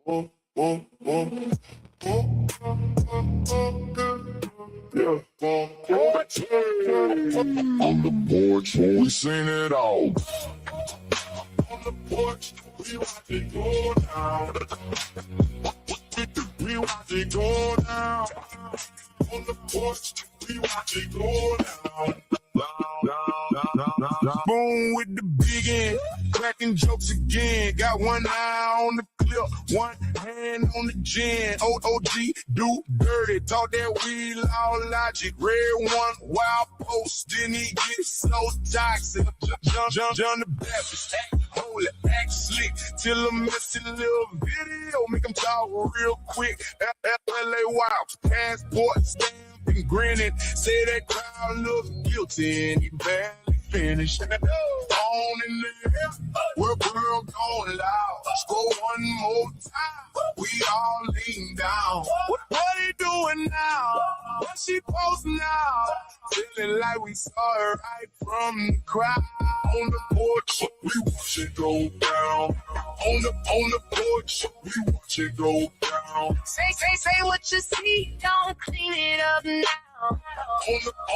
On the porch, we seen it all. On the porch, we watch it go down. We watch it go down. On the porch, we watch it go down. Boom with the big end, cracking jokes again. Got one eye on the clip, one hand on the gin. OG, do dirty, talk that weed law logic. Red one, wild post, then he get so toxic. John the Baptist, act holy, act slick. Till a messy little video, make him talk real quick. LA Wild, passport stamp and grinning. Say that crowd look guilty and he barely finished. On in there, we're going loud. Scroll one more time, we all lean down. What he doing now? What she posting now? Feeling like we saw her right from the crowd. On the porch, we watch it go down. On the porch, we watch it go down. Say what you see, don't clean it up now.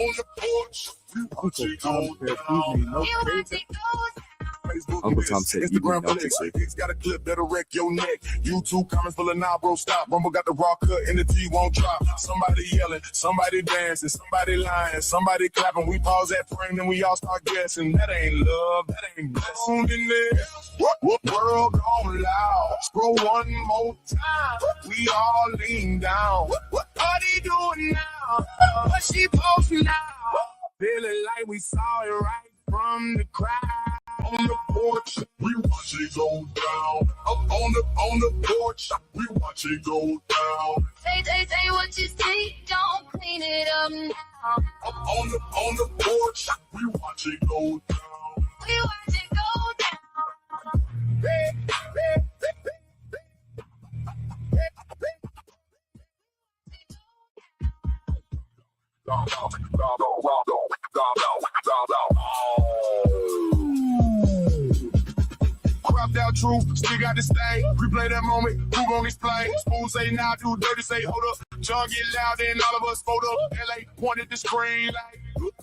On the porch, we watch it go down. You watch it go down. Facebook, Uncle Tom said Instagram, evening flex. It's got a clip that'll wreck your neck. YouTube comments full of nah, bro, stop. Rumble got the raw cut and the T won't drop. Somebody yelling, somebody dancing, somebody lying, somebody clapping. We pause that frame and we all start guessing. That ain't love, that ain't blessing. In there, world gone loud. Scroll one more time, we all lean down. What he doing now? What she posting now? Feeling like we saw it right from the crowd. On the porch, we watch it go down. Up on the porch, we watch it go down. Say what you see, don't clean it up now. Up on the porch, we watch it go down. We watch it go down. Cropped out truth, still got this thing. Replay that moment, who gon' explain? Spoon say nah, do dirty, say hold up. John get loud, then all of us fold up. LA pointed the screen like, look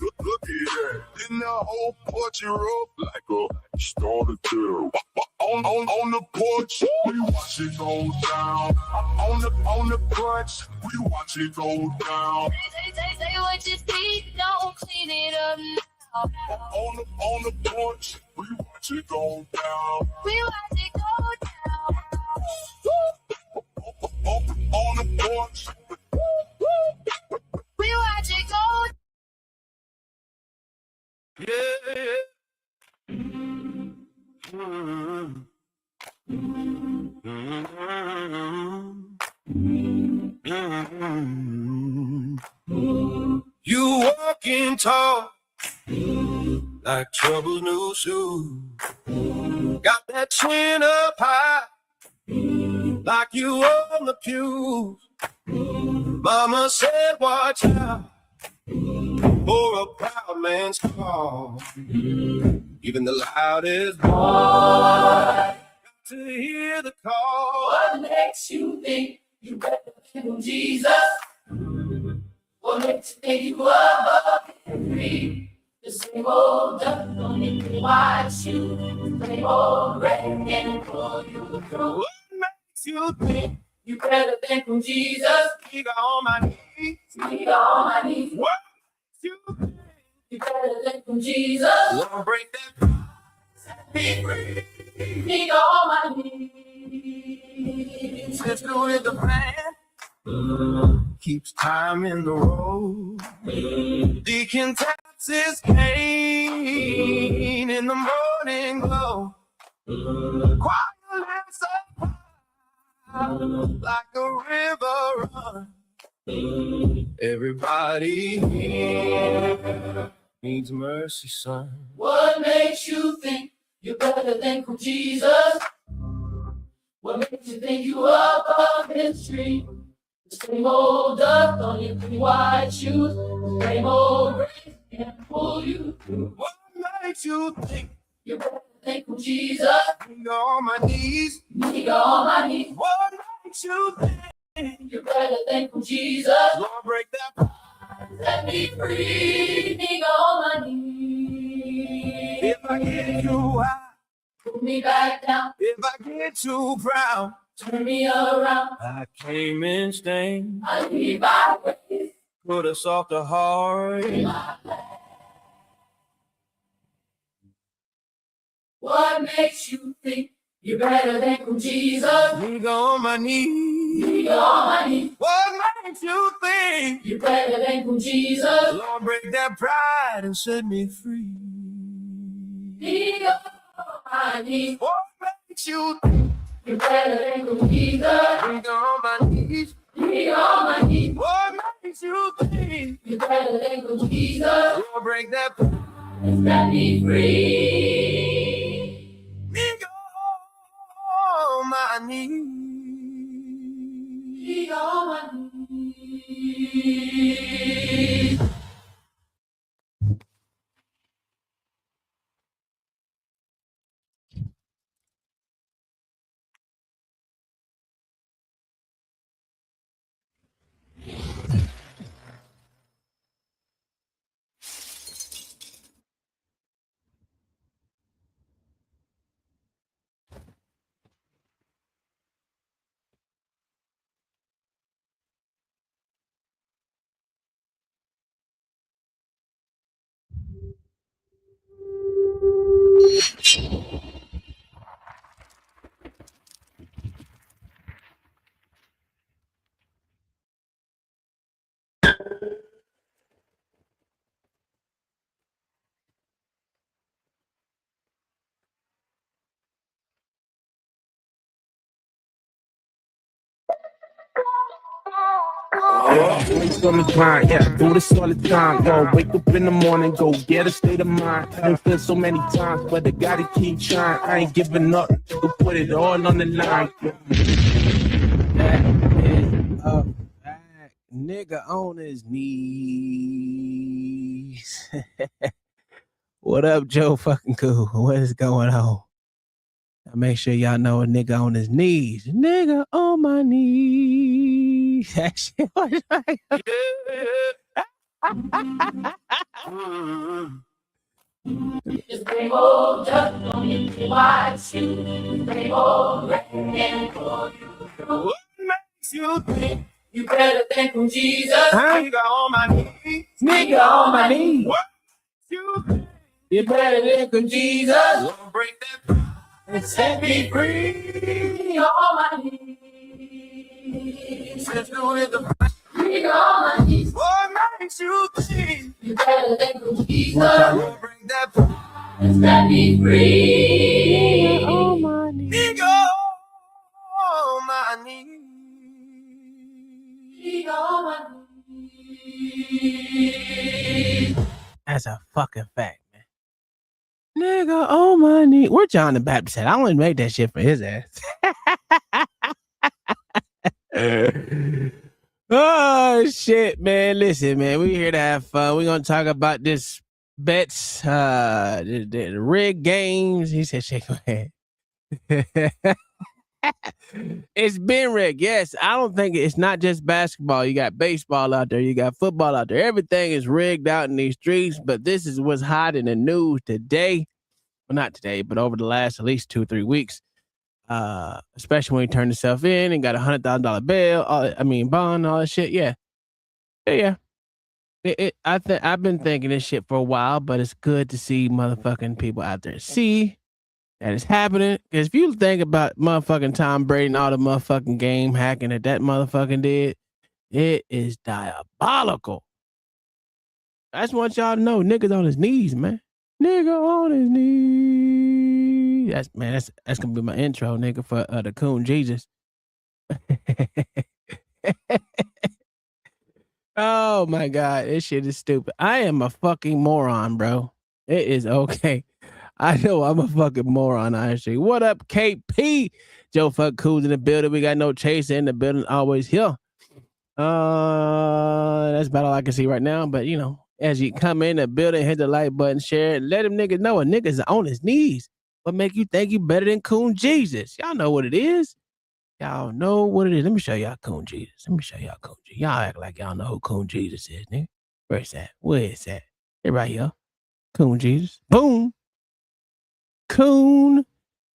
at that. Then the whole porch erupt like a starter tale. On the porch, we watch it go down. On the porch, we watch it go down. Say what you see, don't clean it up now. On the porch, we watch it go down. We watch it go down. On the porch, We watch it go down. You walking tall like trouble no shoes. Got that chin up high like you on the pews. Mama said watch out for a proud man's call. Even the loudest boy got to hear the call. What makes you think you better than Jesus? What makes you think you above every? The same old duck, don't even watch you. The same old red can pull you through. What makes you think You better than from Jesus. you got on my knees? Me on my knees. What makes you think You better than from Jesus. wanna break that? Be free. Me on my knees. Sister with the band keeps time in the road. Deacon taps his cane in the morning glow. Choir lifts up like a river run. Everybody here needs mercy, son. What makes you think you're better than from Jesus? What makes you think you above history? The same old duck on your pretty white shoes. The same old race can't pull you through. What makes you think You're better than from Jesus. you're on my knees? Me on my knees. What makes you think you're better than King Jesus? Lord, break that. Set me free. Nigga on my knees. If I get too high, Put me back down. if I get too proud, Turn me around. I came in stained. I need my ways. Put a softer heart. What makes you think you're better than King Jesus? Nigga on my knees. Nigga on my knees. What makes you think You're better than King Jesus. Lord, break that pride and set me free? Nigga on my knees. What makes you think You're better than King Jesus. nigga on my knees? Nigga on my knees. What makes you think You're better than King Jesus. Lord, break that pride? Set me free. Nigga on my knees. Nigga on my knees. Always on the grind, yeah, do this all the time. Go wake up in the morning, go get a state of mind. I done feel so many times, but I gotta keep trying. I ain't giving up, go put it all on the line. That is a fact. Nigga on his knees. What up, Joe fucking Cool? What is going on? I make sure y'all know a nigga on his knees. Nigga on my knees. That shit was like. Just same old duck, don't hit me white shoe. Same old red and pull you through. What makes you think You better than King Jesus. nigga on my knees? Nigga on my knees. What makes you think You better than King Jesus. Lord, break that pride and set me free? Nigga on my knees. Let's do it the Nigga on my knees. What makes you think You better than King Jesus. Lord, break that pride Set me free. On my knees. nigga on my knees? Nigga on my knees. That's a fucking fact, man. Nigga on my knee. Where John the Baptist at? I only made that shit for his ass. Oh shit, man. Listen, man. We here to have fun. We're gonna talk about this bets, the rig games. He said shake my head. It's been rigged. Yes, I don't think it's not just basketball. You got baseball out there. You got football out there. Everything is rigged out in these streets. But this is what's hot in the news today. Well, not today, but over the last at least 2-3 weeks. Especially when you turn yourself in and got $100,000 bail. Bond, all that shit. Yeah. I've been thinking this shit for a while, but it's good to see motherfucking people out there see that it's happening. Because if you think about motherfucking Tom Brady and all the motherfucking game hacking that motherfucking did, it is diabolical. I just want y'all to know, niggas on his knees, man. Nigga on his knees. That's gonna be my intro, nigga, for the Coon Jesus. Oh my God, this shit is stupid. I am a fucking moron, bro. It is okay. I know I'm a fucking moron, actually. What up, KP? Joe fuck Cool's in the building. We got no Chaser in the building, always here. That's about all I can see right now. But you know, as you come in the building, hit the like button, share it, let them niggas know a nigga's on his knees. What make you think you better than Coon Jesus? Y'all know what it is. Y'all know what it is. Let me show y'all Coon Jesus. Let me show y'all Coon Jesus. Y'all act like y'all know who Coon Jesus is, nigga. Where's that? Where is that? It right here. Coon Jesus. Boom. Coon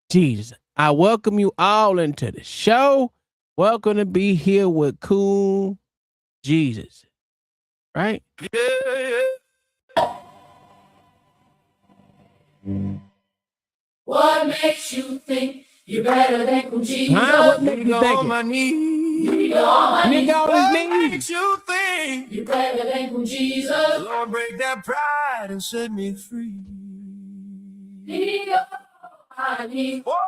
Jesus. I welcome you all into the show. Welcome to be here with Coon Jesus. Right? What makes you think you're better than Coon Jesus? What makes you Nigga think on it? my knees. Nigga on my knees. Nigga on his What knees. makes you think You're better than Coon Jesus. Lord, break that pride and set me free? Nigga on my knees. What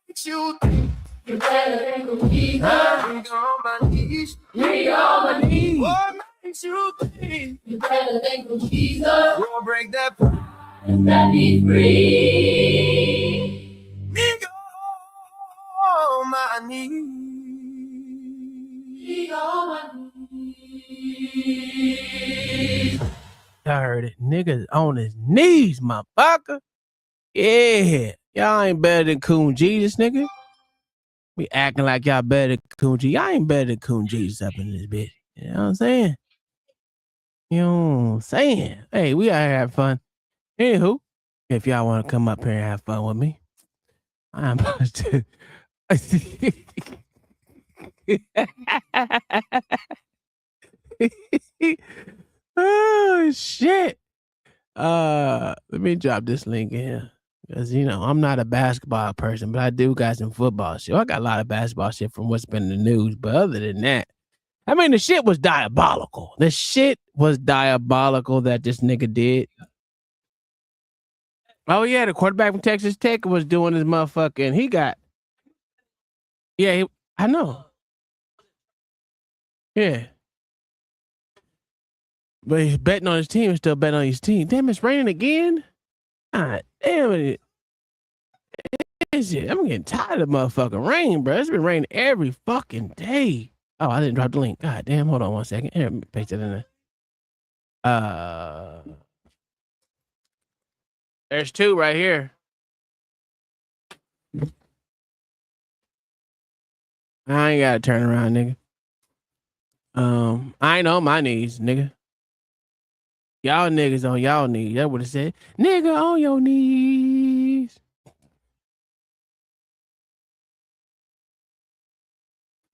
makes you think You're better than Coon Jesus. nigga on my knees? Nigga on my knees. What makes you think You're better than Coon Jesus. Lord, break that pride And set me free. nigga on my knees? Nigga on my knees. I heard it. Niggas on his knees, motherfucker. Yeah. Y'all ain't better than Coon Jesus, nigga. We acting like y'all better than Coon Jesus. Y'all ain't better than Coon Jesus up in this bitch. You know what I'm saying? You know what I'm saying? Hey, we out here having fun. Anywho, if y'all want to come up here and have fun with me, I'm about to. Oh shit. Let me drop this link in here. Because I'm not a basketball person, but I do got some football shit. I got a lot of basketball shit from what's been in the news. But other than that, I mean, the shit was diabolical. The shit was diabolical that this nigga did. Oh yeah, the quarterback from Texas Tech was doing his motherfucking. He got. Yeah, I know. Yeah. But he's betting on his team and still betting on his team. Damn, it's raining again? God damn it. Is it? I'm getting tired of motherfucking rain, bro. It's been raining every fucking day. Oh, I didn't drop the link. God damn, hold on 1 second. Here, let me paste it in there. There's two right here. I ain't gotta turn around, nigga. I ain't on my knees, nigga. Y'all niggas on y'all knees. That would have said, nigga on your knees.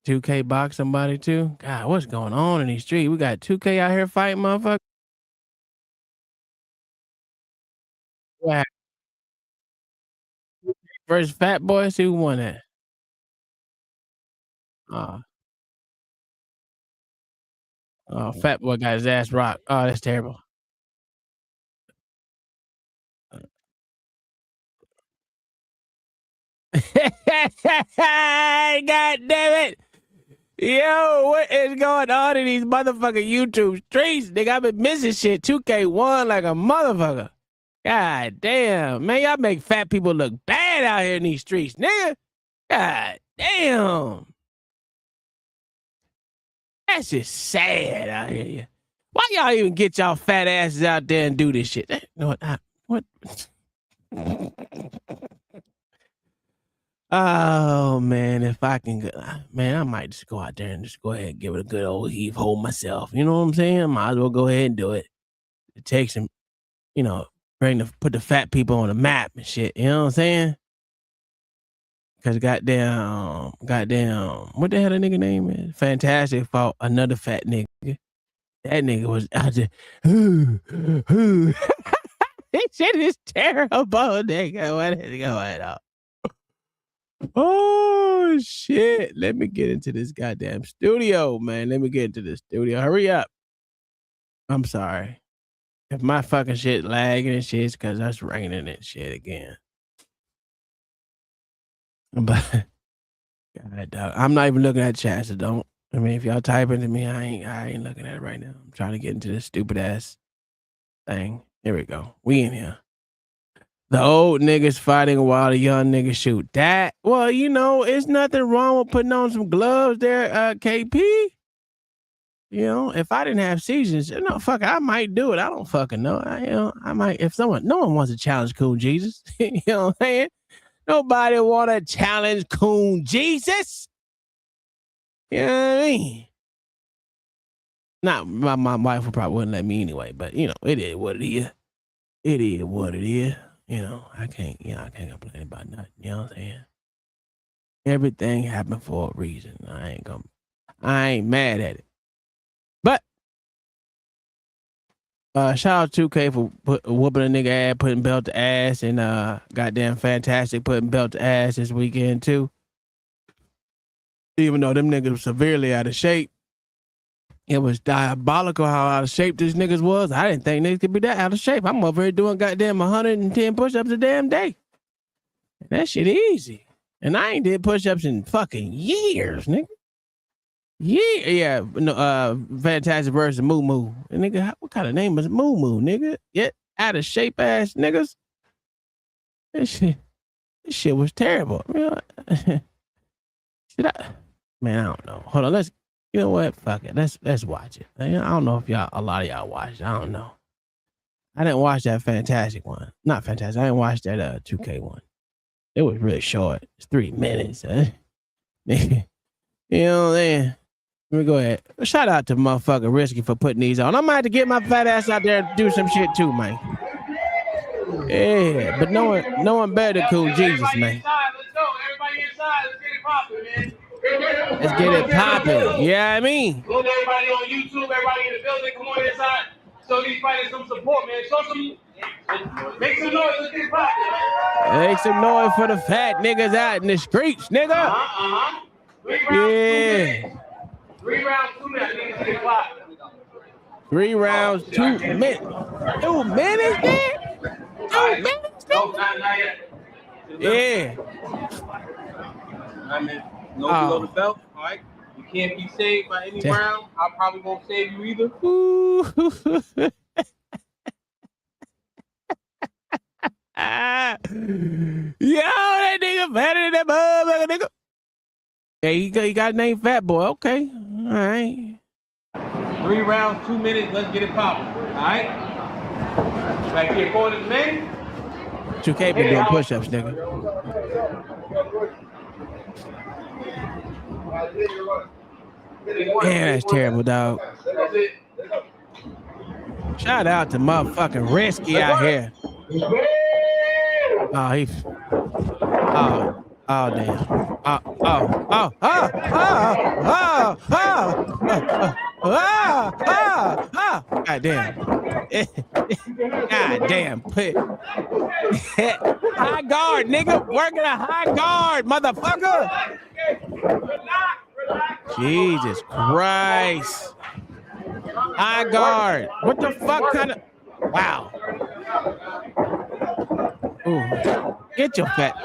$2K box somebody too? God, what's going on in these streets? We got 2K out here fighting, motherfucker. Yeah. Versus Fat Boy, see who won that. Oh, Fat Boy got his ass rocked. Oh, that's terrible. God damn it. Yo, what is going on in these motherfucking YouTube streets? Nigga, I've been missing shit. 2K1 like a motherfucker. God damn. Man, y'all make fat people look bad out here in these streets, nigga. God damn. That's just sad out here. Why y'all even get y'all fat asses out there and do this shit? You know what? Oh man, if I can go, man, I might just go out there and just go ahead and give it a good old heave ho myself. You know what I'm saying? I might as well go ahead and do it. It takes some, put the fat people on the map and shit. You know what I'm saying? Cause goddamn, what the hell the nigga name is? Fantastic fought another fat nigga. That nigga was out there. This shit is terrible, nigga. What is going on? Oh shit. Let me get into this goddamn studio, man. Let me get into the studio. Hurry up. I'm sorry. If my fucking shit lagging and shit, it's because it's raining and shit again. But God, dog, I'm not even looking at chat, so don't. I mean, if y'all typing to me, I ain't looking at it right now. I'm trying to get into this stupid ass thing. Here we go. We in here. The old niggas fighting while the young niggas shoot. That, well, it's nothing wrong with putting on some gloves there, KP. If I didn't have seasons, fuck, I might do it. I don't fucking know. I might, if no one wants to challenge Coon Jesus. You know what I'm saying? Nobody want to challenge Coon Jesus. You know what I mean? Not my wife would probably wouldn't let me anyway, but you know, it is what it is. It is what it is. You know, I can't complain about nothing. You know what I'm saying? Everything happened for a reason. I ain't mad at it. But shout out to 2K for whooping a nigga ass, putting belt to ass, and goddamn Fantastic putting belt to ass this weekend too. Even though them niggas were severely out of shape. It was diabolical how out of shape these niggas was. I didn't think niggas could be that out of shape. I'm over here doing goddamn 110 push-ups a damn day. That shit easy. And I ain't did push-ups in fucking years, nigga. Yeah, no, Fantastic versus Moo Moo. Nigga, what kind of name is Moo Moo, nigga? Yeah, out of shape ass niggas. This shit was terrible. Should I? Man, I don't know. Hold on, you know what? Fuck it. Let's watch it. I don't know if a lot of y'all watched. I don't know. I didn't watch that Fantastic one. Not Fantastic. I didn't watch that 2K one. It was really short. It's 3 minutes. Huh? You know what I'm saying? Let me go ahead. Shout out to motherfucker Risky for putting these on. I might have to get my fat ass out there and do some shit too, man. Yeah, but no one better than Cool Jesus, man. Let's go. Everybody inside. Let's get it popping, man. Let's get it popping. Yeah, I mean. Look, everybody on YouTube, everybody in the building, come on inside. Show these fighters some support, man. Show some. Make some noise. Let's get it popping. Make some noise for the fat niggas out in the streets, nigga. 3 rounds, 2 minutes. Let's get it popping. 3 rounds, 2 minutes. 2 minutes, man? 2 minutes? No, not yet. Yeah. No below the belt, all right? You can't be saved by any round. I probably won't save you either. Ooh. Yo, that nigga fatter than that motherfucker, nigga. Hey, he got named Fat Boy. Okay, all right. 3 rounds, 2 minutes. Let's get it popping, all right? Back here, corners, man. 2K been doing push-ups, nigga. Man, that's terrible, dog. Shout out to motherfucking Risky out here. Oh, damn. God damn. God damn. High guard, nigga. Working a high guard, motherfucker. Jesus Christ. High guard. What the fuck kind of... Wow. Ooh. Get your fat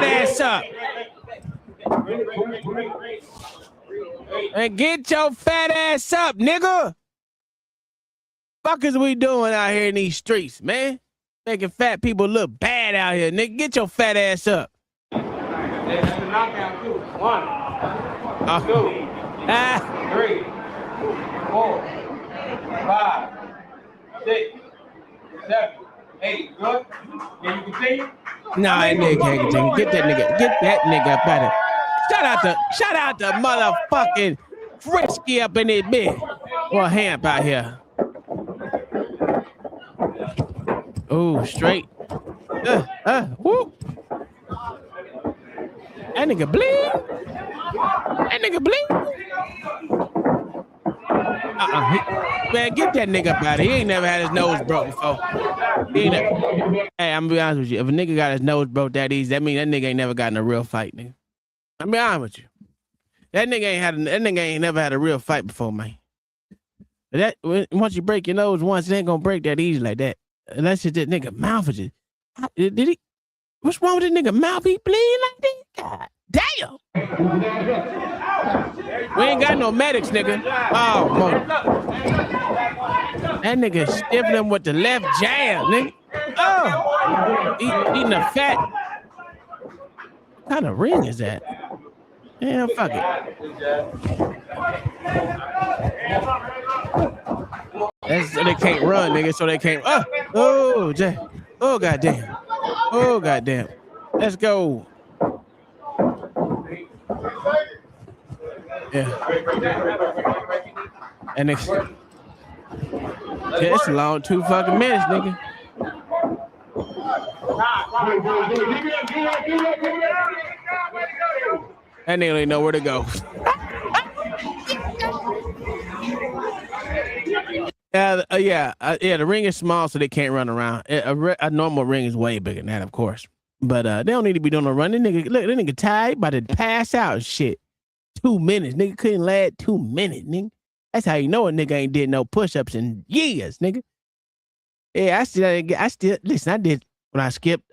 ass up. And get your fat ass up, nigga. Fuck is we doing out here in these streets, man? Making fat people look bad out here, nigga. Get your fat ass up. That's a knockout, too. 1, 2, 3, 4, 5, 6, 7, 8. Good? Can you continue? Nah, that nigga can't continue. Get that nigga up out of here. Shout out to motherfucking Risky up in this bitch. Or Hamp out here. Oh, straight. Whoop. That nigga bleed. Man, get that nigga up out of here. He ain't never had his nose broke before. Hey, I'm gonna be honest with you. If a nigga got his nose broke that easy, that means that nigga ain't never gotten a real fight, nigga. I'm be honest with you. That nigga ain't never had a real fight before, man. Once you break your nose once, it ain't gonna break that easy like that. Unless it's that nigga mouth is just... Did he... What's wrong with this nigga mouth? He bleeding like this? God damn. We ain't got no medics, nigga. Oh, man. That nigga stiffing him with the left jab, nigga. Oh. Eating a fat... What kind of ring is that? Damn, fuck it. So they can't run, nigga, so they can't... Oh, goddamn. Oh, goddamn. Let's go. Yeah. And it's a long 2 fucking minutes, nigga. That nigga don't even know where to go. Yeah. The ring is small, so they can't run around. A normal ring is way bigger than that, of course. But they don't need to be doing no running. Nigga, look, that nigga tired, about to pass out and shit. 2 minutes, nigga couldn't last 2 minutes, nigga. That's how you know a nigga ain't did no push-ups in years, nigga. Yeah, I still listen. I did when I skipped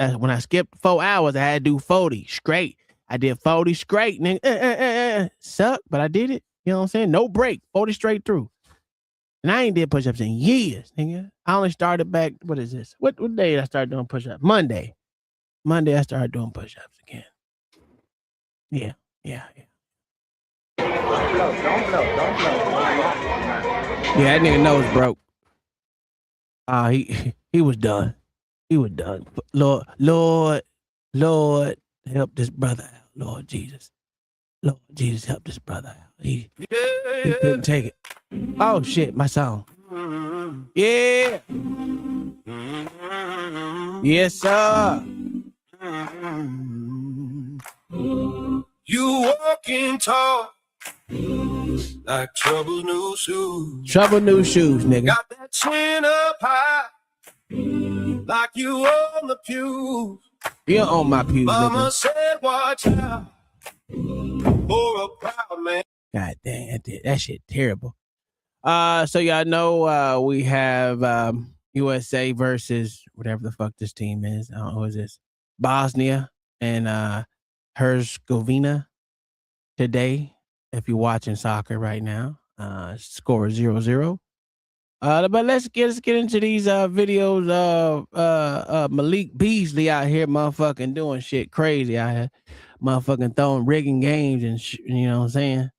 4 hours. I had to do 40 straight. I did 40 straight, nigga. Suck, but I did it. You know what I'm saying? No break, 40 straight through. And I ain't did push-ups in years, nigga. I only started back. What is this? What day did I start doing push-ups? Monday. I started doing push-ups again. Yeah. Yeah, that nigga nose broke. He was done. He was done. Lord, help this brother out. Lord Jesus, help this brother out. He couldn't take it. Oh shit, my song. Yeah. Yes, sir. You walking tall like trouble new shoes. Trouble new shoes, nigga. Got that chin up high like you on the pew. You on my pews, Mama nigga. said watch out for a proud man. God damn, that shit terrible. So y'all know we have USA versus whatever the fuck this team is. I don't know who is this. Bosnia and Herzegovina today. If you're watching soccer right now, score 0-0. But let's get into these videos of Malik Beasley out here motherfucking doing shit crazy out here, motherfucking throwing rigging games and you know what I'm saying?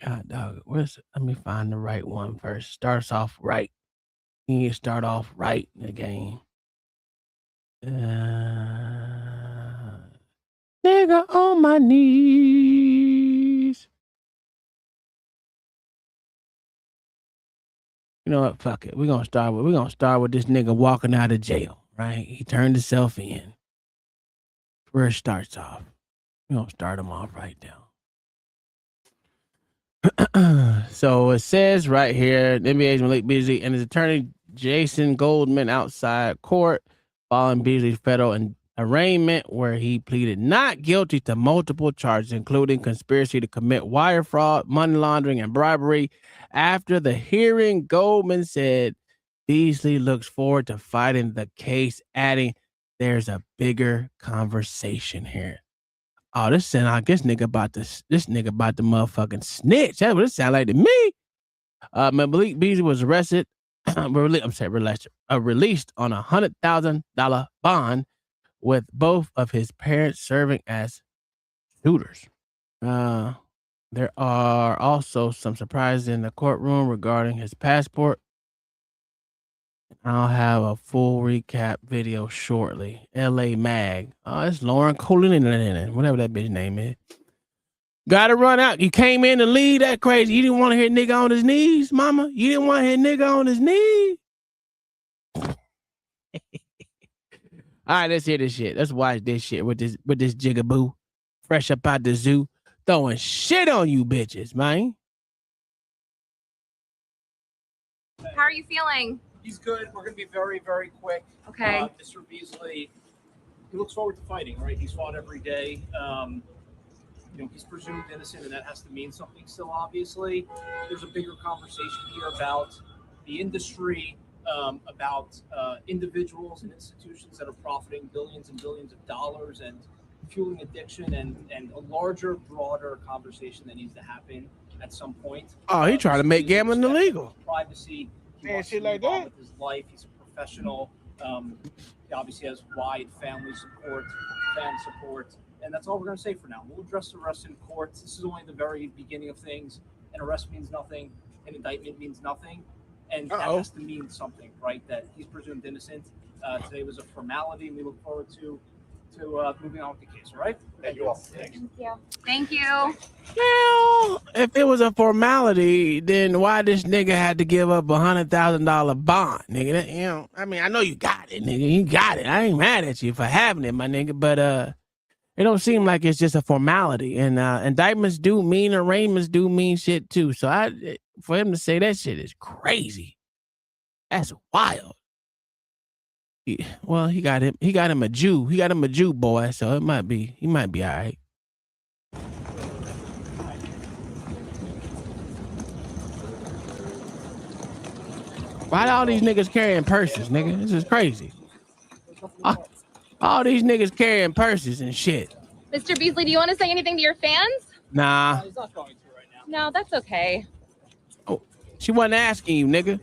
God dog, let me find the right one first. Starts off right. You need to start off right in the game. Nigga on my knees. You know what? Fuck it. We're gonna start with this nigga walking out of jail, right? He turned himself in. Where it starts off. We're gonna start him off right now. So it says right here, NBA's Malik Beasley and his attorney Jason Goldman outside court following Beasley's federal arraignment, where he pleaded not guilty to multiple charges, including conspiracy to commit wire fraud, money laundering, and bribery. After the hearing, Goldman said Beasley looks forward to fighting the case, adding, "There's a bigger conversation here." Oh, this sound like this nigga about to motherfucking snitch. That's what it sound like to me. Malik Beasley was arrested. Released on $100,000 bond, with both of his parents serving as suitors. There are also some surprises in the courtroom regarding his passport. I'll have a full recap video shortly. LA Mag. Oh, it's Lauren Colin, whatever that bitch name is. Gotta run out. You came in to lead that crazy. You didn't want to hear nigga on his knees, mama? You didn't want to hear nigga on his knees? All right, let's hear this shit. Let's watch this shit with this jigaboo. Fresh up out the zoo. Throwing shit on you bitches, man. How are you feeling? He's good. We're going to be very, very quick. Okay. Mr. Beasley, he looks forward to fighting, right? He's fought every day. He's presumed innocent, and that has to mean something still, obviously. There's a bigger conversation here about the industry, about individuals and institutions that are profiting billions and billions of dollars and fueling addiction, and a larger, broader conversation that needs to happen at some point. Oh, he's trying to make gambling illegal. Privacy. Man, shit like that. With his life, he's a professional. He obviously has wide family support, fan support, and that's all we're going to say for now. We'll address the rest in court. This is only the very beginning of things. An arrest means nothing. An indictment means nothing. And that has to mean something, right? That he's presumed innocent. Today was a formality, and we look forward to to moving on with the case. All right? Thank you all. Thanks. Thank you. Well, if it was a formality, then why this nigga had to give up $100,000 bond, nigga? That, I mean, I know you got it, nigga. You got it. I ain't mad at you for having it, my nigga. But it don't seem like it's just a formality. And indictments do mean, arraignments do mean shit too. So for him to say that shit is crazy. That's wild. He got him a Jew. He got him a Jew boy. So he might be all right. Why all these niggas carrying purses, nigga? This is crazy. All these niggas carrying purses and shit. Mr. Beasley, do you want to say anything to your fans? Nah. He's not going to right now. No, that's okay. Oh, she wasn't asking you, nigga.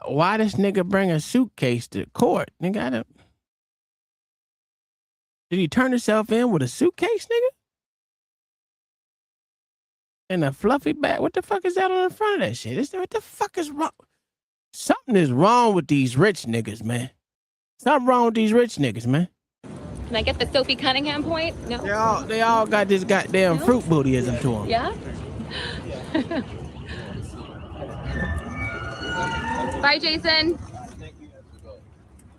Why this nigga bring a suitcase to court? Nigga, did he turn himself in with a suitcase, nigga? And a fluffy bag? What the fuck is that on the front of that shit? What the fuck is wrong? Something is wrong with these rich niggas, man. Something wrong with these rich niggas, man. Can I get the Sophie Cunningham point? No. They all got this goddamn fruit bootyism to them. Yeah? Bye, Jason.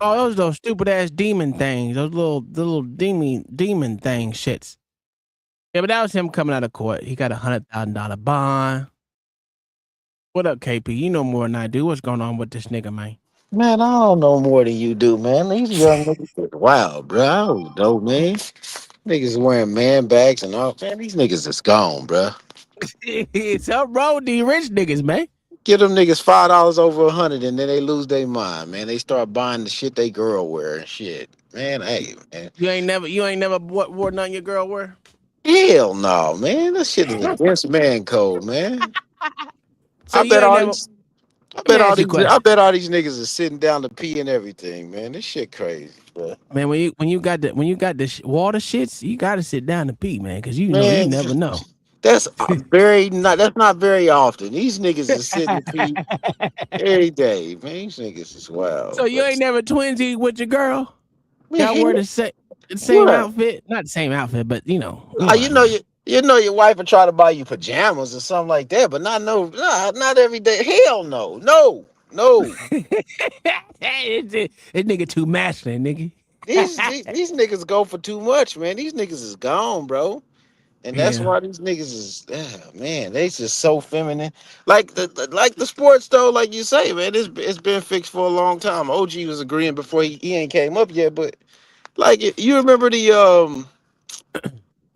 Oh, those stupid ass demon things. Those little demon thing shits. Yeah, but that was him coming out of court. He got $100,000 bond. What up, KP? You know more than I do. What's going on with this nigga, man? Man, I don't know more than you do, man. These young niggas, wow, bro. I don't know, man. Niggas wearing man bags and all. Man, these niggas is gone, bro. It's up road these rich niggas, man. Give them niggas $5 over 100, and then they lose their mind, man. They start buying the shit they girl wear and shit. Man, hey, man. You ain't never wore nothing your girl wear? Hell no, man. That shit is against man code, man. So I bet all these niggas are sitting down to pee and everything, man. This shit crazy, bro. Man, when you got the water shits, you gotta sit down to pee, man, because you never know. That's not very often. These niggas is sitting to pee every day, man. These niggas is wild. So you ain't never twinsied with your girl? Y'all wear the same outfit? Not the same outfit, but you know your wife would try to buy you pajamas or something like that, but not every day. Hell no. This nigga too masculine, nigga. These niggas go for too much, man. These niggas is gone, bro. And that's why these niggas is, man, they just so feminine. Like the sports though, like you say, man, it's been fixed for a long time. OG was agreeing before he ain't came up yet, but like you remember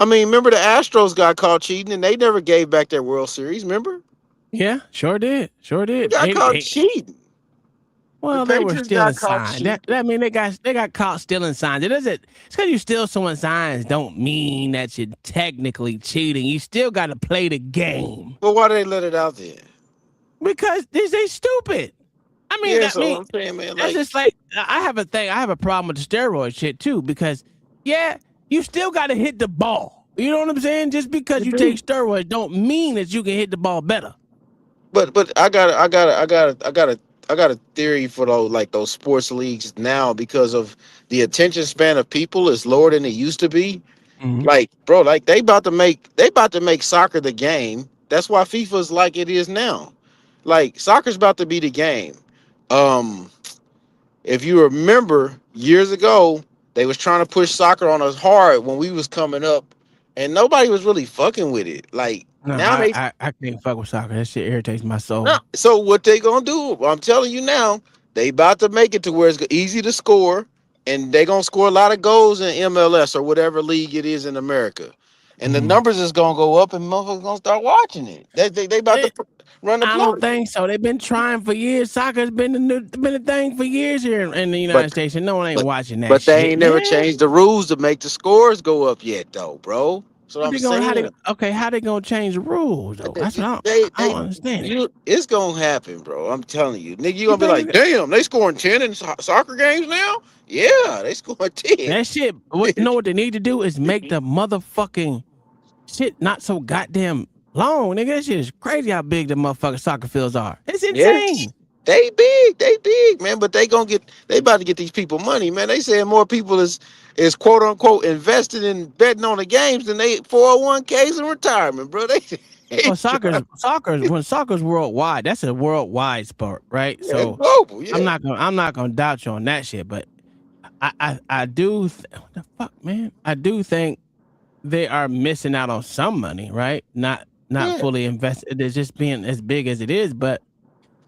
remember the Astros got caught cheating and they never gave back their World Series, remember? Yeah, sure did. Got caught cheating. Well, they were stealing signs. That mean they got caught stealing signs. It's because you steal someone's signs don't mean that you're technically cheating. You still got to play the game. Well, why do they let it out there? Because they stupid. I mean, I'm saying, man, that's just like I have a problem with the steroid shit too. Because you still got to hit the ball. You know what I'm saying? Just because you take steroids don't mean that you can hit the ball better. But I got a theory for those sports leagues now because of the attention span of people is lower than it used to be. Mm-hmm. Like, bro, like they about to make soccer the game. That's why FIFA is like it is now. Like soccer's about to be the game. If you remember years ago, they was trying to push soccer on us hard when we was coming up, and nobody was really fucking with it. Like now I can't fuck with soccer. That shit irritates my soul. No. So what they gonna do? I'm telling you now, they about to make it to where it's easy to score, and they gonna score a lot of goals in MLS or whatever league it is in America, and the numbers is gonna go up, and motherfuckers gonna start watching it. They about to run the. I don't think so. They've been trying for years. Soccer's been a thing for years here in the United States, and no one ain't watching that. But they ain't never changed the rules to make the scores go up yet, though, bro. So I'm saying, how they gonna change the rules though? That's what I don't understand. It's gonna happen, bro. I'm telling you, nigga. You You gonna be think like, damn, they scoring 10 in soccer games now? Yeah, they scoring 10. that shit? You know what they need to do is make the motherfucking shit not so goddamn long, nigga. That shit is crazy how big the motherfucking soccer fields are. It's insane. They big, man. But they about to get these people money, man. They saying more people is quote unquote invested in betting on the games than they 401ks in retirement, bro. Well, soccer's worldwide. That's a worldwide sport, right? Yeah, so global, yeah. I'm not gonna doubt you on that shit, but I do what the fuck, man. I do think they are missing out on some money, right? Not fully invested. It's just being as big as it is, but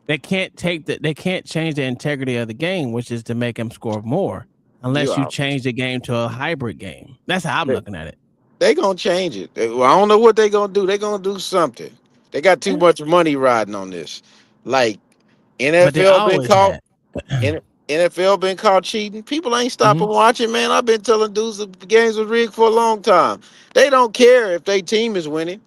they can't change the integrity of the game, which is to make them score more, unless you change the game to a hybrid game. That's how I'm looking at it. They gonna change it. Well, I don't know what they gonna do. They gonna do something. They got too much money riding on this. Like NFL been caught. NFL been caught cheating. People ain't stopping watching, man. I've been telling dudes the games was rigged for a long time. They don't care if their team is winning.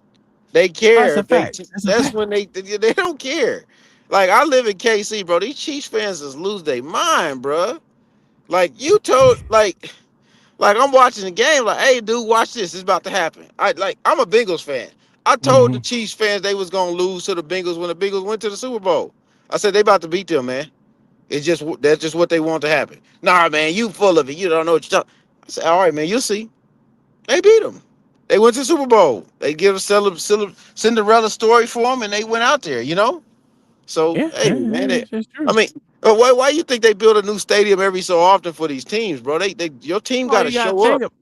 They care. That's when they don't care. Like, I live in KC, bro. These Chiefs fans just lose their mind, bro. Like, I'm watching the game. Like, hey, dude, watch this. It's about to happen. I'm a Bengals fan. I told the Chiefs fans they was gonna lose to the Bengals when the Bengals went to the Super Bowl. I said they about to beat them, man. That's just what they want to happen. Nah, man, you full of it. You don't know what you're talking. I said, all right, man, you'll see. They beat them. They went to the Super Bowl. They give a Cinderella story for them, and they went out there, you know? So, man, I mean, why you think they build a new stadium every so often for these teams, bro? Your team got to show up.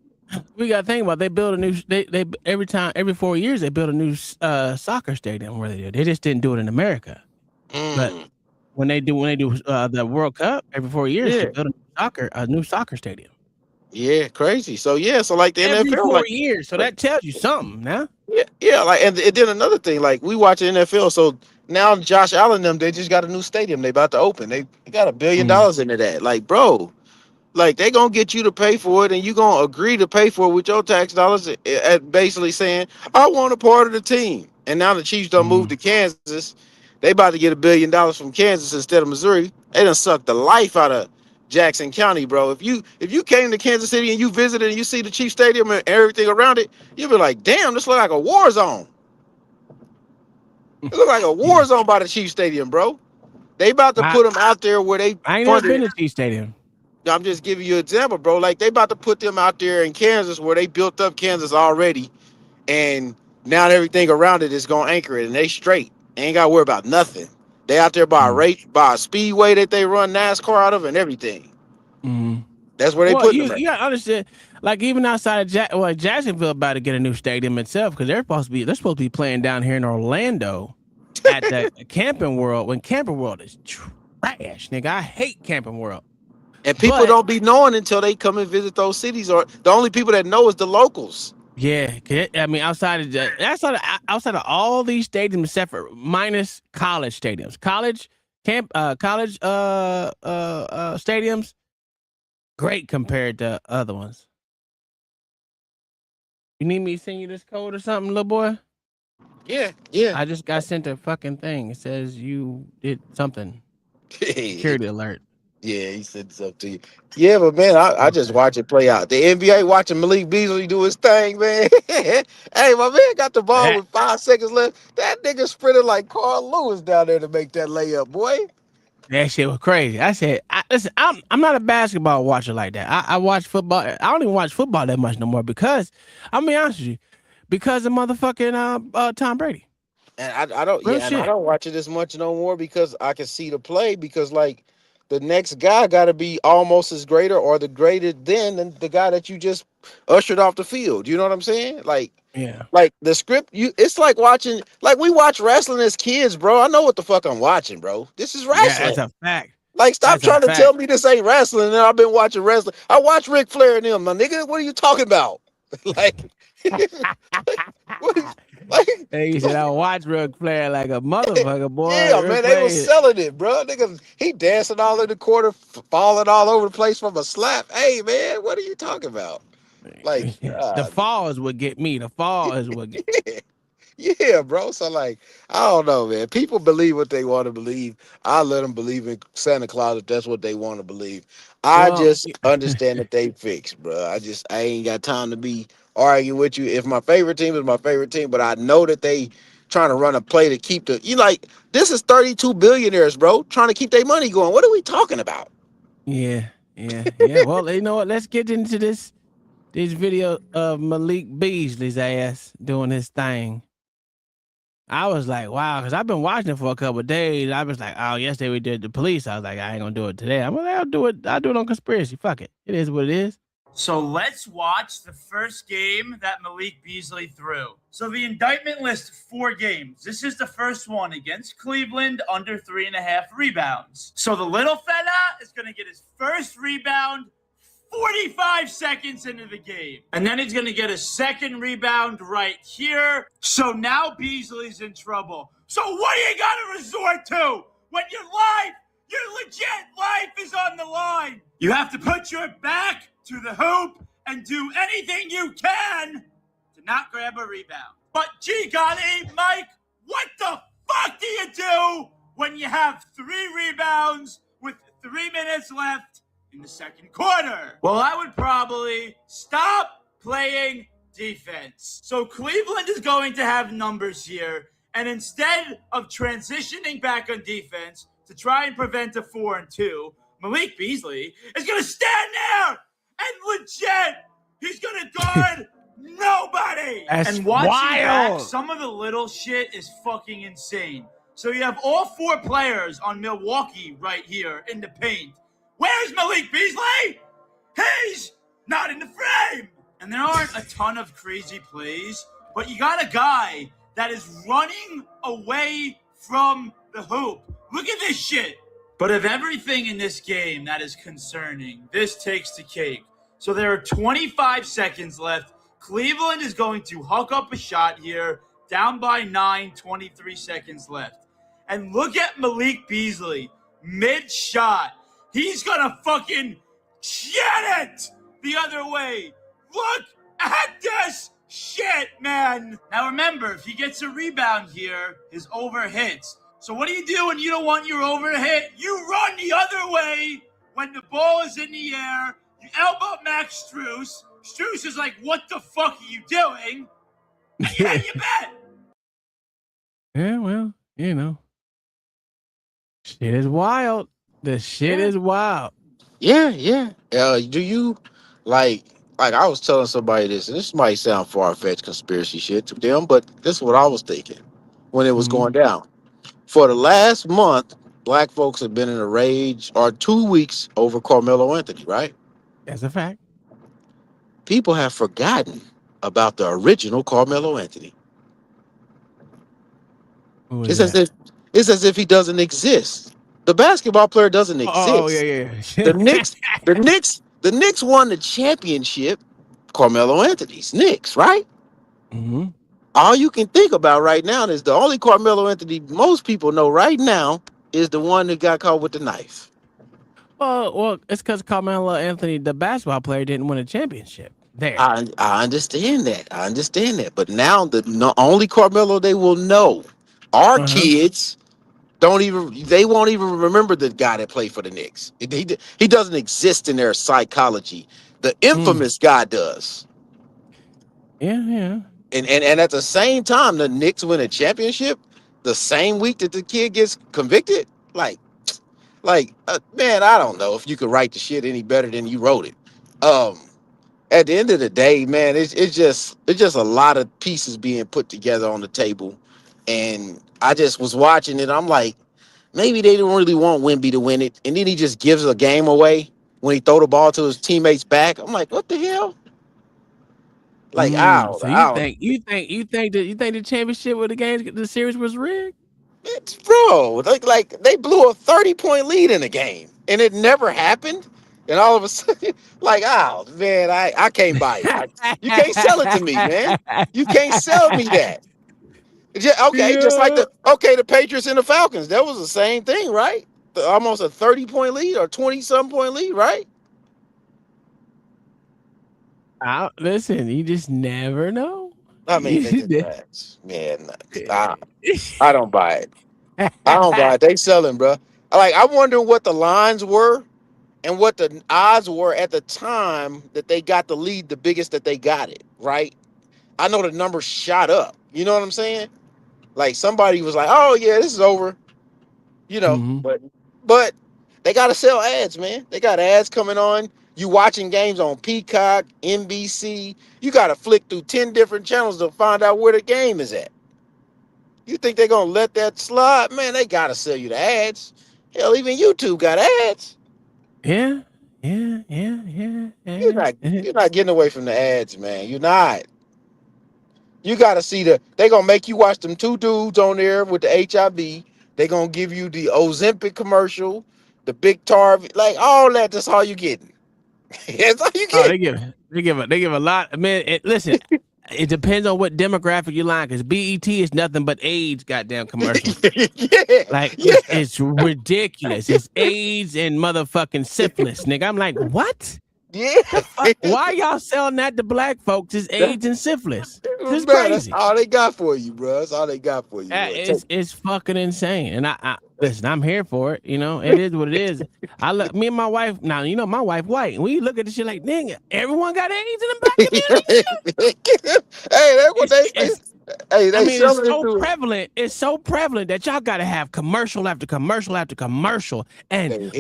We got to think about they build a new they every 4 years they build a new soccer stadium where they do. They just didn't do it in America. But when they do the World Cup every 4 years, they build a new soccer stadium. Yeah, crazy. So like the every NFL, 4 years. So that tells you something, now. Yeah. Like, and then another thing, like we watch the NFL, so now Josh Allen they just got a new stadium. They about to open. They got $1 billion into that. Like, bro, like they gonna get you to pay for it, and you gonna agree to pay for it with your tax dollars, at basically saying, I want a part of the team. And now the Chiefs done moved to Kansas. They about to get $1 billion from Kansas instead of Missouri. They done sucked the life out of Jackson County, bro. If you came to Kansas City and you visited and you see the Chiefs Stadium and everything around it, you'll be like, damn, this look like a war zone. It look like a war zone by the Chiefs Stadium, bro. They about to put them out there where they. I ain't never been to Chiefs Stadium. I'm just giving you an example, bro. Like, they about to put them out there in Kansas where they built up Kansas already, and now everything around it is gonna anchor it, and they straight. They ain't gotta worry about nothing. They out there by a speedway that they run NASCAR out of and everything. That's where they put them. You gotta understand, like, even outside of Jacksonville about to get a new stadium itself, because they're supposed to be playing down here in Orlando at the Camping World, when Camping World is trash, nigga. I hate Camping World. And people don't be knowing until they come and visit those cities, or the only people that know is the locals. Yeah, I mean, outside of all these stadiums, except for minus college stadiums, college stadiums, great compared to other ones. You need me to send you this code or something, little boy? Yeah. I just got sent a fucking thing. It says you did something. Security alert. Yeah, he said this up to you. Yeah, but man, I just watch it play out. The NBA watching Malik Beasley do his thing, man. Hey, my man got the ball with 5 seconds left. That nigga sprinted like Carl Lewis down there to make that layup, boy. That shit was crazy. I said, listen, I'm not a basketball watcher like that. I watch football. I don't even watch football that much no more because, I'm gonna be honest with you, because of motherfucking Tom Brady. And I don't watch it as much no more because I can see the play, because like the next guy got to be almost as greater or the greater than the guy that you just ushered off the field. You know what I'm saying? Like, yeah, like the script, it's like watching, like we watch wrestling as kids, bro. I know what the fuck I'm watching, bro. This is wrestling. Yeah, that's a fact. Like, stop trying to tell me this ain't wrestling. And I've been watching wrestling. I watch Ric Flair and them, my nigga. What are you talking about? Hey, you said I watch Ric Flair like a motherfucker, boy. Yeah, man, they was selling it, bro. Nigga, he dancing all in the corner, falling all over the place from a slap. Hey, man, what are you talking about? Like, The falls would get me. The falls would get. yeah, bro. So like, I don't know, man. People believe what they want to believe. I let them believe in Santa Claus if that's what they want to believe. I Well, just understand that they fixed, bro. I ain't got time to be arguing with you. If my favorite team is my favorite team, but I know that they trying to run a play to keep this is 32 billionaires, bro, trying to keep their money going. What are we talking about? yeah. Well, you know what? Let's get into this video of Malik Beasley's ass doing his thing. I was like, wow, because I've been watching it for a couple of days. I was like, oh, yesterday we did the police. I was like, I ain't gonna do it today. I'm like, I'll do it on conspiracy. Fuck it. It is what it is. So let's watch the first game that Malik Beasley threw. So the indictment lists 4 games. This is the first one against Cleveland, under 3.5 rebounds. So the little fella is going to get his first rebound 45 seconds into the game. And then he's going to get a second rebound right here. So now Beasley's in trouble. So what do you got to resort to when your legit life is on the line? You have to put your back to the hoop and do anything you can to not grab a rebound. But gee golly, Mike, what the fuck do you do when you have 3 rebounds with 3 minutes left in the second quarter? Well, I would probably stop playing defense. So Cleveland is going to have numbers here, and instead of transitioning back on defense to try and prevent a 4-2, Malik Beasley is going to stand there and legit, he's going to guard nobody. That's and watching wild. back, some of the little shit is fucking insane. So you have all 4 players on Milwaukee right here in the paint. Where's Malik Beasley? He's not in the frame. And there aren't a ton of crazy plays, but you got a guy that is running away from the hoop. Look at this shit. But of everything in this game that is concerning, this takes the cake. So there are 25 seconds left. Cleveland is going to huck up a shot here, down by 9, 23 seconds left. And look at Malik Beasley, mid-shot. He's going to fucking get it the other way. Look at this shit, man. Now remember, if he gets a rebound here, his over hits. So what do you do when you don't want your over to hit? You run the other way when the ball is in the air. You elbow Max Strus. Strus is like, what the fuck are you doing? And you hit your bet. Yeah, well, you know. Shit is wild. The shit is wild. Yeah. Do you like I was telling somebody this, and this might sound far-fetched conspiracy shit to them, but this is what I was thinking when it was going down. For the last month, black folks have been in a rage, or 2 weeks, over Carmelo Anthony, right? That's a fact. People have forgotten about the original Carmelo Anthony. It's as if he doesn't exist. The basketball player doesn't exist. Oh yeah. The Knicks won the championship. Carmelo Anthony's Knicks, right? Mm-hmm. All you can think about right now is the only Carmelo Anthony most people know right now is the one that got caught with the knife. Well, it's because Carmelo Anthony, the basketball player, didn't win a championship. There. I understand that. But now the only Carmelo they will know, our kids they won't even remember the guy that played for the Knicks. He doesn't exist in their psychology. The infamous guy does. Yeah. And at the same time, the Knicks win a championship the same week that the kid gets convicted. Man, I don't know if you could write the shit any better than you wrote it. At the end of the day, man, it's just a lot of pieces being put together on the table. And I just was watching it. I'm like, maybe they didn't really want Wemby to win it. And then he just gives a game away when he throw the ball to his teammates back. I'm like, what the hell? Like, So you think the championship with the series was rigged? It's bro, like they blew a 30-point lead in the game, and it never happened. And all of a sudden, man, I can't buy it. You can't sell it to me, man. You can't sell me that. Just like the Patriots and the Falcons. That was the same thing, right? Almost a 30-point lead or 20-some point lead, right? Listen, you just never know. I mean, nigga, man, I don't buy it. I don't buy it. They selling, bro. Like, I wonder what the lines were and what the odds were at the time that they got the lead, the biggest that they got it, right? I know the numbers shot up. You know what I'm saying? Like, somebody was like, "Oh yeah, this is over," you know. But they gotta sell ads, man. They got ads coming on. You watching games on Peacock, NBC. You gotta flick through 10 different channels to find out where the game is at. You think they're gonna let that slide? Man, they gotta sell you the ads. Hell, even YouTube got ads. Yeah. You're not getting away from the ads, man. You're not. You gotta see they gonna make you watch them two dudes on there with the HIV. They gonna give you the Ozempic commercial, the big tar, like all that. That's all you getting. That's all you getting. They give a lot. Man, listen. It depends on what demographic you line, because BET is nothing but AIDS goddamn commercials. It's ridiculous. It's AIDS and motherfucking syphilis, nigga. I'm like, what? Yeah. Why y'all selling that to black folks? It's AIDS and syphilis. This is Bro, crazy. that's all they got for you, bro. That's all they got for you. It's fucking insane. And I listen, I'm here for it. You know, it is what it is. Me and my wife, now, you know, my wife white. And we look at this shit like, nigga, everyone got AIDS in the black community. Hey, that's what it's so prevalent. It's so prevalent that y'all gotta have commercial after commercial after commercial. And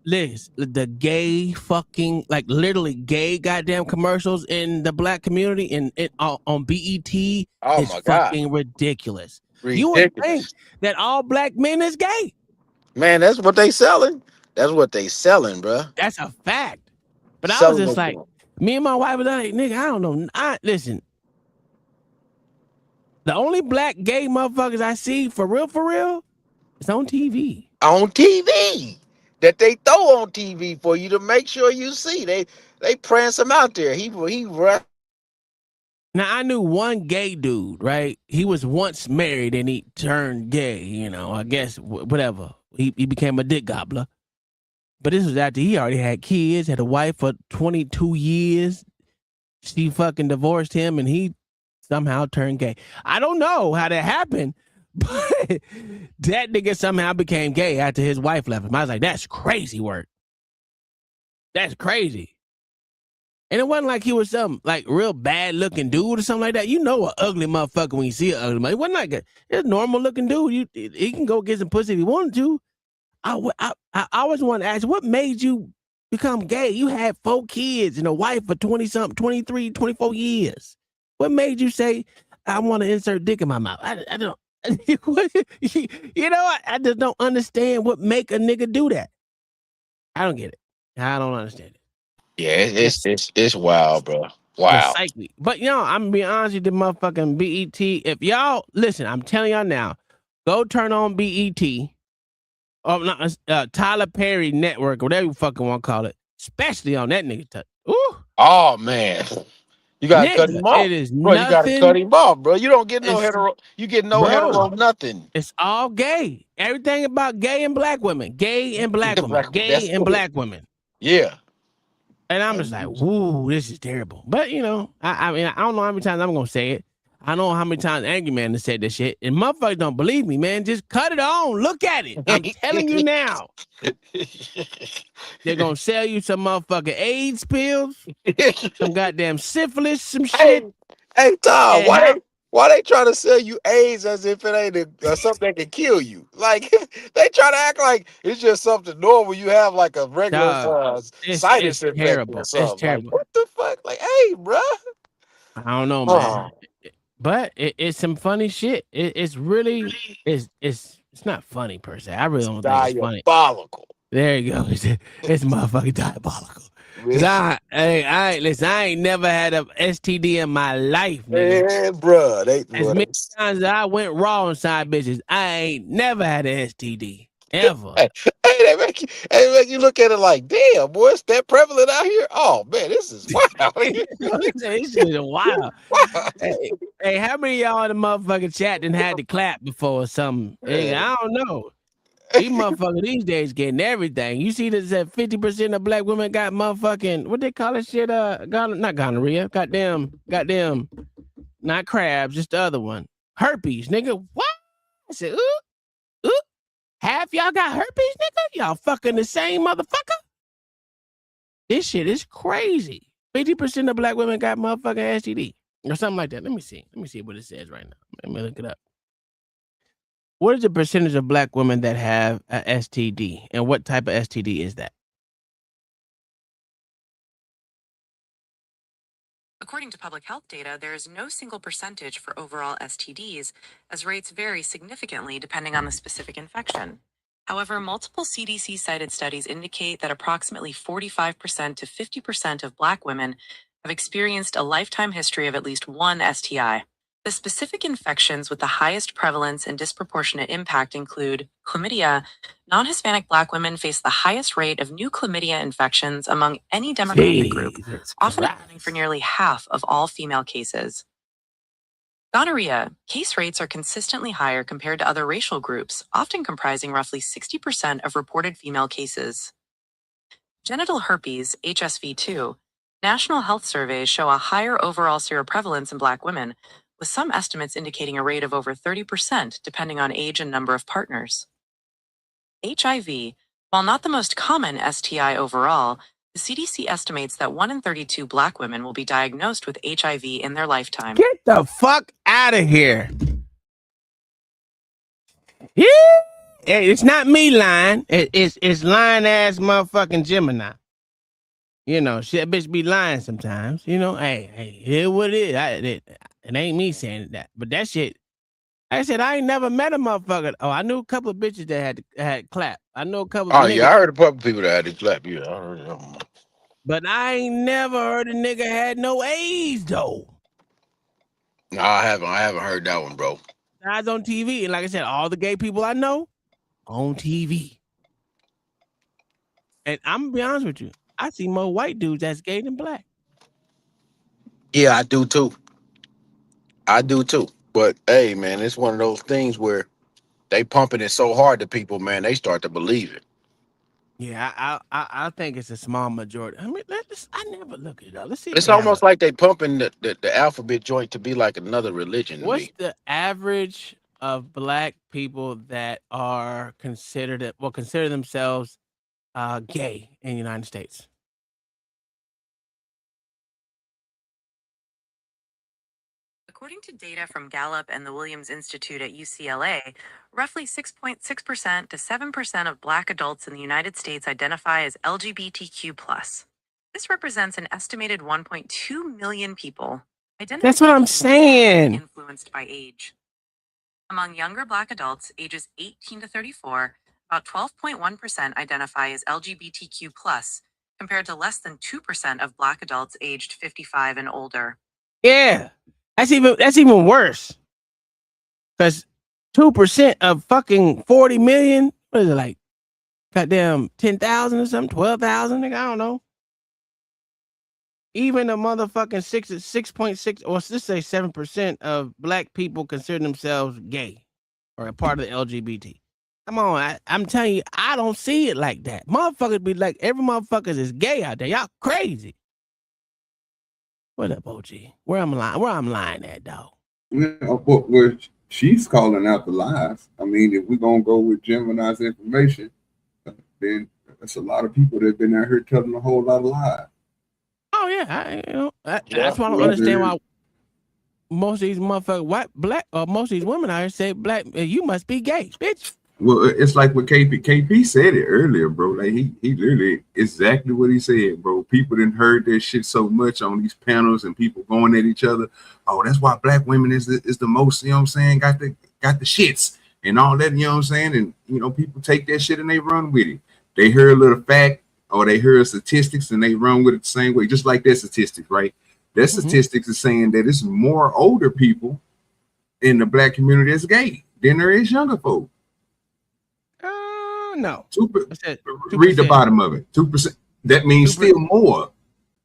Liz, the gay fucking, like, literally gay goddamn commercials in the black community and on BET is fucking ridiculous. You would think that all black men is gay. Man, that's what they selling. That's what they selling, bro. That's a fact. But I was just like, me and my wife was like, nigga, I don't know. Listen, the only black gay motherfuckers I see for real, it's on TV. On TV. That they throw on TV for you to make sure you see. They prance him out there. He Now, I knew one gay dude, right? He was once married and he turned gay, you know, I guess, whatever. He became a dick gobbler. But this was after he already had kids, had a wife for 22 years. She fucking divorced him and he somehow turned gay. I don't know how that happened, but that nigga somehow became gay after his wife left him. I was like, that's crazy work. That's crazy. And it wasn't like he was some like real bad looking dude or something like that. You know, an ugly motherfucker when you see an ugly motherfucker. It wasn't like a normal looking dude. He can go get some pussy if he wanted to. I always want to ask, what made you become gay? You had 4 kids and a wife for 20-something, 23, 24 years. What made you say, I want to insert dick in my mouth? I don't. You know, I just don't understand what make a nigga do that. I don't get it. I don't understand it. Yeah, it's wild, bro. Wow. But you know, I'm gonna be honest with the motherfucking BET. If y'all listen, I'm telling y'all now, go turn on BET or not, Tyler Perry Network, or whatever you fucking want to call it, especially on that nigga. Ooh. Oh man. You gotta cut him off. It is bro, you gotta cut him off, bro. You don't get no hetero. You get no hetero nothing. It's all gay. Everything about gay and black women. Gay and black women. Gay and black women. Yeah. And I'm just like, woo, this is terrible. But you know, I mean, I don't know how many times I'm gonna say it. I don't know how many times Angry Man has said this shit. And motherfuckers don't believe me, man. Just cut it on. Look at it. I'm telling you now. They're gonna sell you some motherfucking AIDS pills, some goddamn syphilis, some shit. Hey Tom, why they try to sell you AIDS as if it ain't something that can kill you? Like they try to act like it's just something normal. You have like a regular sinus infection. Terrible. Or something. It's terrible. Like, what the fuck? Like, hey, bro. I don't know, man. But it's some funny shit. It's really it's not funny per se. I really don't think it's funny. Diabolical. There you go. It's motherfucking diabolical. I ain't never had a STD in my life, nigga. Yeah, bro. As many times as I went raw inside bitches, I ain't never had an STD. Ever. They make you look at it like, damn, boy, it's that prevalent out here. Oh man, this is wild. This is wild. Hey, how many of y'all in the motherfucking chat done had to clap before or something? Hey, I don't know. These motherfuckers these days getting everything. You see this that 50% of black women got motherfucking what they call it shit? Not gonorrhea. Goddamn, not crabs, just the other one. Herpes, nigga. What? I said, ooh. Half y'all got herpes, nigga? Y'all fucking the same motherfucker? This shit is crazy. 50% of black women got motherfucking STD or something like that. Let me see what it says right now. Let me look it up. What is the percentage of black women that have a STD, and what type of STD is that? According to public health data, there is no single percentage for overall STDs, as rates vary significantly depending on the specific infection. However, multiple CDC-cited studies indicate that approximately 45% to 50% of black women have experienced a lifetime history of at least one STI. The specific infections with the highest prevalence and disproportionate impact include chlamydia. Non-Hispanic black women face the highest rate of new chlamydia infections among any demographic group, often accounting for nearly half of all female cases. Gonorrhea. Case rates are consistently higher compared to other racial groups, often comprising roughly 60% of reported female cases. Genital herpes, HSV2. National health surveys show a higher overall seroprevalence in black women, with some estimates indicating a rate of over 30% depending on age and number of partners. HIV. While not the most common STI overall, the CDC estimates that 1 in 32 black women will be diagnosed with HIV in their lifetime. Get the fuck out of here. Yeah. Hey, it's not me lying. It's lying ass motherfucking Gemini. You know, shit, bitch be lying sometimes. You know, hey, here what it is. It ain't me saying that, but that shit. Like I said, I ain't never met a motherfucker. Oh, I knew a couple of bitches that had clap. I know a couple. Oh of yeah, I heard a couple people that had to clap. Yeah, I heard them. But I ain't never heard a nigga had no AIDS though. No, I haven't heard that one, bro. Guys on TV, and like I said, all the gay people I know on TV. And I'm gonna be honest with you, I see more white dudes that's gay than black. Yeah, I do too. But hey, man, it's one of those things where they pumping it so hard to people, man, they start to believe it. Yeah, I think it's a small majority. I mean, I never look it up. Let's see. It's almost like they pumping the alphabet joint to be like another religion to What's me. the average of black people that are consider themselves gay in the United States? According to data from Gallup and the Williams Institute at UCLA, roughly 6.6% to 7% of black adults in the United States identify as LGBTQ+. This represents an estimated 1.2 million people. That's what I'm saying. Influenced by age. Among younger black adults ages 18 to 34, about 12.1% identify as LGBTQ+, compared to less than 2% of black adults aged 55 and older. Yeah. That's even worse. Because 2% of fucking 40 million, what is it like? Goddamn 10,000 or something, 12,000, nigga, I don't know. Even a motherfucking 6.6, or let's say 7% of black people consider themselves gay or a part of the LGBT. Come on, I'm telling you, I don't see it like that. Motherfuckers be like, every motherfucker is gay out there. Y'all crazy. What up, OG? Where I'm lying at, dog? Well, she's calling out the lies. I mean, if we're gonna go with Gemini's information, then that's a lot of people that have been out here telling a whole lot of lies. Oh yeah, that's why I don't understand why most of these motherfuckers, most of these women out here say black. You must be gay, bitch. Well, it's like what KP said it earlier, bro. Like he literally exactly what he said, bro. People didn't heard that shit so much on these panels and people going at each other. Oh, that's why black women is the most, you know what I'm saying, got the shits and all that, you know what I'm saying? And you know, people take that shit and they run with it. They hear a little fact or they hear statistics and they run with it the same way, just like that statistics, right? That statistics is saying that it's more older people in the black community that's gay than there is younger folk. No. 2%. Read the bottom of it. 2%. That means 2%. Still more.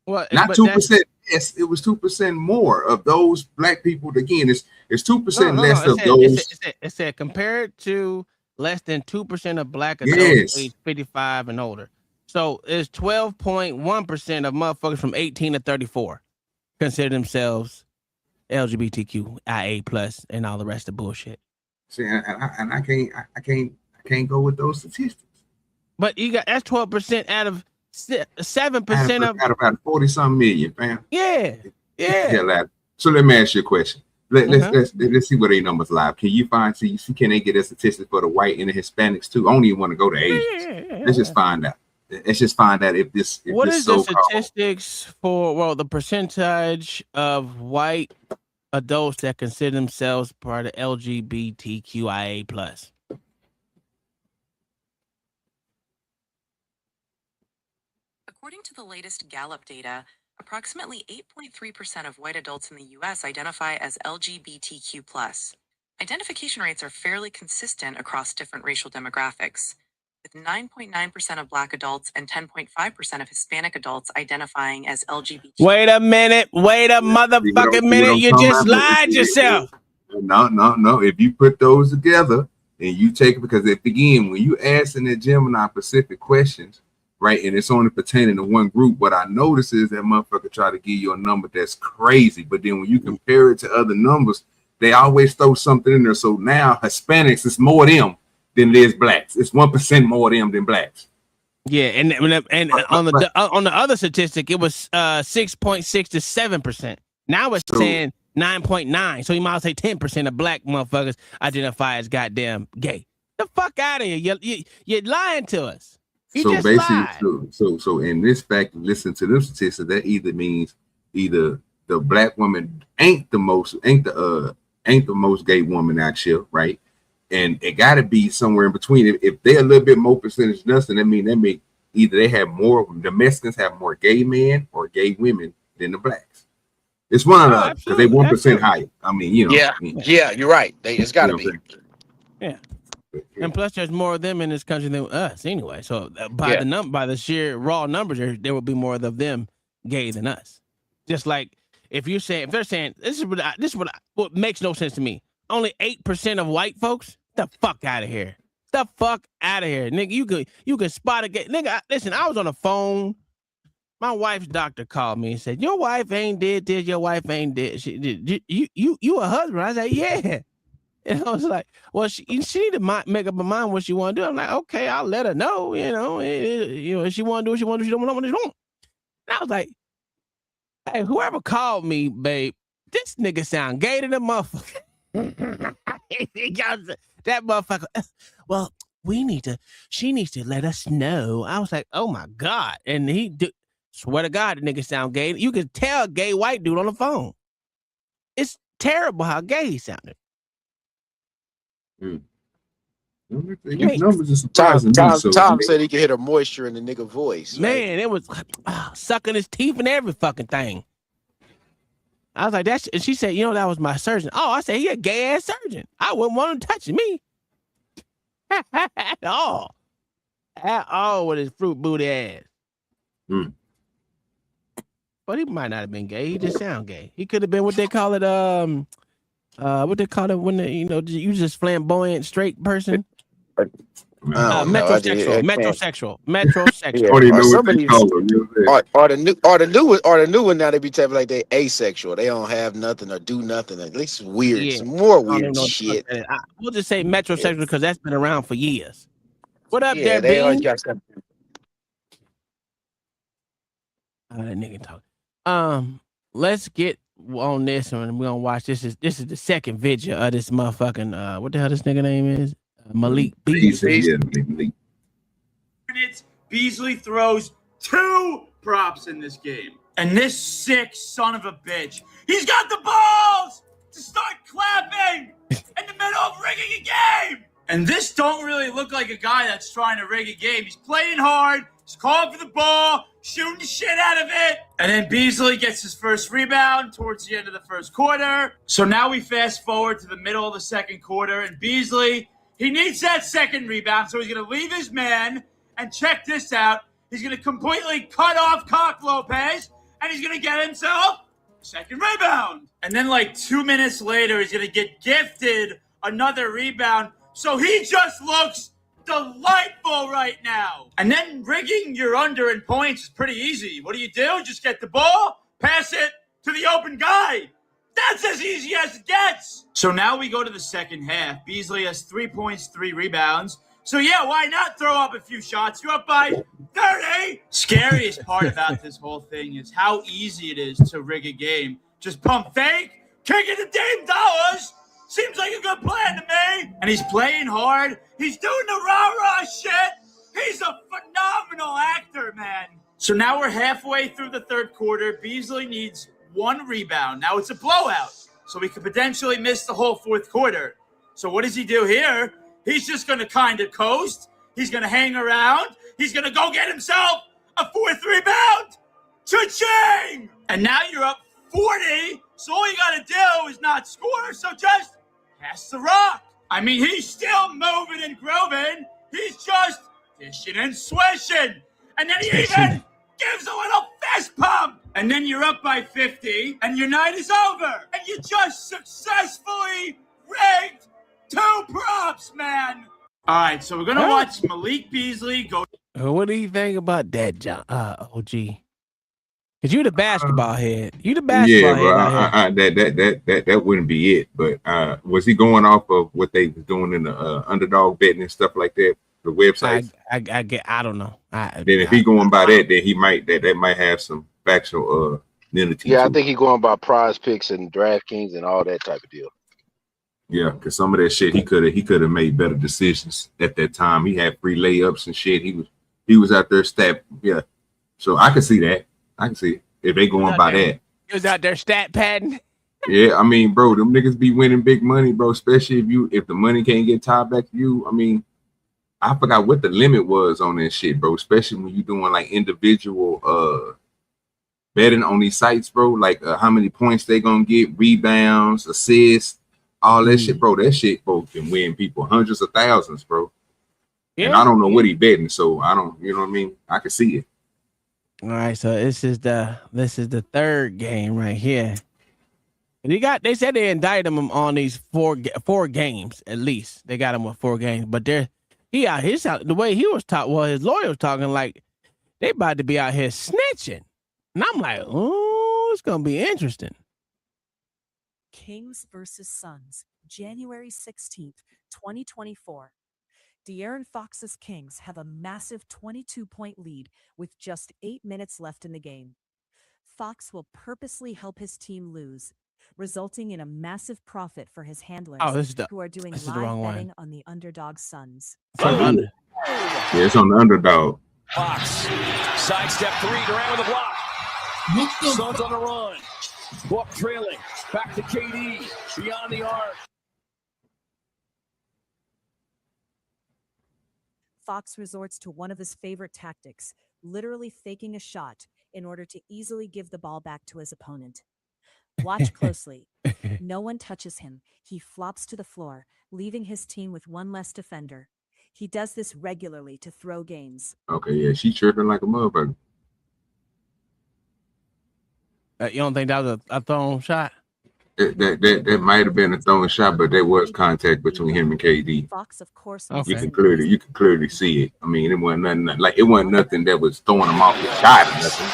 Well, not 2%. Yes, it was 2% more of those black people. Again, it's 2% less of those. It said compared to less than 2% of black adults age 55 and older. So it's 12.1% of motherfuckers from 18 to 34 consider themselves LGBTQIA plus and all the rest of bullshit. See, and I can't go with those statistics. But you got that's 12% out of 7% of out of about 40-something million, fam. Yeah. So let me ask you a question. Let's see what their numbers live. Can you can they get a statistic for the white and the Hispanics too? I don't even want to go to Asians. Let's just find out. Let's just find out if this. What is the statistics for the percentage of white adults that consider themselves part of LGBTQIA plus? According to the latest Gallup data, approximately 8.3% of white adults in the U.S. identify as LGBTQ+. Identification rates are fairly consistent across different racial demographics, with 9.9% of black adults and 10.5% of Hispanic adults identifying as LGBT. Wait a minute. Wait a motherfucking minute. You just lied yourself. No. If you put those together and you take it, because again, when you ask in the Gemini Pacific questions, right, and it's only pertaining to one group, what I notice is that motherfucker try to give you a number that's crazy, but then when you compare it to other numbers, they always throw something in there. So now Hispanics, it's more them than it is blacks. It's 1% more them than blacks. Yeah, and on the other statistic, it was 6.6 to 7%. Now it's saying 9.9. So you might say 10% of black motherfuckers identify as goddamn gay. The fuck out of here! You're lying to us. So basically, so in this fact, listen to them statistics. That either means the black woman ain't the most gay woman out here, right? And it got to be somewhere in between. If they're a little bit more percentage than us, then that mean either they have more, the Mexicans have more gay men or gay women than the blacks. It's one of the because they 1% higher. I mean, you know. Yeah, you're right. It's got to be. Yeah. And plus, there's more of them in this country than us, anyway. So by the sheer raw numbers, there will be more of them gay than us. Just like if they're saying this is what makes no sense to me. Only 8% of white folks. The fuck out of here. The fuck out of here, nigga. You could spot a gay nigga. Listen, I was on the phone. My wife's doctor called me and said, "Your wife ain't did this. Your wife ain't did. She did. You a husband?" I said, "Yeah." And I was like, well, she need to make up her mind what she want to do. I'm like, okay, I'll let her know, if she want to do what she want to do, she don't want what she want. And I was like, hey, whoever called me, babe, this nigga sound gay to the motherfucker. That motherfucker, well, she needs to let us know. I was like, oh my God. And swear to God, the nigga sound gay. You could tell a gay white dude on the phone. It's terrible how gay he sounded. Tom said he could hit a moisture in the nigga voice. Man, right? it was sucking his teeth and every fucking thing. I was like, and she said, that was my surgeon. Oh, I said, he a gay ass surgeon. I wouldn't want him touching me. At all with his fruit booty ass. But he might not have been gay. He just sound gay. He could have been what they call it, what they call it when you just flamboyant straight person. Metrosexual. Or the new one now they be telling like they asexual. They don't have nothing or do nothing. At least it's weird. Yeah. It's more weird shit. We'll just say metrosexual because that's been around for years. What up, there, they always got something. That nigga talk. Let's get on this one. We're gonna watch this. This is the second video of this motherfucking what the hell this nigga name is? Malik Beasley. Beasley throws 2 props in this game. And this sick son of a bitch, he's got the balls to start clapping in the middle of rigging a game. And this don't really look like a guy that's trying to rig a game. He's playing hard. He's calling for the ball, shooting the shit out of it. And then Beasley gets his first rebound towards the end of the first quarter. So now we fast forward to the middle of the second quarter, and Beasley, he needs that second rebound, so he's going to leave his man, and check this out. He's going to completely cut off Cock Lopez, and he's going to get himself a second rebound. And then like 2 minutes later, he's going to get gifted another rebound. So he just looks delightful right now. And then rigging your under in points is pretty easy. What do? Just get the ball, pass it to the open guy. That's as easy as it gets. So now we go to the second half. Beasley has 3 points, 3 rebounds. So yeah, why not throw up a few shots? You're up by 30. Scariest part about this whole thing is how easy it is to rig a game. Just pump fake, kick it to Dame Dollars. Seems like a good plan to me. And he's playing hard. He's doing the rah-rah shit. He's a phenomenal actor, man. So now we're halfway through the third quarter. Beasley needs 1 rebound. Now it's a blowout, so we could potentially miss the whole fourth quarter. So what does he do here? He's just going to kind of coast. He's going to hang around. He's going to go get himself a 4th rebound. Cha-ching! And now you're up 40, so all you got to do is not score, so just pass the rock. I mean, he's still moving and grooving. He's just fishing and swishing. And then he even gives a little fist pump. And then you're up by 50, and your night is over. And you just successfully rigged 2 props, man. All right, so we're going to watch Malik Beasley go. What do you think about that, John? OG? Because you the basketball head. You the basketball head. Yeah, that wouldn't be it. But was he going off of what they was doing in the underdog betting and stuff like that? The website? I don't know. Then if he going by that, then he might that might have some factual validity. Yeah, I think he going by Prize Picks and DraftKings and all that type of deal. Yeah, because some of that shit he could have made better decisions at that time. He had free layups and shit. He was out there yeah. So I can see that. I can see it. If they going by that. He was out there stat padding. Yeah, I mean, bro, them niggas be winning big money, bro. Especially if the money can't get tied back to you. I mean, I forgot what the limit was on that shit, bro. Especially when you doing like individual betting on these sites, bro. Like how many points they gonna get, rebounds, assists, all that shit, bro. That shit, bro, can win people hundreds of thousands, bro. Yeah. And I don't know what he betting, so I don't, you know what I mean? I can see it. All right, so this is the third game right here. And they said they indicted him on these four games at least. They got him with 4 games, but the way he was taught, well, his lawyer was talking like they about to be out here snitching. And I'm like, oh, it's gonna be interesting. Kings versus Suns, January 16th, 2024. De'Aaron Fox's Kings have a massive 22-point lead with just 8 minutes left in the game. Fox will purposely help his team lose, resulting in a massive profit for his handlers who are doing live betting on the underdog Suns. Yeah, it's on the underdog. Fox, sidestep 3, Durant with a block. Suns on the run. Buck trailing, back to KD, beyond the arc. Fox resorts to one of his favorite tactics, literally faking a shot in order to easily give the ball back to his opponent. Watch closely. No one touches him. He flops to the floor, leaving his team with 1 less defender. He does this regularly to throw games. Okay, yeah, she tripping like a motherfucker. You don't think that was a thrown shot? That might have been a thrown shot, but there was contact between him and KD. Fox, of course, you can clearly see it. I mean, it wasn't nothing that was throwing him off the shot or nothing.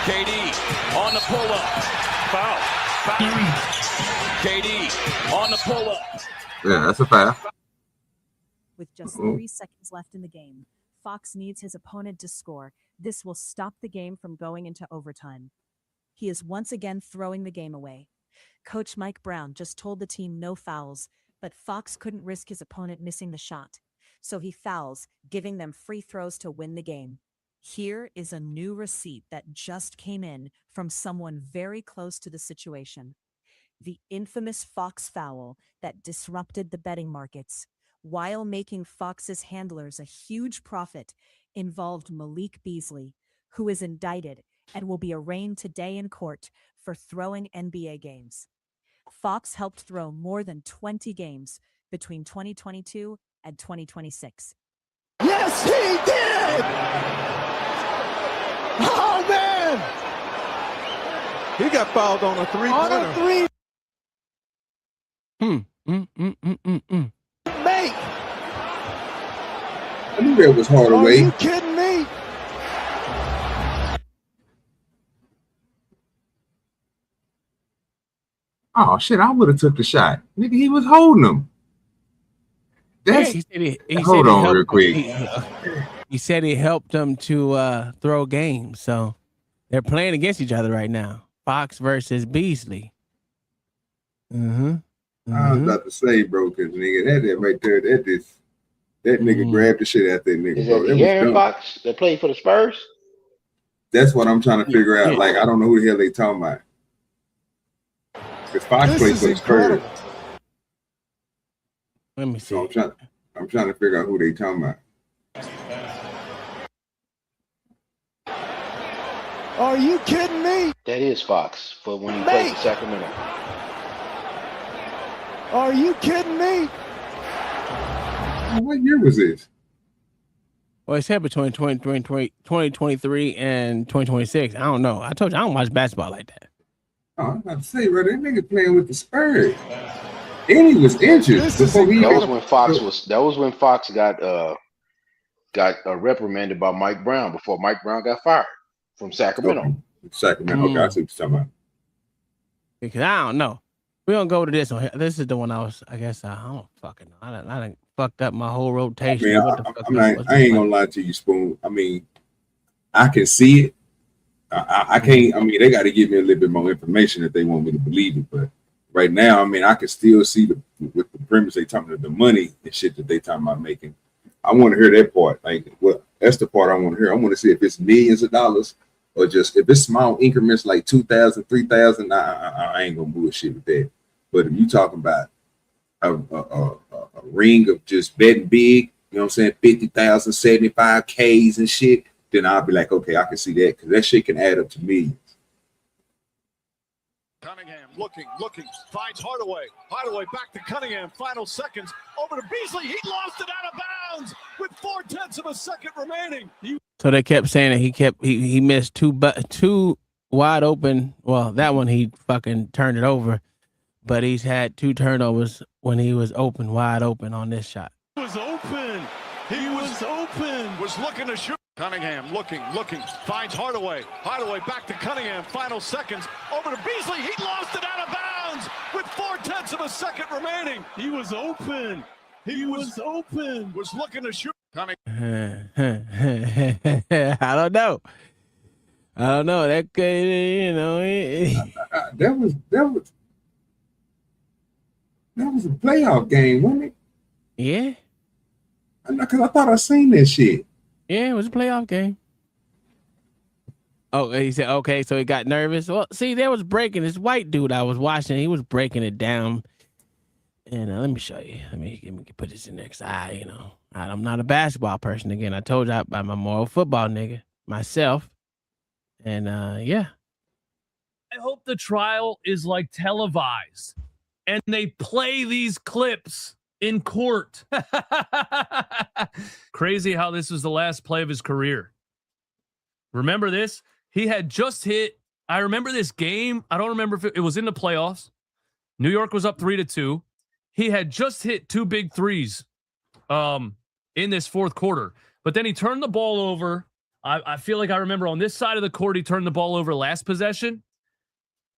KD on the pull-up. Foul. KD on the pull-up. Yeah, that's a foul. With just 3 seconds left in the game, Fox needs his opponent to score. This will stop the game from going into overtime. He is once again throwing the game away. Coach Mike Brown just told the team no fouls, but Fox couldn't risk his opponent missing the shot. So he fouls, giving them free throws to win the game. Here is a new receipt that just came in from someone very close to the situation. The infamous Fox foul that disrupted the betting markets while making Fox's handlers a huge profit involved Malik Beasley, who is indicted and will be arraigned today in court for throwing NBA games. Fox helped throw more than 20 games between 2022 and 2026. Yes, he did! Oh, man! He got fouled on a 3-pointer. Mate, I knew that was are Hardaway. you kidding me? Oh shit! I would have took the shot. Nigga, he was holding him. That's he said hold on real quick. He said he helped them to throw games. So they're playing against each other right now. Fox versus Beasley. I was about to say, bro, because nigga, that right there, that nigga grabbed the shit out that nigga. Is Bro. that De'Aaron Fox that played for the Spurs? That's what I'm trying to figure out. Like, I don't know who the hell they talking about. Because Fox played for the Spurs. Let me see. So I'm trying to figure out who they talking about. Are you kidding me? That is Fox for when he played for Sacramento. Are you kidding me? What year was this? Well, it said between 2023 and 2026. I don't know. I told you I don't watch basketball like that. Oh, I'm about to say, bro, that nigga playing with the Spurs. And he was injured before he. That was when Fox got reprimanded by Mike Brown before Mike Brown got fired from Sacramento. Okay. Sacramento. Okay, I see what you're talking about. Because I don't know. We don't go to this one here. This is the one I guess I don't fucking know. I done fucked up my whole rotation. I ain't gonna lie to you, Spoon. I mean, I can see it. I can't. I mean, they got to give me a little bit more information if they want me to believe it. But right now, I mean, I can still see with the premise they talking about the money and shit that they talking about making. I want to hear that part. Like, well, that's the part I want to hear. I want to see if it's millions of dollars or just if it's small increments like 2,000, 3,000. I ain't gonna bullshit with that. But if you talking about a ring of just betting big, you know what I'm saying, 50,000, 75Ks and shit, then I'll be like, okay, I can see that because that shit can add up to millions. Cunningham looking, finds Hardaway. Hardaway back to Cunningham. Final seconds over to Beasley. He lost it out of bounds with 0.4 of a second remaining. So they kept saying that he missed two wide open. Well, that one he fucking turned it over, but he's had 2 turnovers when he was wide open on this shot. He was open. Was looking to shoot. Cunningham looking, finds Hardaway. Hardaway back to Cunningham. Final seconds over to Beasley. He lost it out of bounds with 0.4 of a second remaining. He was open. Was looking to shoot. I don't know. That could, that was a playoff game, wasn't it? Yeah. Because I thought I seen that shit. Yeah, it was a playoff game. Oh, he said, okay, so he got nervous. Well, see, there was breaking. This white dude I was watching, he was breaking it down. And let me show you. Let me put this in there because I'm not a basketball person. Again, I told you I'm a moral football nigga myself. And yeah. I hope the trial is like televised and they play these clips in court. Crazy how this was the last play of his career. Remember this? He had just hit. I remember this game. I don't remember if it was in the playoffs. New York was up 3-2. He had just hit 2 big threes in this fourth quarter. But then he turned the ball over. I feel like I remember on this side of the court, he turned the ball over last possession.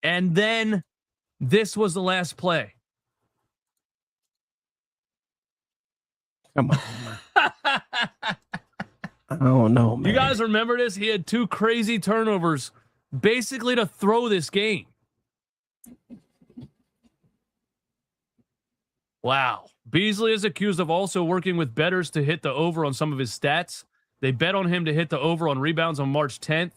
And then this was the last play. Come on. I don't know, man. You guys remember this? He had 2 crazy turnovers basically to throw this game. Wow. Beasley is accused of also working with bettors to hit the over on some of his stats. They bet on him to hit the over on rebounds on March 10th.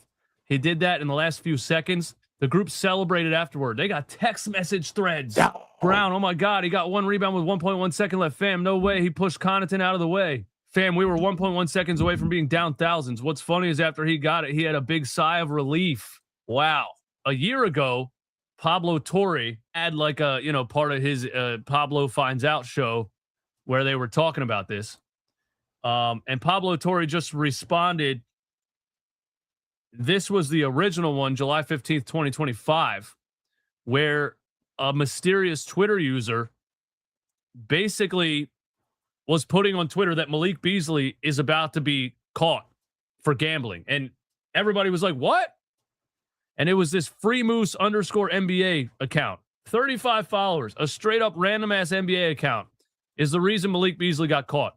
He did that in the last few seconds. The group celebrated afterward. They got text message threads. Brown, oh my God, he got 1 rebound with 1.1 second left. Fam, no way. He pushed Connaughton out of the way. Fam, we were 1.1 seconds away from being down thousands. What's funny is after he got it, he had a big sigh of relief. Wow. A year ago, Pablo Torre had like a, part of his Pablo Finds Out show where they were talking about this. And Pablo Torre just responded. This was the original one, July 15th, 2025, where a mysterious Twitter user basically was putting on Twitter that Malik Beasley is about to be caught for gambling. And everybody was like, what? And it was this FreeMoose_NBA account. 35 followers, a straight up random ass NBA account is the reason Malik Beasley got caught.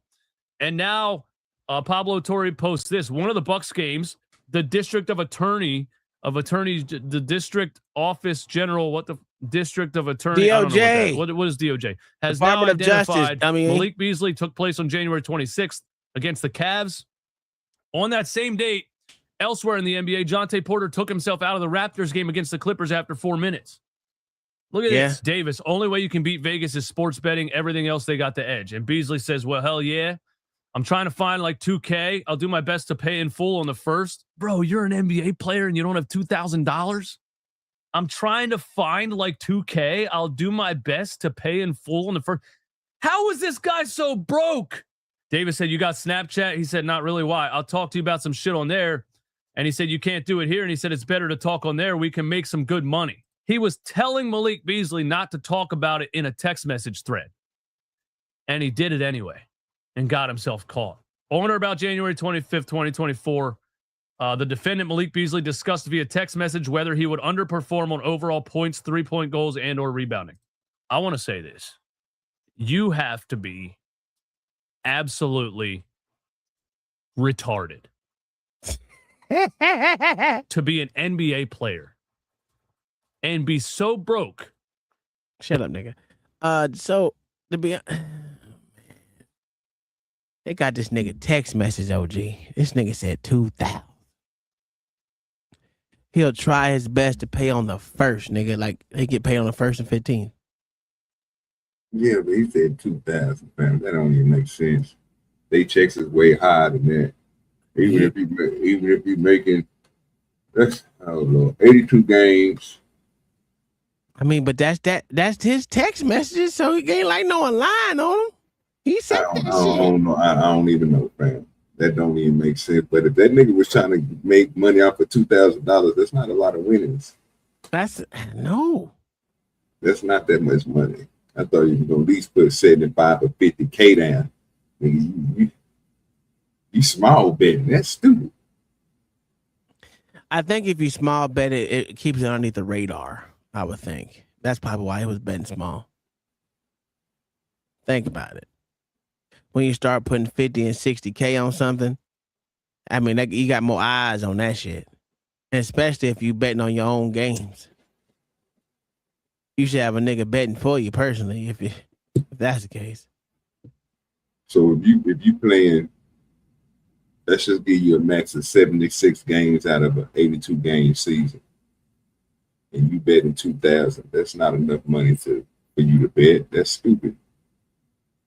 And now Pablo Torre posts this. One of the Bucks games, the district attorney, the district office general, what the district of attorney, DOJ. What is DOJ? Has Department now of Justice, identified dummy. Malik Beasley took place on January 26th against the Cavs. On that same date, elsewhere in the NBA, Jonte Porter took himself out of the Raptors game against the Clippers after 4 minutes. Look at this. Davis, only way you can beat Vegas is sports betting. Everything else, they got the edge. And Beasley says, well, hell yeah. I'm trying to find like $2K. I'll do my best to pay in full on the first. Bro, you're an NBA player and you don't have $2,000? I'm trying to find like $2K. I'll do my best to pay in full on the first. How is this guy so broke? Davis said, you got Snapchat? He said, not really. Why? I'll talk to you about some shit on there. And he said, you can't do it here. And he said, it's better to talk on there. We can make some good money. He was telling Malik Beasley not to talk about it in a text message thread. And he did it anyway and got himself caught. On or about January 25th, 2024, the defendant, Malik Beasley, discussed via text message whether he would underperform on overall points, 3-point goals, and or rebounding. I want to say this. You have to be absolutely retarded to be an NBA player and be so broke. Shut up, nigga. So to be, they got this nigga text message. OG, this nigga said 2,000. He'll try his best to pay on the first, nigga. Like he get paid on the 1st and 15th. Yeah, but he said 2,000, fam. That don't even make sense. They checks is way higher than that. Even if you making, that's, I don't know, 82 games. I mean, but that's his text messages, so he ain't like no line on him. He said I don't know. I don't even know, fam. That don't even make sense. But if that nigga was trying to make money off of $2,000, that's not a lot of winnings. That's no. That's not that much money. I thought you were gonna at least put 75 or 50K down. You small betting. That's stupid. I think if you small bet it, it keeps it underneath the radar. I would think that's probably why he was betting small. Think about it. When you start putting 50 and 60K on something, I mean, you got more eyes on that shit. And especially if you betting on your own games. You should have a nigga betting for you personally, if that's the case. So if you playing, let's just give you a max of 76 games out of an 82 game season, and you betting 2,000, that's not enough money for you to bet. That's stupid.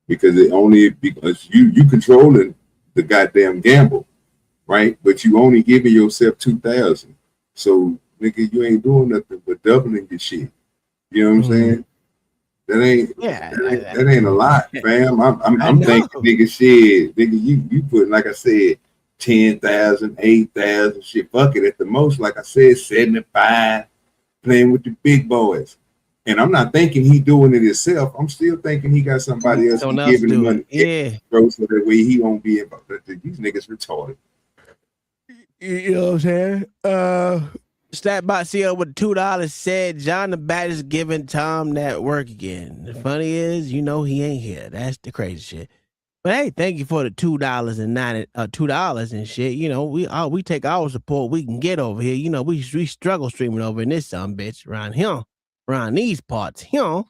Because you controlling the goddamn gamble, right? But you only giving yourself 2,000. So nigga, you ain't doing nothing but doubling your shit. You know what I'm saying? That ain't a lot, fam. I'm thinking, nigga, shit, nigga, you put, like I said, 10,000, 8,000, shit, fuck it, at the most, like I said, 75, playing with the big boys. And I'm not thinking he doing it himself. I'm still thinking he got somebody else giving him money. Yeah. Bro, so that way he won't be involved. These niggas retarded. You know what I'm saying? Statbot CEO with $2 said John the Baptist giving Tom that work again. The funny is, he ain't here. That's the crazy shit. But hey, thank you for the $2 and shit. We take our support we can get over here. We struggle streaming over in this bitch around here, around these parts here.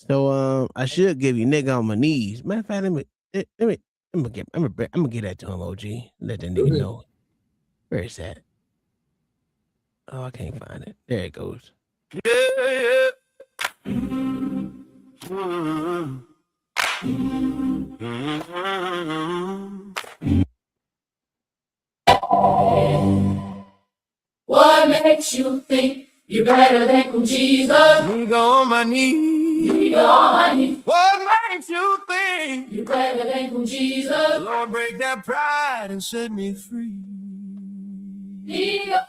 So I should give you nigga on my knees. Matter of fact, I'm gonna get that to him, OG. Let that nigga know. Where is that? Oh, I can't find it. There it goes. Yeah. What makes you think you're better than Jesus? Nigga on my knees. Nigga on my knees. What makes you think you're better than Jesus? Lord, break that pride and set me free. Nigga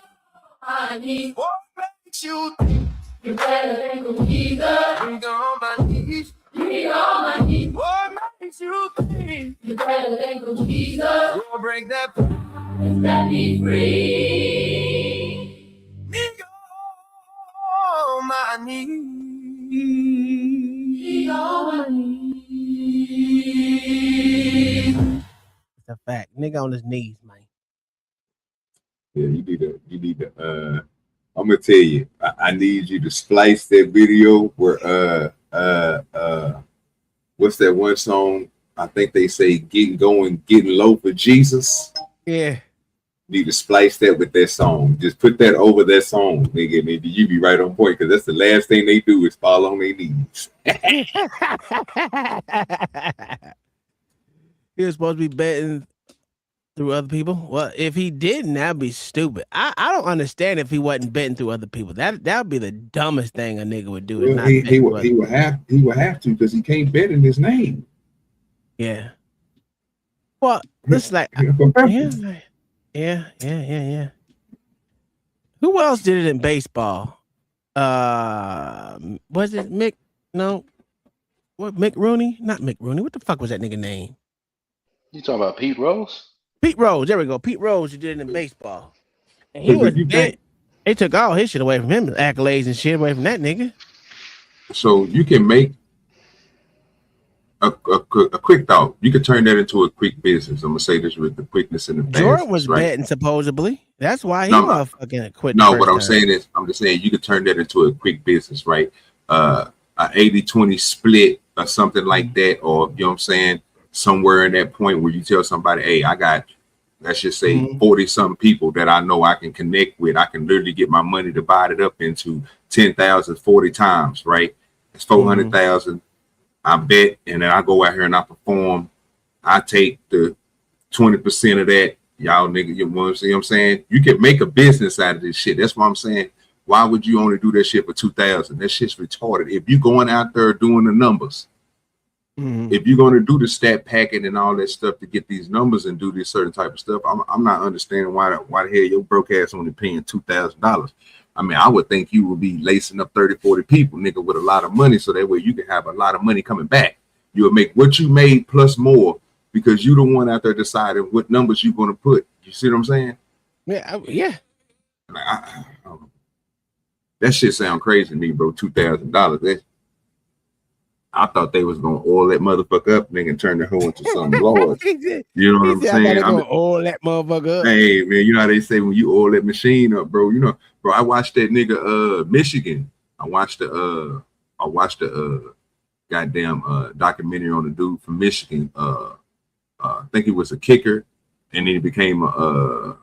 on my knees. What makes you think you're better than Jesus? Nigga on my knees. needs. Meet all my needs. What makes you think You're better than good Jesus. we'll break that Set me free. meet all my needs? Meet all my needs. It's a fact. Nigga on his knees, man. Yeah, you need to I'm gonna tell you, I need you to splice that video where what's that one song? I think they say getting going, getting low for Jesus. Yeah. Need to splice that with that song. Just put that over that song, nigga. And you be right on point because that's the last thing they do is fall on their knees. He was supposed to be betting through other people. Well, if he didn't, that'd be stupid. I don't understand if he wasn't betting through other people. That would be the dumbest thing a nigga would do. Well, he would have to because he can't bet in his name. Yeah. Well, it's like yeah. Who else did it in baseball? Was it Mick? No. What, Mick Rooney? Not Mick Rooney. What the fuck was that nigga name? You talking about Pete Rose? Pete Rose. There we go. Pete Rose. Who did it in baseball? And he was dead. They took all his shit away from him, accolades and shit away from that nigga. So you can make a quick thought. You could turn that into a quick business. I'm gonna say this with the quickness and the Jordan was right? betting supposedly. That's why he No, motherfucking quit. No, what I'm saying is, I'm just saying you could turn that into a quick business, right? A 80-20 split or something like that, or you know what I'm saying, somewhere in that point where you tell somebody, hey, I got, let's just say 40 something people that I know I can connect with. I can literally get my money divided up into 10,000 40 times, right? It's 400,000. I bet, and then I go out here and I perform. I take the 20% of that. Y'all nigga, you know what I'm saying? You can make a business out of this shit. That's what I'm saying. Why would you only do that shit for 2,000? That shit's retarded. If you going out there doing the numbers, if you're going to do the stat packet and all that stuff to get these numbers and do this certain type of stuff, I'm not understanding why the hell your broke ass only paying $2,000. I mean, I would think you would be lacing up 30, 40 people, nigga, with a lot of money, so that way you can have a lot of money coming back. You'll make what you made plus more because you the one out there deciding what numbers you're going to put. You see what I'm saying? Yeah, yeah. Like, I don't know. That shit sound crazy to me, bro. $2,000. I thought they was gonna oil that motherfucker up, nigga, and turn the hoe into something large. You know what I'm saying? I'm gonna oil that motherfucker up. Hey man, you know how they say when you oil that machine up, bro. You know, bro. I watched that nigga Michigan. I watched the goddamn documentary on the dude from Michigan. I think he was a kicker, and then he became a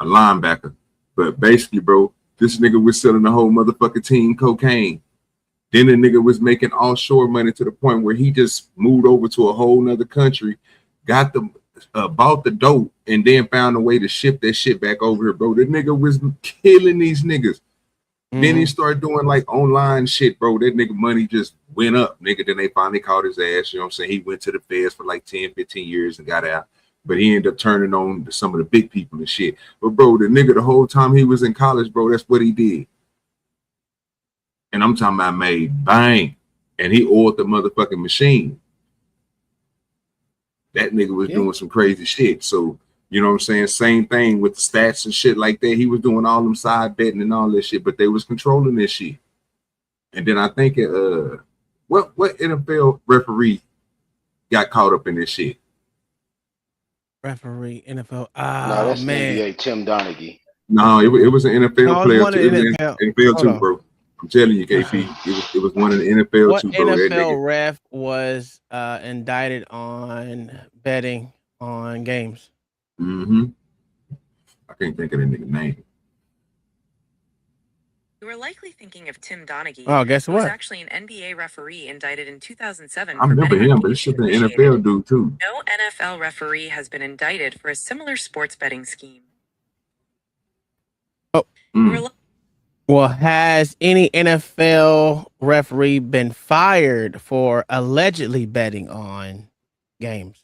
linebacker. But basically, bro, this nigga was selling the whole motherfucking team cocaine. Then the nigga was making offshore money to the point where he just moved over to a whole nother country, got the bought the dope, and then found a way to ship that shit back over here, bro. The nigga was killing these niggas. Then he started doing like online shit, bro. That nigga money just went up, nigga. Then they finally caught his ass. You know what I'm saying? He went to the feds for like 10, 15 years and got out. But he ended up turning on to some of the big people and shit. But bro, the nigga, the whole time he was in college, bro, that's what he did. And I'm talking about made bang. And he oiled the motherfucking machine. That nigga was doing some crazy shit. So, you know what I'm saying? Same thing with the stats and shit like that. He was doing all them side betting and all this shit, but they was controlling this shit. And then I think what NFL referee got caught up in this shit? Referee, NFL. No, that's man. NBA Tim Donaghy. No, it was an NFL No, it player was too. one It in was NFL. NFL Hold too, on. bro. I'm telling you, KP. It was one in the NFL What too, bro. That nigga. NFL ref was indicted on betting on games? I can't think of the nigga name. You were likely thinking of Tim Donaghy. Oh, guess who was what? actually an NBA referee indicted in 2007. I for remember betting him, on but it games should be an initiated. NFL dude too. No NFL referee has been indicted for a similar sports betting scheme. Oh. Well, has any NFL referee been fired for allegedly betting on games?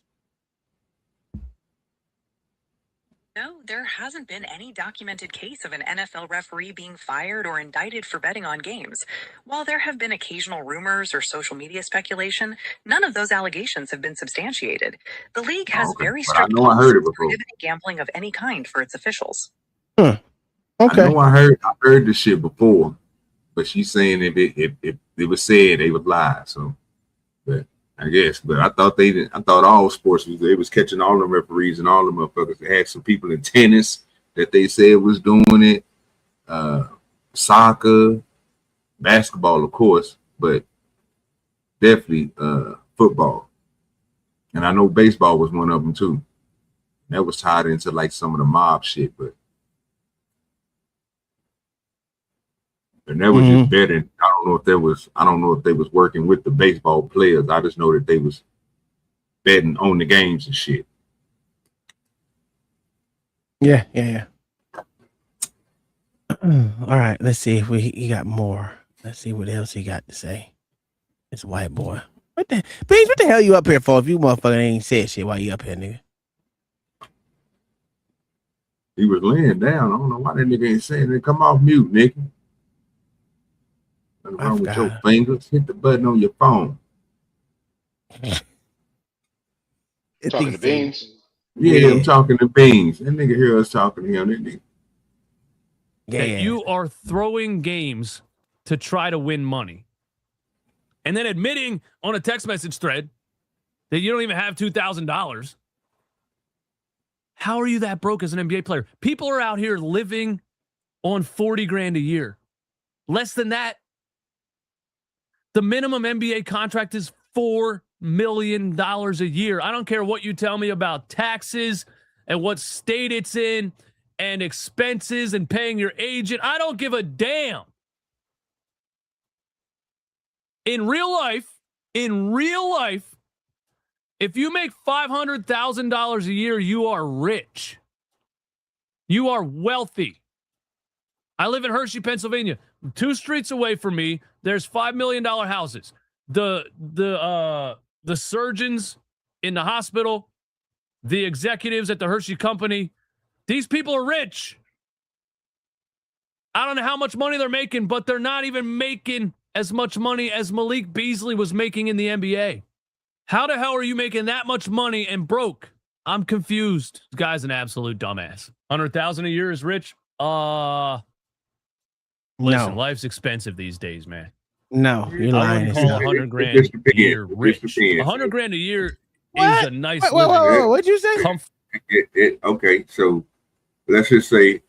No, there hasn't been any documented case of an NFL referee being fired or indicted for betting on games. While there have been occasional rumors or social media speculation, none of those allegations have been substantiated. The league has very But I strict know I heard it policies before. prohibiting gambling of any kind for its officials. I know I heard this shit before, but she's saying if it was said, they would lie. So, but I guess, but I thought they didn't. I thought all sports they was catching all the referees and all the motherfuckers. They had some people in tennis that they said was doing it, soccer, basketball, of course, but definitely football. And I know baseball was one of them too. That was tied into like some of the mob shit, but. And that was just betting. I don't know if they was working with the baseball players. I just know that they was betting on the games and shit. Yeah. All right, let's see if he got more. Let's see what else he got to say. This white boy. What the hell you up here for if you motherfucker ain't said shit while you up here, nigga? He was laying down. I don't know why that nigga ain't saying it. Come off mute, nigga. What's wrong with your fingers? Hit the button on your phone. Talking to Beans? Yeah, I'm talking to Beans. That nigga hear us talking to him. That nigga. That you are throwing games to try to win money. And then admitting on a text message thread that you don't even have $2,000. How are you that broke as an NBA player? People are out here living on $40,000 a year. Less than that. The minimum NBA contract is $4 million a year. I don't care what you tell me about taxes and what state it's in and expenses and paying your agent. I don't give a damn. In real life, if you make $500,000 a year, you are rich. You are wealthy. I live in Hershey, Pennsylvania. 2 streets away from me, there's $5 million houses. The surgeons in the hospital, the executives at the Hershey company, these people are rich. I don't know how much money they're making, but they're not even making as much money as Malik Beasley was making in the NBA. How the hell are you making that much money and broke? I'm confused. This guy's an absolute dumbass. $100,000 a year is rich. Listen, life's expensive these days, man. No, you're lying. $100,000 a year rich. $100,000 a year is a nice. Whoa, what'd you say? Okay, so let's just say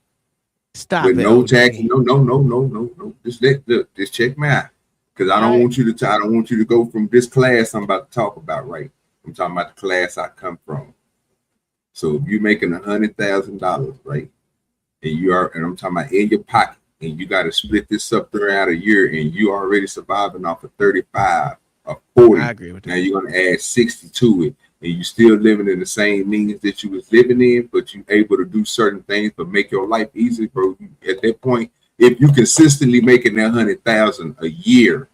stop with it. no tax. No. Just check me out, because I don't want you to go from this class I'm about to talk about. Right, I'm talking about the class I come from. So if you're making $100,000, right, and I'm talking about in your pocket. And you got to split this up throughout a year, and you already surviving off of 35 or 40. I agree with that. Now you're going to add 60 to it, and you still living in the same means that you was living in, but you able to do certain things to make your life easy, bro. At that point, if you consistently making that $100,000 a year,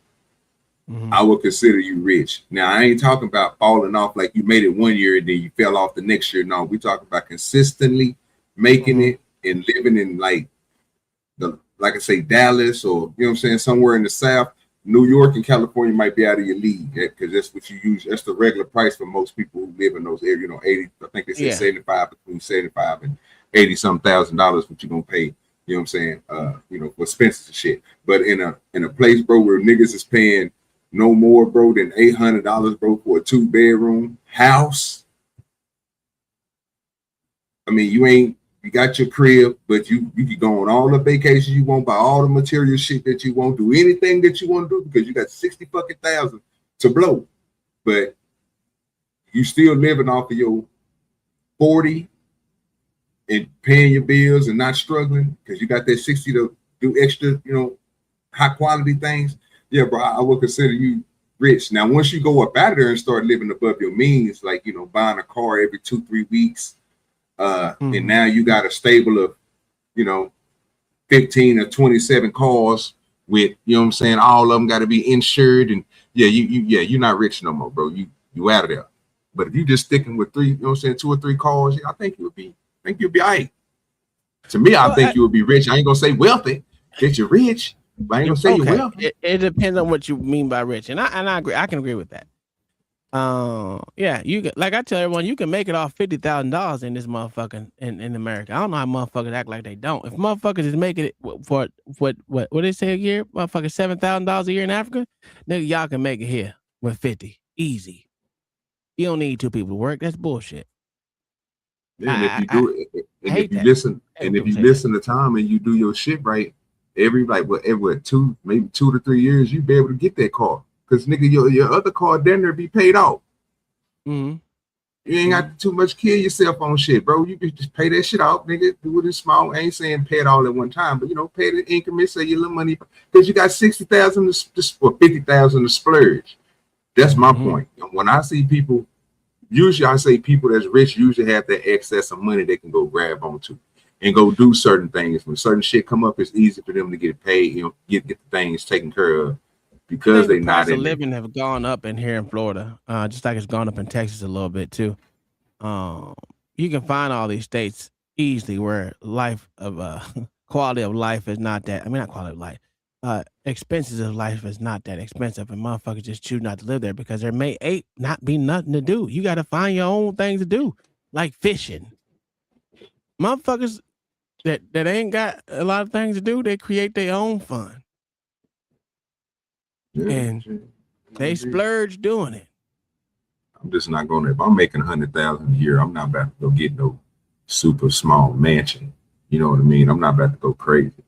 I would consider you rich. Now I ain't talking about falling off like you made it one year and then you fell off the next year. No, we talking about consistently making it and living in like I say, Dallas, or you know what I'm saying, somewhere in the South. New York and California might be out of your league because that's what you use. That's the regular price for most people who live in those areas. You know, 80. I think they said 75, between 75 and 80 some $1,000s. What you gonna pay? You know what I'm saying? For expenses and shit. But in a place, bro, where niggas is paying no more, bro, than $800, bro, for a 2-bedroom house. I mean, you got your crib, but you can go on all the vacations you want, buy all the material shit that you want, do anything that you want to do because you got 60 fucking thousand to blow. But you still living off of your 40 and paying your bills and not struggling because you got that 60 to do extra, high quality things. Yeah, bro, I would consider you rich. Now, once you go up out of there and start living above your means, like, buying a car every 2-3 weeks, and now you got a stable of 15 or 27 cars with all of them got to be insured, and you're not rich no more, bro. You out of there. But if you just sticking with 2 or 3 cars, I think you would be think you'll be all right. To me, I think you will be rich. I ain't gonna say wealthy, that you're rich, but I ain't gonna say you're wealthy. It depends on what you mean by rich, and I agree. I can agree with that. Yeah, you can, like I tell everyone, you can make it off $50,000 in this motherfucking in America. I don't know how motherfuckers act like they don't. If motherfuckers is making it for what they say a year, motherfucking $7,000 a year in Africa, nigga, y'all can make it here with 50 easy. You don't need two people to work. That's bullshit. Yeah, and if you do it, and if you listen, and if you listen to Tom and you do your shit right, every maybe 2 to 3 years, you be able to get that car. Cause nigga, your other car then there be paid off. Mm-hmm. You ain't got too much kill yourself on shit, bro. You can just pay that shit off, nigga. Do it in small. I ain't saying pay it all at one time, but pay the increments, say your little money, because you got 60,000 or 50,000 to splurge. That's my point. When I see people, usually I say people that's rich usually have that excess of money they can go grab onto and go do certain things. When certain shit come up, it's easy for them to get paid, get the things taken care of. Because they not in living have gone up in here in Florida, just like it's gone up in Texas a little bit too. You can find all these states easily where life of quality of life is not that. I mean, not quality of life. Expenses of life is not that expensive, and motherfuckers just choose not to live there because there may not be nothing to do. You got to find your own things to do, like fishing. Motherfuckers that ain't got a lot of things to do, they create their own fun. And they splurge doing it. I'm just not going to. If I'm making 100,000 a year, I'm not about to go get no super small mansion. You know what I mean? I'm not about to go crazy.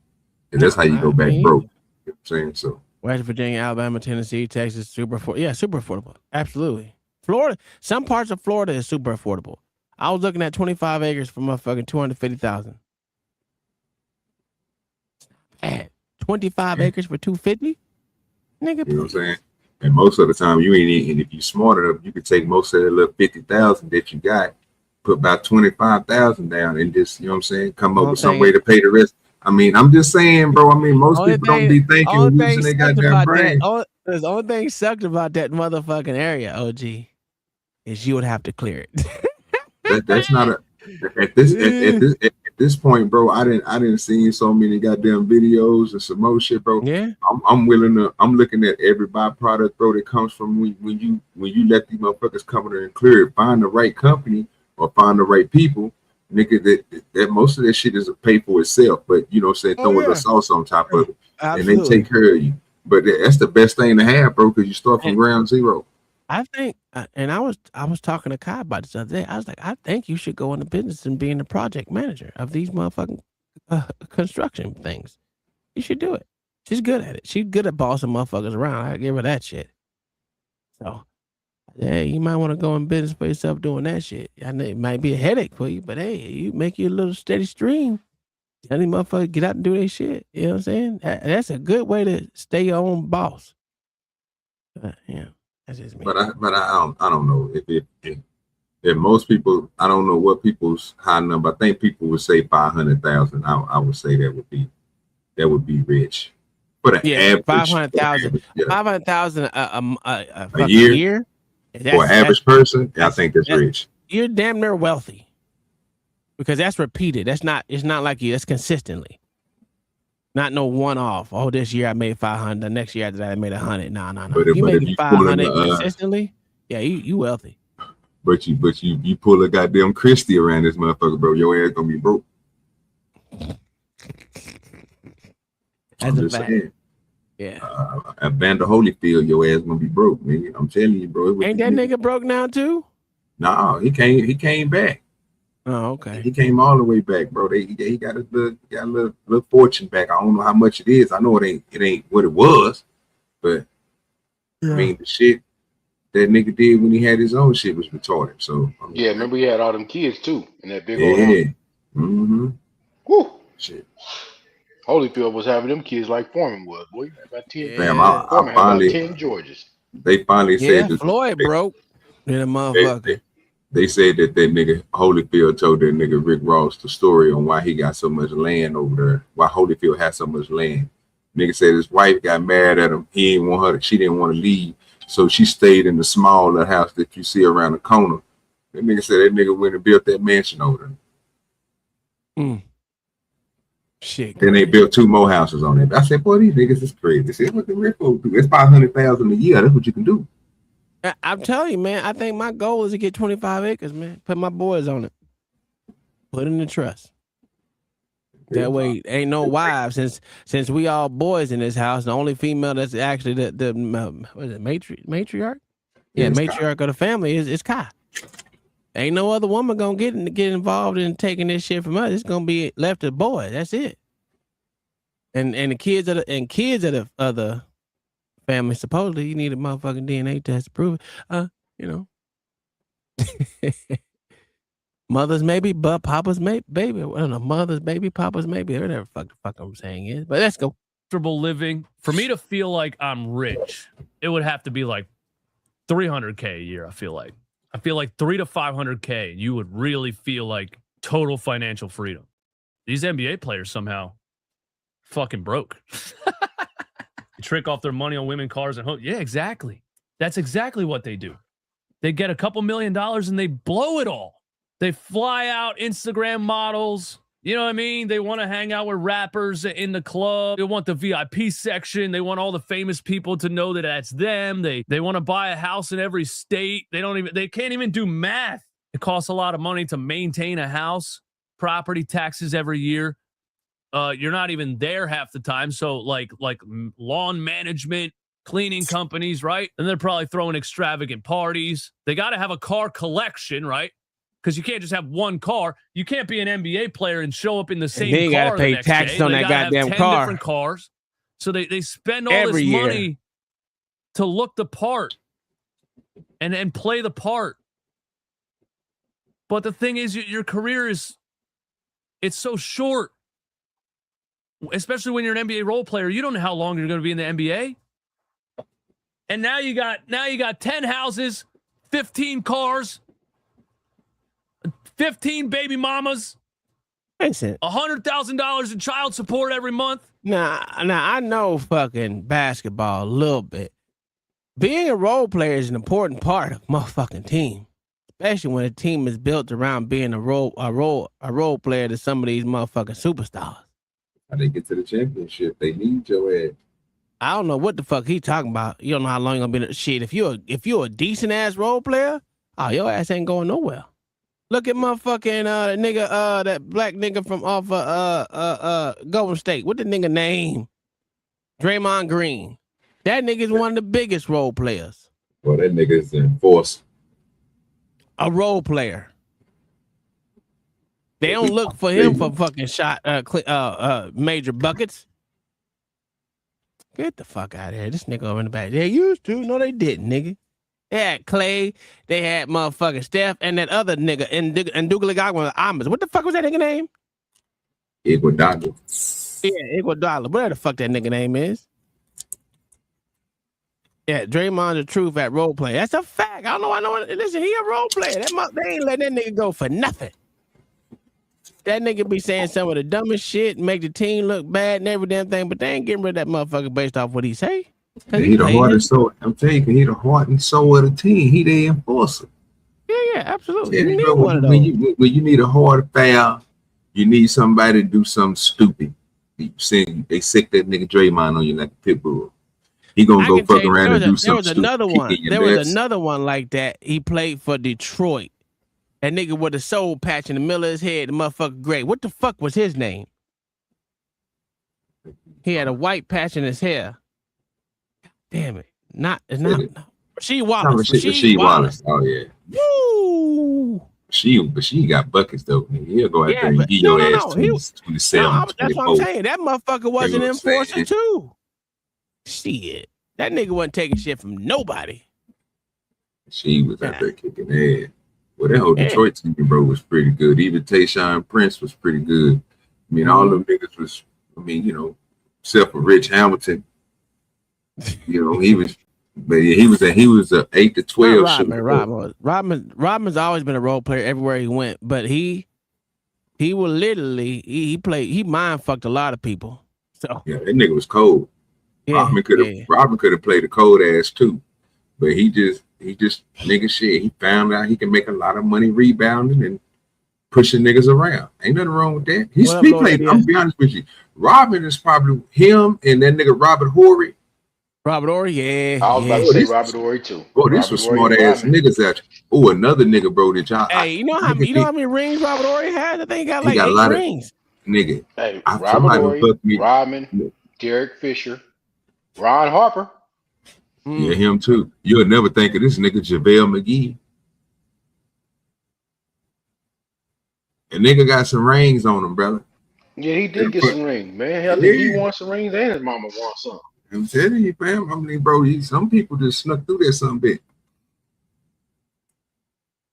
And that's how you go back broke. You know what I'm saying? So West Virginia, Alabama, Tennessee, Texas, super affordable. Absolutely. Florida, some parts of Florida is super affordable. I was looking at 25 acres for motherfucking 250,000. Bad. 25 acres for 250? Nigga, you know what I'm saying? And most of the time, you ain't even, if you smart enough, you could take most of that little 50,000 that you got, put about 25,000 down, and just, you know what I'm saying, come up with some way to pay the rest. I mean, I'm just saying, bro. I mean, most people don't be thinking using their goddamn brain. The only thing sucked about that motherfucking area, OG, is you would have to clear it. That's not a at this point, bro. I didn't see so many goddamn videos and some more shit, bro. Yeah, I'm looking at every byproduct, bro, that comes from when you let these motherfuckers come in there and clear it. Find the right company or find the right people, nigga. That most of that shit is pay for itself, but you know, say throw the sauce on top of it, and they take care of you. But that's the best thing to have, bro, because you start from ground zero. I think, and I was talking to Kai about this the other day. I was like, I think you should go into business and being the project manager of these motherfucking construction things. You should do it. She's good at it. She's good at bossing motherfuckers around. I give her that shit. So, yeah, you might want to go in business for yourself doing that shit. I know it might be a headache for you, but hey, you make you a little steady stream. Tell these motherfuckers get out and do their shit. You know what I'm saying? That's a good way to stay your own boss. Yeah. But I don't know if most people, I don't know what people's high number. I think people would say 500,000. I would say that would be rich. But average 500,000, 500,000 a year for an average person, I think that's rich. You're damn near wealthy because that's repeated. It's not like you. That's consistently. Not no one off. Oh, this year I made 500. The next year after that I made 100. No. You made 500 consistently. Yeah, you wealthy. But you pull a goddamn Christie around this motherfucker, bro. Your ass gonna be broke. That's a fact. Saying. Yeah. Evander Holyfield, your ass gonna be broke, man. I'm telling you, bro. Ain't that nigga broke now too? No, he came back. Oh, okay. He came all the way back, bro. He got a little fortune back. I don't know how much it is. I know it ain't what it was, but I mean the shit that nigga did when he had his own shit was retarded. So yeah, remember he had all them kids too in that big old house. Mm-hmm. Woo. Shit. Holyfield was having them kids like Foreman was, boy. About 10. Damn, I finally 10 Georges. They finally said that Floyd broke. Then a motherfucker. They said that nigga Holyfield told that nigga Rick Ross the story on why he got so much land over there, why Holyfield had so much land. Nigga said his wife got mad at him. He didn't want her. She didn't want to leave, so she stayed in the small little house that you see around the corner. That nigga said that nigga went and built that mansion over there. Shit. Then they built 2 more houses on it. I said, boy, these niggas is crazy. They said, what the rich folks do? It's $500,000 a year. That's what you can do. I'm telling you, man. I think my goal is to get 25 acres, man. Put my boys on it. Put in the trust. That way, ain't no wives. Since we all boys in this house, the only female that's actually the what is it, matriarch? Yeah, matriarch of the family is Kai. Ain't no other woman gonna get involved in taking this shit from us. It's gonna be left to boys. That's it. And the kids of the other family, supposedly you need a motherfucking DNA test to prove it. Mothers maybe, but papas maybe, baby. I don't know, mothers maybe, papas maybe, whatever the fuck I'm saying is. But let's go. Comfortable living. For me to feel like I'm rich, it would have to be like $300K a year. I feel like $300 to $500K. You would really feel like total financial freedom. These NBA players somehow fucking broke. Trick off their money on women, cars, and homes. Yeah, exactly. That's exactly what they do. They get a couple $1 million and they blow it all. They fly out Instagram models. You know what I mean? They want to hang out with rappers in the club. They want the VIP section. They want all the famous people to know that that's them. They want to buy a house in every state. They can't even do math. It costs a lot of money to maintain a house, property taxes every year. You're not even there half the time. So like lawn management, cleaning companies, right? And they're probably throwing extravagant parties. They got to have a car collection, right? Because you can't just have one car. You can't be an NBA player and show up in the same car. They got to pay taxes on that goddamn car. Different cars. So they spend all this money to look the part and play the part. But the thing is, your career it's so short. Especially when you're an NBA role player, you don't know how long you're going to be in the NBA. And now you got 10 houses, 15 cars, 15 baby mamas, $100,000 in child support every month. Now I know fucking basketball a little bit. Being a role player is an important part of motherfucking team, especially when a team is built around being a role player to some of these motherfucking superstars. How they get to the championship? They need your ass. I don't know what the fuck he talking about. You don't know how long you're gonna be in the shit. If you're a decent ass role player, your ass ain't going nowhere. Look at motherfucking that black nigga from off Golden State. What the nigga name? Draymond Green. That nigga's one of the biggest role players. Well, that nigga is enforced. A role player. They don't look for him for fucking shot major buckets. Get the fuck out of here. This nigga over in the back. They used to. No, they didn't, nigga. They had Clay. They had motherfucking Steph and that other nigga and Iguodala Amos. What the fuck was that nigga name? Iguodala. Yeah, Iguodala. Whatever the fuck that nigga name is. Yeah, Draymond the truth at role play. That's a fact. I don't know. Listen, he a role player. They ain't let that nigga go for nothing. That nigga be saying some of the dumbest shit, make the team look bad and every damn thing, but they ain't getting rid of that motherfucker based off what he say. He the heart and soul. I'm telling you, he the heart and soul of the team. He the enforcer. Yeah, absolutely. Yeah, bro, when you need a hard foul, you need somebody to do something stupid. They sick that nigga Draymond on you like a pit bull. He gonna go fuck around and do something stupid. There was another one like that. He played for Detroit. That nigga with a soul patch in the middle of his head, the motherfucker gray. What the fuck was his name? He had a white patch in his hair. Damn it. It's not Rasheed Wallace. Rasheed Wallace. Oh yeah. Woo! But she got buckets though. He'll go out there and give your ass 27. That's what I'm saying. That motherfucker was an enforcer too. Shit. That nigga wasn't taking shit from nobody. She was out there kicking ass. Well, that whole Detroit team, bro, was pretty good. Even Tayshaun Prince was pretty good. I mean, all them niggas was, except for Rich Hamilton. He was a 8 to 12. Rodman's always been a role player everywhere he went, but he will literally he mind fucked a lot of people. So yeah, that nigga was cold. Yeah, Rodman could have played a cold ass too, but he just nigga shit. He found out he can make a lot of money rebounding, and pushing niggas around. Ain't nothing wrong with that. He What up, Lord played. ADS? I'm gonna be honest with you. Robin is probably him and that nigga Robert Horry. Robert Ory, yeah. I was about yeah. to say Robert Ory too. Bro, this was smart ass niggas out. Oh, another nigga, bro. That y'all. Hey, you know how many rings Robert Ory had? I think he got He like got a 8 lot of rings. nigga. Hey, Somebody Robert hooked Ory, me. Rodman, Derek Fisher, Ron Harper. Yeah, him too. You'll never think of this nigga JaVale McGee. And nigga got some rings on him, brother. Yeah, he did get some rings, man. Hell, I think he won some rings and his mama won some. I'm telling you, fam. I mean, bro, some people just snuck through that some bit.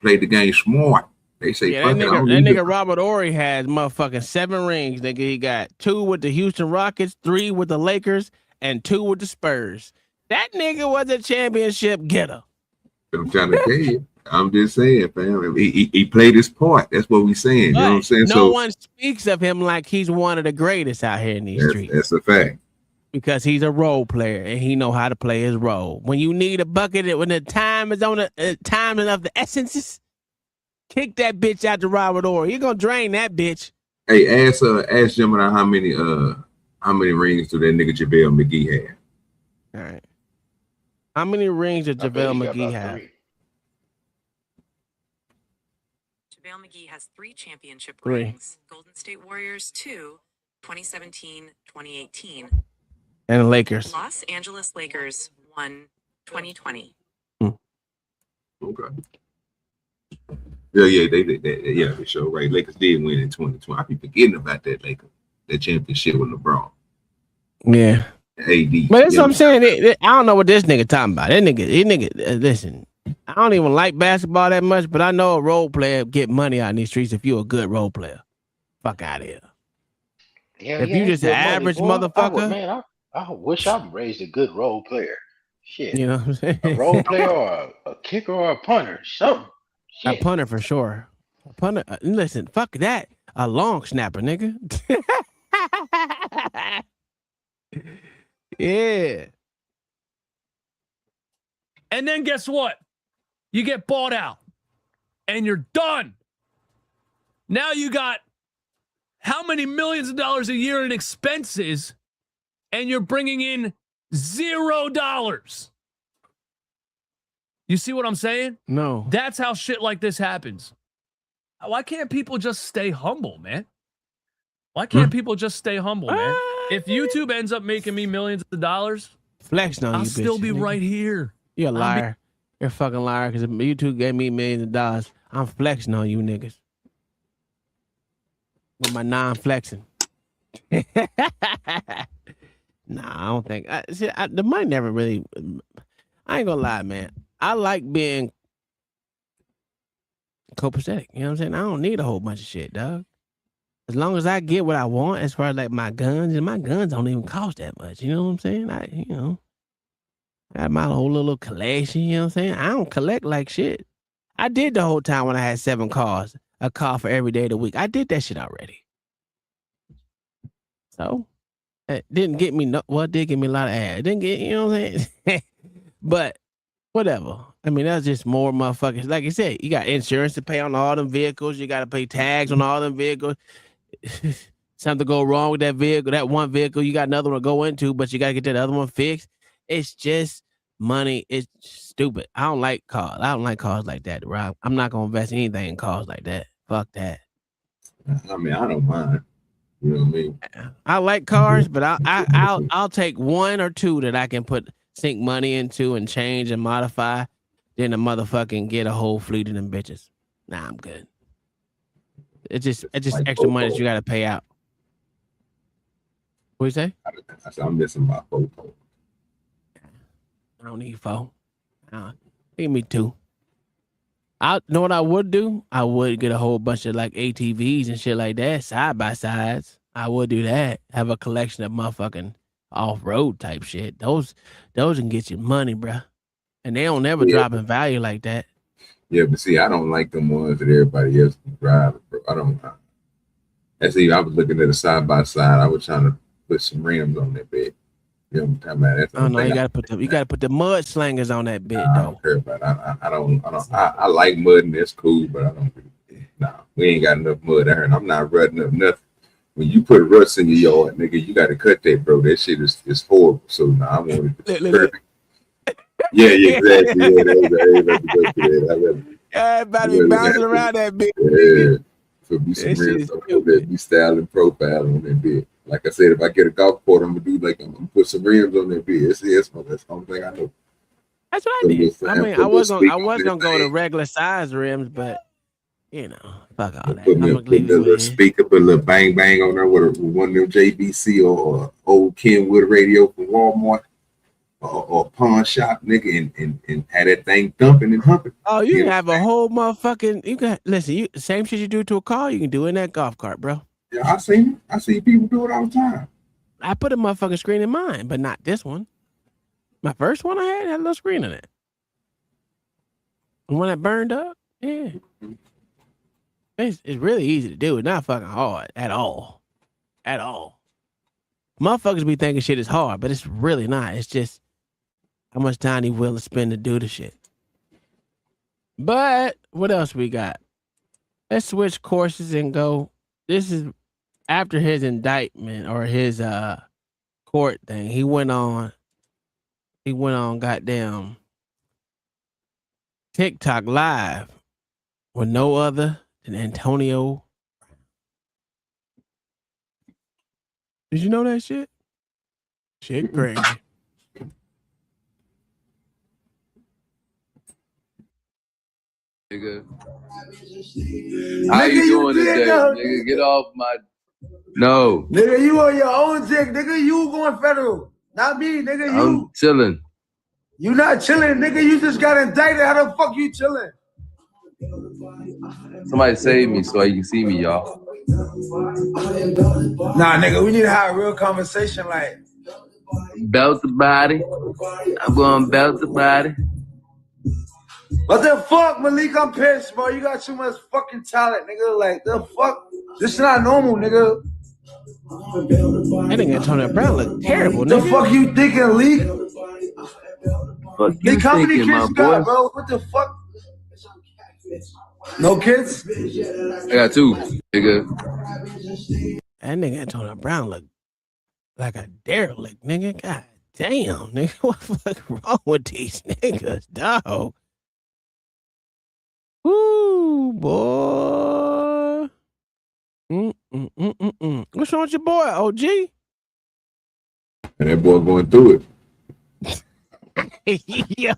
Played the game smart. They say, Yeah, fuck that it, I don't nigga, need it. Robert Ory has motherfucking 7 rings. Nigga, he got 2 with the Houston Rockets, 3 with the Lakers, and 2 with the Spurs. That nigga was a championship getter. I'm trying to tell you. I'm just saying, fam. He played his part. That's what we saying. You know what I'm saying? No one speaks of him like he's one of the greatest out here in these streets. That's a fact. Because he's a role player and he know how to play his role. When you need a bucket, when the time is on the timing of the essences, kick that bitch out to Robert Ory. You're gonna drain that bitch. Hey, ask Gemini how many rings do that nigga JaVale McGee have? All right. How many rings did JaVale McGee have? JaVale McGee has 3 championship 3. rings. Golden State Warriors 2, 2017, 2018. And the Lakers. Los Angeles Lakers 1, 2020. Okay. Yeah, they for sure, right. Lakers did win in 2020. I be forgetting about that championship with LeBron. Yeah. AD. But that's what I'm saying. I don't know what this nigga talking about. That nigga, listen, I don't even like basketball that much, but I know a role player get money out in these streets if you're a good role player. Fuck out of here. Yeah, if you just an average motherfucker. Man, I wish I raised a good role player. Shit. You know what I'm saying? A role player or a kicker or a punter. Something. A punter for sure. A punter. Listen, fuck that. A long snapper, nigga. Yeah. And then guess what? You get bought out and you're done. Now you got how many millions of dollars a year in expenses and you're bringing in $0. You see what I'm saying? No. That's how shit like this happens. Why can't people just stay humble, man? Why can't people just stay humble, man? If YouTube ends up making me millions of dollars, flexing on I'll you, still bitch, be nigga. right here. You're a liar. You're a fucking liar because if YouTube gave me millions of dollars, I'm flexing on you niggas. With my non-flexing. Nah, I don't think. The money never really. I ain't gonna lie, man. I like being copacetic. You know what I'm saying? I don't need a whole bunch of shit, dog. As long as I get what I want, as far as like my guns, and my guns don't even cost that much. You know what I'm saying? I got my whole little collection. You know what I'm saying? I don't collect like shit. I did the whole time when I had 7 cars, a car for every day of the week. I did that shit already. So it didn't get me it did give me a lot of ass. It didn't get, you know what I'm saying? But whatever. I mean, that's just more motherfuckers. Like I said, you got insurance to pay on all them vehicles. You got to pay tags on all them vehicles. Something go wrong with that vehicle, that one vehicle, you got another one to go into, but you got to get that other one fixed. It's just money. It's stupid. I don't like cars. I don't like cars like that, Rob. I'm not going to invest anything in cars like that. Fuck that. I mean, I don't mind. You know what I mean? I like cars, but I'll take 1 or 2 that I can sink money into and change and modify, then a motherfucking get a whole fleet of them bitches. Nah, I'm good. It's just like extra money that you got to pay out. What you say? I said, I'm missing my photo. I don't need 4. Give me 2. I know what I would do. I would get a whole bunch of like ATVs and shit like that, side by sides. I would do that. Have a collection of motherfucking off-road type shit. Those can get you money, bruh. And they don't ever drop in value like that. Yeah, but see, I don't like them ones that everybody else can drive, bro. I don't. That's even. I was looking at a side by side. I was trying to put some rims on that bed. You know what I'm talking about? That's Oh no, you gotta put the mud slingers on that bit, I though. don't care about it. I don't. I like mud and that's cool, but I don't. Nah, we ain't got enough mud iron. I'm not rutting up nothing. When you put ruts in your yard, nigga, you got to cut that, bro. That shit is horrible. So nah, I want it perfect. Yeah, exactly. Yeah, everybody bouncing around that bitch. Yeah, so be some rims that be style and profile on that bit. Like I said, if I get a golf court, I'm gonna put some rims on that bit. That's the only thing I know. That's what I did. I mean, I was gonna go to regular size rims, but you know, fuck all that. Put a little speaker, put a little bang bang on there with one of them JBC or old Kenwood radio from Walmart or pawn shop, nigga, and have that thing thumping and humping. Oh, you can have a whole motherfucking. You can listen. Same shit you do to a car, you can do in that golf cart, bro. Yeah, I see people do it all the time. I put a motherfucking screen in mine, but not this one. My first one I had a little screen in it. And when it burned up, yeah. It's really easy to do. It's not fucking hard at all. At all. Motherfuckers be thinking shit is hard, but it's really not. It's just how much time you willing to spend to do the shit. But what else we got? Let's switch courses and go. This is after his indictment or his court thing. He went on goddamn TikTok live with no other than Antonio. Did you know that shit? Shit crazy. Nigga. How you doing today? Nigga, get off my... No. Nigga, you on your own dick, nigga. You going federal. Not me, nigga. I'm chilling. You not chilling, nigga. You just got indicted. How the fuck you chilling? Somebody save me so you can see me, y'all. Nah, nigga, we need to have a real conversation, like. Belt the body. I'm going to belt the body. What the fuck, Malik? I'm pissed, bro. You got too much fucking talent, nigga. Like, the fuck? This is not normal, nigga. That nigga Antonio Brown look terrible, The nigga. fuck you thinking, Lee? Leak, how many thinking, kids you got, bro? What the fuck? No kids? I got 2, nigga. That nigga Antonio Brown look like a derelict, nigga. God damn, nigga. What the fuck wrong with these niggas, dog? Ooh, boy. What's wrong with your boy, OG? And that boy going through it. Yo,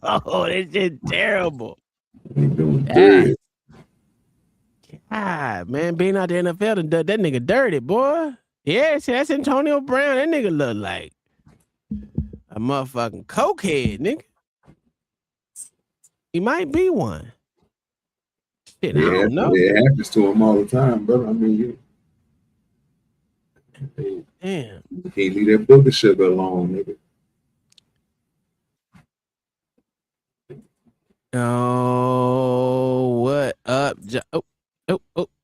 this shit terrible. God, man, being out the NFL and done that nigga dirty, boy. Yeah, see, that's Antonio Brown. That nigga look like a motherfucking cokehead, nigga. He might be one. Shit, I don't know. It happens to him all the time, brother. I mean, Damn. You can't leave that booger sugar alone, nigga. Oh, what up, John? Oh,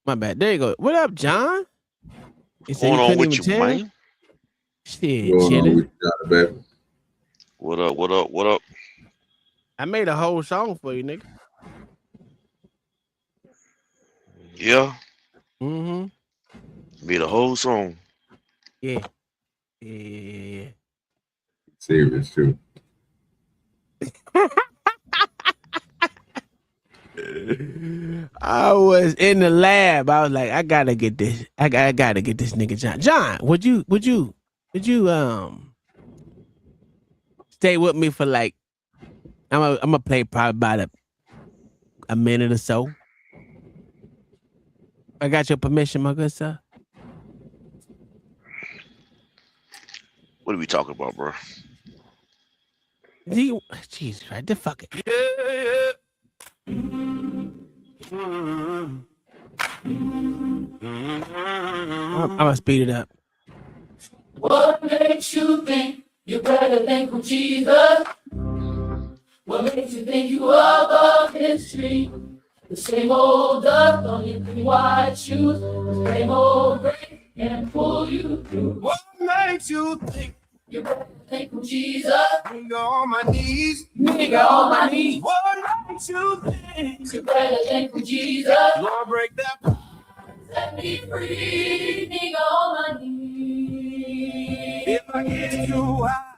my bad. There you go. What up, John? What's going on with you, man? Shit, chilling. What up? I made a whole song for you, nigga. Yeah. Mm-hmm. Made a whole song. Yeah. Serious too. I was in the lab. I was like, I gotta get this. I gotta get this nigga John. John, would you stay with me for like I'm gonna play probably about a minute or so. I got your permission, my good sir. What are we talking about, bro? Jesus Christ, the fucking. I'm gonna speed it up. What makes you think you're better than Jesus? What makes you think you are above history? The same old dust on your clean white shoes. The same old grace can pull you through. What makes you think You better thank him, Jesus. Nigga on my knees. Nigga on my knees. What makes you think? You better thank him, Jesus. Lord, break that. Set me free. Nigga on my knees. If I get too high,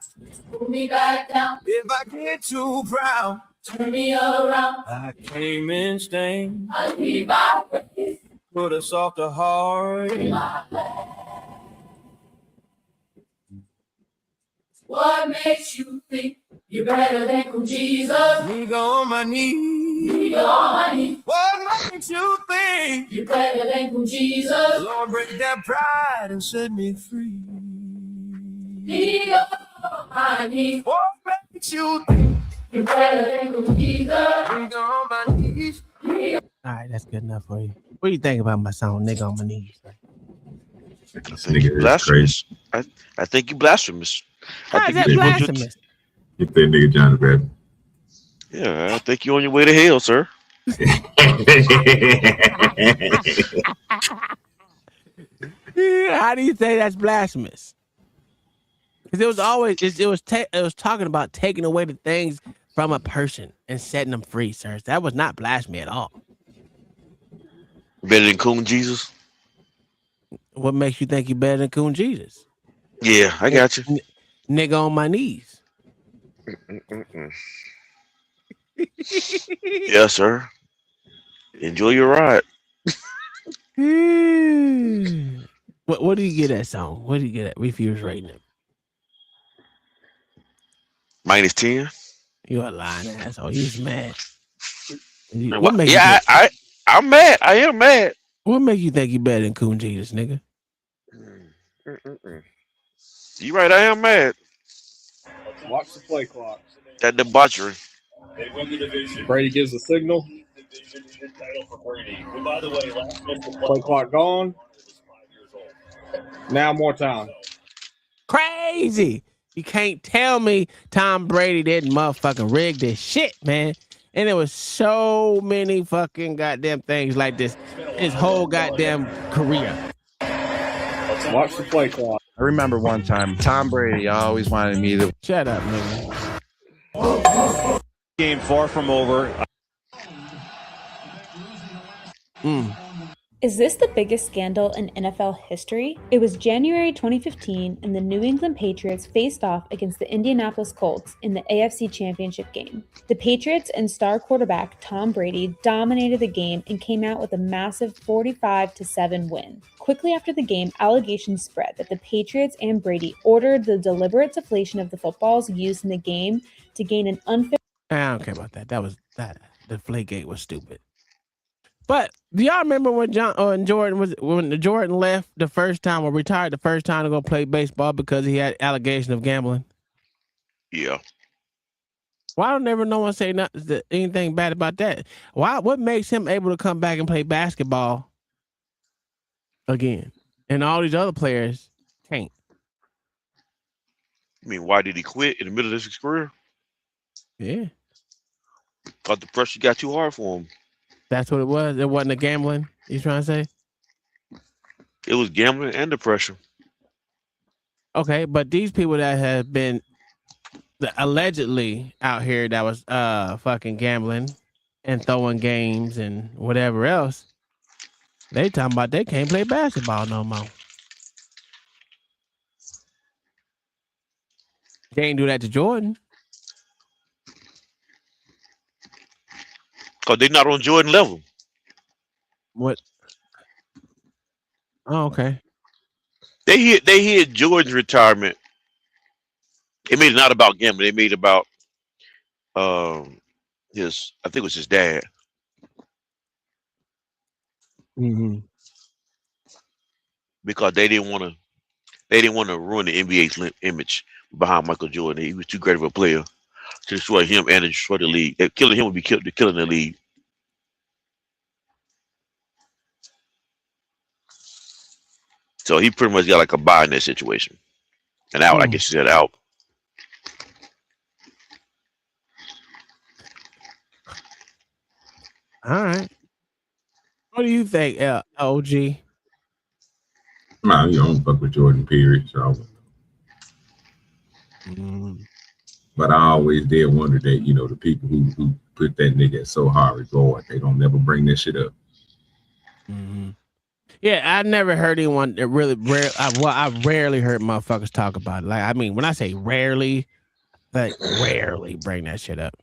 Put me back down. if I get too proud, Turn me around. I came in stained. I need my praise. Put a softer heart. What makes you think you're better than him, Jesus? Nigga on my knees. Nigga on my knees. What makes you think? You're better than him, Jesus. Lord, break that pride and set me free. Nigga on my knees. What makes you think? You're better than him, Jesus. Nigga on my knees. All right, that's good enough for you. What do you think about my song, Nigga on My Knees? I think you blasphemous. I think you blasphemous. How is that blasphemous? Get that nigga Johnny Baptist. Yeah, I think you're on your way to hell, sir. How do you say that's blasphemous? Because it was always it was talking about taking away the things from a person and setting them free, sir. That was not blasphemy at all. Better than Coon Jesus? What makes you think you're better than Coon Jesus? Yeah, I got you. Nigga on my knees. Yes, sir. Enjoy your ride. What do you get that song? What do you get at? Refuse rating it. -10. You're a lying asshole. You're mad. I'm mad. I am mad. What makes you think you better than Coon Jesus, nigga? You right, I am mad. Watch the play clock. That debauchery. They win the division. Brady gives the signal. Play clock gone. Now more time. Crazy. You can't tell me Tom Brady didn't motherfucking rig this shit, man. And there was so many fucking goddamn things like this his whole goddamn career. Watch the play clock. I remember one time Tom Brady always wanted me to shut up, nigga. Game far from over. Is this the biggest scandal in NFL history? It was January 2015, and the New England Patriots faced off against the Indianapolis Colts in the AFC Championship game. The Patriots and star quarterback Tom Brady dominated the game and came out with a massive 45-7 win. Quickly after the game, allegations spread that the Patriots and Brady ordered the deliberate deflation of the footballs used in the game to gain an unfair... I don't care about that. The Deflategate was stupid. But do y'all remember when Jordan left the first time or retired the first time to go play baseball because he had allegation of gambling? Yeah. Why don't no one say anything bad about that? What makes him able to come back and play basketball again? And all these other players can't. I mean, why did he quit in the middle of his career? Yeah. Thought the pressure got too hard for him. That's what it was. It wasn't the gambling. You trying to say? It was gambling and depression. Okay, but these people that have been allegedly out here that was fucking gambling and throwing games and whatever else, they talking about they can't play basketball no more. They ain't do that to Jordan. Because they're not on Jordan level. What? Oh, okay. They hit Jordan's retirement. They made it not about gambling. They made it about I think it was his dad. Mm-hmm. Because they didn't want to ruin the NBA's image behind Michael Jordan. He was too great of a player to destroy him and destroy the league. Killing him would be killing the league. So he pretty much got like a bye in that situation. And out, I guess you said out. All right. What do you think, OG? Man, you don't fuck with Jordan, period. So But I always did wonder that, you know, the people who put that nigga at so high regard, they don't never bring that shit up. Yeah, I never heard anyone that really rare. I rarely heard motherfuckers talk about it. Like, I mean, when I say rarely, like rarely bring that shit up.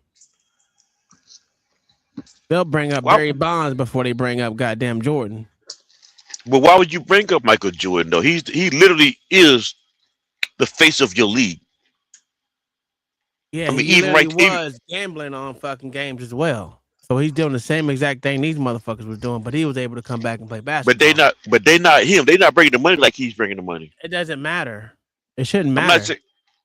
They'll bring up Barry Bonds before they bring up goddamn Jordan. But why would you bring up Michael Jordan though? He literally is the face of your league. Yeah, I mean, he even was gambling on fucking games as well. So he's doing the same exact thing these motherfuckers was doing, but he was able to come back and play basketball. But they not him. They not bringing the money like he's bringing the money. It doesn't matter. It shouldn't matter.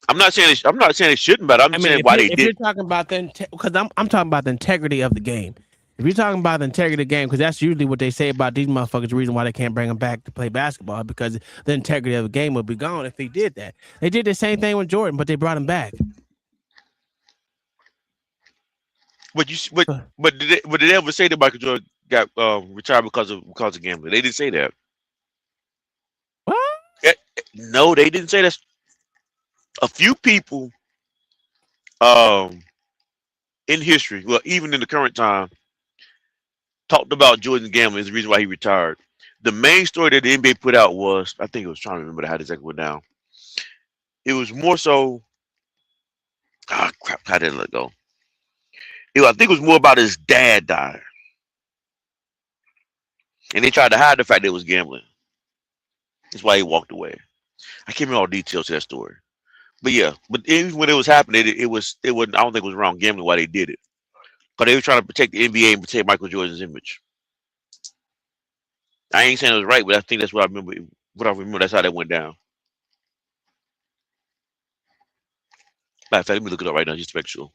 I'm not saying it shouldn't matter. I'm saying why they did. If you're talking about because I'm talking about the integrity of the game. If you're talking about the integrity of the game, because that's usually what they say about these motherfuckers, the reason why they can't bring them back to play basketball, because the integrity of the game would be gone if they did that. They did the same thing with Jordan, but they brought him back. But did they ever say that Michael Jordan got retired because of gambling? They didn't say that. What? No, they didn't say that. A few people in history, well, even in the current time, talked about Jordan gambling as the reason why he retired. The main story that the NBA put out was, I think it was trying to remember how it exactly went down. It was more so, crap, how did it go? I think it was more about his dad dying. And they tried to hide the fact that it was gambling. That's why he walked away. I can't remember all the details of that story. But yeah, but even when it was happening, it wasn't, I don't think it was wrong gambling why they did it. Because they were trying to protect the NBA and protect Michael Jordan's image. I ain't saying it was right, but I think that's what I remember. That's how that went down. Matter of fact, let me look it up right now just to make sure.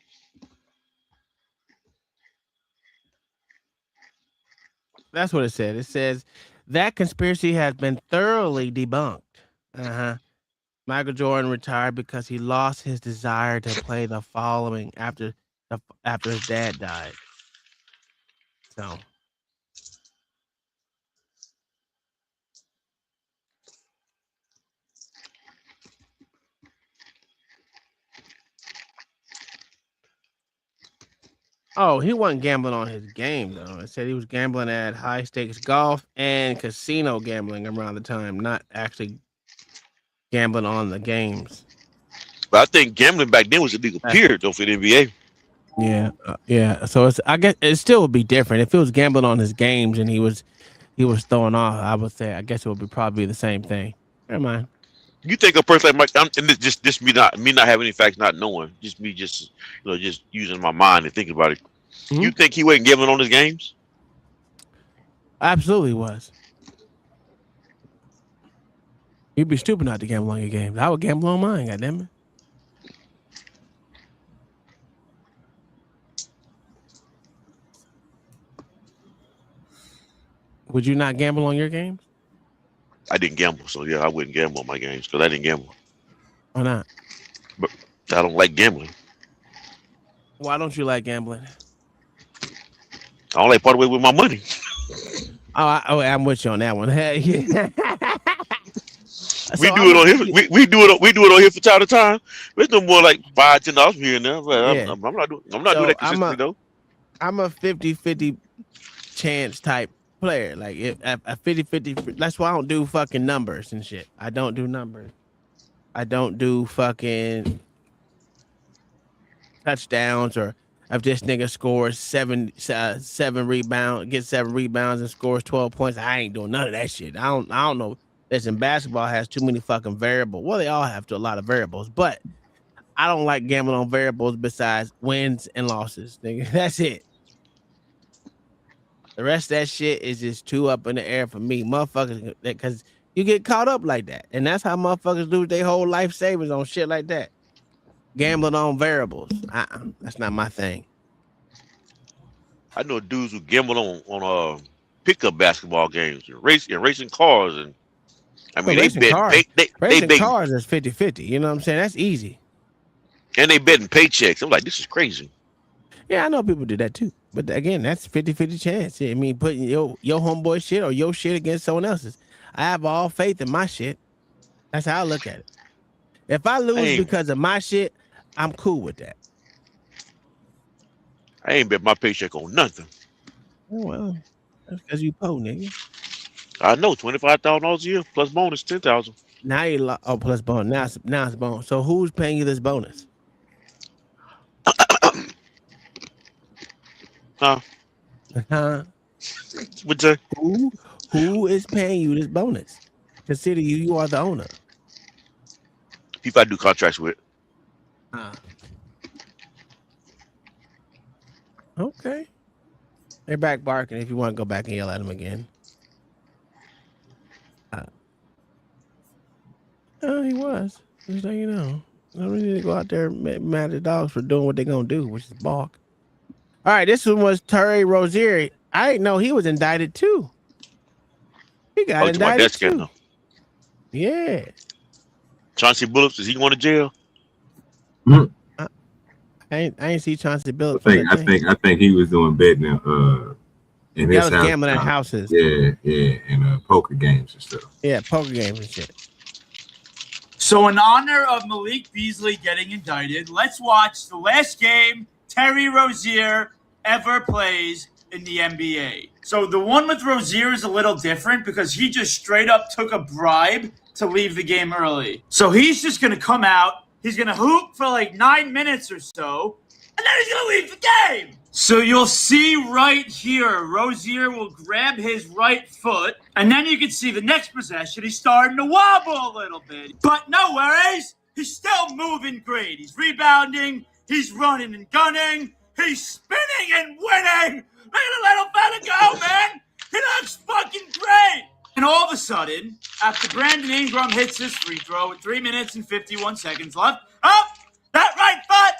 That's what it said. It says that conspiracy has been thoroughly debunked. Michael Jordan retired because he lost his desire to play the following after his dad died. So. Oh, he wasn't gambling on his game, though. It said he was gambling at high stakes golf and casino gambling around the time, not actually gambling on the games. But I think gambling back then was a legal period, though, for the NBA. Yeah, yeah. So I guess it still would be different if it was gambling on his games and he was throwing off. I would say, I guess it would be probably the same thing. Never mind. You think a person like Mike, and this just me not having any facts, not knowing, just me just using my mind and thinking about it. Mm-hmm. You think he wasn't gambling on his games? Absolutely was. You'd be stupid not to gamble on your games. I would gamble on mine, goddammit. Would you not gamble on your games? I didn't gamble, so yeah, I wouldn't gamble on my games because I didn't gamble. Why not? But I don't like gambling. Why don't you like gambling? I don't like part away with my money. I'm with you on that one. We do it on here from time to time. It's no more like $5-10 here and there. But yeah. I'm not doing that consistently though. I'm a 50-50 chance type player. Like a 50-50. That's why I don't do fucking numbers and shit. I don't do numbers. I don't do fucking touchdowns, or if this nigga scores seven rebounds, gets 7 rebounds and scores 12 points. I ain't doing none of that shit. I don't know. Listen, basketball has too many fucking variables. Well, they all have a lot of variables, but I don't like gambling on variables besides wins and losses. Nigga, that's it. The rest of that shit is just too up in the air for me, motherfuckers. Because you get caught up like that, and that's how motherfuckers lose their whole life savings on shit like that. Gambling on variables. That's not my thing. I know dudes who gamble on pickup basketball games and racing cars, and I mean racing cars is 50-50. You know what I'm saying? That's easy. And they betting paychecks. I'm like, this is crazy. Yeah, I know people do that too. But again, that's 50-50 chance. I mean, putting your homeboy shit or your shit against someone else's. I have all faith in my shit. That's how I look at it. If I lose Hey. because of my shit, I'm cool with that. I ain't bet my paycheck on nothing. Oh, well, that's because you po, nigga. I know $25,000 a year plus bonus 10,000. Now you plus bonus. Now it's bonus. So who's paying you this bonus? Huh? Huh? What's that? Who is paying you this bonus? Consider you are the owner. People I do contracts with. Okay. They're back barking if you want to go back and yell at them again. Oh, he was. Just so you know. I don't really need to go out there and mad at the dogs for doing what they're going to do, which is bark. All right, this one was Terry Rozier. I didn't know he was indicted too. He got indicted too. Yeah. Chauncey Billups, is he going to jail? I ain't see Chauncey Billups. I think he was doing betting in his was house. gambling at houses. Yeah, and poker games and stuff. Yeah, poker games and shit. So in honor of Malik Beasley getting indicted, let's watch the last game Terry Rozier ever plays in the NBA. So the one with Rozier is a little different because he just straight up took a bribe to leave the game early. So he's just going to come out, he's going to hoop for like 9 minutes or so, and then he's going to leave the game. So you'll see right here, Rozier will grab his right foot, and then you can see the next possession, he's starting to wobble a little bit. But no worries, he's still moving great. He's rebounding, he's running and gunning, he's spinning and winning. Look at the little fella go, man. He looks fucking great. And all of a sudden, after Brandon Ingram hits his free throw with 3 minutes and 51 seconds left, that right foot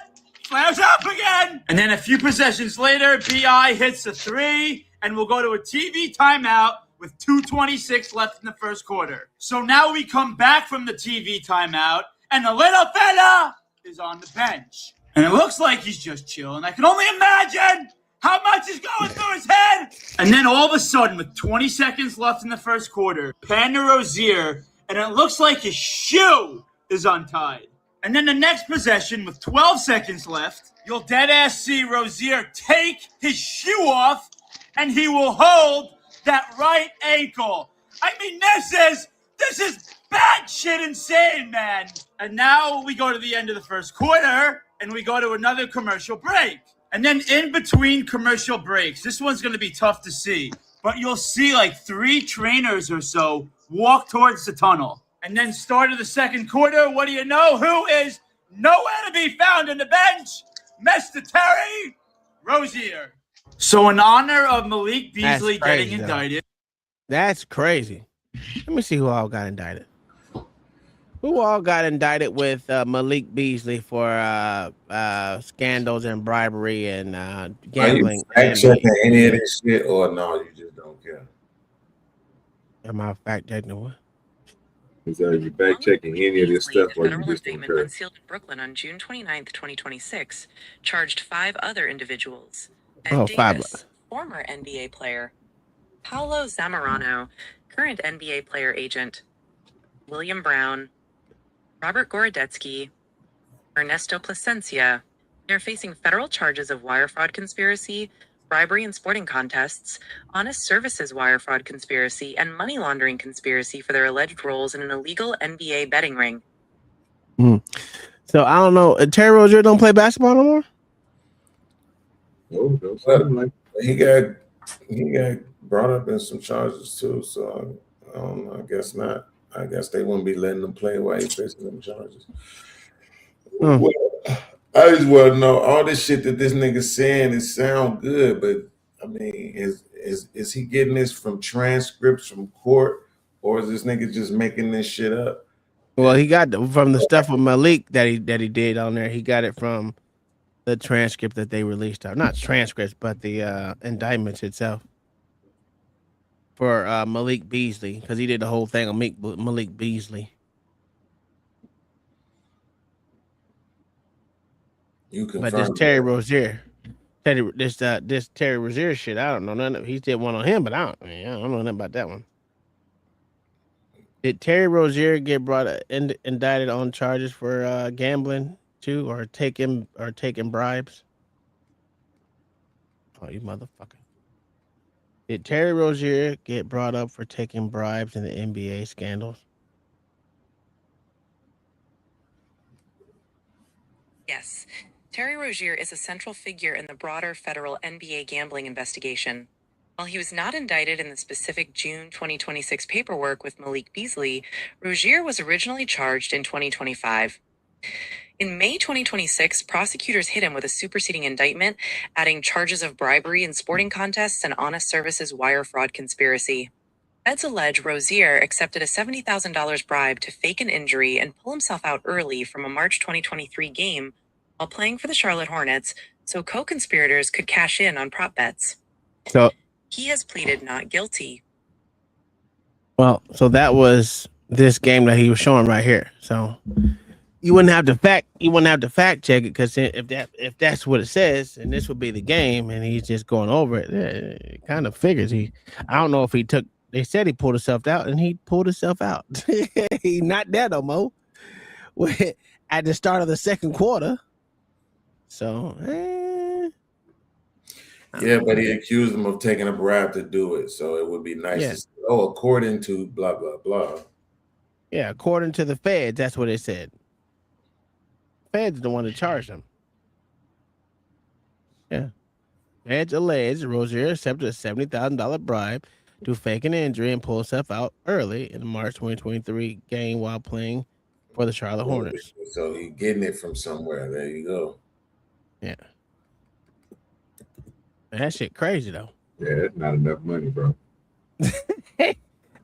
flares up again. And then a few possessions later, B.I. hits a three, and we'll go to a TV timeout with 2:26 left in the first quarter. So now we come back from the TV timeout, and the little fella is on the bench. And it looks like he's just chilling. I can only imagine how much is going through his head. And then all of a sudden, with 20 seconds left in the first quarter, pan to Rozier, and it looks like his shoe is untied. And then the next possession, with 12 seconds left, you'll dead-ass see Rozier take his shoe off, and he will hold that right ankle. I mean, this is bad shit insane, man. And now we go to the end of the first quarter, and we go to another commercial break. And then in between commercial breaks, this one's going to be tough to see, but you'll see like 3 trainers or so walk towards the tunnel. And then start of the second quarter, what do you know? Who is nowhere to be found on the bench? Mr. Terry Rozier. So in honor of Malik Beasley getting indicted. That's crazy. Let me see who all got indicted. Who all got indicted with Malik Beasley for scandals and bribery and gambling? Are you fact checking any of this shit, or no? You just don't care. Am I fact checking what? Is you fact checking any of this stuff, or you just don't care? Unsealed in Brooklyn on June 29th, 2026, charged 5 other individuals. Oh, Davis, 5. Former NBA player Paolo Zamorano, current NBA player agent William Brown, Robert Gorodetsky, Ernesto Plasencia. They're facing federal charges of wire fraud conspiracy, bribery in sporting contests, honest services wire fraud conspiracy, and money laundering conspiracy for their alleged roles in an illegal NBA betting ring. So I don't know. Terry Rozier don't play basketball no more? Well, he got brought up in some charges too, so I don't know. I guess not. I guess they wouldn't be letting him play while he's facing them charges. Well, I just want to know all this shit that this nigga saying. It sound good, but I mean, is he getting this from transcripts from court, or is this nigga just making this shit up? Well, he got from the stuff with Malik that he did on there. He got it from the transcript that they released. Not transcripts, but the indictments itself for Malik Beasley, because he did the whole thing on Malik Beasley. You can. But this Terry Rozier, this Terry Rozier shit, I don't know none of. He did one on him, but I don't know nothing about that one. Did Terry Rozier get indicted on charges for gambling too, or taking bribes? Oh, you motherfucker! Did Terry Rozier get brought up for taking bribes in the NBA scandals? Yes. Terry Rozier is a central figure in the broader federal NBA gambling investigation. While he was not indicted in the specific June 2026 paperwork with Malik Beasley, Rozier was originally charged in 2025. In May 2026, prosecutors hit him with a superseding indictment, adding charges of bribery in sporting contests and honest services wire fraud conspiracy. Feds allege Rozier accepted a $70,000 bribe to fake an injury and pull himself out early from a March 2023 game while playing for the Charlotte Hornets, so co-conspirators could cash in on prop bets. So, He has pleaded not guilty. well, so that was this game that he was showing right here. So you wouldn't have to fact check it, because if that's what it says, and this would be the game, and he's just going over it, it kind of figures I don't know if he took. They said he pulled himself out, and he pulled himself out. He not there no more at the start of the second quarter. So, yeah, but he accused him of taking a bribe to do it. So it would be nice to say, according to blah, blah, blah. Yeah, according to the feds, that's what it said. Feds the one that charged him. Yeah. Feds alleged Rozier accepted a $70,000 bribe to fake an injury and pull himself out early in the March 2023 game while playing for the Charlotte Hornets. So he's getting it from somewhere. There you go. Yeah. Man, that shit crazy though. Yeah, that's not enough money, bro.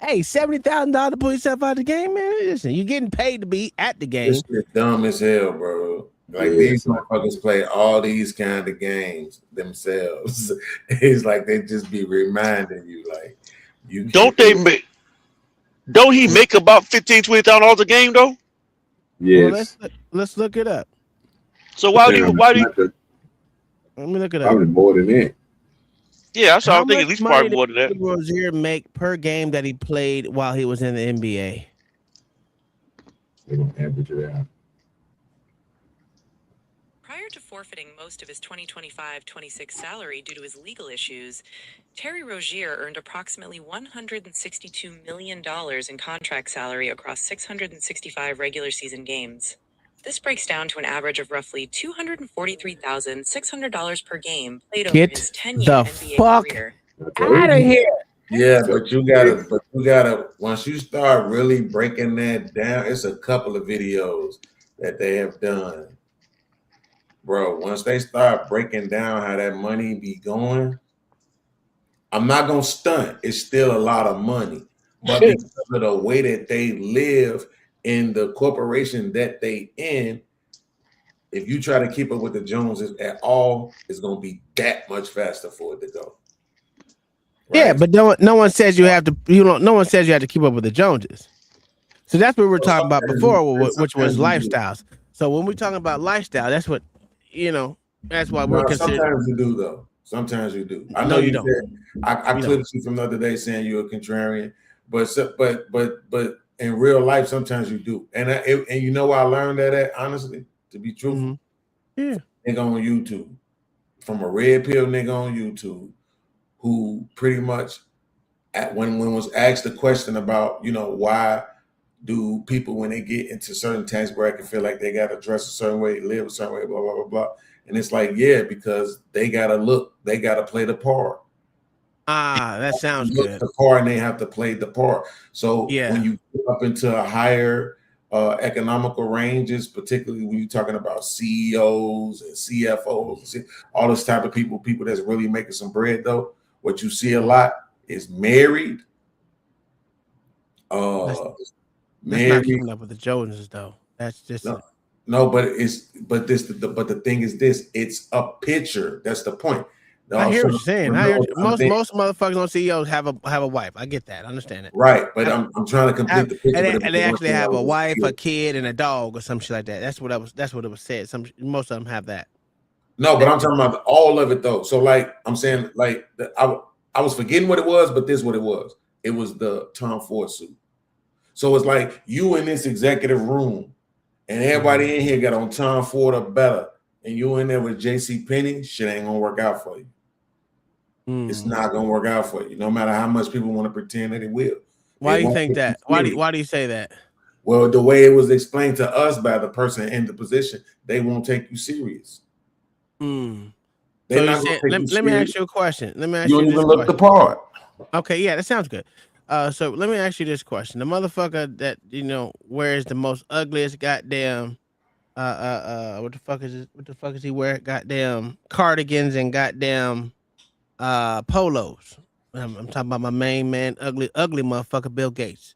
Hey, $70,000 to pull yourself out of the game, man. Listen, you're getting paid to be at the game. This shit dumb as hell, bro. Like these motherfuckers play all these kind of games themselves. It's like they just be reminding you, like, you don't he make about $15,000-$20,000 a game though? Yes. Well, let's look it up. So why do you let me look it up. Probably more than that. Yeah, so I think much at least money probably more than did that. Rozier make per game that he played while he was in the NBA? They're gonna average it out. Prior to forfeiting most of his 2025-26 salary due to his legal issues, Terry Rozier earned approximately $162 million in contract salary across 665 regular season games. This breaks down to an average of roughly $243,600 per game played over his 10-year NBA career. Out of here. Yeah, but you gotta once you start really breaking that down, it's a couple of videos that they have done. Bro, once they start breaking down how that money be going, I'm not gonna stunt. It's still a lot of money. But because of the way that they live in the corporation that they in, if you try to keep up with the Joneses at all, it's gonna be that much faster for it to go. Right? Yeah, but no one says you have to. No one says you have to keep up with the Joneses. So that's what we were talking about before, which was lifestyles. So when we're talking about lifestyle, that's what That's why we're considering. Sometimes you do, though. Sometimes you do. I know No, you you don't. said I clipped you from the other day saying you're a contrarian, but in real life, sometimes you do. And you know where I learned that at, honestly, to be truthful. Yeah. Nigga on YouTube, from a red pill nigga on YouTube, who pretty much when was asked the question about, why do people when they get into certain tax bracket feel like they gotta dress a certain way, live a certain way, blah, blah, blah, blah. And it's like, yeah, because they gotta play the part. That sounds good. The part, and they have to play the part. So Yeah. when you get up into a higher economical ranges, particularly when you're talking about CEOs and CFOs, all this type of people that's really making some bread, though, what you see a lot is married. That's Married. not keeping up with the Joneses, though. That's just No, but the thing is this: it's a picture. That's the point. I hear what you're saying. Most motherfuckers on CEOs have a wife. I get that. I understand it. Right, but I'm trying to complete the picture. And they actually have a wife, a kid, and a dog, or some shit like that. That's what it was said. Most of them have that. No, but I'm talking about all of it though. So like I'm saying, like I was forgetting what it was, but this is what it was. It was the Tom Ford suit. So it's like you in this executive room, and everybody in here got on Tom Ford or better, and you in there with J.C. Penney, shit ain't gonna work out for you. It's not gonna work out for you, no matter how much people want to pretend that it will. Why do you think that? Why do you say that? Well, the way it was explained to us by the person in the position, they won't take you serious. So Let me ask you a question. Let me ask you you don't this even look the question. part. Okay, yeah, that sounds good. So let me ask you this question: the motherfucker that wears the most ugliest goddamn what the fuck is he wearing? Goddamn cardigans and goddamn polos. I'm talking about my main man, ugly motherfucker, Bill Gates.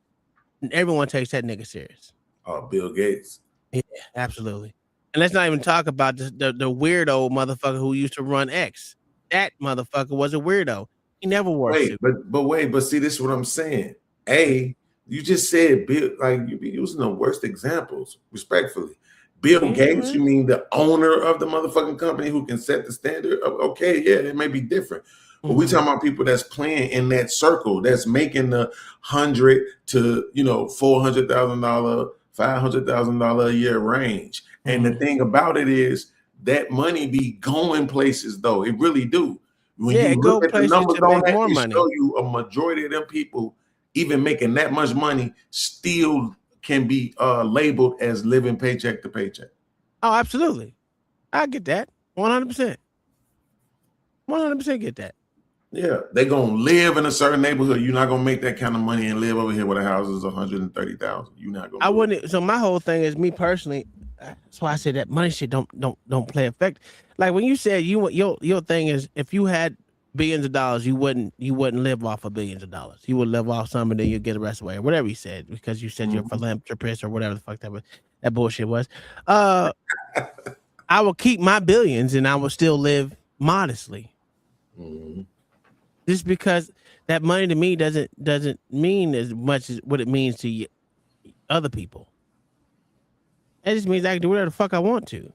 And everyone takes that nigga serious. Oh, Bill Gates. Yeah, absolutely. And let's not even talk about the weirdo motherfucker who used to run X. That motherfucker was a weirdo. He never wore a suit. But see, this is what I'm saying. You just said Bill, like you be using the worst examples, respectfully. Bill Gates, you mean the owner of the motherfucking company who can set the standard? Okay, yeah, it may be different. But we talking about people that's playing in that circle, that's making the $100,000 to $400,000, $500,000 a year range. And the thing about it is that money be going places, though. It really do. When you look at the numbers on that, it show you a majority of them people, even making that much money, still can be labeled as living paycheck to paycheck. Oh, absolutely. I get that. 100%. 100% get that. Yeah, they're gonna live in a certain neighborhood. You're not gonna make that kind of money and live over here where the house is $130,000. You're not gonna. I wouldn't. So my whole thing is, me personally. That's why I said that money shit don't play effect. Like when you said your thing is, if you had billions of dollars, you wouldn't live off of billions of dollars. You would live off some and then you get the rest away, or whatever you said, because you said you're a philanthropist or whatever the fuck that bullshit was. I will keep my billions and I will still live modestly. Just because that money to me doesn't mean as much as what it means to other people. It just means I can do whatever the fuck I want to.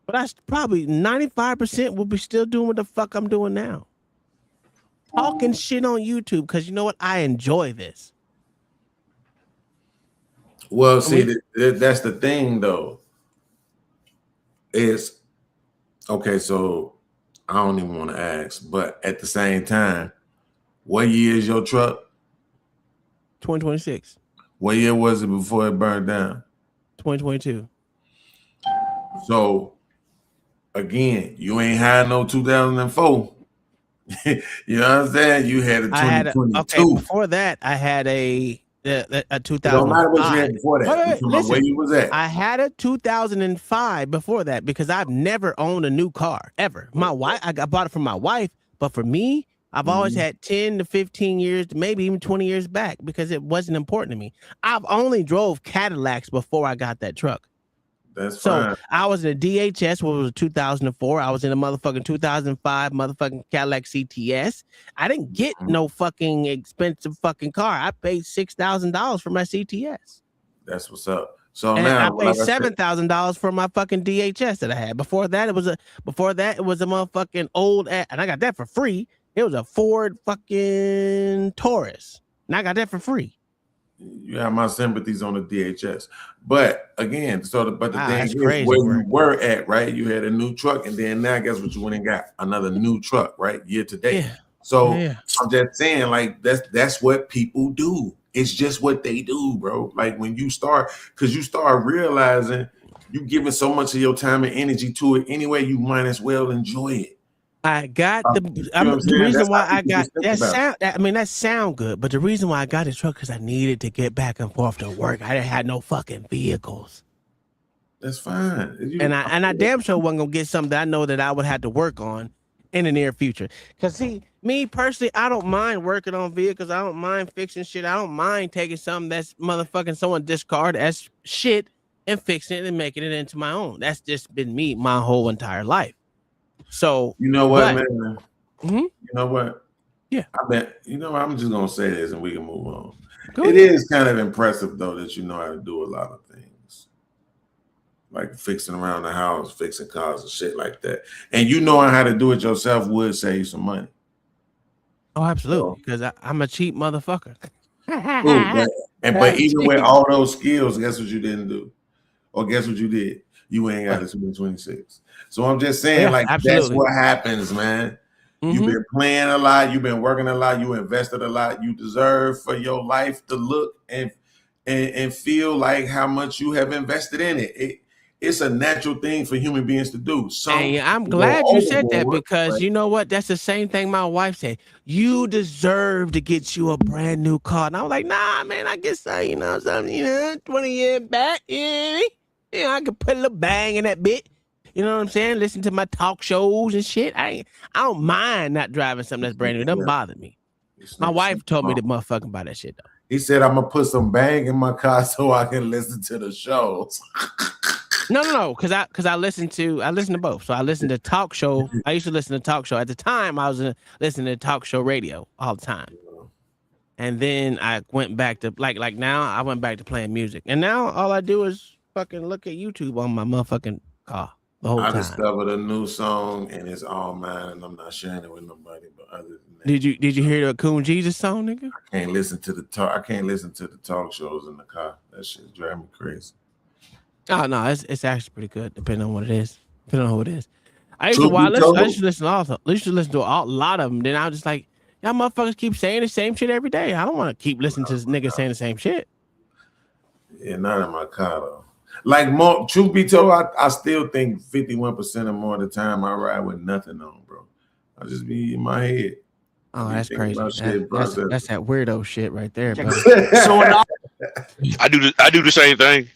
But I probably 95% will be still doing what the fuck I'm doing now. Talking shit on YouTube because you know what? I enjoy this. Well, see, that's the thing, though. Is okay, so I don't even want to ask, but at the same time, what year is your truck? 2026. What year was it before it burned down? 2022. So again, you ain't had no 2004. You know what I'm saying? You had a 2022. Okay, before that, I had a 2005. Don't matter what you had before that. Listen, where you was at. I had a 2005 before that because I've never owned a new car ever. My wife, I bought it from my wife, but for me, I've always had 10 to 15 years, maybe even 20 years back because it wasn't important to me. I've only drove Cadillacs before I got that truck. That's fine. So I was in a DHS, what was it, 2004. I was in a motherfucking 2005 motherfucking Cadillac CTS. I didn't get no fucking expensive fucking car. I paid $6,000 for my CTS. That's what's up. So and now I paid $7,000 for my fucking DHS that I had. Before that, it was a motherfucking old and I got that for free. It was a Ford fucking Taurus. And I got that for free. You have my sympathies on the DHS. But again, the thing is where you were at, right? You had a new truck, and then now guess what you went and got? Another new truck, right? Year to date. Yeah. So I'm just saying, like, that's what people do. It's just what they do, bro. Like when you start realizing you giving so much of your time and energy to it anyway, you might as well enjoy it. I got the reason why I got that sound. I mean, that sound good, but the reason why I got this truck because I needed to get back and forth to work. I didn't have no fucking vehicles. That's fine. And I damn sure wasn't gonna get something that I know that I would have to work on in the near future. Cause see, me personally, I don't mind working on vehicles. I don't mind fixing shit. I don't mind taking something that's motherfucking someone discard as shit and fixing it and making it into my own. That's just been me my whole entire life. So you know what, man? You know what? Yeah. I bet I'm just gonna say this and we can move on. Go it ahead. is kind of impressive though that you know how to do a lot of things. Like fixing around the house, fixing cars and shit like that. And you knowing how to do it yourself would save you some money. Oh, absolutely. Because I'm a cheap motherfucker. But even with all those skills, guess what you didn't do? Or guess what you did? You ain't got a 226. So I'm just saying, that's what happens, man. You've been playing a lot, you've been working a lot, you invested a lot. You deserve for your life to look and feel like how much you have invested in it. It's a natural thing for human beings to do. I'm glad you said that, because you know what? That's the same thing my wife said. You deserve to get you a brand new car. And I was like, nah, man, I guess I, 20 years back, I could put a little bang in that bit. You know what I'm saying? Listen to my talk shows and shit. I don't mind not driving something that's brand new. It doesn't bother me. My wife told me to motherfucking buy that shit though. He said, I'm gonna put some bang in my car so I can listen to the shows. No, because I listen to both. So I listen to talk show. I used to listen to talk show. At the time, I was listening to talk show radio all the time. And then I went back to like now I went back to playing music. And now all I do is fucking look at YouTube on my motherfucking car the whole time. I discovered a new song and it's all mine and I'm not sharing it with nobody but other than that. Did you hear the Coon Jesus song, nigga? I can't listen to the talk shows in the car. That shit drive me crazy. Oh no, it's actually pretty good, depending on what it is, depending on who it is. I used to listen to a lot of them. Then I was just like, y'all motherfuckers keep saying the same shit every day. I don't want to keep listening to this nigga saying the same shit. Yeah, not in my car though. Like more, truth be told, I still think 51% or more of the time I ride with nothing on, bro. I just be in my head. Oh, that's crazy. That's that weirdo shit right there, bro. So I do the same thing.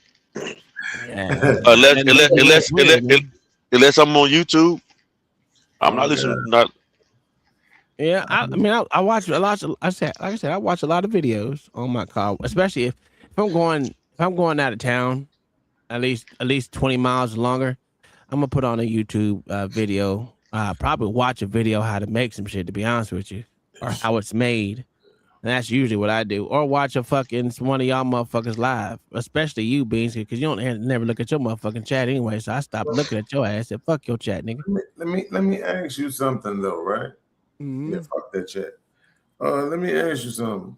Yeah. Unless I'm on YouTube, I'm not listening. Yeah, I watch a lot. I watch a lot of videos on my car, especially if I'm going out of town, at least 20 miles or longer. I'm gonna put on a YouTube video. Probably watch a video how to make some shit, to be honest with you, or how it's made. And that's usually what I do. Or watch one of y'all motherfuckers live, especially you, Beans, because you don't never look at your motherfucking chat anyway. So I stopped looking at your ass and fuck your chat, nigga. Let me ask you something though, right? Yeah, fuck that chat. Let me ask you something.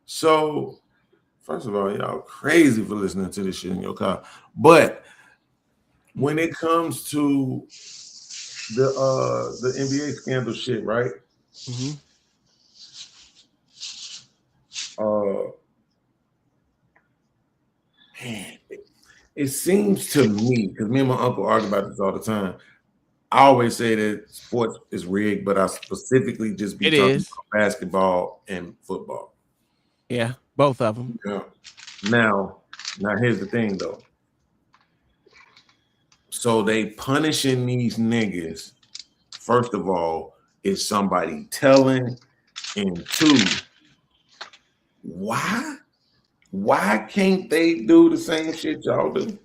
So, first of all, y'all crazy for listening to this shit in your car. But when it comes to the NBA scandal shit, right? It seems to me, because me and my uncle argue about this all the time. I always say that sports is rigged, but I specifically just be talking about basketball and football. Yeah, both of them. Yeah. Now here's the thing though. So they punishing these niggas. First of all, is somebody telling, and two, why? Why can't they do the same shit y'all do?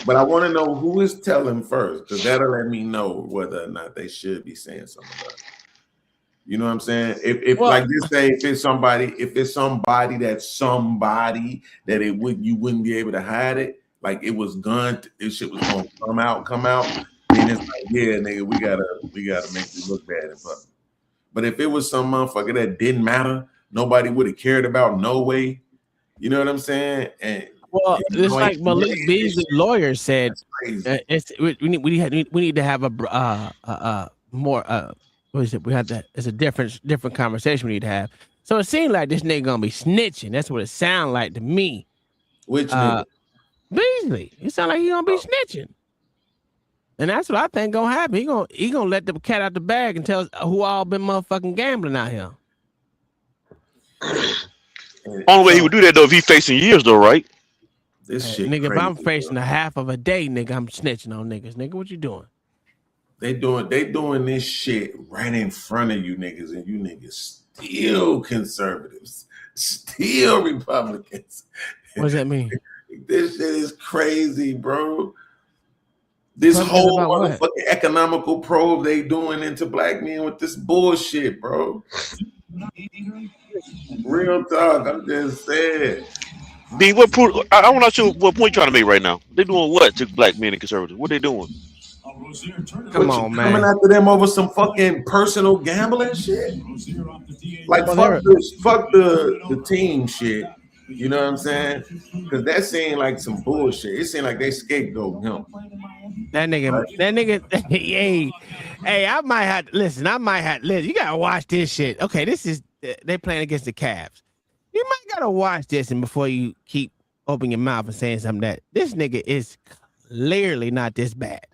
But I want to know who is telling first, because that'll let me know whether or not they should be saying something about it. You know what I'm saying? If like this say, if it's somebody that you wouldn't be able to hide it, like it was gunned, this shit was gonna come out, then it's like, yeah, nigga, we gotta make you look bad in public. But if it was some motherfucker that didn't matter, nobody would have cared about no way. You know what I'm saying? And it's like Malik Beasley lawyer said. We need to have a more what is it? It's a different conversation we need to have. So it seems like this nigga gonna be snitching. That's what it sounds like to me. Which nigga? Beasley. It sounds like he gonna be snitching. And that's what I think gonna happen. He gonna let the cat out the bag and tell us who all been motherfucking gambling out here. Only way he would do that though if he facing years though, right? This shit, nigga. crazy, If I'm facing a half of a day, nigga, I'm snitching on niggas. Nigga, what you doing? They doing this shit right in front of you niggas, and you niggas still conservatives, still Republicans. What does that mean? This shit is crazy, bro. This whole motherfucking economical probe they doing into black men with this bullshit, bro. Real talk, I'm just saying. B, I want to know what point you trying to make right now. They doing what to black men and conservatives? What they doing? Come on, Coming man. after them over some fucking personal gambling shit. Like Well, fuck the team shit. You know what I'm saying? Because that seemed like some bullshit. It seemed like they scapegoat him. That nigga, hey, I might have to listen. You gotta watch this shit. Okay, this is they playing against the Cavs. You might gotta watch this and before you keep opening your mouth and saying something that this nigga is clearly not this bad.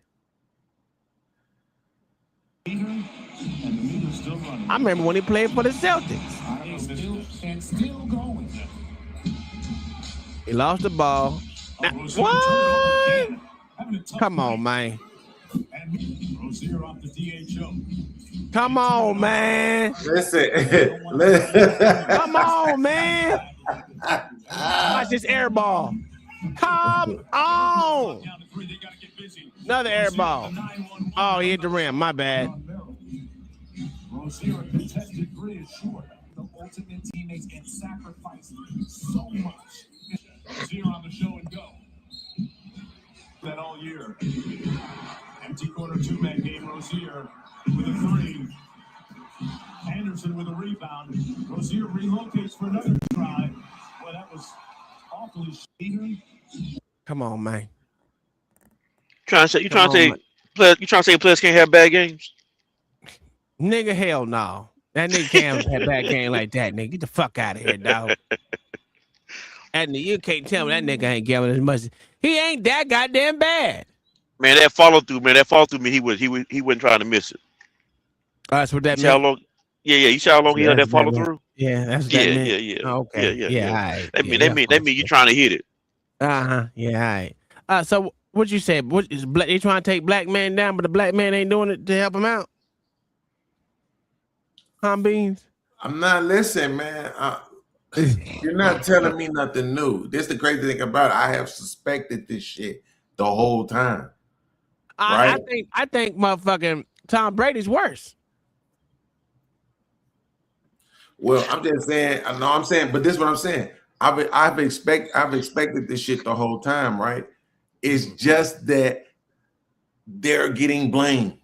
I remember when he played for the Celtics. He lost the ball. Now, what? Come on, man. Come on, man. Listen. Come on, man. Watch this air ball. Come on. Another air ball. Oh, he hit the rim. My bad. Rozier contested three is short. The ultimate teammates and sacrificed so much. Rozier on the show and go. That all year. Empty corner two-man game. Rozier with a three. Anderson with a rebound. Rozier relocates for another try. Well, that was awfully shitty. Come on, man. You trying to say players can't have bad games? Nigga, hell no. That nigga can't have a bad game like that, nigga. Get the fuck out of here, dog. And you can't tell me that nigga ain't gambling as much. He ain't that goddamn bad. Man, that follow through, he wasn't trying to miss it. Oh, that's what that You see how meant? long? Yeah. You see how long he had that follow through? Yeah, that's what that meant. Yeah. Okay. Yeah. All right. That mean you trying to hit it. Uh-huh. Yeah, all right. So what you said? What is black? They trying to take black man down, but the black man ain't doing it to help him out. Beans. I'm not listening, man. You're not telling me nothing new. This is the crazy thing about it. I have suspected this shit the whole time. I Right? think motherfucking Tom Brady's worse. Well, I'm just saying. I know I'm saying, but this is what I'm saying. I've expected this shit the whole time, right? It's just that they're getting blamed.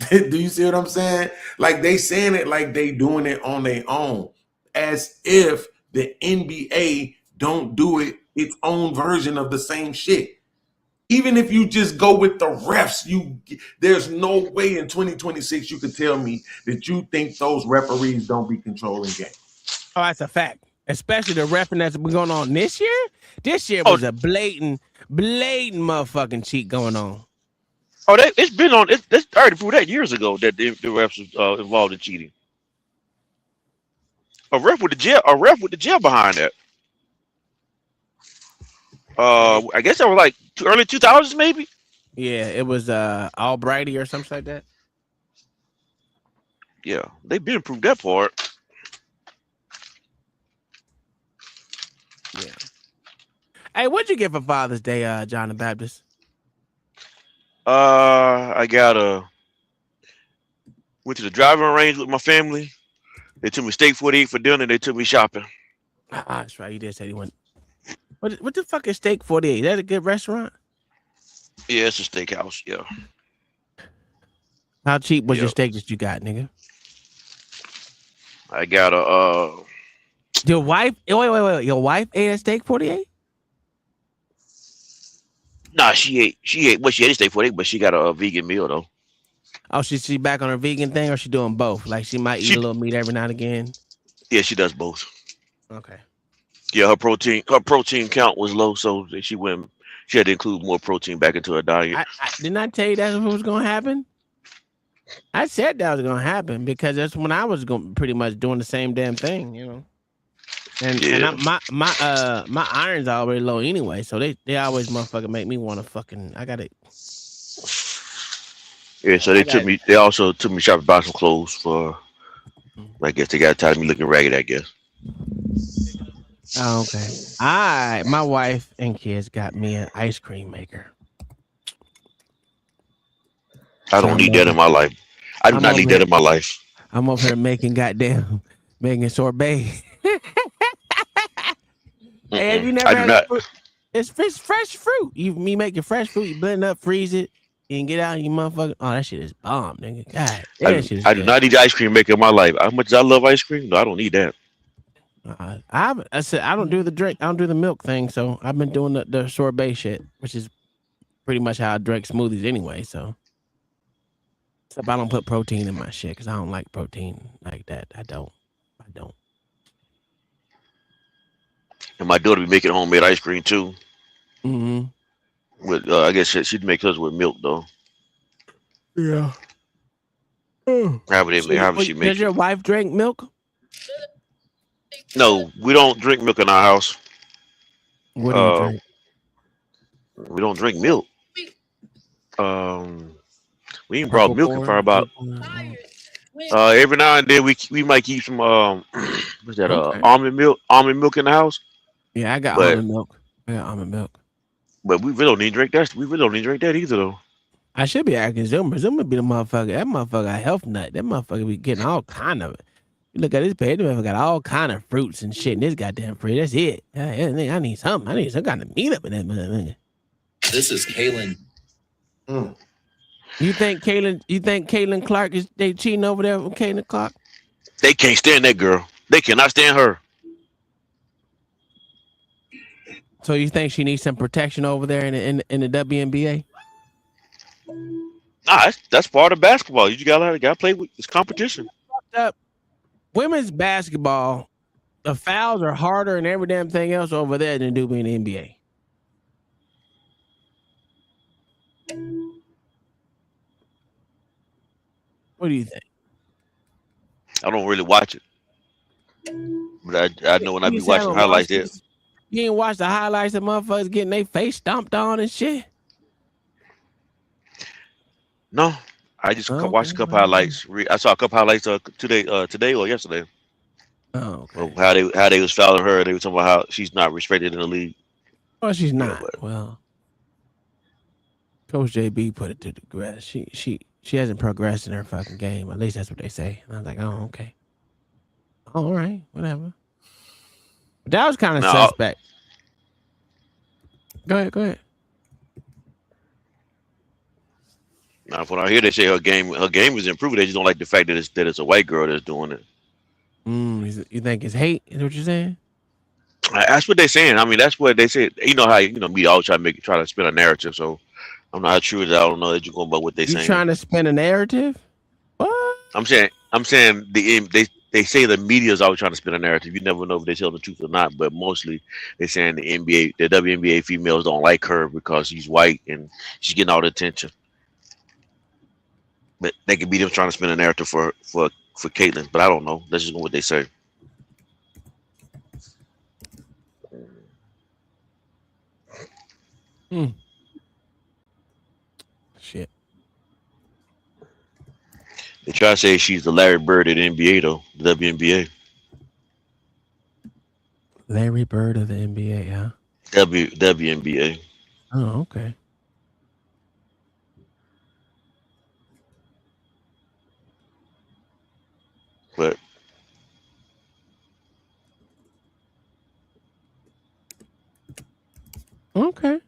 Do you see what I'm saying? Like they saying it like they doing it on their own, as if the NBA don't do it its own version of the same shit. Even if you just go with the refs, there's no way in 2026 you could tell me that you think those referees don't be controlling games. Oh, that's a fact. Especially the referee that's been going on this year. This year was a blatant motherfucking cheat going on. Oh, it's been on. It's already proved that years ago that the refs was involved in cheating. A ref with the jail behind that. I guess that was like early 2000s, maybe. Yeah, it was Albrighty or something like that. Yeah, they've been proved that part. Yeah. Hey, what'd you get for Father's Day, John the Baptist? I went to the driving range with my family. They took me steak 48 for dinner. They took me shopping. That's right. You did say you went. What the fuck is Steak 48? Is that a good restaurant? Yeah, it's a steakhouse. Yeah. How cheap was your steak that you got, nigga? I got a. Your wife? Wait. Your wife ate at Steak 48? Nah, she ate. Well, she ate a steak 48, but she got a vegan meal though. Oh, she back on her vegan thing, or she doing both? Like she might eat a little meat every now and again. Yeah, she does both. Okay. Yeah, her protein count was low, so she had to include more protein back into her diet. Didn't I tell you that's what was gonna happen? I said that was gonna happen because that's when I was pretty much doing the same damn thing, you know. And my iron's already low anyway, so they always motherfucking make me want to fucking. I gotta. Yeah, so they also took me shopping, buy some clothes for. I guess they got tired of me looking ragged, I guess. Oh, okay. My wife and kids got me an ice cream maker. I don't need that in my life. I do not need that in my life. I'm over here making sorbet. Hey, you never had fruit? It's fresh fruit. You make your fresh fruit, you blend it up, freeze it, You can get out and you motherfucker. Oh, that shit is bomb, nigga. God, I, that shit is I do good. not need ice cream maker in my life. How much I love ice cream? No, I don't need that. I said I don't do the drink. I don't do the milk thing. So I've been doing the sorbet shit, which is pretty much how I drink smoothies anyway. So, except I don't put protein in my shit because I don't like protein like that. I don't. And my daughter be making homemade ice cream too. Mm-hmm. With I guess she'd make hers with milk though. Yeah. However she Does makes your it. wife drink milk? No, we don't drink milk in our house. What do you drink? We don't drink milk. We ain't brought milk in probably about every now and then we might keep some what's that almond milk in the house. Yeah, I got But almond milk. but we really don't need to drink that. We really don't need to drink that either though. I should be asking Zuma. Zuma be the motherfucker. That motherfucker a health nut. That motherfucker be getting all kind of it. You look at this page, that motherfucker got all kind of fruits and shit in this goddamn fridge. That's it. I need something. I need some kind of meat up in that motherfucker. This is Kalen. You think Caitlin Clark is they cheating over there with Caitlin Clark? They can't stand that girl. They cannot stand her. So you think she needs some protection over there in the WNBA? Nah, that's part of basketball. You gotta play with this competition. Women's basketball, the fouls are harder and every damn thing else over there than do in the NBA. What do you think? I don't really watch it, but I know when I be watching highlights there. You ain't watch the highlights of motherfuckers getting their face stomped on and shit? No, I just watched a couple highlights. I saw a couple highlights today or yesterday. Oh, okay. How they was fouling her. They were talking about how she's not respected in the league. Well, she's not. Well, Coach JB put it to the grass. She hasn't progressed in her fucking game. At least that's what they say. And I was like, oh, okay. All right, whatever. But that was kind of suspect. Go ahead. Now, when I hear they say her game is improving, they just don't like the fact that it's a white girl that's doing it. You think it's hate? Is what you're saying? That's what they're saying. I mean, that's what they say. You know how media always try to spin a narrative. So I'm not sure that I don't know that you're going by what they're saying. You trying to spin a narrative? What? I'm saying they say the media is always trying to spin a narrative. You never know if they tell the truth or not. But mostly they're saying the WNBA females don't like her because she's white and she's getting all the attention. But they could be them trying to spin a narrative for Caitlyn. But I don't know. That's just what they say. Shit. They try to say she's the Larry Bird of the NBA though, the WNBA. Larry Bird of the NBA, huh? WNBA. Oh, okay. But okay.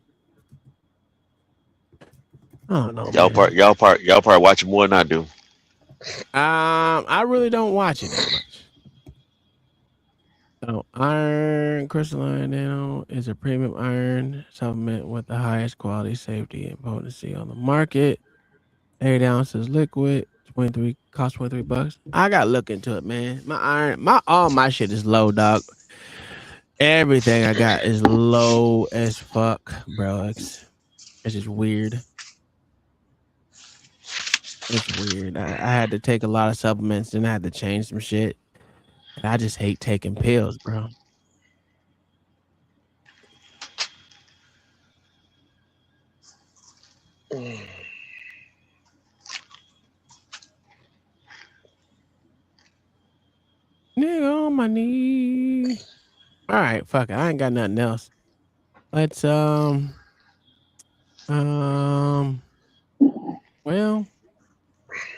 I don't know. Y'all part watching more than I do. I really don't watch it that much. So iron crystalline nano is a premium iron supplement with the highest quality, safety, and potency on the market. 8 ounces liquid, cost $23. I gotta look into it, man. All my shit is low, dog. Everything I got is low as fuck, bro. It's just weird. It's weird. I had to take a lot of supplements and I had to change some shit. And I just hate taking pills, bro. Nigga on my knee. All right, fuck it. I ain't got nothing else. Let's well,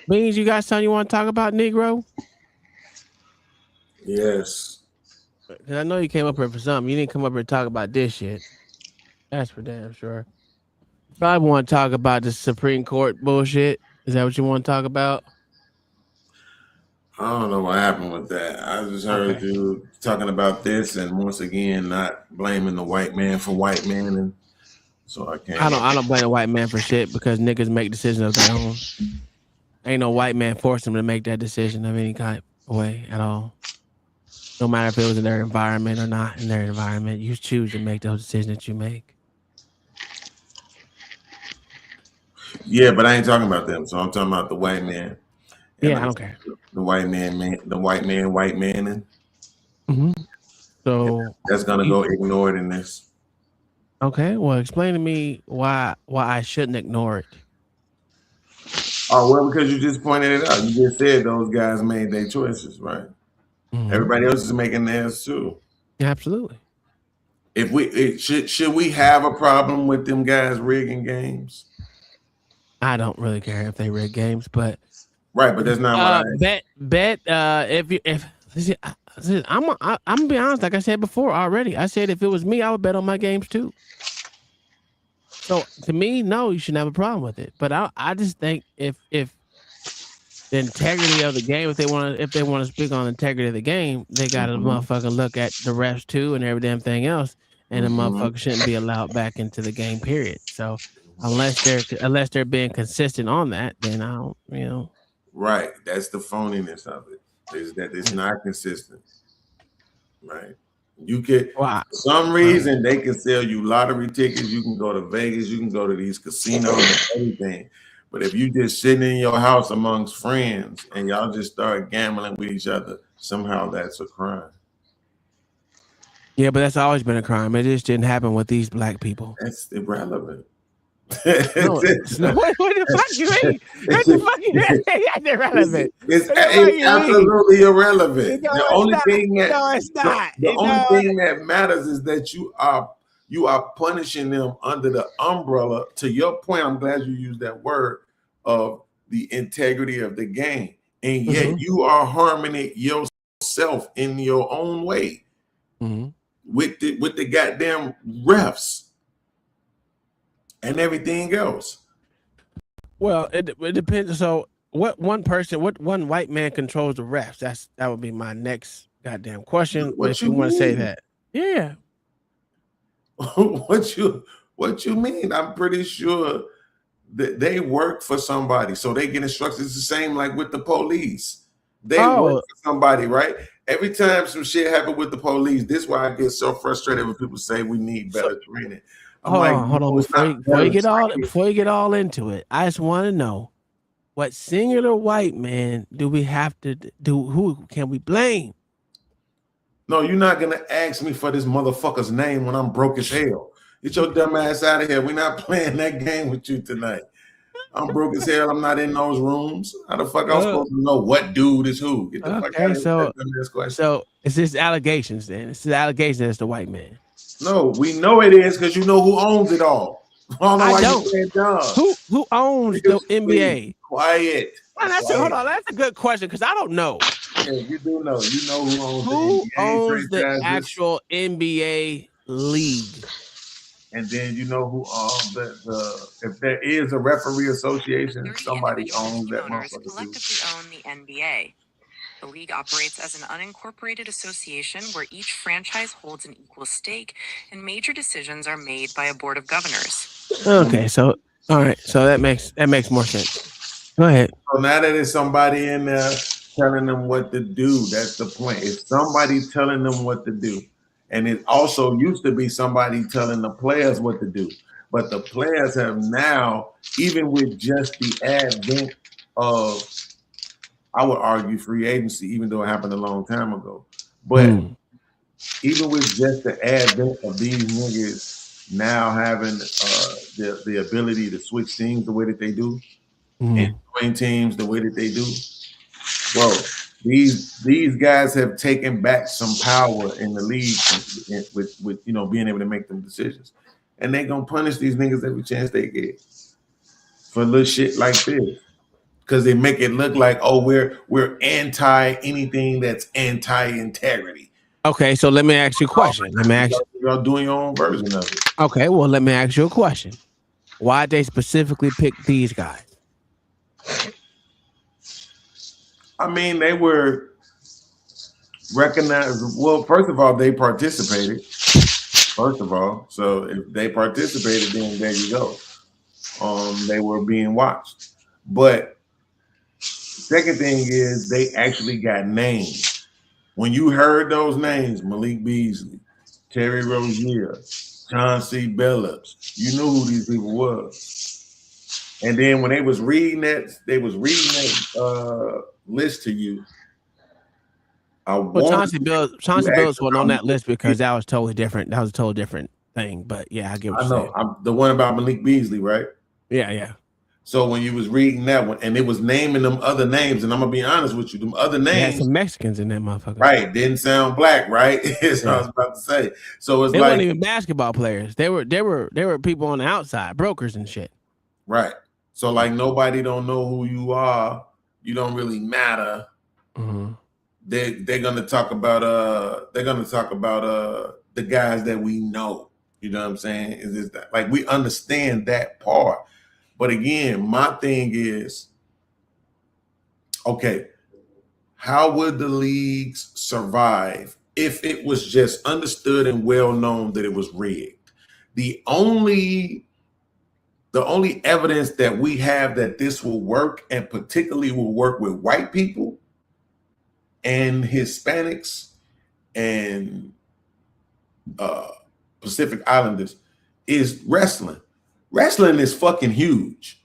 Beans, you got something you want to talk about, Negro? Yes. Because I know you came up here for something. You didn't come up here to talk about this shit. That's for damn sure. Probably want to talk about the Supreme Court bullshit. Is that what you want to talk about? I don't know what happened with that. I just heard you talking about this, and once again, not blaming the white man for white man, and so I can't. I don't blame the white man for shit because niggas make decisions of their own. Ain't no white man forcing them to make that decision of any kind of way at all. No matter if it was in their environment or not in their environment, you choose to make those decisions that you make. Yeah, but I ain't talking about them. So I'm talking about the white man. Yeah, I don't care. The white man, white man, and so that's gonna go ignored in this. Okay, well, explain to me why I shouldn't ignore it. Oh well, because you just pointed it out. You just said those guys made their choices, right? Everybody else is making theirs too. Absolutely. If should we have a problem with them guys rigging games? I don't really care if they rig games, but right, but that's not what I bet. I'm gonna be honest. Like I said before already, I said if it was me, I would bet on my games too. So to me, no, you shouldn't have a problem with it. But I just think if the integrity of the game, if they want to speak on the integrity of the game, they got to motherfucking look at the refs too and every damn thing else, and the motherfucker shouldn't be allowed back into the game. Period. So unless they're being consistent on that, then I don't, Right, that's the phoniness of it. Is that it's not consistent. Right. You can for some reason they can sell you lottery tickets. You can go to Vegas. You can go to these casinos and everything. But if you just sitting in your house amongst friends and y'all just start gambling with each other, somehow that's a crime. Yeah, but that's always been a crime. It just didn't happen with these black people. That's irrelevant. What the fuck you mean? What the fuck you mean? That's irrelevant. It's absolutely irrelevant. No, the only not. thing that No, it's not. the only thing that matters is that you are punishing them under the umbrella. To your point, I'm glad you used that word of the integrity of the game, and yet you are harming it yourself in your own way with the goddamn refs and everything else. Well, it depends. So, what one white man controls the refs? That would be my next goddamn question. If you want to say that, yeah. What you mean? I'm pretty sure that they work for somebody, so they get instructions. It's the same like with the police. They work for somebody, right? Every time some shit happens with the police, this is why I get so frustrated when people say we need better training. Hold on. Before you get all into it, I just want to know what singular white man do we have to do? Who can we blame? No, you're not gonna ask me for this motherfucker's name when I'm broke as hell. Get your dumb ass out of here. We're not playing that game with you tonight. I'm broke as hell. I'm not in those rooms. How the fuck I'm supposed to know what dude is who? Get the fuck out of here. So it's just allegations then. It's the allegation as the white man. No, we know it is because you know who owns it all. I don't. Who owns the NBA? Quiet. Hold on. That's a good question because I don't know. Yeah, you do know. You know who owns the actual NBA league. And then you know who if there is a referee association, somebody owns that motherfucker. Collectively own the NBA. The league operates as an unincorporated association where each franchise holds an equal stake, and major decisions are made by a board of governors. Okay, so all right, so that makes more sense. Go ahead. So now that there's somebody in there telling them what to do, that's the point. It's somebody telling them what to do. And it also used to be somebody telling the players what to do. But the players have now, even with just the advent of, I would argue, free agency, even though it happened a long time ago. But even with just the advent of these niggas now having the ability to switch teams the way that they do, and join teams the way that they do, bro, these guys have taken back some power in the league with being able to make them decisions. And they're gonna punish these niggas every chance they get for little shit like this. Because they make it look like, oh, we're anti anything that's anti-integrity. Okay, so let me ask you a question. Y'all doing your own version of it. Okay, well, let me ask you a question. why'd they specifically pick these guys? I mean, they were recognized. Well, first of all, they participated. First of all, so if they participated, then there you go. They were being watched. But second thing is they actually got names. When you heard those names, Malik Beasley, Terry Rozier, Chauncey Billups, you knew who these people were. And then when they was reading that list to you. Well, Chauncey Billups wasn't on that list because that was totally different. That was a totally different thing. But yeah, I get what you're saying. I'm the one about Malik Beasley, right? Yeah. So when you was reading that one, and it was naming them other names, and I'm gonna be honest with you, them other They names, had some Mexicans in that motherfucker. right, didn't sound black, right? That's what I was about to say. So it's They like, weren't even basketball players. They were people on the outside, brokers and shit. right. So like nobody don't know who you are. You don't really matter. Mm-hmm. They're gonna talk about the guys that we know. You know what I'm saying? Is that like we understand that part? But again, my thing is, okay, how would the leagues survive if it was just understood and well known that it was rigged? The only evidence that we have that this will work, and particularly will work with white people and Hispanics and Pacific Islanders, is wrestling. Wrestling is fucking huge.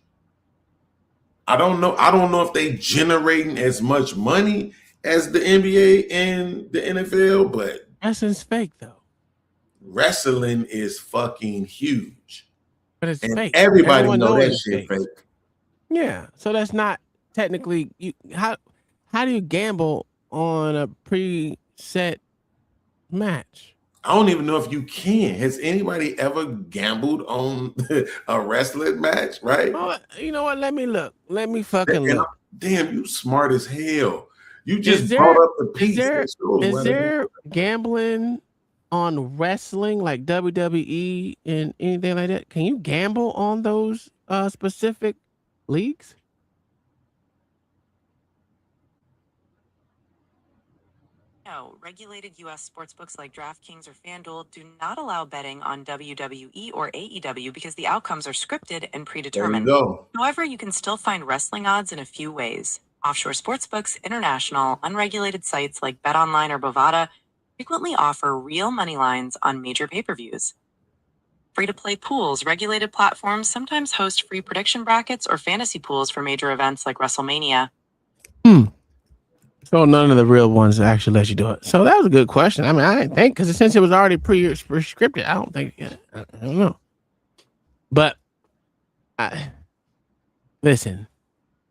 I don't know if they generating as much money as the NBA and the NFL, but wrestling's fake though. Wrestling is fucking huge. But it's fake. Everybody Everyone know knows that it's shit fake. Yeah. So that's not technically how do you gamble on a preset match? I don't even know if you can. Has anybody ever gambled on a wrestling match? Right? You know what? Let me look. Let me fucking look. Damn, you smart as hell. You just brought up the piece. Is there gambling on wrestling like WWE and anything like that? Can you gamble on those specific leagues? No, regulated U.S. sportsbooks like DraftKings or FanDuel do not allow betting on WWE or AEW because the outcomes are scripted and predetermined. There you go. However, you can still find wrestling odds in a few ways. Offshore sportsbooks, international, unregulated sites like BetOnline or Bovada frequently offer real money lines on major pay-per-views. Free-to-play pools, regulated platforms sometimes host free prediction brackets or fantasy pools for major events like WrestleMania. So none of the real ones actually let you do it. So that was a good question. I mean, I didn't think because since it was already pre-scripted, I don't think. I don't know. But listen,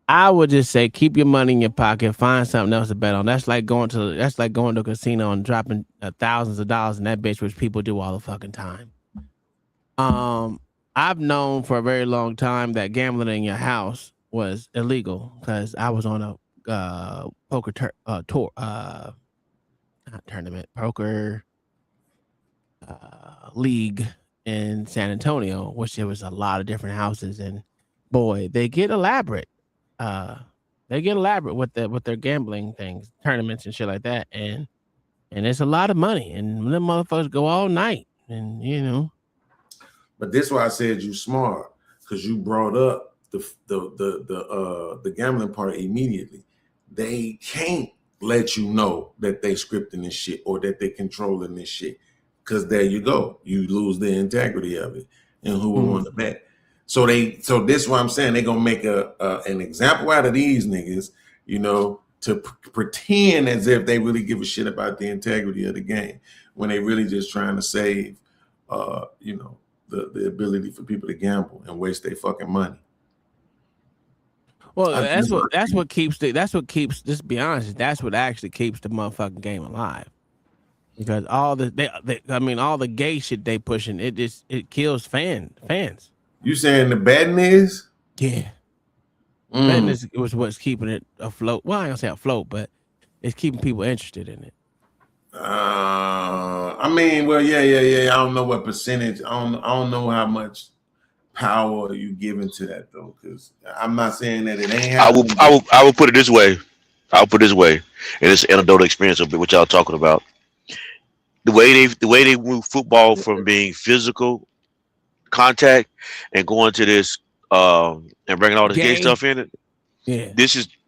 I would just say keep your money in your pocket. Find something else to bet on. That's like going to a casino and dropping thousands of dollars in that bitch, which people do all the fucking time. I've known for a very long time that gambling in your house was illegal because I was on a poker tour, not tournament, poker league in San Antonio, which there was a lot of different houses, and boy, they get elaborate. With their gambling things, tournaments and shit like that, and it's a lot of money, and them motherfuckers go all night, and you know. But this is why I said you smart, because you brought up the gambling part immediately. They can't let you know that they scripting this shit or that they controlling this shit, because there you go, you lose the integrity of it, and who will want to bet. So this is what I'm saying. They're gonna make an example out of these niggas, you know, to pretend as if they really give a shit about the integrity of the game, when they really just trying to save, you know, the ability for people to gamble and waste their fucking money. Well, that's what keeps. Just be honest. That's what actually keeps the motherfucking game alive. Because all the gay shit they pushing, it kills fans. You saying the betting is? Yeah. Betting was what's keeping it afloat. Well, I ain't gonna say afloat, but it's keeping people interested in it. I mean, well, yeah. I don't know what percentage. I don't know how much power are you giving to that though? Because I'm not saying that it ain't happening. I will put it this way. I'll put it this way, and it's anecdotal experience of what y'all talking about. The way they move football from being physical contact and going to this and bringing all this gay stuff in it. Yeah.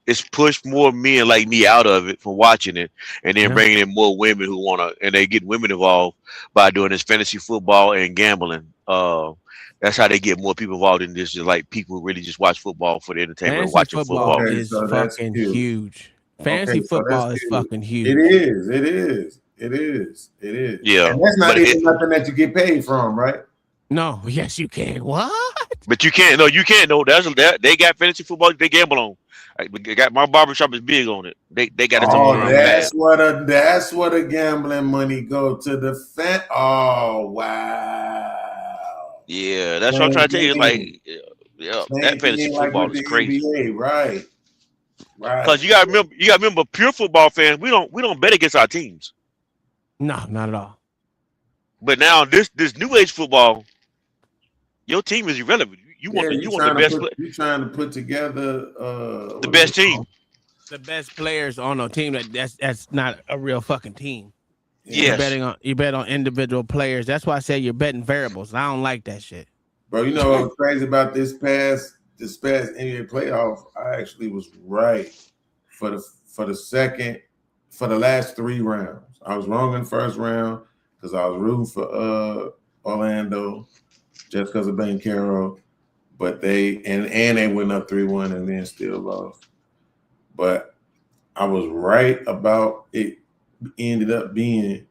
It's pushed more men like me out of it from watching it, and then bringing in more women who and they get women involved by doing this fantasy football and gambling. That's how they get more people involved in this. Just like people who really just watch football for the entertainment of watching football. Okay, is fucking huge. Fantasy football is fucking huge. It is. Yeah, and that's not even nothing that you get paid from, right? No, yes, you can. What? But you can't. No, you can't. No, they got fantasy football. They gamble on. They got my barbershop is big on it. They got it. Oh, that's what a gambling money go to the fan. Oh wow. Yeah, that's what I'm trying to tell you. Like, that fantasy football is crazy. NBA, right. Because you got to remember, pure football fans, we don't bet against our teams. No, not at all. But now this new age football, your team is irrelevant. You want the best. You're trying to put together the best team, the best players on a team that's not a real fucking team. Yes. You bet on individual players. That's why I say you're betting variables. I don't like that shit, bro. You know what's crazy about this past NBA playoff? I actually was right for the last 3 rounds. I was wrong in the first round because I was rooting for Orlando just because of Banchero, but they went up 3-1 and then still lost. But I was right about it. Ended up being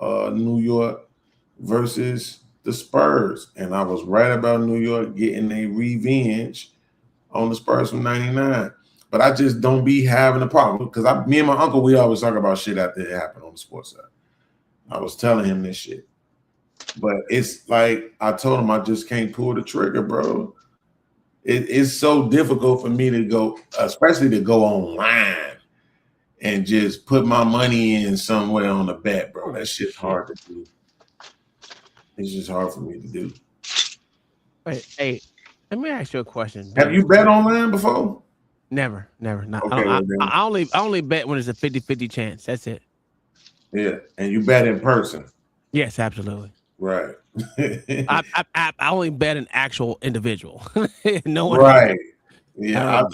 New York versus the Spurs, and I was right about New York getting a revenge on the Spurs from '99. But I just don't be having a problem because me and my uncle, we always talk about shit after it happened on the sports side. I was telling him this shit, but it's like I told him I just can't pull the trigger, bro. It's so difficult for me to go, especially to go online and just put my money in somewhere on a bet, bro. That shit's hard to do. It's just hard for me to do. Wait, hey, let me ask you a question. Have you bet online before? Never. Not. Okay, I only bet when it's a 50-50 chance. That's it. Yeah, and you bet in person. Yes, absolutely. Right. I only bet an actual individual. No one. Right. Yeah,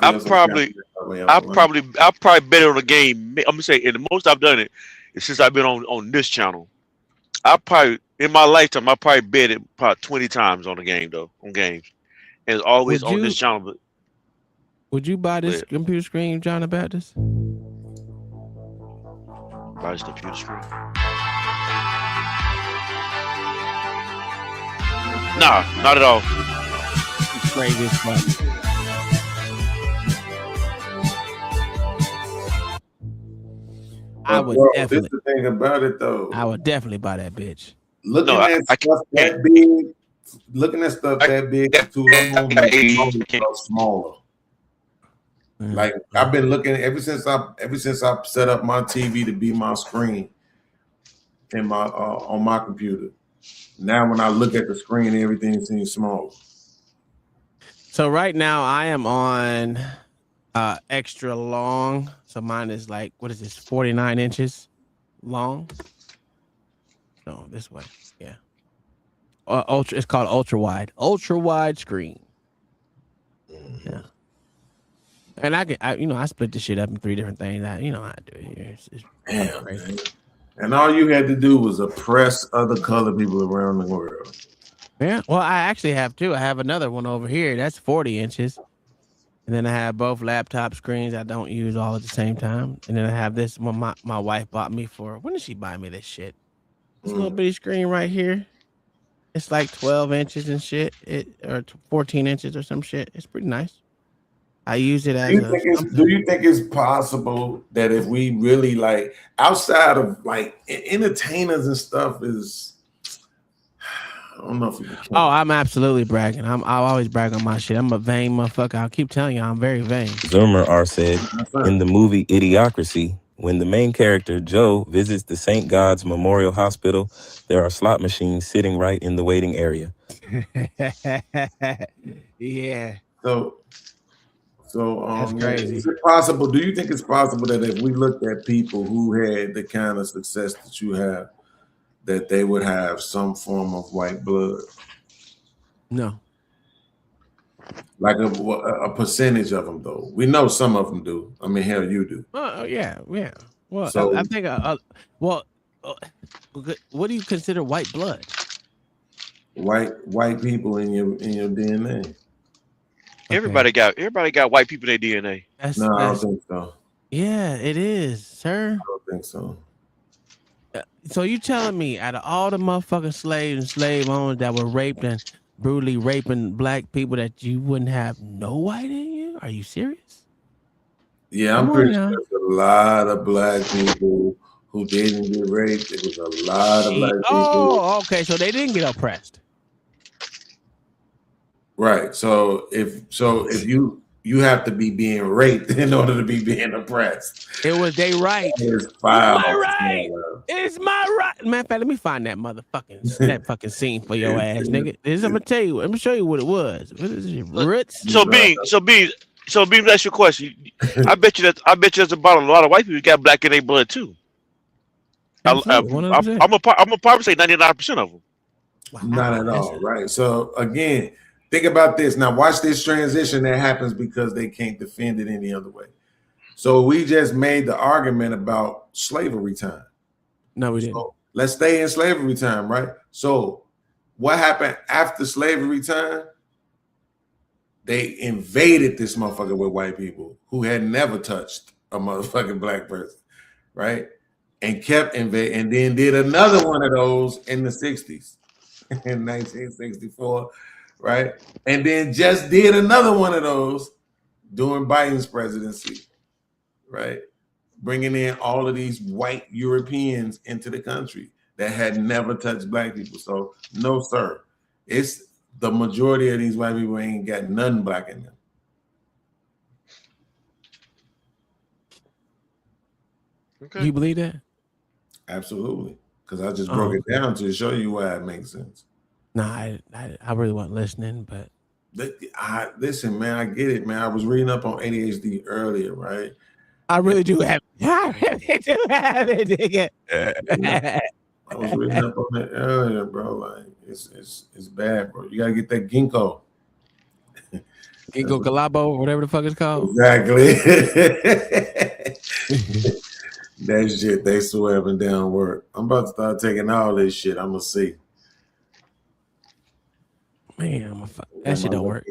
I'll probably bet on a game. I'm gonna say, and the most I've done it is since I've been on this channel. In my lifetime, I probably bet it probably 20 times on games, and it's always on this channel. But would you buy this computer screen, John the Baptist? Buy this computer screen? Nah, not at all. It's crazy as fuck. I would definitely. This is the thing about it, though. I would definitely buy that bitch. Looking at stuff that big, too long, smaller. Like I've been looking ever since I set up my TV to be my screen in my on my computer. Now when I look at the screen, everything seems small. So right now I am on extra long. So mine is like, what is this, 49 inches long? No, this way. Yeah. Ultra. It's called ultra wide. Ultra wide screen. Yeah. And I split this shit up in 3 different things. You know how I do it here. It's crazy. And all you had to do was oppress other colored people around the world. Yeah. Well, I actually have 2. I have another one over here. That's 40 inches. And then I have both laptop screens I don't use all at the same time. And then I have this one my wife bought me for. When did she buy me this shit? This little bitty screen right here. It's like 12 inches and shit. Or 14 inches or some shit. It's pretty nice. I use it as do you think it's possible that if we really like outside of like entertainers and stuff is I don't know if we can. Oh, I'm absolutely bragging. I always brag on my shit. I'm a vain motherfucker. I'll keep telling you I'm very vain. Zoomer R said in the movie Idiocracy, when the main character Joe visits the St. God's Memorial Hospital, there are slot machines sitting right in the waiting area. Yeah. So That's crazy. is it possible? Do you think it's possible that if we looked at people who had the kind of success that you have, that they would have some form of white blood? No. Like a percentage of them, though. We know some of them do. I mean, hell, you do. Yeah. Well, So- I think. What do you consider white blood? White people in your DNA. Everybody got white people in their DNA. No, I don't think so. Yeah, it is, sir. I don't think so. So you telling me out of all the motherfucking slaves and slave owners that were raped and brutally raping black people that you wouldn't have no white in you? Are you serious? Yeah, I'm Come on pretty now. sure there's a lot of black people who didn't get raped. It was a lot of black people. Oh, okay. So they didn't get oppressed. Right. So if you have to be being raped in order to be being oppressed. It was they right. It's foul. My right. It's my right. Matter of fact, let me find that that fucking scene for your ass, nigga. I'm gonna tell you. I'm gonna show you what it was. What is it? Ritz? So Bean, that's your question. I bet you there's about a lot of white people got black in their blood too. I'm gonna probably say 99% of them. Not at all, right? So again, think about this. Now watch this transition that happens because they can't defend it any other way. So we just made the argument about slavery time. No, we didn't. So let's stay in slavery time, right? So what happened after slavery time? They invaded this motherfucker with white people who had never touched a motherfucking black person, right? And kept invading, and then did another one of those in the 60s, in 1964, right? And then just did another one of those during Biden's presidency, right? Bringing in all of these white Europeans into the country that had never touched black people. So no, sir. It's the majority of these white people ain't got nothing black in them. Okay. You believe that? Absolutely. Because I just broke it down to show you why it makes sense. Nah, I really wasn't listening, but listen, man, I get it, man. I was reading up on ADHD earlier, right? I really do have it, nigga. I was reading up on it earlier, bro. Like it's bad, bro. You gotta get that ginkgo. Ginkgo Galabo, whatever the fuck it's called. Exactly. That shit they swerving down work. I'm about to start taking all this shit. I'm gonna see. Man, that shit don't work.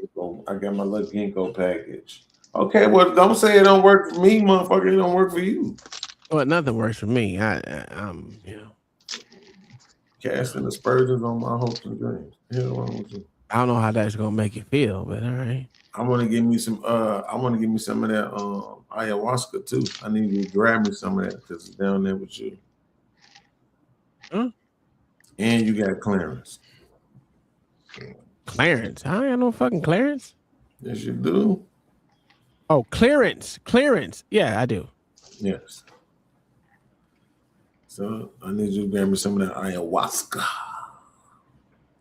I got my little ginkgo package. Okay, well, don't say it don't work for me, motherfucker. It don't work for you. Well, nothing works for me. Casting aspersions on my hopes and dreams. Hell wrong with you? I don't know how that's gonna make you feel, but all right. I want to give me some. I want to give me some of that ayahuasca too. I need you to grab me some of that because it's down there with you. Huh? And you got clearance. Clarence? I ain't got no fucking clearance. Yes, you do. Oh, clearance. Yeah, I do. Yes. So I need you to grab me some of that ayahuasca.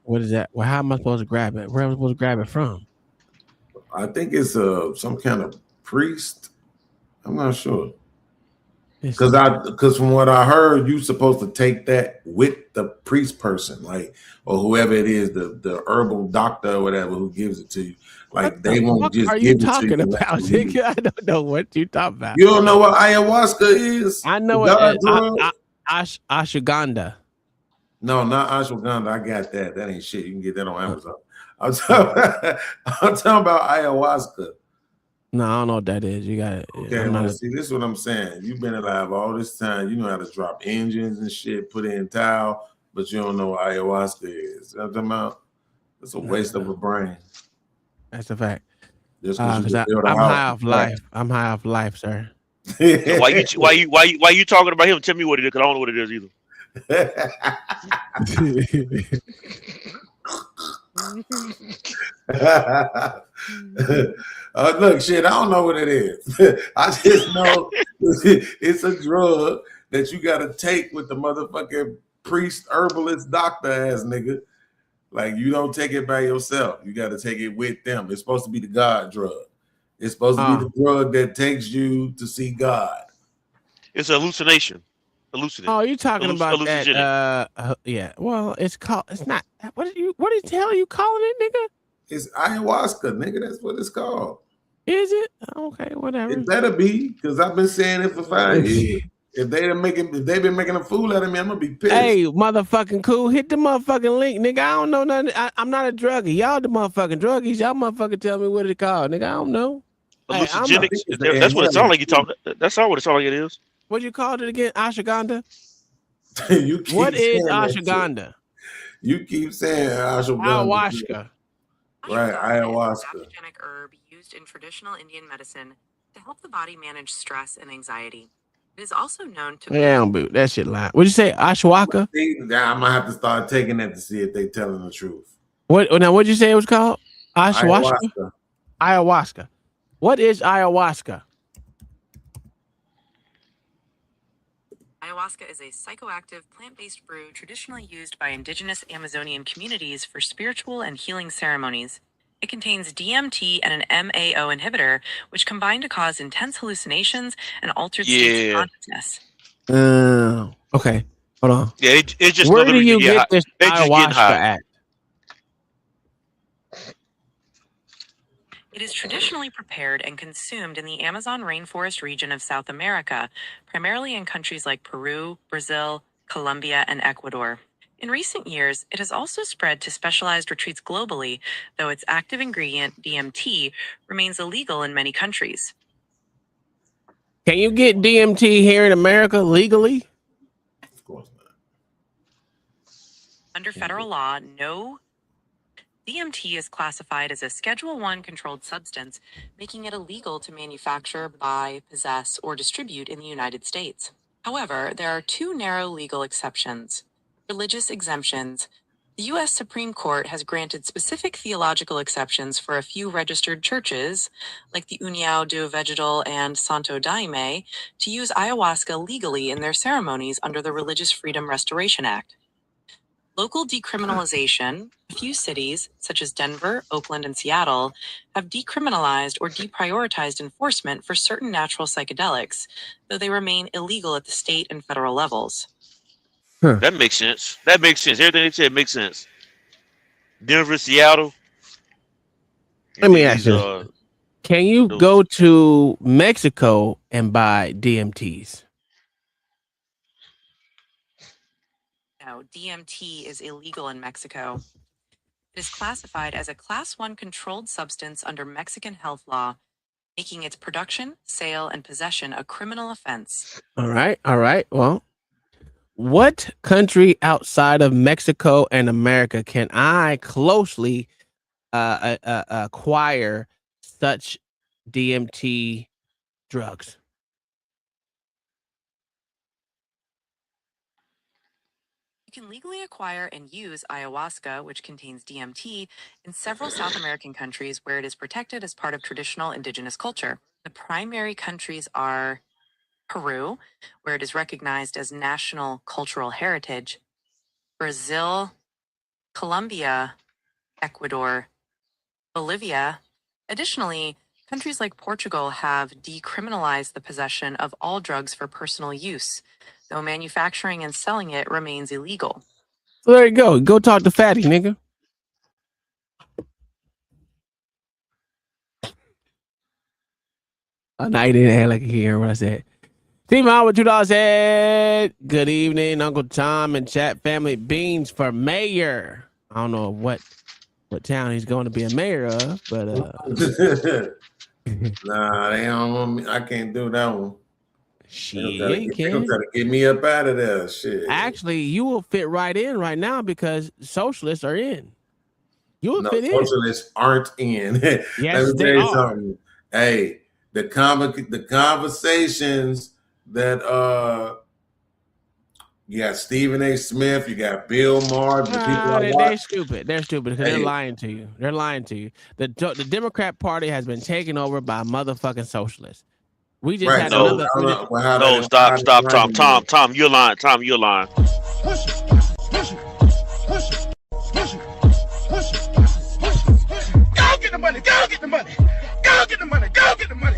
What is that? Well, how am I supposed to grab it? Where am I supposed to grab it from? I think it's some kind of priest. I'm not sure. Because from what I heard, you're supposed to take that with the priest person, like, or whoever it is, the herbal doctor or whatever who gives it to you. Like they won't just give it to you. What are you talking about, nigga? I don't know what you talking about. You don't know what ayahuasca is? I know it. Ashwagandha. No, not ashwagandha. I got that. That ain't shit. You can get that on Amazon. I'm talking about ayahuasca. No, I don't know what that is. You got it. Okay, see, this is what I'm saying. You've been alive all this time. You know how to drop engines and shit, put it in towel, but you don't know what ayahuasca is. You know what I'm talking about? It's a waste of a brain. That's a fact. Just I'm high off life. I'm high off life, sir. So why you talking about him? Tell me what it is, because I don't know what it is either. Look, shit, I don't know what it is. I just know it's a drug that you got to take with the motherfucking priest, herbalist, doctor ass nigga. Like you don't take it by yourself. You got to take it with them. It's supposed to be the God drug. It's supposed to be the drug that takes you to see God. It's a hallucination. Hallucinate. Oh, you talking about that? Hallucinogenic. Yeah. Well, it's called. It's not. What the hell are you calling it, nigga? It's ayahuasca, nigga. That's what it's called. Is it? Okay, whatever. It better be, because I've been saying it for 5 years. If they've been making a fool out of me, I'm gonna be pissed. Hey, motherfucking cool, hit the motherfucking link, nigga. I don't know nothing. I'm not a druggie. Y'all the motherfucking druggies. Y'all motherfucking tell me what it called, nigga. I don't know. Hey, Hallucinogenics. That's what it sounds like you talking. That's not what it sounds like it is. What you called it again? Ashwagandha? You What is saying that shit. ashwagandha? You keep saying ashwagandha. Ayahuasca. Right, ayahuasca. Adaptogenic herb used in traditional Indian medicine to help the body manage stress and anxiety. It is also known to Yeah, boot. That shit lying. What'd you say? Ashwaka? I'm gonna have to start taking that to see if they telling the truth. What now? What'd you say it was called? Ayahuasca. Ayahuasca. Ayahuasca. What is ayahuasca? Ayahuasca is a psychoactive plant-based brew traditionally used by indigenous Amazonian communities for spiritual and healing ceremonies. It contains DMT and an MAO inhibitor, which combine to cause intense hallucinations and altered states of consciousness. Okay. Hold on. Yeah, it just Where do you get this they just getting ayahuasca high. at? It is traditionally prepared and consumed in the Amazon rainforest region of South America, primarily in countries like Peru, Brazil, Colombia, and Ecuador. In recent years, it has also spread to specialized retreats globally, though its active ingredient, DMT, remains illegal in many countries. Can you get DMT here in America legally? Under federal law, no DMT is classified as a Schedule I controlled substance, making it illegal to manufacture, buy, possess, or distribute in the United States. However, there are two narrow legal exceptions. Religious exemptions. The U.S. Supreme Court has granted specific theological exceptions for a few registered churches, like the União do Vegetal and Santo Daime, to use ayahuasca legally in their ceremonies under the Religious Freedom Restoration Act. Local decriminalization. A few cities, such as Denver, Oakland, and Seattle, have decriminalized or deprioritized enforcement for certain natural psychedelics, though they remain illegal at the state and federal levels. That makes sense. That makes sense. Everything they said makes sense. Denver, Seattle. Let me ask you. Can you go to Mexico and buy DMTs? No, DMT is illegal in Mexico. It is classified as a Class I controlled substance under Mexican health law, making its production, sale, and possession a criminal offense. All right. Well, what country outside of Mexico and America can I closely acquire such DMT drugs? You can legally acquire and use ayahuasca, which contains DMT, in several South American countries where it is protected as part of traditional indigenous culture. The primary countries are Peru, where it is recognized as national cultural heritage, Brazil, Colombia, Ecuador, Bolivia. Additionally, countries like Portugal have decriminalized the possession of all drugs for personal use, though manufacturing and selling it remains illegal. So there you go. Go talk to Fatty, nigga. Oh, no, he didn't act like he hear what I said. Steve Howard, $2 said, good evening, Uncle Tom and chat family. Beans for mayor. I don't know what town he's going to be a mayor of, but nah, they don't want me. I can't do that one. Shit, they gonna try to get me up out of there. Shit. Actually, you will fit right in right now because socialists are in. You will fit in. Socialists aren't in. Yes, Let me they tell you are. something. Hey, the conversations that you got Stephen A. Smith, you got Bill Maher, the people They're stupid. They're stupid because they're lying to you. They're lying to you. The Democrat Party has been taken over by motherfucking socialists. We just had another. Stop, Tom, you're lying. Tom, you're lying. money. Go get the money. Go get the money. Go get the money.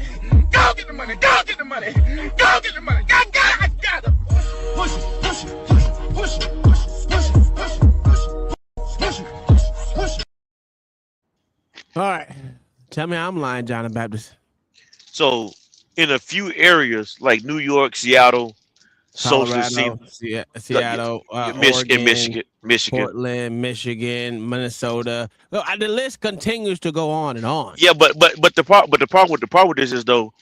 Go get the money. Go get the money. Go get the money. I got it. Push it. Push it. Push it. Push it. Push it. Push it. Push it. Push it. Push it. All right. Tell me I'm lying, John the Baptist. So in a few areas like New York, Seattle, socialists Colorado, Seattle, Michigan. Portland, Michigan, Minnesota. Look, the list continues to go on and on. Yeah, but the problem with this is though,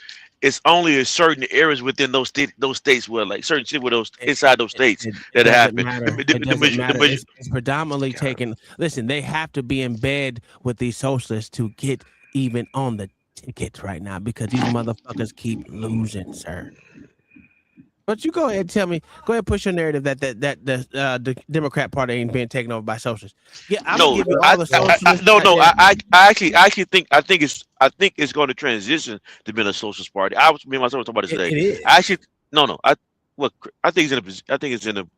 it's only in certain areas within those states where like certain cities where those inside those states that happen. It's predominantly taken. Listen, they have to be in bed with these socialists to get even on the ticket right now because these motherfuckers keep losing, sir. But you go ahead and tell me. Go ahead and push your narrative that the Democrat Party ain't being taken over by socialists. Yeah, I'm gonna give you all the socialists. I actually think it's going to transition to being a socialist party. Me and myself were talking about this today. It is. I think it's in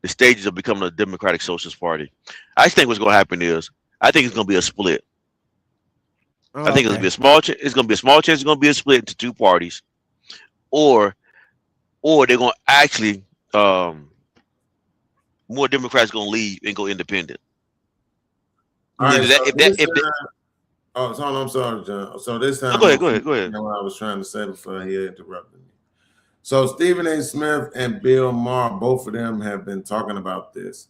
the stages of becoming a Democratic Socialist Party. I think what's going to happen is I think it's going to be a split. I think it's going to be a small. It's going to be a small chance. It's going to be a split into two parties, or they're going to actually more Democrats going to leave and go independent. All right, I'm sorry, John. So this time, go ahead. You know what I was trying to say before he interrupted me. So Stephen A. Smith and Bill Maher, both of them have been talking about this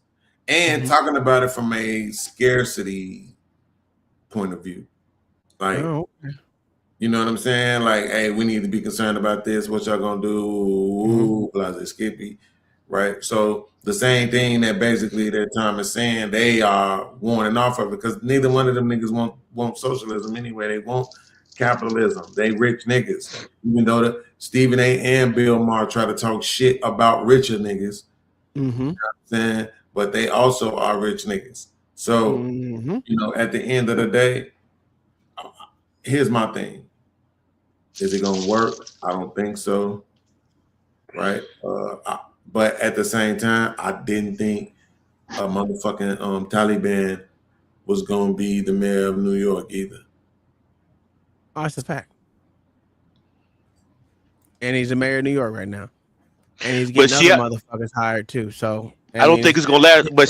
and talking about it from a scarcity point of view. Like, you know what I'm saying? Like, hey, we need to be concerned about this. What y'all gonna do? Blah, Skippy, right? So the same thing that basically that Tom is saying, they are warning off of it because neither one of them niggas want socialism anyway. They want capitalism. They rich niggas. Even though the Stephen A. and Bill Maher try to talk shit about richer niggas, you know what I'm saying? But they also are rich niggas. So, you know, at the end of the day, here's my thing. Is it gonna work? I don't think so. Right? But at the same time, I didn't think a motherfucking Taliban was gonna be the mayor of New York either. Oh, that's a fact. And he's the mayor of New York right now. And he's getting other motherfuckers hired too. So I don't think it's gonna last. But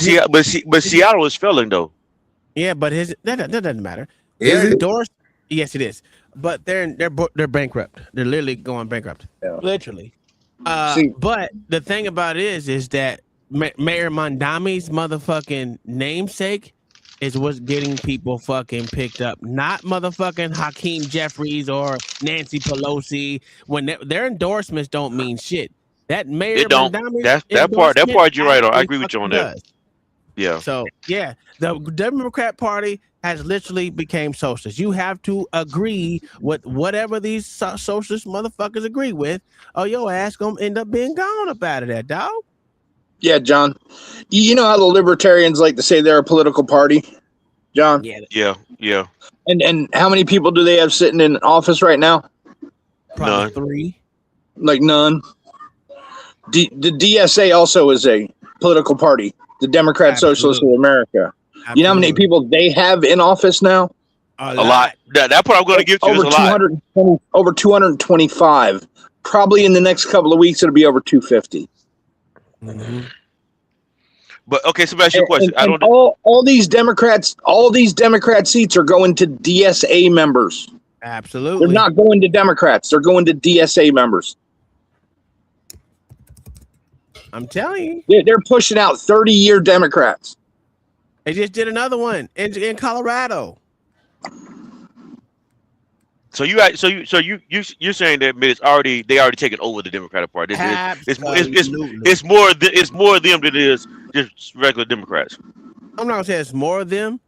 Seattle is failing though. Yeah, but that doesn't matter. Is it? Yes, it is. But they're bankrupt. They're literally going bankrupt. Yeah. Literally. But the thing about it is that Mayor Mondami's motherfucking namesake is what's getting people fucking picked up. Not motherfucking Hakeem Jeffries or Nancy Pelosi. When their endorsements don't mean shit. That Mayor Mondami. That part you're right on. I agree with you on that. Yeah. So yeah, the Democrat Party has literally became socialist. You have to agree with whatever these socialist motherfuckers agree with, or your ass gonna end up being gone up out of that, dog. Yeah, John. You know how the libertarians like to say they're a political party, John? Yeah. And how many people do they have sitting in office right now? Probably None. 3. Like none. The DSA also is a political party. The Democrat Socialists of America. Absolutely. You know how many people they have in office now? A lot. That part I'm going to give to you is a lot. Over 225. Probably in the next couple of weeks, it'll be over 250. But okay, so ask you a question. And all these Democrat seats are going to DSA members. Absolutely. They're not going to Democrats. They're going to DSA members. I'm telling you. They're pushing out 30-year Democrats. They just did another one in Colorado. So you're saying that they already taken over the Democratic Party. It's more of them than it is just regular Democrats. I'm not gonna say it's more of them,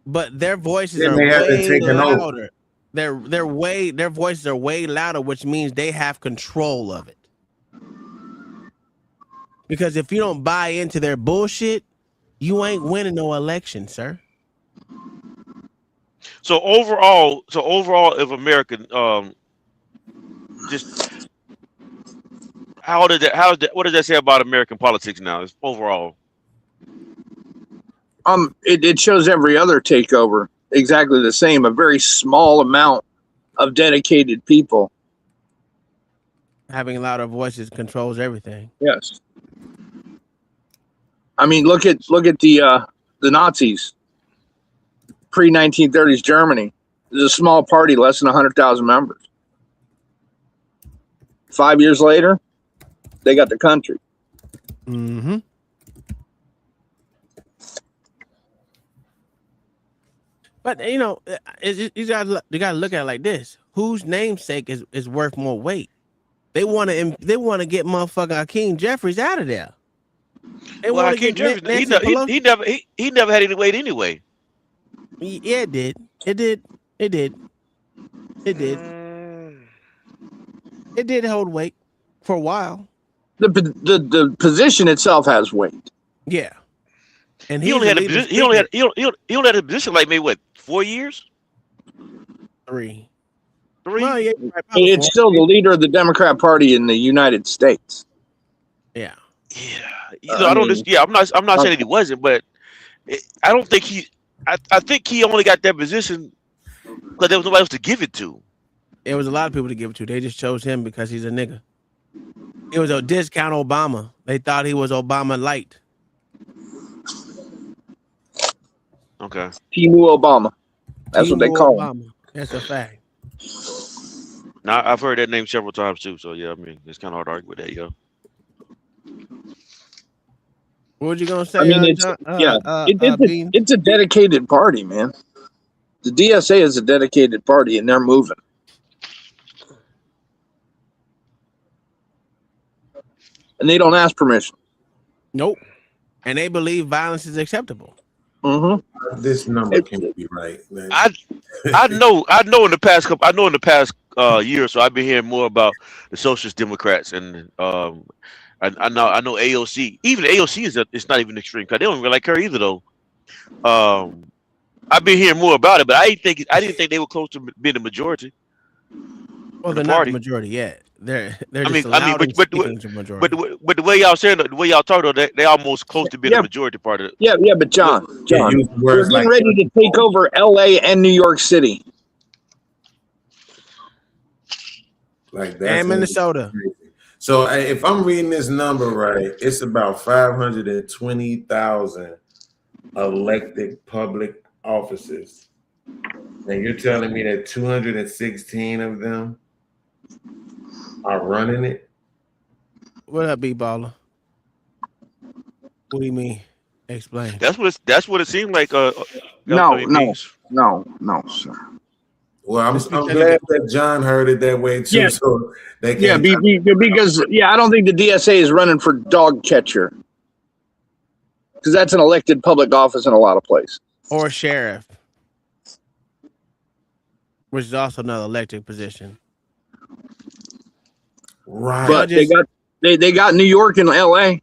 but their voices are way louder. Their voices are way louder, which means they have control of it. Because if you don't buy into their bullshit, you ain't winning no election, sir. So overall, if America, just what does that say about American politics now? Overall, it shows every other takeover. exactly the same. A very small amount of dedicated people. Having louder voices controls everything. Yes. I mean, look at the Nazis. Pre-1930s Germany. There's a small party, less than 100,000 members. 5 years later, they got the country. Mm-hmm. But you know, you gotta look at it like this: whose namesake is worth more weight? They want to get motherfucking Hakeem Jeffries out of there. Well, Hakeem Jeffries, he never had any weight anyway. Yeah, it did. It did hold weight for a while. The position itself has weight. Yeah, and he only had a position like maybe what, 4 years? 3. Well, yeah, it's still the leader of the Democrat Party in the United States. Yeah. You know, I'm not saying that he wasn't, but I don't think I think he only got that position because there was nobody else to give it to. It was a lot of people to give it to. They just chose him because he's a nigga. It was a discount Obama. They thought he was Obama light. Okay. Timu Obama. That's what they call him. That's a fact. Now I've heard that name several times too. So yeah, I mean it's kind of hard to argue with that, yo. What were you gonna say? I mean, it's a dedicated party, man. The DSA is a dedicated party, and they're moving. And they don't ask permission. Nope. And they believe violence is acceptable. Mm-hmm. This number can't be right, man. I know in the past year or so I've been hearing more about the Socialist Democrats and I know AOC. Even AOC it's not even extreme because they don't really like her either though. I've been hearing more about it, but I didn't think they were close to being the majority. Well, they're not the majority yet. They're but the way y'all saying, the way y'all talk, they almost close to being the majority part of it. Yeah, but John, we're getting ready to take over LA and New York City. Like that. And Minnesota. So if I'm reading this number right, it's about 520,000 elected public offices. And you're telling me that 216 of them are running it? What up, B-Baller? What do you mean? Explain. That's what it seemed like. No, sir. Well, I'm glad that John heard it that way too. Yeah. So they can because I don't think the DSA is running for dog catcher because that's an elected public office in a lot of places. Or sheriff, which is also another elected position. Right. But they got New York and LA.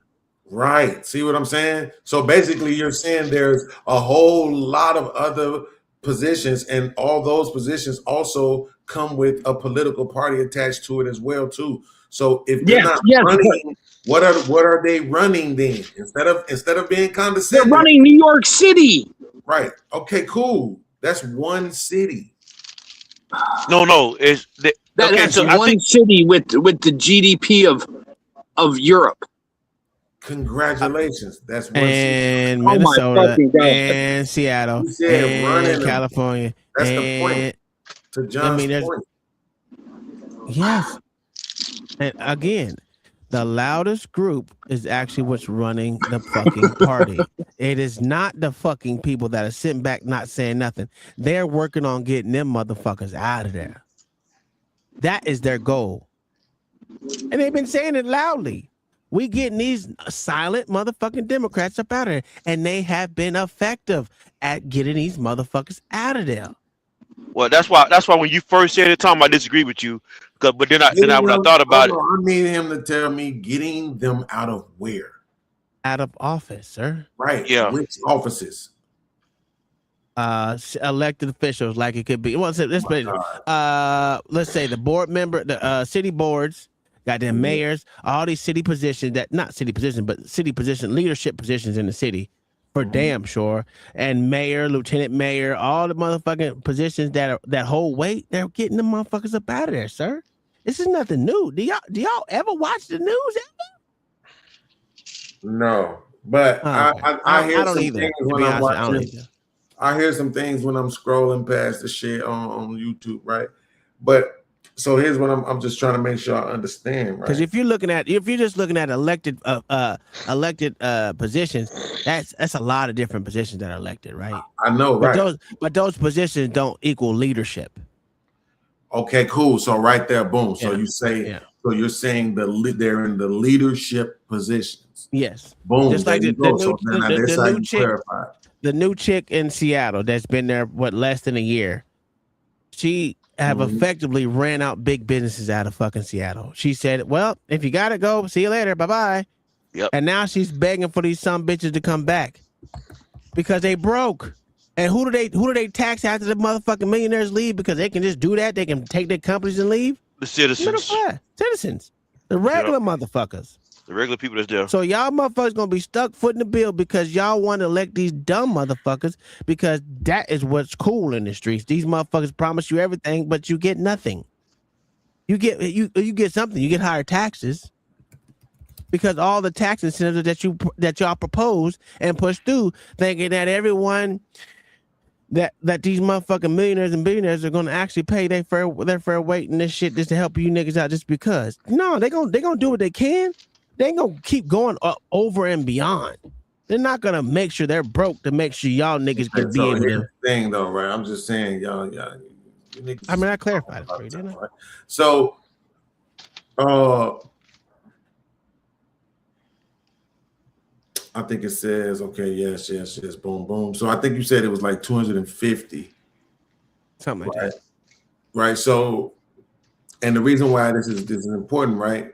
Right. See what I'm saying? So basically you're saying there's a whole lot of other positions, and all those positions also come with a political party attached to it as well too. So if they're not running, what are they running then? Instead of being condescending, they're running New York City. Right. Okay, cool. That's one city. No, that's one city with the GDP of Europe. Congratulations. That's one and city. Minnesota and Seattle and California. That's the point. To John's point. Yes. And again, the loudest group is actually what's running the fucking party. It is not the fucking people that are sitting back not saying nothing. They're working on getting them motherfuckers out of there. That is their goal. And they've been saying it loudly. We getting these silent motherfucking Democrats up out of there. And they have been effective at getting these motherfuckers out of there. Well, that's why when you first said it, Tom, I disagree with you. But then when I thought about it, I need him to tell me getting them out of where? Out of office, sir. Right. Yeah. Which offices? Elected officials, like it could be. Well, let's say the board member, the city boards, goddamn mayors, all these city positions but city position leadership positions in the city. for damn sure. And mayor, lieutenant mayor, all the motherfucking positions that hold weight, they're getting the motherfuckers up out of there, sir. This is nothing new. Do y'all ever watch the news? No, but I hear some things when I'm watching. I hear some things when I'm scrolling past the shit on YouTube, right? But so here's what I'm just trying to make sure I understand, right? Because if you're just looking at elected positions, that's a lot of different positions that are elected, right? I know, right? But those positions don't equal leadership. Okay, cool. So right there, boom. So you say, so you're saying they're in the leadership positions. Yes. Boom. Just like the new chick in Seattle that's been there less than a year. She have effectively ran out big businesses out of fucking Seattle. She said, "Well, if you gotta go, see you later, bye bye." Yep. And now she's begging for these some bitches to come back because they broke. And who do they tax after the motherfucking millionaires leave? Because they can just do that. They can take their companies and leave. The citizens. Citizens. The regular motherfuckers. The regular people that's there. So y'all motherfuckers gonna be stuck footing the bill because y'all want to elect these dumb motherfuckers because that is what's cool in the streets. These motherfuckers promise you everything, but you get nothing. You get something. You get higher taxes because all the tax incentives that y'all propose and push through, thinking that everyone that these motherfucking millionaires and billionaires are gonna actually pay their fair weight in this shit just to help you niggas out just because. No, they gonna do what they can. They ain't gonna keep going over and beyond. They're not gonna make sure they're broke to make sure y'all niggas can be able to. Thing though, right? I'm just saying, y'all. I mean, I clarified it for you, didn't I? Right? So, I think it says, okay, yes, boom, boom. So I think you said it was like 250. Something like that. Right. So, and the reason why this is important, right?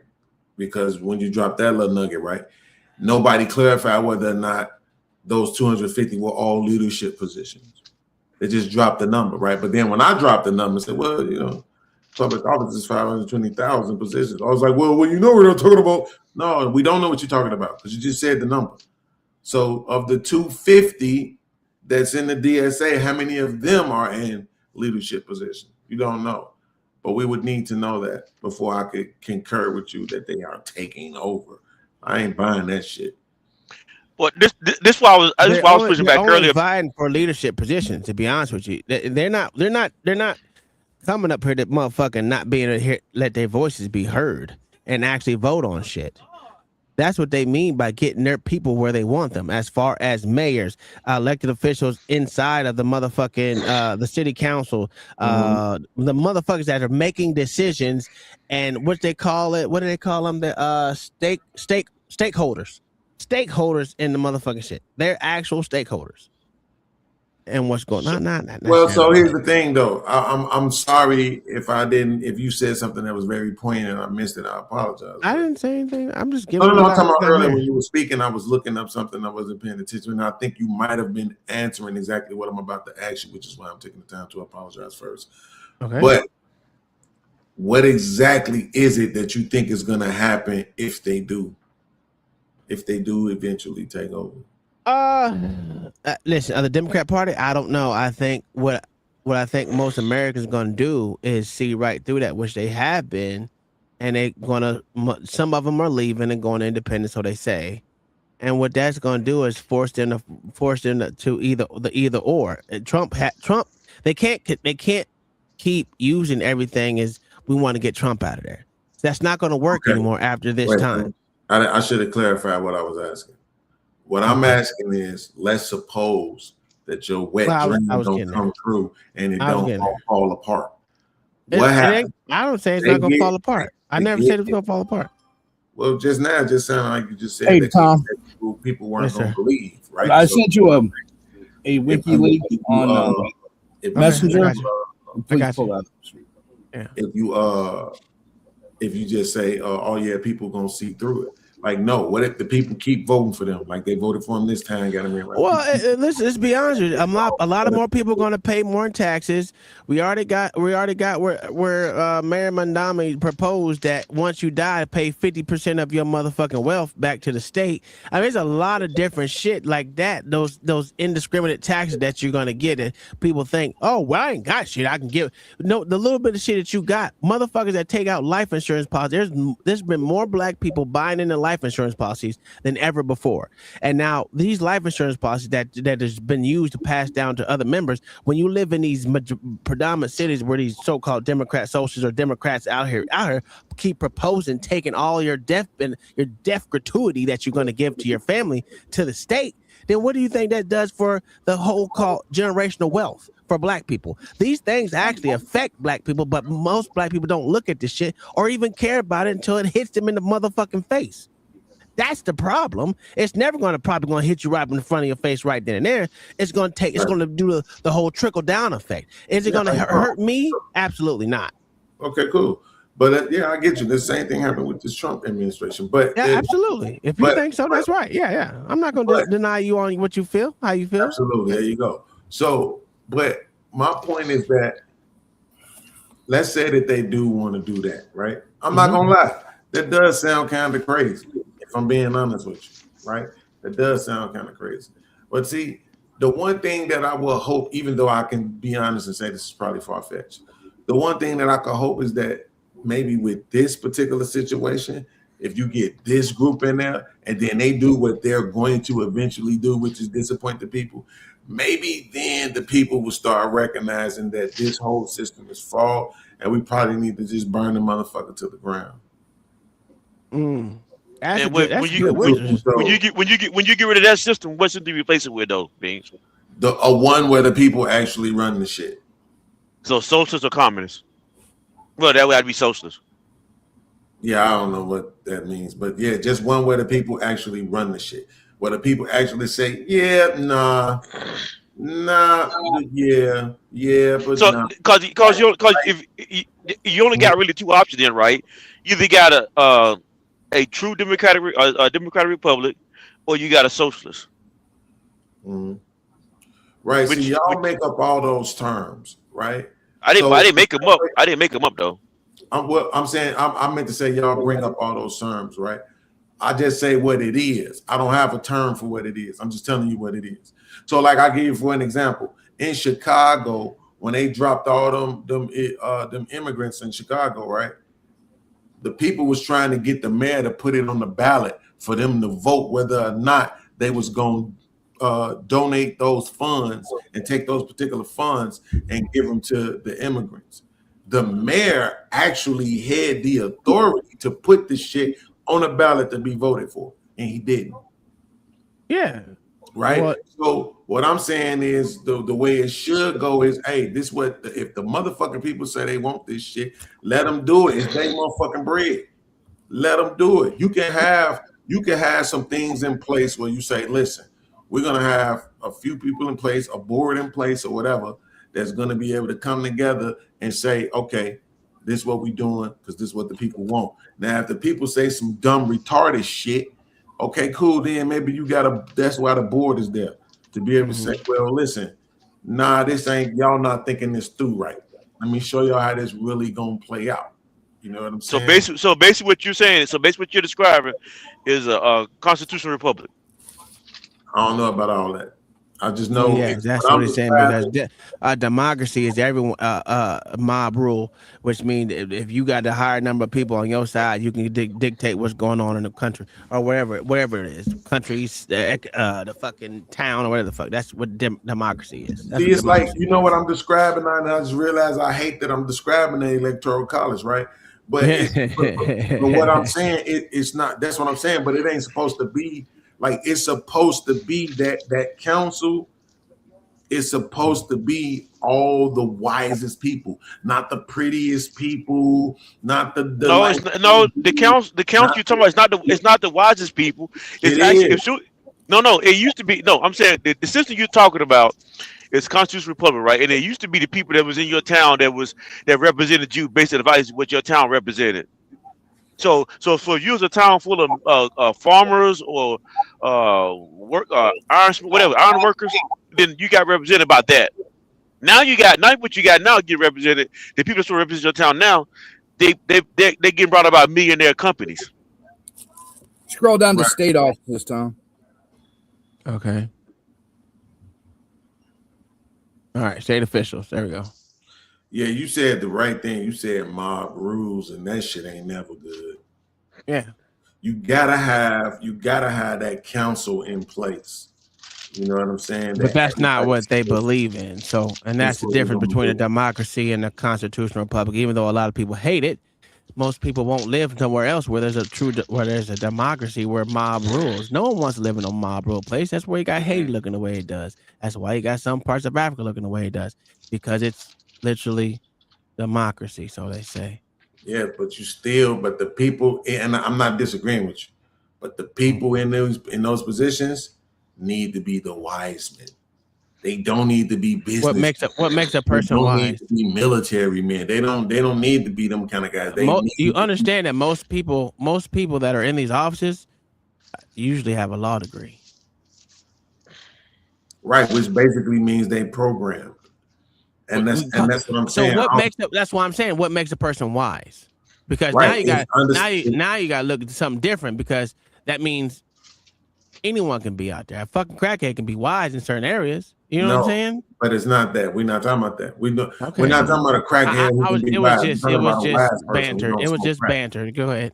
Because when you drop that little nugget, right, nobody clarified whether or not those 250 were all leadership positions. They just dropped the number, right? But then when I dropped the number, I said, well, public office is 520,000 positions. I was like, well, you know what I'm talking about. No, we don't know what you're talking about because you just said the number. So of the 250 that's in the DSA, how many of them are in leadership positions? You don't know. But we would need to know that before I could concur with you that they are taking over. I ain't buying that shit. Well, this why I was pushing back earlier. Vying for leadership positions, to be honest with you, they're not coming up here to motherfucking not being able to let their voices be heard and actually vote on shit. That's what they mean by getting their people where they want them, as far as mayors, elected officials inside of the motherfucking the city council, the motherfuckers that are making decisions, and what they call it, what do they call them? The stakeholders in the motherfucking shit. They're actual stakeholders. And what's going on? Well, so here's the thing, though. I'm sorry if you said something that was very poignant and I missed it. I apologize. I didn't say anything. I'm just giving. No, I'm talking about earlier when you were speaking. I was looking up something I wasn't paying attention, and I think you might have been answering exactly what I'm about to ask you, which is why I'm taking the time to apologize first. Okay. But what exactly is it that you think is going to happen if they do eventually take over? Listen, the Democrat Party, I don't know. I think what I think most Americans are going to do is see right through that, which they have been, and they're going to. Some of them are leaving and going independent, so they say, and what that's going to do is force them to either or. Trump, they can't keep using everything as we want to get Trump out of there. That's not going to work anymore after this time. I should have clarified what I was asking. What I'm asking is, let's suppose that your wet dream don't come true and it don't fall apart. What happened? I don't say it's not going to fall apart. I never said it's going to fall apart. Well, just now, it just sounded like you just said that Tom, people weren't going to believe, right? I sent you a WikiLeaks on Messenger. Please pull that. If you just say, oh yeah, people gonna see through it. Like, no, what if the people keep voting for them? Like they voted for them this time, got them in. Well, let's be honest with you. A lot of more people are going to pay more in taxes. We already got where Mayor Mandami proposed that once you die, pay 50% of your motherfucking wealth back to the state. I mean, there's a lot of different shit like that. Those indiscriminate taxes that you're going to get, and people think, oh, well, I ain't got shit. I can give. No, the little bit of shit that you got, motherfuckers that take out life insurance policies. There's been more black people buying into life insurance policies than ever before. And now these life insurance policies that has been used to pass down to other members, when you live in these predominant cities where these so-called Democrat socialists or Democrats out here keep proposing taking all your death gratuity that you're going to give to your family to the state, then what do you think that does for the whole called generational wealth for black people? These things actually affect black people, but most black people don't look at this shit or even care about it until it hits them in the motherfucking face. That's the problem. It's never probably going to hit you right in the front of your face right then and there. It's going to do the whole trickle down effect. Is it going to hurt me? Absolutely not. Okay, cool. But I get you. The same thing happened with this Trump administration. But yeah, absolutely. If you think so, that's right. Yeah. I'm not going to deny you on what you feel, how you feel. Absolutely. There you go. So, but my point is that let's say that they do want to do that, right? I'm not going to lie. That does sound kind of crazy. If I'm being honest with you, right? That does sound kind of crazy. But see, the one thing that I will hope, even though I can be honest and say this is probably far-fetched, the one thing that I can hope is that maybe with this particular situation, if you get this group in there and then they do what they're going to eventually do, which is disappoint the people, maybe then the people will start recognizing that this whole system is flawed and we probably need to just burn the motherfucker to the ground. And when you get rid of that system, what's it to replace it with though, Beans? A one where the people actually run the shit. So socialists or communists? Well, that would be socialists. Yeah, I don't know what that means, but yeah, just one where the people actually run the shit. Where the people actually say, yeah, nah, yeah, but so because if you only got really two options then, right? You either got a true democratic republic, or you got a socialist. Mm-hmm. Right. So y'all make up all those terms, right? I didn't make them up. I didn't make them up though. I'm saying I meant to say y'all bring up all those terms, right? I just say what it is. I don't have a term for what it is. I'm just telling you what it is. So, like, I give you for an example. In Chicago, when they dropped all them immigrants in Chicago, right? The people was trying to get the mayor to put it on the ballot for them to vote whether or not they was going to donate those funds and take those particular funds and give them to the immigrants. The mayor actually had the authority to put this shit on a ballot to be voted for, and he didn't. Yeah. Right. Well, so what I'm saying is the way it should go is, hey, this what if the motherfucking people say they want this shit, let them do it. It's their motherfucking bread. Let them do it. You can have some things in place where you say, listen, we're gonna have a few people in place, a board in place, or whatever that's gonna be able to come together and say, okay, this is what we're doing because this is what the people want. Now, if the people say some dumb retarded shit, okay, cool. Then maybe that's why the board is there to be able to say, well, listen, nah, this ain't, y'all not thinking this through right. Let me show y'all how this really gonna play out. You know what I'm saying? So basically what you're saying, what you're describing is a constitutional republic. I don't know about all that. I just know. Yeah, that's what he's saying, because democracy is everyone mob rule, which means if you got the higher number of people on your side, you can dictate what's going on in the country or wherever it is, countries, the fucking town or whatever the fuck. That's what democracy is. That's See, it's like, you know what I'm describing now, and I just realized I hate that I'm describing the electoral college, right? But, but what I'm saying, it's not. That's what I'm saying. But it ain't supposed to be. Like, it's supposed to be that council is supposed to be all the wisest people, not the prettiest people, not the the council you're talking about it's not the wisest people. It used to be. No, I'm saying the system you're talking about is constitutional republic, right? And it used to be the people that was in your town that represented you based on the values what your town represented. So if you was a town full of farmers or iron workers, then you got represented by that. Now what you got now get represented. The people that represent your town now, they getting brought up by millionaire companies. Scroll down to state offices, Tom. Okay. All right, state officials. There we go. Yeah, you said the right thing. You said mob rules, and that shit ain't never good. Yeah. You gotta have that council in place. You know what I'm saying? But that's not what they believe in. So, and that's the difference between a democracy and a constitutional republic. Even though a lot of people hate it, most people won't live somewhere else where there's a democracy where mob rules. No one wants to live in a mob rule place. That's where you got Haiti looking the way it does. That's why you got some parts of Africa looking the way it does, because it's literally democracy. So they say. Yeah, but the people, and I'm not disagreeing with you, but the people in those positions need to be the wise men. They don't need to be business. What makes a person they don't wise? Need to be military men. They don't need to be them kind of guys. You understand that most people that are in these offices usually have a law degree. Right, which basically means they programmed. And that's what I'm saying. So that's why I'm saying what makes a person wise? Because now you got to look at something different, because that means anyone can be out there. A fucking crackhead can be wise in certain areas. You know what I'm saying? But it's not that. We're not talking about that. We're not talking about a crackhead. It was just banter. It was just banter. Go ahead.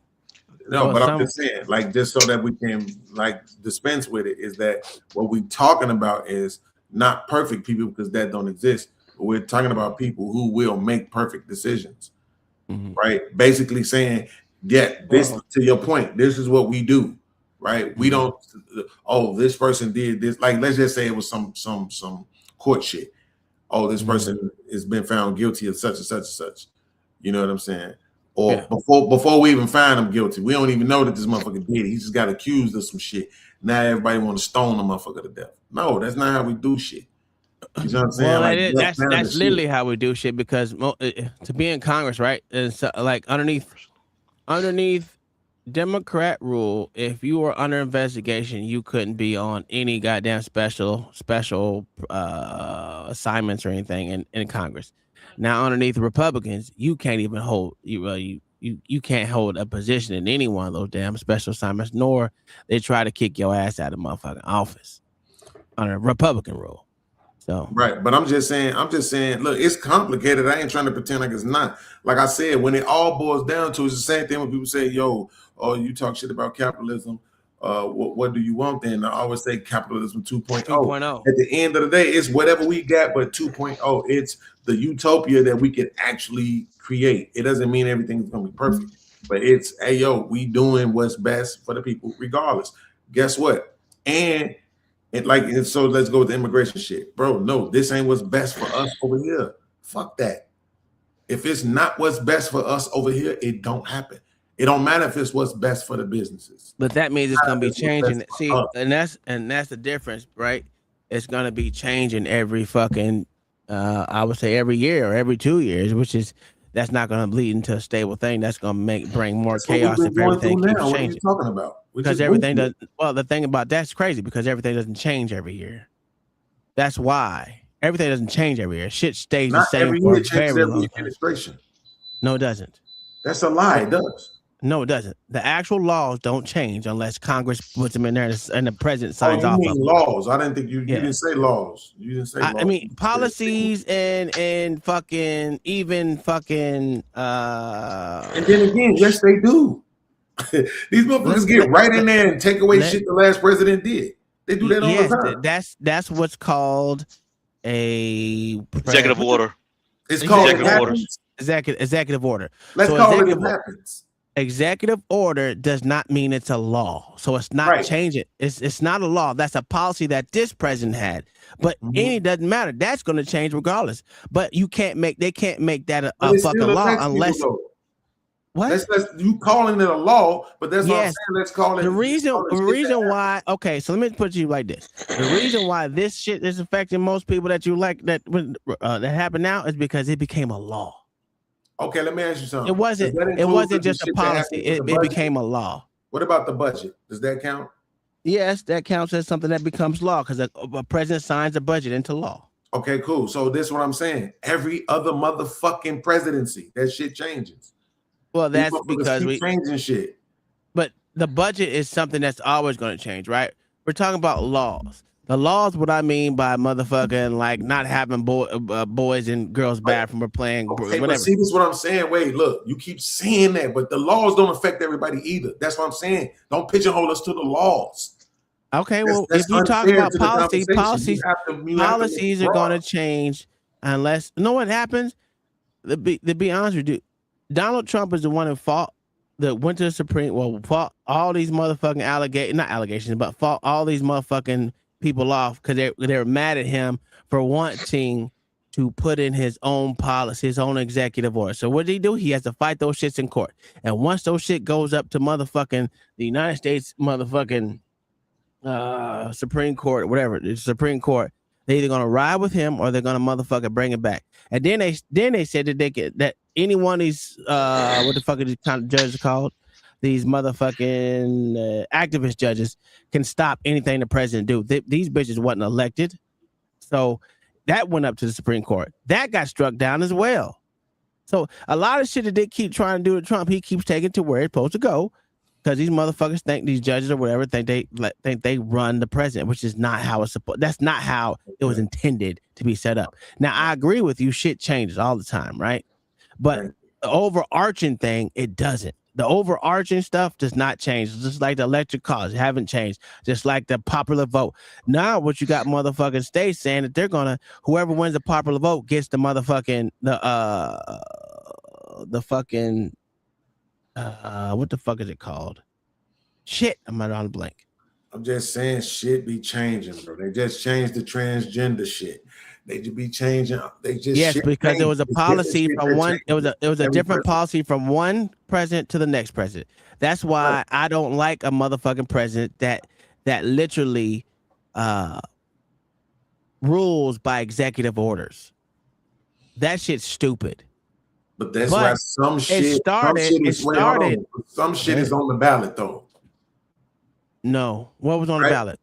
No, but I'm just saying, like, just so that we can like dispense with it, is that what we're talking about is not perfect people, because that don't exist. But we're talking about people who will make perfect decisions, right? Basically saying, this to your point, this is what we do, right? We don't. Oh, this person did this. Like, let's just say it was some court shit. Oh, this person has been found guilty of such and such and such. You know what I'm saying? Or before we even find him guilty, we don't even know that this motherfucker did it. He just got accused of some shit. Now everybody want to stone the motherfucker to death. No, that's not how we do shit. You know what I'm saying? Well, that's literally how we do shit, because to be in Congress, right? It's like underneath Democrat rule, if you were under investigation, you couldn't be on any goddamn special assignments or anything in Congress. Now, underneath the Republicans, you can't even hold you can't hold a position in any one of those damn special assignments, nor they try to kick your ass out of motherfucking office under Republican rule. So right, but I'm just saying, look, it's complicated. I ain't trying to pretend like it's not. Like I said, when it all boils down to, it's the same thing when people say, "Yo, you talk shit about capitalism. What do you want then?" I always say capitalism 2.0. At the end of the day, it's whatever we got, but 2.0. It's the utopia that we can actually create. It doesn't mean everything's gonna be perfect, but it's, hey, yo, we doing what's best for the people regardless. Guess what? And so let's go with the immigration shit. Bro, no, this ain't what's best for us over here. Fuck that. If it's not what's best for us over here, it don't happen. It don't matter if it's what's best for the businesses. But that means it's gonna be changing. See, and that's the difference, right? It's gonna be changing every fucking I would say every year or every 2 years, that's not gonna lead into a stable thing. That's gonna bring more chaos if everything keeps changing. What are you talking about? Because everything does. Well, the thing about that's crazy, because everything doesn't change every year. That's why everything doesn't change every year. Shit stays the same for a very long time. Administration. No, it doesn't. That's a lie. It does. No, it doesn't. The actual laws don't change unless Congress puts them in there and the president signs off. You mean laws? I didn't think you didn't say laws. You didn't say laws. I mean policies and fucking even fucking. And then again, yes, they do. These motherfuckers get right in there and take away shit the last president did. They do that all the time. That's what's called a executive order. It's called executive order. Let's call it happens. Executive order does not mean it's a law, so it's not changing. It's not a law. That's a policy that this president had, but it doesn't matter. That's going to change regardless. But they can't make that a fucking law unless. What? You calling it a law, but that's what I'm saying. Let's call it the reason why. Okay, so let me put you like this: the reason why this shit is affecting most people that you like that happened now is because it became a law. Okay, let me ask you something. It wasn't. Does that It include wasn't the just a shit that policy. happened with It the budget? became a law. What about the budget? Does that count? Yes, that counts as something that becomes law because a president signs a budget into law. Okay, cool. So this is what I'm saying. Every other motherfucking presidency, that shit changes. Well, that's These motherfuckers because keep we changing shit. But the budget is something that's always going to change, right? We're talking about laws. The laws, what I mean by motherfucking like not having boys and girls bathroom or playing Okay, whatever. but see, this is what I'm saying. Wait, look, you keep saying that, but the laws don't affect everybody either. That's what I'm saying. Don't pigeonhole us to the laws. Okay, That's- well, that's if you talk unfair about to the policies, conversation. policies are going to change unless you know what happens. To be honest with you, Donald Trump is the one who fought that went to the Supreme. Well, fought all these motherfucking allegations, but fought all these motherfucking people off because they were mad at him for wanting to put in his own policy, his own executive order. So what did he do? He has to fight those shits in court. And once those shit goes up to motherfucking the United States motherfucking Supreme Court, whatever, the Supreme Court, they're either gonna ride with him or they're gonna motherfucking bring it back. And then they said that they could that any one of these what the fuck are these kind of judges called? These motherfucking activist judges can stop anything the president do. These bitches wasn't elected, so that went up to the Supreme Court. That got struck down as well. So a lot of shit that they keep trying to do to Trump, he keeps taking to where it's supposed to go. Because these motherfuckers think these judges or whatever think they run the president, which is not how it's supposed. That's not how it was intended to be set up. Now I agree with you. Shit changes all the time, right? But the overarching thing, it doesn't. The overarching stuff does not change. It's just like the electric cars haven't changed. Just like the popular vote. Now what you got motherfucking states saying that they're gonna whoever wins the popular vote gets the motherfucking the fucking. What the fuck is it called? Shit, I'm not on blank. I'm just saying shit be changing, bro. They just changed the transgender shit. They just be changing. They just because there was a policy from one. It was a different policy from one president to the next president. That's why I don't like a motherfucking president that literally rules by executive orders. That shit's stupid. But that's why some shit is on the ballot though. No, what was on the ballot?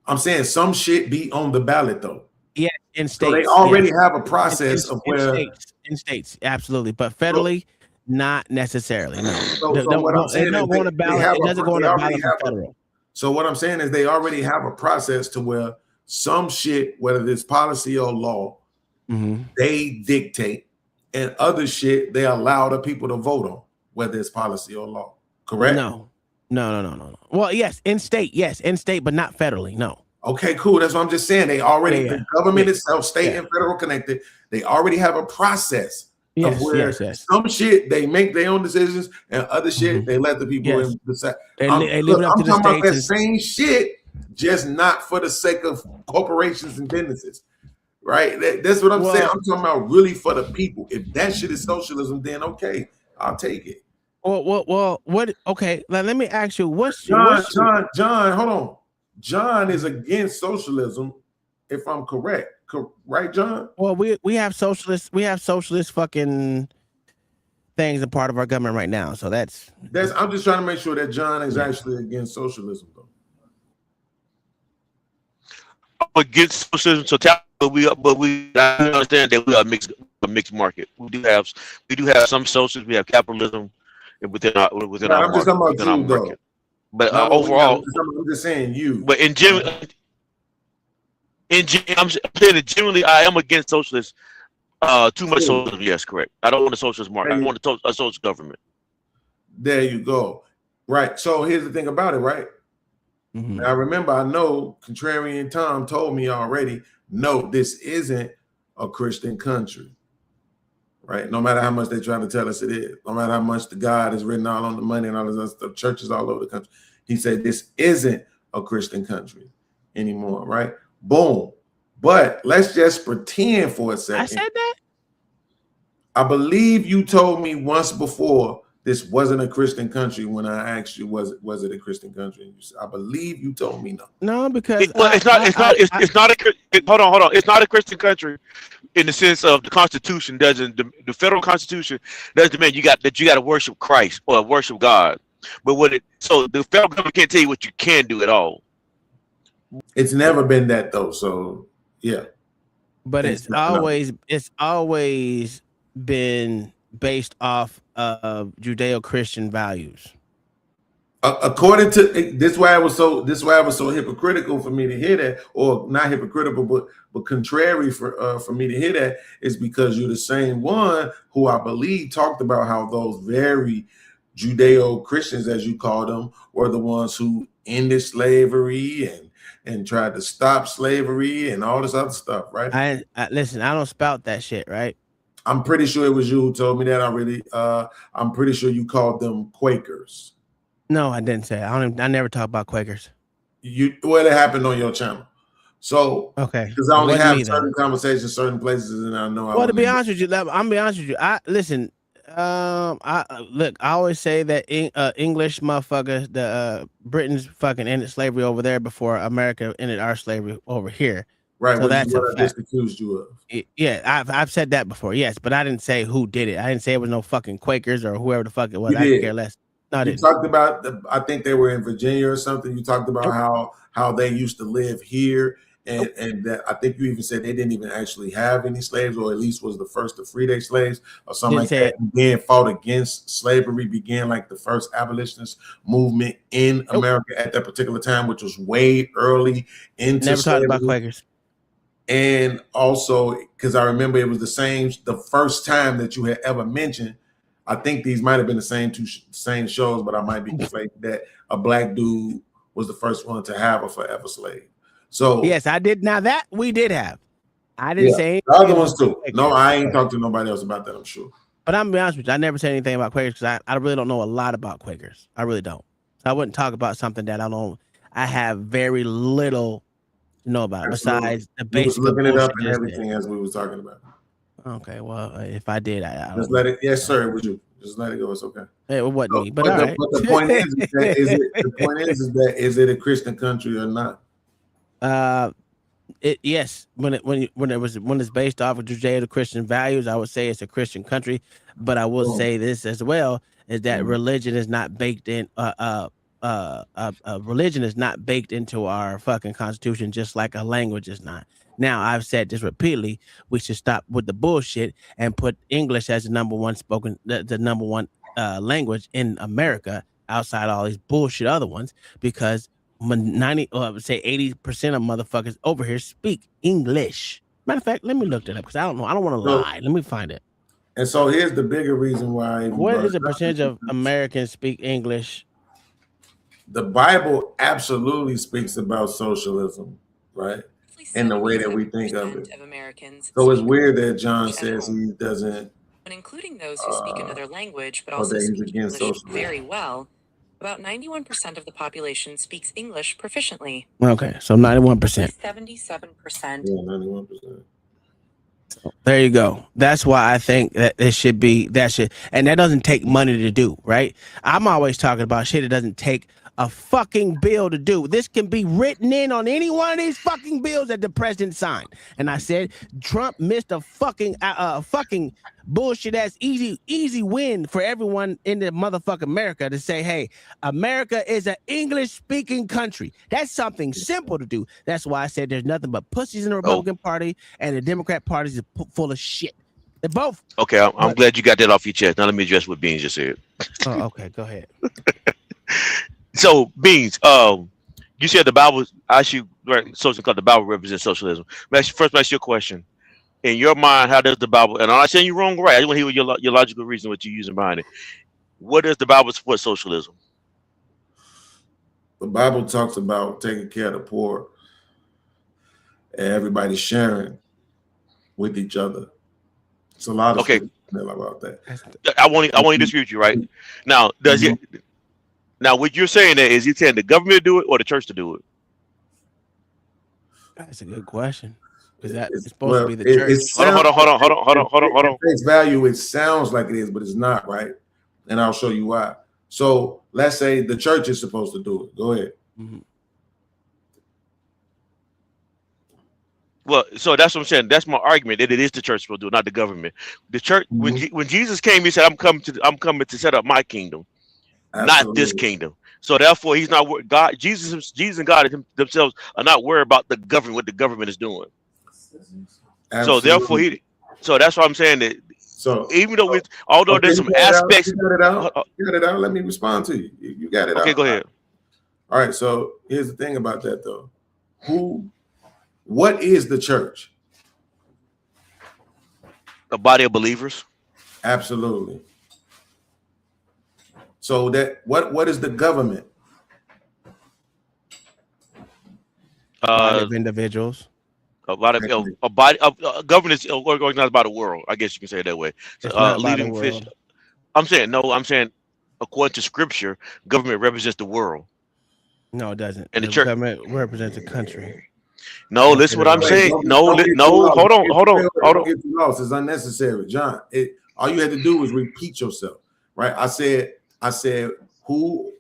I'm saying some shit be on the ballot though. Yeah, in states. So they already have a process of where in states, absolutely, but federally, not necessarily. No, so what I'm saying is it doesn't go on the ballot for federal. So what I'm saying is they already have a process to where some shit, whether it's policy or law, they dictate. And other shit they allow the people to vote on, whether it's policy or law. Correct? No. Well, yes, in state, but not federally. No. Okay, cool. That's what I'm just saying. They already the government itself, state and federal connected. They already have a process of where some shit they make their own decisions, and other shit they let the people decide. I'm talking about that same shit, just not for the sake of corporations and businesses. Right, that's what I'm saying. I'm talking about really for the people. If that shit is socialism, then okay, I'll take it. Well, what? Okay, let me ask you. John? Hold on. John is against socialism, if I'm correct. Right, John? Well, we have socialist fucking things a part of our government right now. So that's. I'm just trying to make sure that John is actually against socialism, though. Against socialism, so we understand that we are a mixed market. We do have some socialism, we have capitalism within our market. But overall, I'm just saying you. But I'm saying that generally, I am against socialists. Too much socialism, yes, correct. I don't want a socialist market. I want a socialist government. There you go. Right. So here's the thing about it, right? Now remember, I know Contrarian Tom told me already, no, this isn't a Christian country, right? No matter how much they try to tell us it is, no matter how much the God is written all on the money and all this other stuff, churches all over the country. He said this isn't a Christian country anymore, right? Boom. But let's just pretend for a second. I said that? I believe you told me once before this wasn't a Christian country when I asked you, was it a Christian country? I believe you told me no. No, because it's not a Christian country. in the sense of the Constitution doesn't, the federal Constitution doesn't demand you got to worship Christ or worship God. But so the federal government can't tell you what you can do at all. It's never been that though. So yeah. But it's always been based off of Judeo-Christian values. According to this is why it was so hypocritical for me to hear that, or not hypocritical, but contrary for me to hear that, is because you're the same one who I believe talked about how those very Judeo-Christians, as you call them, were the ones who ended slavery and tried to stop slavery and all this other stuff, right? I listen, I don't spout that shit, right? I'm pretty sure it was you who told me that. I'm pretty sure you called them Quakers. No, I didn't say. I never talk about Quakers. It happened on your channel. So okay, because I only have certain conversations, certain places, and I know. Well, to be honest with you, I'm be honest with you. I always say that English motherfuckers, the Britons fucking ended slavery over there before America ended our slavery over here. Right. So that's what I just accused you of. Yeah, I've said that before. Yes, but I didn't say who did it. I didn't say it was no fucking Quakers or whoever the fuck it was. You I did. could care less. No, you talked about I think they were in Virginia or something. You talked about how they used to live here, and that I think you even said they didn't even actually have any slaves, or at least was the first to free their slaves or something like that. And then fought against slavery, began like the first abolitionist movement in America at that particular time, which was way early into Never slavery. talked about Quakers. And also, because I remember it was the first time that you had ever mentioned. I think these might have been the same shows, but I might be conflating that a black dude was the first one to have a forever slave. So yes, I did. Now that we did have, I didn't say the other ones too. No, I ain't talked to nobody else about that. I'm sure. But I'm gonna be honest with you, I never said anything about Quakers because I really don't know a lot about Quakers. I really don't. So I wouldn't talk about something that I have very little to know about. Absolutely. Besides the basic. Looking it up and everything as we were talking about. Okay, well, if I did, I just let it. Yes, sir. Would you just let it go? It's okay. It wasn't me, but the point is it a Christian country or not? Yes. When it's based off of Judeo-Christian values, I would say it's a Christian country. But I will say this as well: is that religion is not baked in. Religion is not baked into our fucking constitution, just like a language is not. Now, I've said this repeatedly. We should stop with the bullshit and put English as the number one language in America outside all these bullshit other ones, because 80% of motherfuckers over here speak English. Matter of fact, let me look that up because I don't know. I don't want to lie. Let me find it. And so here's the bigger reason why. What is the percentage of Americans speak English? The Bible absolutely speaks about socialism, right? In the way that we think of it. So it's weird that John says he doesn't. When including those who speak another language, but also speak English very well, about 91% of the population speaks English proficiently. Okay, so 91%. 77%. Yeah, 91%. There you go. That's why I think that it should be that shit. And that doesn't take money to do, right? I'm always talking about shit that doesn't take a fucking bill to do. This can be written in on any one of these fucking bills that the president signed. And I said Trump missed a fucking bullshit ass easy win for everyone in the motherfucking America to say, hey, America is an English speaking country. That's something simple to do. That's why I said there's nothing but pussies in the Republican Party, and the Democrat Party is full of shit. They're both. Okay, I'm glad you got that off your chest. Now let me address what Beans just said. Oh, okay, go ahead. So Beans, you said the Bible. I should social club. The Bible represents socialism. First, ask your question. In your mind, how does the Bible? And I'm not saying you're wrong, right? I just want to hear your logical reason what you're using behind it. What does the Bible support socialism? The Bible talks about taking care of the poor and everybody sharing with each other. It's a lot of about that. I want to dispute you right now. Does it? Now, what you're saying that is you telling the government to do it or the church to do it? That's a good question. Is that it's supposed to be the church? Hold on. At face value, it sounds like it is, but it's not, right? And I'll show you why. So let's say the church is supposed to do it. Go ahead. Well, so that's what I'm saying. That's my argument that it is the church supposed to do it, not the government. The church, when when Jesus came, he said, I'm coming to set up my kingdom, not this Absolutely. kingdom. So therefore, he's not God. Jesus and God themselves are not worried about the government, what the government is doing. So therefore, Absolutely. so that's why I'm saying that. So Even though although okay, there's some aspects. You got it out. You got it out. Let me respond to you. You got it out. Okay, go ahead. All right. So here's the thing about that, though. What is the church? A body of believers. Absolutely. So that what is the government? Body of individuals. A body of government is organized by the world. I guess you can say it that way. It's not by the Leading world. fish. I'm saying according to scripture, government represents the world. No, it doesn't. And the The church government represents the country. No, listen what I'm saying. No, hold on. Don't get too lost. It's unnecessary, John. All you had to do was repeat yourself, right? I said who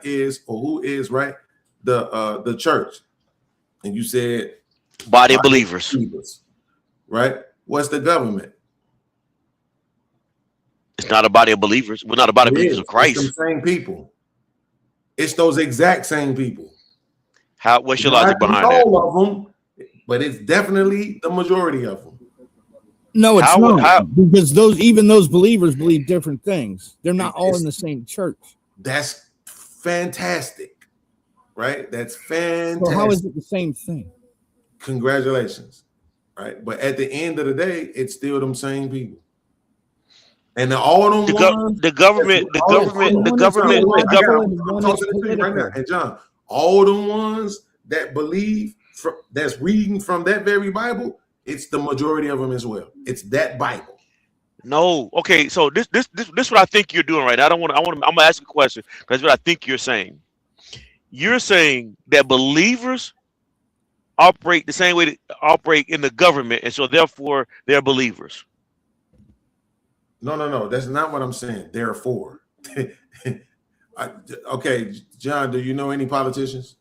is right the church, and you said body of believers, right? What's the government? It's not a body of believers. We're not a body of believers of Christ. It's the same people. It's those exact same people. What's your logic behind that? All of them, but it's definitely the majority of them. No, it's not, because those believers believe different things. They're not all in the same church. That's fantastic, right? That's fantastic. So how is it the same thing? Congratulations, right? But at the end of the day, it's still them same people. And all them the government. And John, all the ones that believe that's reading from that very Bible, it's the majority of them as well. It's that Bible. No, okay. So this what I think you're doing right now. I'm gonna ask you a question because what I think you're saying. You're saying that believers operate the same way they operate in the government, and so therefore they're believers. No. That's not what I'm saying. Therefore, okay, John. Do you know any politicians?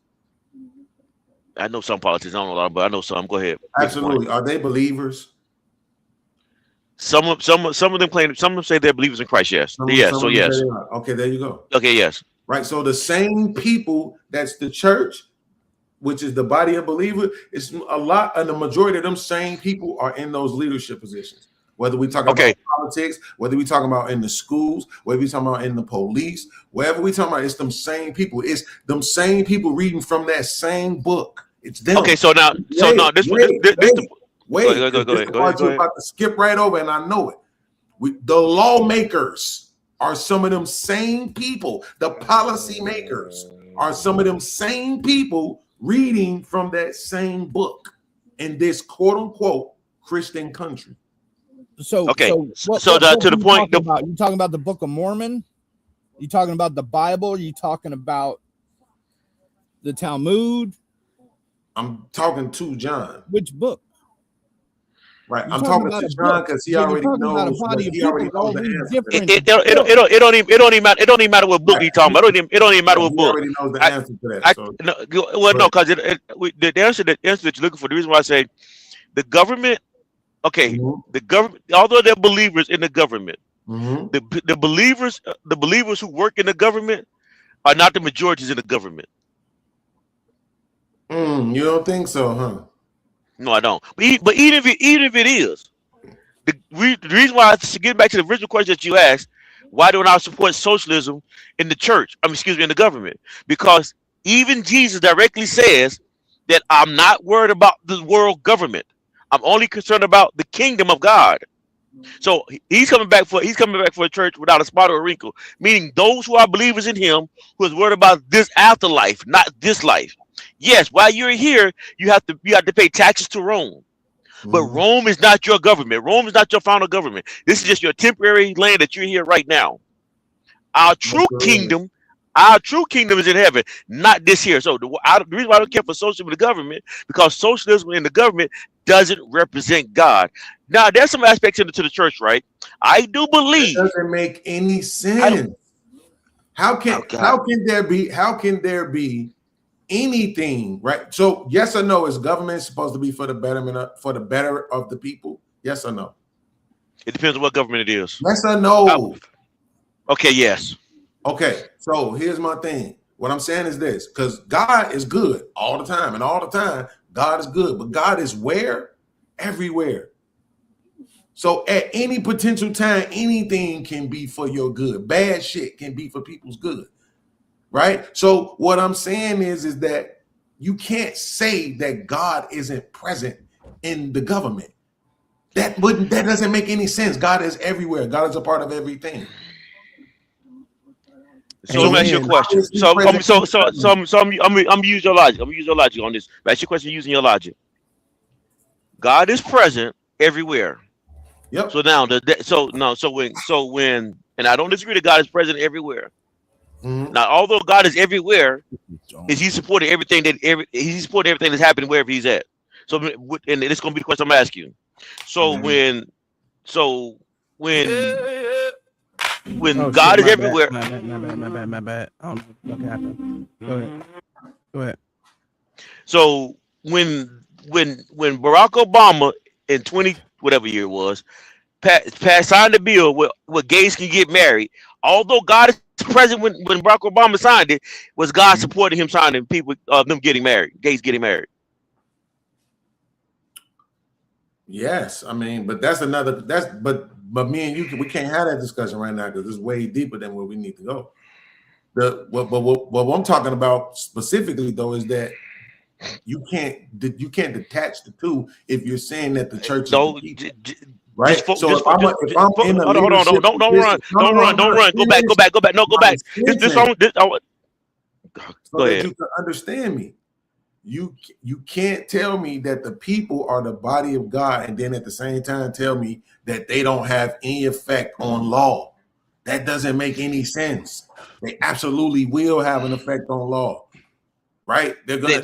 I know some politicians. I don't know a lot, but I know some. Go ahead. Absolutely. Are they believers? Some of them claim. Some of them say they're believers in Christ. Yes. Yes. So yes. Okay. There you go. Okay. Yes. Right. So the same people that's the church, which is the body of believers, it's a lot, and the majority of them same people are in those leadership positions. Whether we talk about politics, whether we talk about in the schools, whether we talk about in the police, wherever we talk about, it's them same people. It's them same people reading from that same book. It's them. Okay, so now, Wait, go ahead. You're about to skip right over, and I know it. The lawmakers are some of them same people. The policy makers are some of them same people reading from that same book in this quote unquote Christian country. So okay, what to the point. You talking about the Book of Mormon? You talking about the Bible? You talking about the Talmud? I'm talking to John. Which book? Right, I'm talking to John because he already knows. He already knows the answer. It don't even matter. It don't even matter what book he's talking about. It don't even matter what book. He already knows the answer to that. No, because the answer that you're looking for. The reason why I say the government. Okay, the government, although they're believers in the government, the believers who work in the government are not the majorities in the government. You don't think so, huh? No, I don't. But even if it is, the reason why, to get back to the original question that you asked, why don't I support socialism in the church? In the government? Because even Jesus directly says that I'm not worried about the world government. I'm only concerned about the kingdom of God. So he's coming back for a church without a spot or a wrinkle, meaning those who are believers in him, who is worried about this afterlife, not this life. Yes, while you're here, you have to pay taxes to Rome. But Rome is not your government. Rome is not your final government. This is just your temporary land that you're here right now. Our true kingdom is in heaven, not this here. So the reason why I don't care for socialism in the government, because socialism in the government doesn't represent God. Now, there's some aspects to the church, right? I do believe it doesn't make any sense. How can there be anything, right? So yes or no, is government supposed to be for the betterment for the better of the people? Yes or no? It depends on what government it is. Yes or no? Okay, yes. Okay, so here's my thing. What I'm saying is this, because God is good all the time, and all the time, God is good. But God is where? Everywhere. So at any potential time, anything can be for your good. Bad shit can be for people's good. Right? So what I'm saying is that you can't say that God isn't present in the government. That doesn't make any sense. God is everywhere. God is a part of everything. So let me ask you a question. I'm using your logic. I'm using your logic on this. Ask your question using your logic. God is present everywhere. Yep. So now when and I don't disagree that God is present everywhere. Mm-hmm. Now, although God is everywhere, is He supporting everything He's supporting everything that's happening wherever He's at? So, and it's going to be the question I'm asking you. So when God is everywhere. My bad. I don't know what happened. Go ahead. So when Barack Obama in 20 whatever year it was, signed the bill where gays can get married, although God is present when Barack Obama signed it, was God supporting him signing people them getting married, gays getting married? Yes, I mean, but but me and you, we can't have that discussion right now because it's way deeper than where we need to go. What I'm talking about specifically though is that you can't detach the two if you're saying that the church is the people, right? Don't run. Go back. No, go back. Go ahead. You can understand me. You can't tell me that the people are the body of God and then at the same time tell me that they don't have any effect on law. That doesn't make any sense. They absolutely will have an effect on law, right? They're gonna.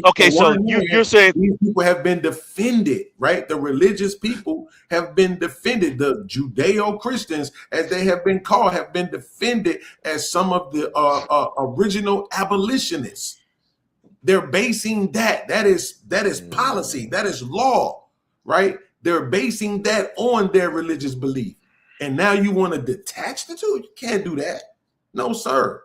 Okay, so you're saying these people have been defended, right? The religious people have been defended. The Judeo-Christians, as they have been called, have been defended as some of the original abolitionists. They're basing that is policy, that is law, right? They're basing that on their religious belief. And now you want to detach the two? You can't do that. No, sir.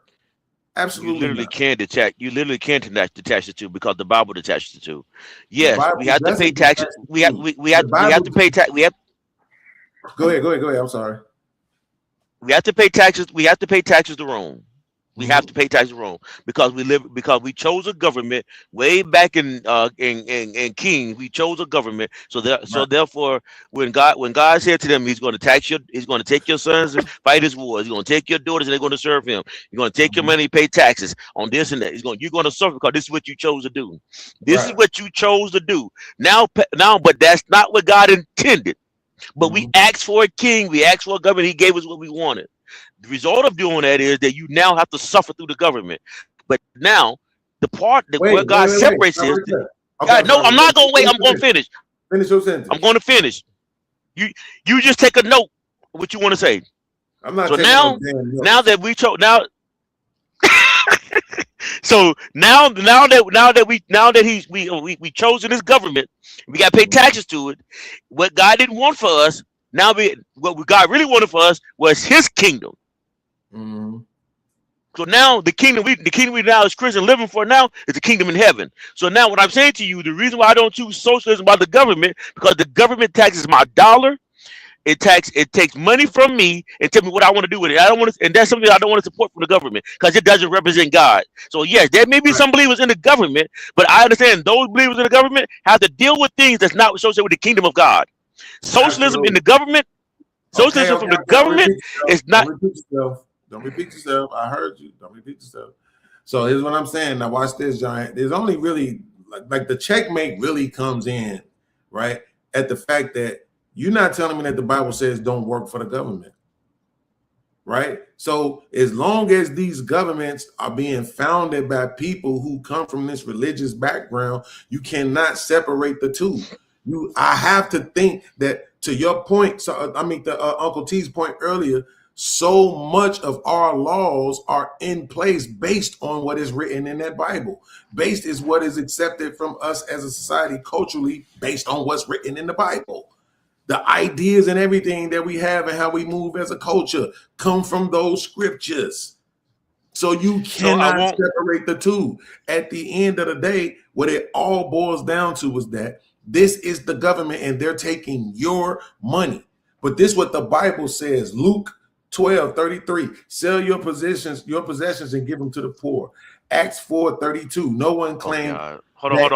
Absolutely. You literally can't detach. You literally can't detach the two because the Bible detaches the two. Yes, we have to pay taxes. We have to pay tax. Go ahead. I'm sorry. We have to pay taxes. We have to pay taxes to Rome. We have to pay taxes to Rome because we chose a government way back in King. We chose a government. So therefore, when God said to them, He's going to take your sons and fight His wars. He's going to take your daughters and they're going to serve Him. You're going to take your money, pay taxes on this and that. You're going to suffer because this is what you chose to do. This is what you chose to do. Now, but that's not what God intended. But we asked for a king. We asked for a government. He gave us what we wanted. The result of doing that is that you now have to suffer through the government. But now, the part that where God separates is, God, no, I'm not going to wait. I'm going to finish. Finish your sentence. I'm going to finish. You just take a note of what you want to say. I'm not. So now that we chose now. So now that we chosen this government, we got to pay taxes to it. What God didn't want for us, what God really wanted for us was His kingdom. So now the kingdom we now as Christians living for now is the kingdom in heaven. So now what I'm saying to you, the reason why I don't choose socialism by the government, because the government taxes my dollar. It takes money from me and tell me what I want to do with it. I don't want to, and that's something I don't want to support from the government because it doesn't represent God. So yes, there may be some believers in the government, but I understand those believers in the government have to deal with things that's not associated with the kingdom of God. Socialism in the government, socialism from the government is not. Don't repeat yourself. I heard you. Don't repeat yourself. So here's what I'm saying. Now watch this, Giant. There's only really like the checkmate really comes in, right? At the fact that you're not telling me that the Bible says don't work for the government, right? So as long as these governments are being founded by people who come from this religious background, you cannot separate the two. I have to think that to your point, so I mean to Uncle T's point earlier, so much of our laws are in place based on what is written in that Bible. Based is what is accepted from us as a society culturally based on what's written in the Bible. The ideas and everything that we have and how we move as a culture come from those scriptures. So you cannot separate the two. At the end of the day, what it all boils down to is that this is the government and they're taking your money. But this is what the Bible says. Luke 12:33. Sell your possessions and give them to the poor. Acts 4:32. No one claimed. Hold on.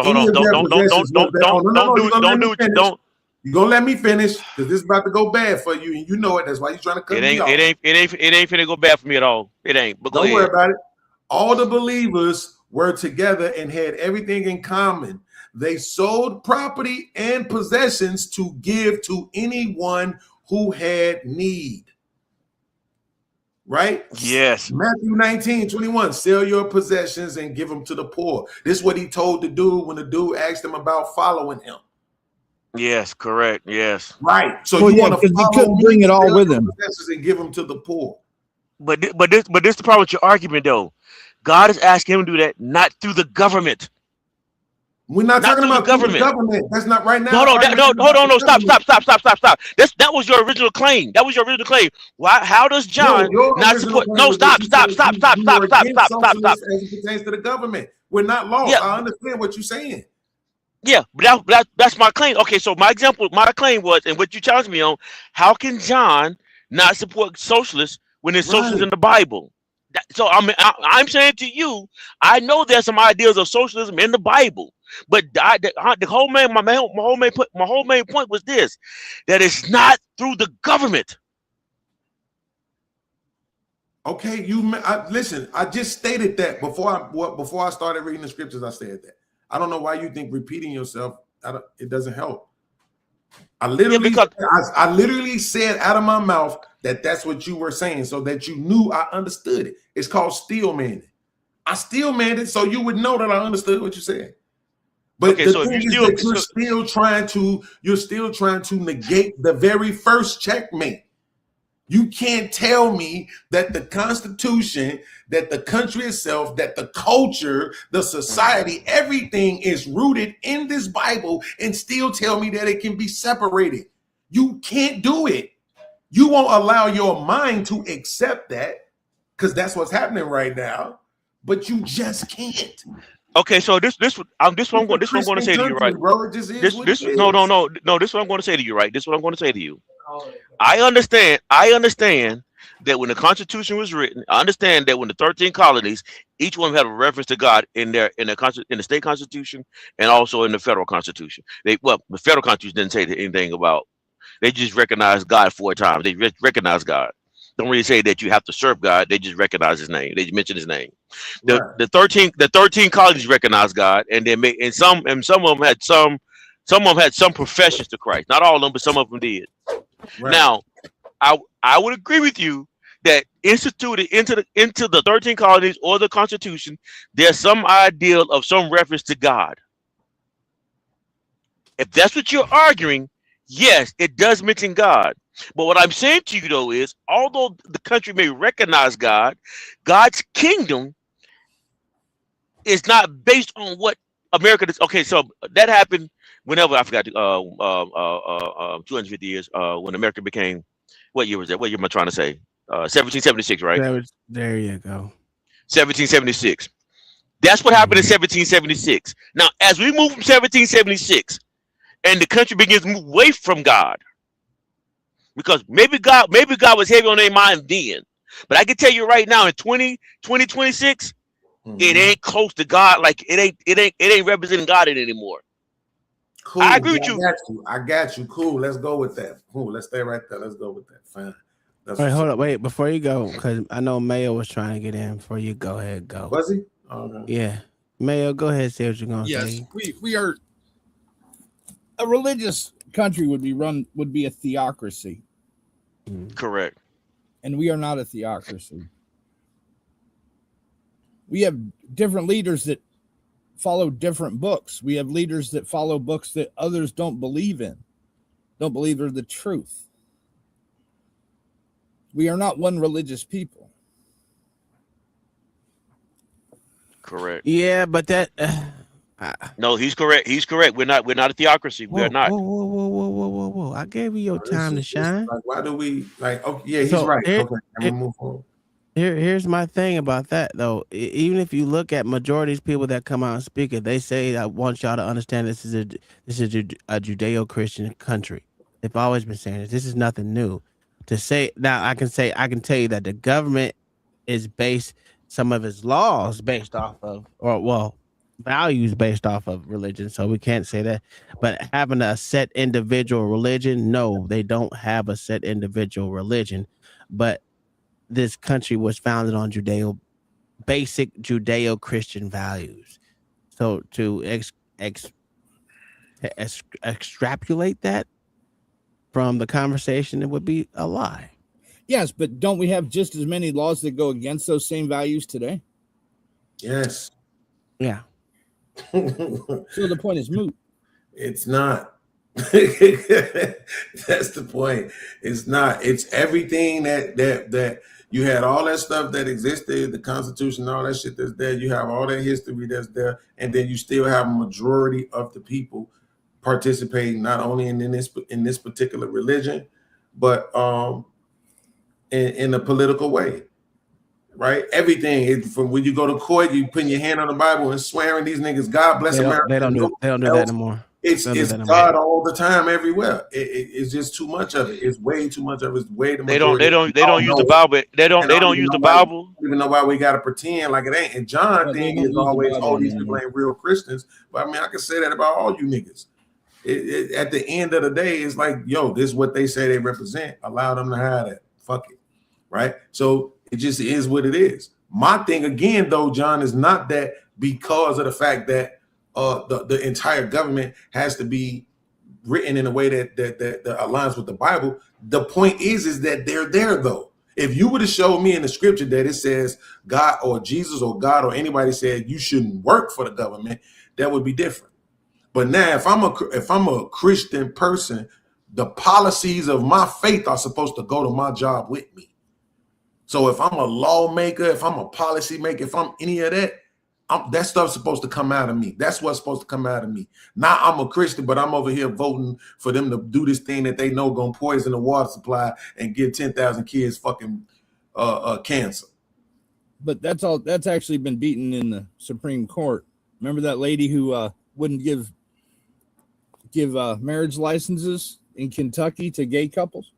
Don't. You gonna let me finish because this is about to go bad for you, and you know it. That's why you're trying to cut me off. It ain't finna go bad for me at all. It ain't. But don't worry about it. All the believers were together and had everything in common. They sold property and possessions to give to anyone who had need. Right? Yes. Matthew 19:21. Sell your possessions and give them to the poor. This is what he told the dude when the dude asked him about following him. Yes, correct. Yes. Right. So well, you yeah, want to he couldn't bring it all with him. And give them to the poor. But this the problem with your argument though. God is asking him to do that not through the government. We're not talking about the government. That's not right now. Hold on. Stop. That was your original claim. Why? How does John not support? No, stop. As it pertains to the government, we're not lost. Yeah. I understand what you're saying. Yeah, but that's my claim. Okay, so my claim was, and what you challenged me on, how can John not support socialists when there's socialists in the Bible? So I'm saying to you, I know there's some ideas of socialism in the Bible, but the whole main point was this: that it's not through the government. Okay, listen. I just stated that before I started reading the scriptures. I said that. I don't know why you think repeating yourself it doesn't help. I literally said out of my mouth that that's what you were saying, so that you knew I understood it. It's called steel manning. I steel manned it so you would know that I understood what you said. But okay, so you're still trying to negate the very first checkmate. You can't tell me that the Constitution, that the country itself, that the culture, the society, everything is rooted in this Bible and still tell me that it can be separated. You can't do it. You won't allow your mind to accept that because that's what's happening right now, but you just can't. Okay, so this what I'm going to say to you, right? Bro, this is no. This is what I'm going to say to you, right? This is what I'm going to say to you. I understand that when the Constitution was written, I understand that when the 13 colonies, each one had a reference to God in the state constitution and also in the federal constitution. The federal constitution didn't say anything about. They just recognized God 4 times. They recognize God. Don't really say that you have to serve God. They just recognize his name. They mention his name. The 13 colonies recognize God, and some of them had some professions to Christ. Not all of them, but some of them did. Right. Now, I would agree with you that instituted into the 13 colonies or the Constitution, there's some ideal of some reference to God. If that's what you're arguing, yes, it does mention God. But what I'm saying to you though is, although the country may recognize God, God's kingdom is not based on what America does. Okay, so that happened whenever, I forgot, 250 years when America became, what year was that? What year am I trying to say? 1776, right? There you go. 1776. That's what happened in 1776. Now, as we move from 1776 and the country begins to move away from God, because maybe God was heavy on their mind then, but I can tell you right now in 2026, it ain't close to God. Like it ain't representing God anymore. Cool. I agree with you. I got you. Cool. Let's go with that. Cool. Let's stay right there. Let's go with that. Fine. Wait, hold up. Wait, before you go, because I know Mayo was trying to get in. Before you go ahead, go. Was he? Okay. Yeah. Mayo, go ahead. Say what you're gonna say. Yes, we are a religious country. Would be a theocracy. Correct. And we are not a theocracy. We have different leaders that follow different books. We have leaders that follow books that others don't believe in, don't believe are the truth. We are not one religious people. Correct. Yeah, but that. No, he's correct. He's correct. We're not a theocracy. We are not. Whoa! I gave you your time to shine. Like, why do we like? Oh, yeah, he's So, right. here- Okay, I'm gonna move forward. Here's my thing about that though. Even if you look at majority of these people that come out and speak it, they say, "I want y'all to understand this is a Judeo-Christian country." They've always been saying this. This is nothing new. To say now, I can tell you that the government is based, some of its laws based off of, values based off of religion. So we can't say that. But having a set individual religion, no, they don't have a set individual religion. But this country was founded on basic Judeo-Christian values. So to extrapolate that from the conversation, it would be a lie. Yes, but don't we have just as many laws that go against those same values today? Yes. Yeah. So the point is moot. It's not. That's the point. It's not. It's everything that you had, all that stuff that existed, the Constitution, all that shit that's there. You have all that history that's there, and then you still have a majority of the people participating not only in this particular religion, but in a political way. Right, everything is from when you go to court, you putting your hand on the Bible and swearing these niggas, God bless America. They don't do that anymore. It's God all the time, everywhere. It's just too much of it. It's way too much of it. It's way too much. They don't use the Bible. They don't use the Bible. I don't even know why we gotta pretend like it ain't. And John thing is always, these people ain't real Christians. But I mean, I can say that about all you niggas. At the end of the day, it's like, yo, this is what they say they represent. Allow them to have that. Fuck it. Right? So it just is what it is. My thing again, though, John, is not that because of the fact that the entire government has to be written in a way that aligns with the Bible. The point is that they're there, though. If you would have showed me in the scripture that it says God or Jesus or God or anybody said you shouldn't work for the government, that would be different. But now, if I'm a Christian person, the policies of my faith are supposed to go to my job with me. So if I'm a lawmaker, if I'm a policy maker, if I'm any of that, that stuff's supposed to come out of me. That's what's supposed to come out of me. Now I'm a Christian, but I'm over here voting for them to do this thing that they know gonna poison the water supply and give 10,000 kids fucking cancer. But that's actually been beaten in the Supreme Court. Remember that lady who wouldn't give marriage licenses in Kentucky to gay couples?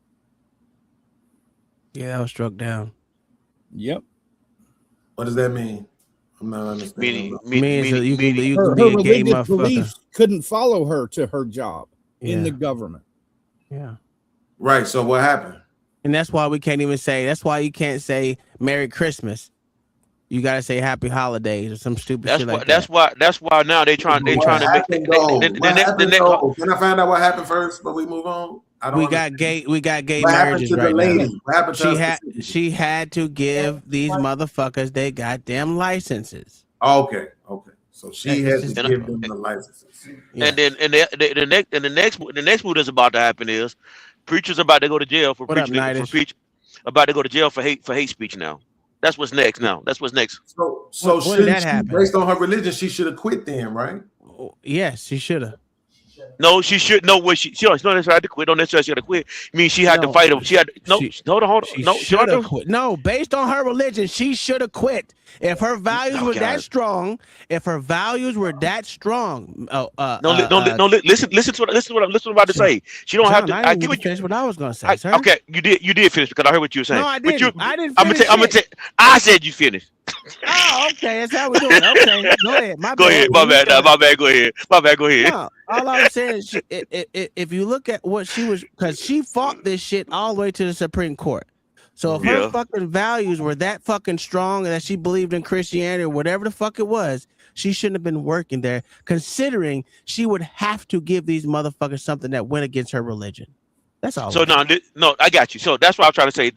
Yeah, that was struck down. Yep. What does that mean? I'm not understanding. Meaning her religious beliefs couldn't follow her to her job in the government. Yeah. Right. So what happened? And that's why we can't even say. That's why you can't say Merry Christmas. You gotta say Happy Holidays or some stupid shit like that. That's why now they trying to make. Can I find out what happened first, but we move on? We got gay marriages right now. What happened to she had to give these motherfuckers their goddamn licenses. Okay. So she has to give them the licenses. And then the next move that's about to happen is preachers about to go to jail for preaching about to go to jail for hate speech now. That's what's next now. That's what's next. So should that happen? Based on her religion, she should have quit then, right? Yes, she should have. No, she should know what she don't necessarily have to quit. Don't necessarily she had to quit. I mean, she had to fight him. She had hold on. No, she should have quit. No, based on her religion, she should have quit. If her values were that strong, listen to what I'm about to say. She don't have to. I didn't finish what I was going to say, sir. Okay, you did finish because I heard what you were saying. No, I didn't. I didn't I'm gonna tell. I said you finished. Oh, okay. That's how we do it. Okay, go ahead. Go ahead. My bad. Go ahead. No, all I'm saying is, if you look at what she was, because she fought this shit all the way to the Supreme Court. So if her fucking values were that fucking strong and that she believed in Christianity or whatever the fuck it was, she shouldn't have been working there, considering she would have to give these motherfuckers something that went against her religion. That's all. So no, I got you. So that's what I'm trying to say.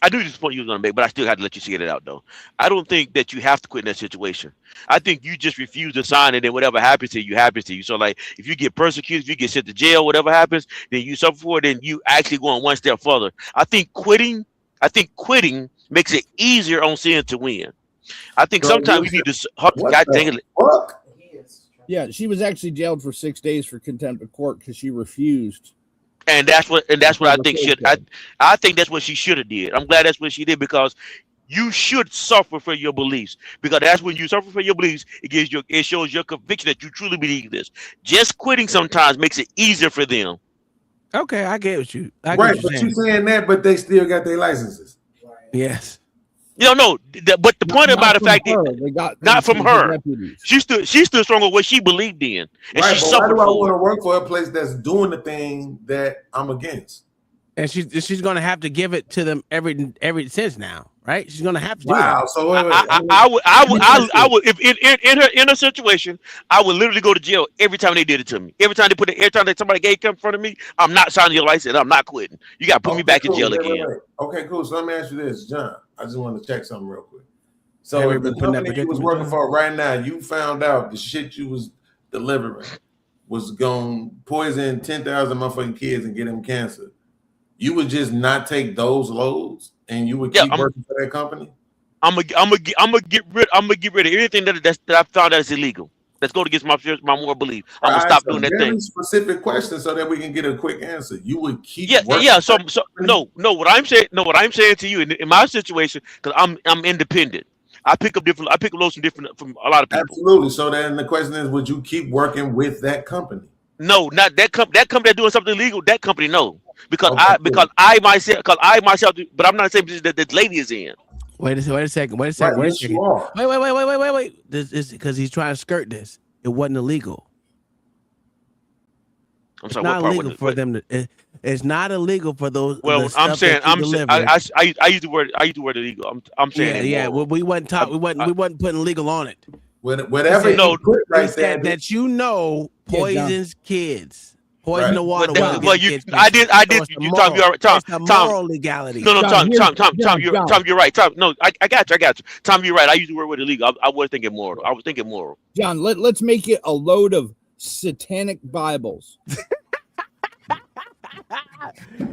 I knew this point you was gonna make, but I still had to let you see it out though. I don't think that you have to quit in that situation. I think you just refuse to sign it, and whatever happens to you happens to you. So like, if you get persecuted, if you get sent to jail, whatever happens, then you suffer for it. Then you actually going one step further. I think quitting I think quitting makes it easier on sin to win. I think So sometimes we need to. God dang it. Fuck? Yeah, she was actually jailed for 6 days for contempt of court because she refused. And that's what I think should. I think that's what she should have did. I'm glad that's what she did, because you should suffer for your beliefs, because that's when you suffer for your beliefs. It shows your conviction that you truly believe this. Just quitting sometimes makes it easier for them. Okay, I get what you. I get Right, what you're but saying. you saying that, but they still got their licenses. Yes. No. But the point about the fact her. that They got not from her, deputies. she stood strong on what she believed in, and Right, she but why suffered do I for want it. to work for a place that's doing the thing that I'm against? And she's gonna have to give it to them every since now, right? She's gonna have to do Wow. that. So wait, I would, if in her situation, I would literally go to jail every time they did it to me. Every time that somebody gay come in front of me, I'm not signing your license. I'm not quitting. You got to put me back in jail again. Wait. Okay, cool. So let me ask you this, John. I just want to check something real quick. So Have you if the been put in that company you was predicament, working John? for right now, you found out the shit you was delivering was going to poison 10,000 motherfucking kids and get them cancer, you would just not take those loads and you would keep working for that company? I'm gonna get rid of anything that I found that is illegal. That's going against my moral belief. I'm gonna stop doing that very thing. Specific question so that we can get a quick answer. You would keep working. Yeah. So no. What I'm saying to you in my situation, because I'm independent. I pick up loads from a lot of people. Absolutely. So then the question is, would you keep working with that company? No, not that company. That company that's doing something illegal. That company, no, because I myself, but I'm not the same position that this lady is in. Wait a second. Right, yes, you are. Wait. This is because he's trying to skirt this. It wasn't illegal. I'm It's sorry. not What part illegal was for it? them to. It's not illegal for those. Well, the I'm stuff saying that you delivered. I use the word illegal. I'm saying Yeah. immoral. Well, we wasn't putting legal on it. Whatever No, you put right It's there. that you know poisons kids. Poison Right. the water. Well, while you, kids I did. So it's the Tom, you're right. Tom, It's the Tom. moral legality. No, John, Tom, John. you're right. Tom, no, I got you. Tom, you're right. I use the word with illegal. I was thinking moral. I was thinking moral. John, let's make it a load of satanic Bibles.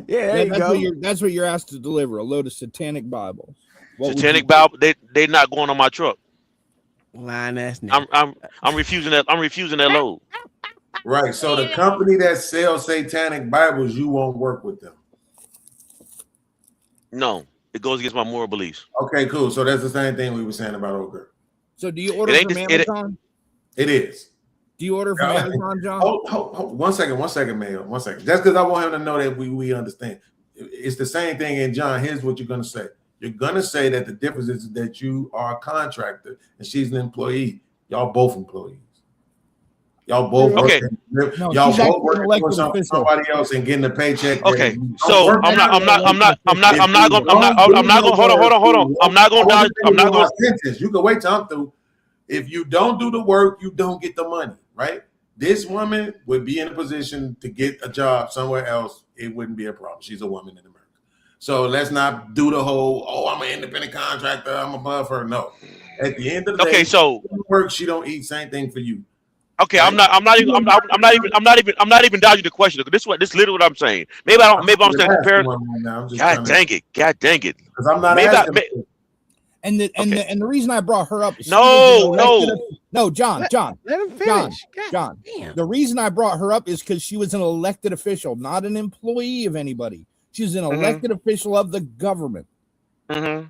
There you go. That's what you're asked to deliver, a load of satanic Bibles. What would Satanic you do? Bible. They're not going on my truck. Line ass nigga. I'm refusing that. I'm refusing that load. Right. So the company that sells satanic Bibles, you won't work with them. No, it goes against my moral beliefs. Okay, cool. So that's the same thing we were saying about Ogre. So do you order It ain't from just- Amazon? It is. Do you order from Amazon, John? Hold, 1 second, Mayo. 1 second. Just because I want him to know that we understand. It's the same thing. And John, here's what you're going to say. You're going to say that the difference is that you are a contractor and she's an employee. Y'all both employees. Y'all both Okay. y'all both working for somebody else and getting a paycheck. Okay, so I'm not going. Sentence. You can wait till I'm through. If you don't do the work, you don't get the money, right? This woman would be in a position to get a job somewhere else. It wouldn't be a problem. She's a woman in America. So let's not do the whole, I'm an independent contractor, I'm above her. No. At the end of the day, Okay, so work, she don't eat. Same thing for you. Okay, I'm not even dodging the question. This is literally what I'm saying. Maybe I'm saying comparison. God dang it. Because I'm not Maybe asking. And the reason I brought her up is No, John. Let him finish. John. The reason I brought her up is because she was an elected official, not an employee of anybody. She was an elected official of the government. Mm-hmm.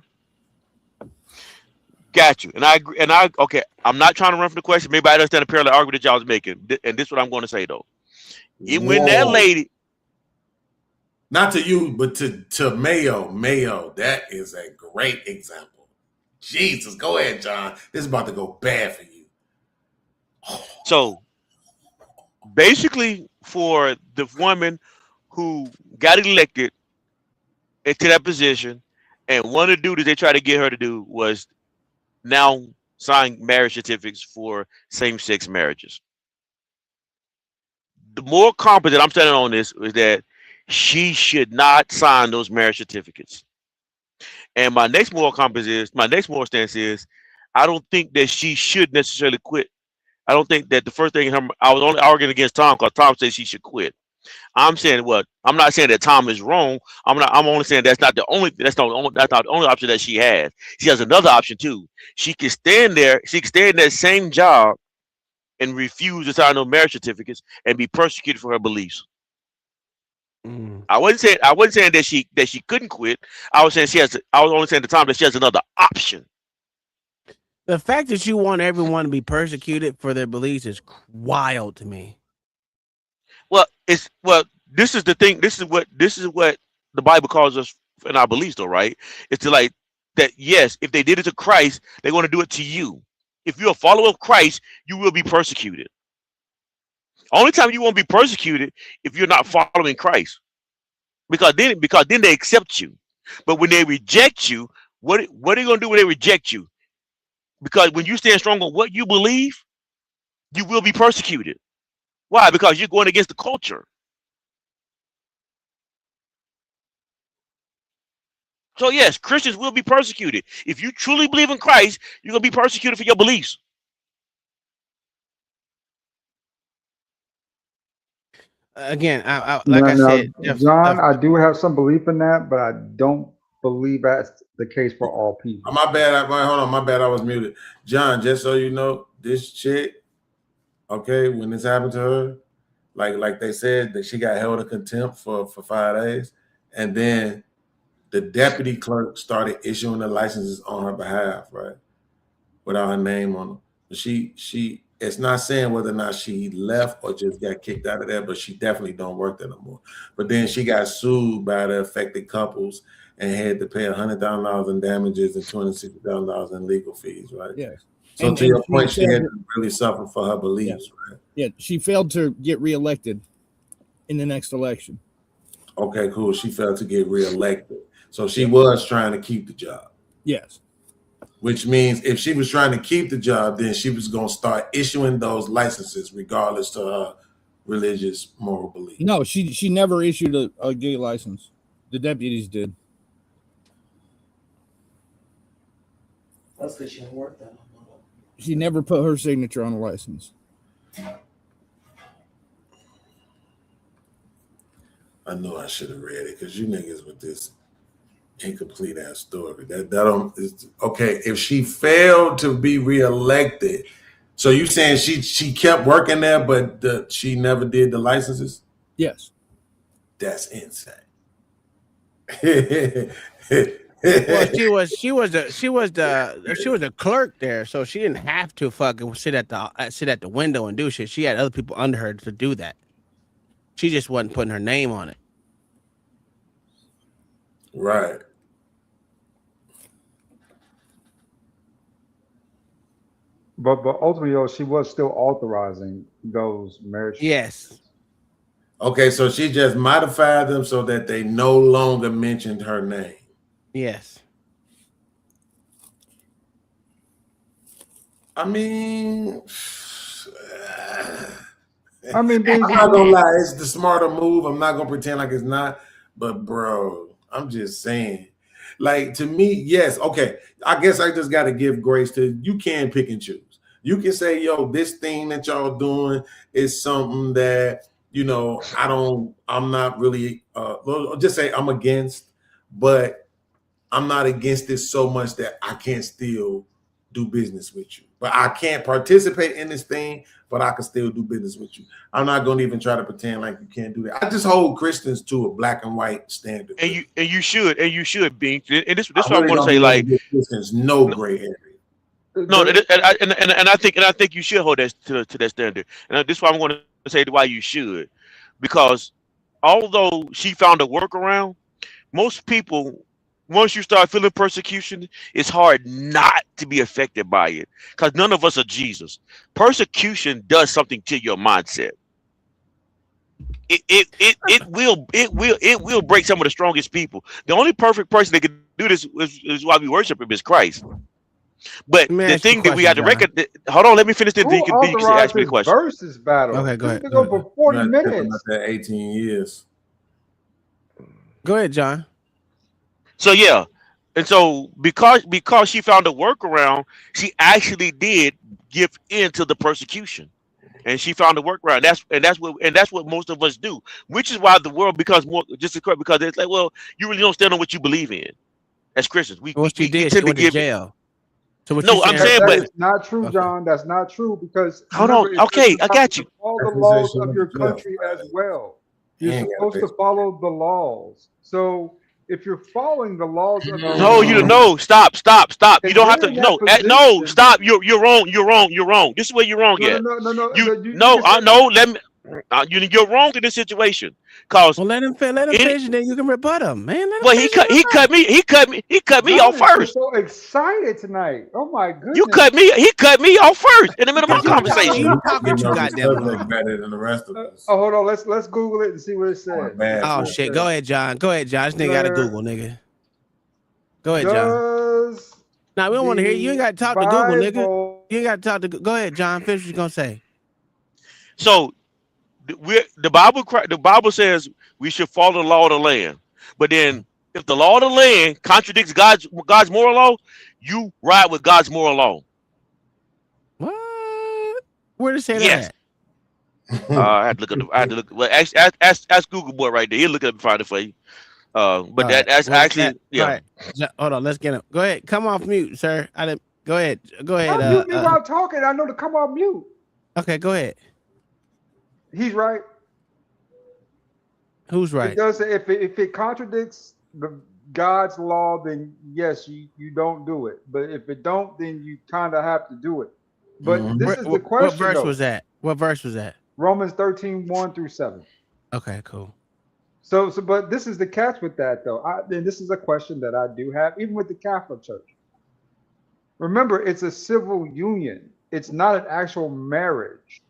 Got you. And I agree. Okay. I'm not trying to run from the question. Maybe I understand the parallel argument that y'all was making. And this is what I'm going to say though. When that lady, not to you, but to Mayo, that is a great example. Jesus, go ahead, John. This is about to go bad for you. So basically, for the woman who got elected into that position, and one of the duties they tried to get her to do was now sign marriage certificates for same-sex marriages. The more competent I'm standing on this is that she should not sign those marriage certificates. And my next moral stance is, I don't think that she should necessarily quit. I don't think that the first thing I was only arguing against Tom because Tom said she should quit. I'm saying what I'm not saying that Tom is wrong. I'm only saying that's not the only option that she has. She has another option too. She can stand there. She can stay in that same job and refuse to sign no marriage certificates and be persecuted for her beliefs. I wasn't saying that she couldn't quit. I was only saying at the time that she has another option. The fact that you want everyone to be persecuted for their beliefs is wild to me. Well, this is the thing. This is what the Bible calls us in our beliefs, though, right? It's to like that. Yes, if they did it to Christ, they're going to do it to you. If you're a follower of Christ, you will be persecuted. Only time you won't be persecuted if you're not following Christ, because then they accept you. But when they reject you, what are you going to do when they reject you? Because when you stand strong on what you believe, you will be persecuted. Why? Because you're going against the culture. So yes, Christians will be persecuted. If you truly believe in Christ, you're going to be persecuted for your beliefs. Again, I said, John, I do have some belief in that, but I don't believe that's the case for all people. My bad. Hold on. My bad. I was muted. John, just so you know, this chick, okay, when this happened to her, like they said that she got held in contempt for 5 days, and then the deputy clerk started issuing the licenses on her behalf, right, without her name on them. She it's not saying whether or not she left or just got kicked out of there, but she definitely don't work there no more. But then she got sued by the affected couples and had to pay $100,000 in damages and $260,000 in legal fees, right? Yes. So to your point, she had to really suffer for her beliefs, right? Yeah, she failed to get reelected in the next election. Okay, cool. She failed to get reelected. So she was trying to keep the job. Yes. Which means if she was trying to keep the job, then she was going to start issuing those licenses regardless to her religious moral belief. No, she never issued a gay license. The deputies did. That's because she didn't work that. She never put her signature on a license. I know I should have read it because you niggas with this incomplete ass story. That don't okay. If she failed to be reelected, so you saying she kept working there, but she never did the licenses? Yes. That's insane. Well, she was a clerk there, so she didn't have to fucking sit at the window and do shit. She had other people under her to do that. She just wasn't putting her name on it. Right. But ultimately, though, she was still authorizing those marriages. Yes. Okay, so she just modified them so that they no longer mentioned her name. Yes. I mean, I'm not gonna lie, it's the smarter move. I'm not gonna pretend like it's not, but bro, I'm just saying. Like, to me, yes, okay. I guess I just gotta give grace to you. Can pick and choose. You can say, yo, this thing that y'all doing is something that, you know, I'm not really just say I'm against, but I'm not against it so much that I can't still do business with you. But I can't participate in this thing, but I can still do business with you. I'm not going to even try to pretend like you can't do that. I just hold Christians to a black and white standard. And you should be. And this what I want to say, like, Christians, no gray area. No, and I think you should hold that to that standard. And this is why I'm going to say why you should, because although she found a workaround, most people, once you start feeling persecution, it's hard not to be affected by it, because none of us are Jesus. Persecution does something to your mindset. It will break some of the strongest people. The only perfect person that can do this is why we worship him is Christ. But the thing that we have to recognize. Hold on, let me finish this. Then you can ask me the question. Versus battle. Okay, go ahead. Go for 40 minutes. That 18 years. Go ahead, John. So yeah, and so because she found a workaround, she actually did give in to the persecution. and she found a workaround. That's what most of us do, which is why the world becomes more just corrupt, because it's like, well, you really don't stand on what you believe in as Christians. What she did, she went to jail. So what No, you I'm saying, That but is not true, John. That's not true because hold remember, on. it's Okay, supposed I to got you. follow the laws of your country as well. You're Yeah, supposed to follow the laws. So if you're following the laws of your No, you don't. No, stop. You and don't have you're to. in that No, position, stop. You're wrong. This is where you're wrong no, at. no. You You can say, no. Let me. You're wrong in this situation, cause Well, let him finish, and then you can rebut him, man. Let him well, finish. he cut me off John, you're first. so excited tonight. Oh my goodness. He cut me off first in the middle of my conversation. You talking You too know the goddamn subject long. better than the rest of us. Oh, hold on. Let's Google it and see what it says. Bad Oh for it. shit! Go ahead, John. This nigga got to Google, nigga. Go ahead, John. Does Nah, we don't want to hear you. You ain't got to talk to Google, nigga. Bible You ain't got to talk to. Go ahead, John. Finish what you gonna say. So the Bible says we should follow the law of the land, but then if the law of the land contradicts God's moral law, you ride with God's moral law. What? Where did it say Yes. that? I had to look. Well, ask Google boy right there. He'll look it up and find it for you. But that's actually yeah. All right. Hold on. Let's get him. Go ahead. Come off mute, sir. Go ahead. Go ahead. Don't mute me while I'm talking. I know to come off mute. Okay. Go ahead. He's right. Who's right? It does. If it contradicts God's law, then yes, you don't do it. But if it don't, then you kind of have to do it. But this is the question. What verse though. was that? What verse was that? Romans 13, 1-7. Okay, cool. So, but this is the catch with that, though. And this is a question that I do have, even with the Catholic Church. Remember, it's a civil union. It's not an actual marriage.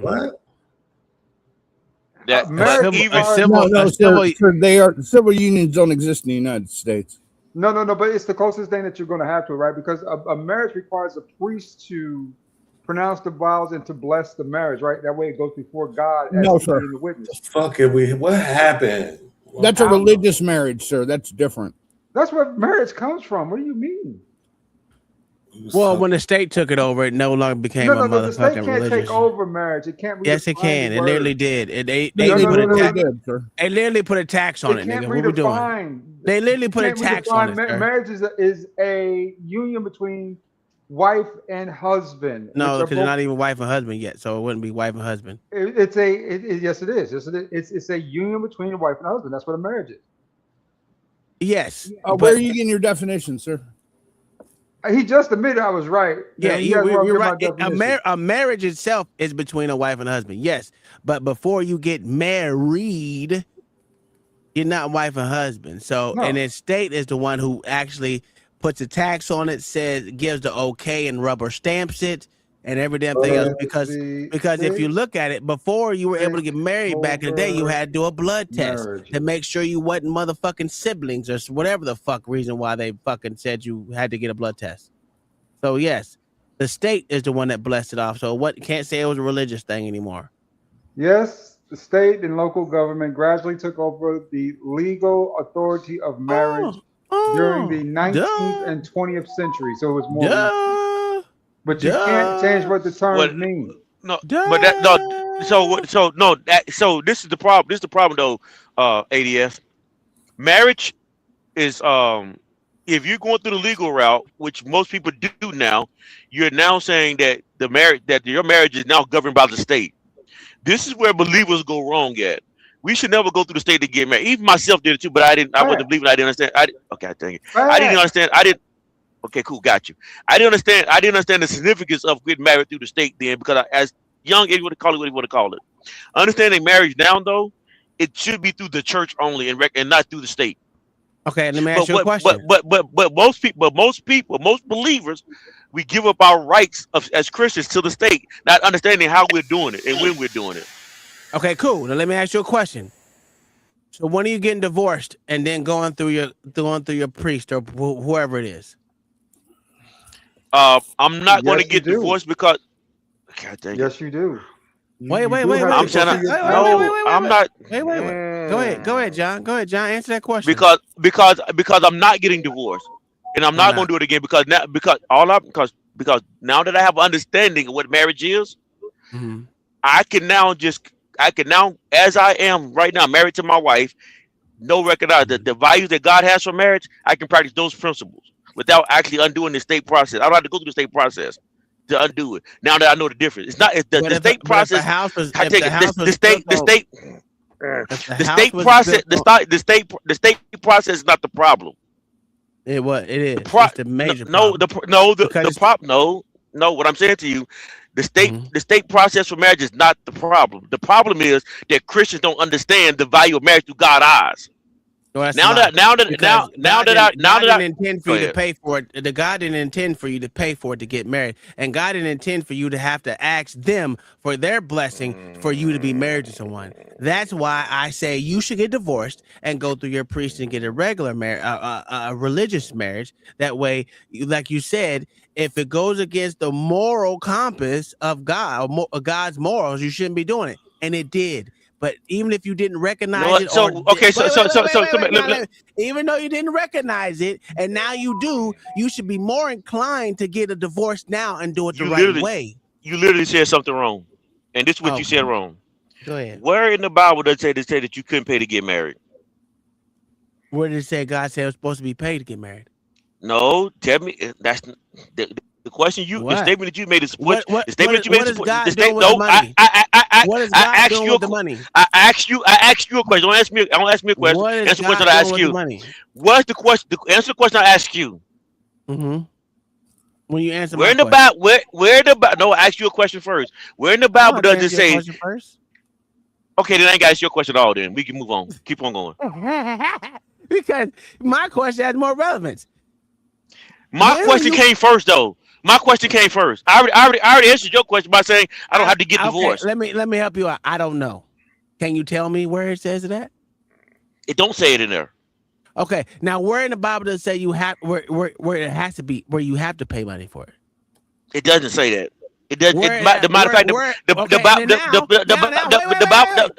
What? Civil unions don't exist in the United States. No, but it's the closest thing that you're going to have to it, right? Because a marriage requires a priest to pronounce the vows and to bless the marriage, right? That way it goes before God as No, sir. the witness. What happened? That's a religious marriage, sir. That's different. That's where marriage comes from. What do you mean? Well, when the state took it over, it no longer became a The motherfucking state can't religious. take over marriage. It can't. Yes, it redefine can. the It word. literally did. They No, literally put a tax on it, can't nigga. What we doing? redefine. They literally put a Can't tax on redefine it, sir. Marriage is a union between wife and husband. No, which are because they're not even wife and husband yet, so it wouldn't be wife and husband. Yes, it is. Yes, it is. It's a union between a wife and husband. That's what a marriage is. Yes. Where are you getting your definition, sir? He just admitted I was right. Yeah, He has you're my right. definition. A marriage itself is between a wife and a husband. Yes, but before you get married, you're not wife and husband. So, No. and then state is the one who actually puts a tax on it, says gives the okay and rubber stamps it, and every damn thing else. Because if you look at it, before you were able to get married back in the day, you had to do a blood test to make sure you wasn't motherfucking siblings or whatever the fuck reason why they fucking said you had to get a blood test. So yes, the state is the one that blessed it off. So what can't say it was a religious thing anymore. Yes, the state and local government gradually took over the legal authority of marriage during the 19th and 20th century. So it was more. But you can't change what the terms mean. No, but that no. So this is the problem. This is the problem though. ADF marriage is if you're going through the legal route, which most people do now, you're now saying that your marriage is now governed by the state. This is where believers go wrong at. We should never go through the state to get married. Even myself did it too, but I wasn't believing. I didn't understand. Okay, dang it. I didn't understand. Okay, cool, got you. I didn't understand the significance of getting married through the state then, because as young, if you want to call it what you want to call it. Understanding marriage now, though, it should be through the church only and not through the state. Okay, let me ask you a question. But most believers, we give up our rights as Christians to the state, not understanding how we're doing it and when we're doing it. Okay, cool. Now let me ask you a question. So when are you getting divorced and then going through your priest or whoever it is? I'm not going to get divorced because. God dang it. Yes, you do. Wait. I'm saying I'm not. Wait. Go ahead, John. Answer that question. Because I'm not getting divorced, and I'm not going to do it again because because now that I have an understanding of what marriage is, Mhm. I can now, as I am right now, married to my wife, recognize the values that God has for marriage. I can practice those principles without actually undoing the state process. I don't have to go through the state process to undo it. Now that I know the difference, it's not the state process. The state process is not the problem. It is. It's the major problem. No. What I'm saying to you, the state process for marriage is not the problem. The problem is that Christians don't understand the value of marriage through God's eyes. God didn't intend for you to pay for it. The God didn't intend for you to pay for it to get married, and God didn't intend for you to have to ask them for their blessing for you to be married to someone. That's why I say you should get divorced and go through your priest and get a regular marriage, a religious marriage. That way, like you said, if it goes against the moral compass of God or God's morals, you shouldn't be doing it, and it did. But even if you didn't recognize it, even though you didn't recognize it, and now you do, you should be more inclined to get a divorce now and do it the right way. You literally said something wrong, and this is what you said wrong. Go ahead. Where in the Bible does it say that you couldn't pay to get married? Where did it say God said it was supposed to be paid to get married? No, tell me. That's the question. The statement that you made is what the statement that you made is God the doing statement. with the No, money? What is God doing with the money? I asked you a question. Don't ask me. I don't ask me a question. Answer the question I ask you. What's the question? Answer the question I ask you. Mm-hmm. When you answer, where in the Bible? Where the Bible? No, I asked you a question first. Where in the Bible does it say? Okay, then I ain't got to ask your question at all. Then we can move on. Keep on going. Because my question has more relevance. My question came first, though. My question came first. I already answered your question by saying I don't have to get divorced. Let me help you out. I don't know. Can you tell me where it says it at? It don't say it in there. Okay. Now, where in the Bible does it say you have where it has to be where you have to pay money for it? It doesn't say that. It doesn't. The matter of fact,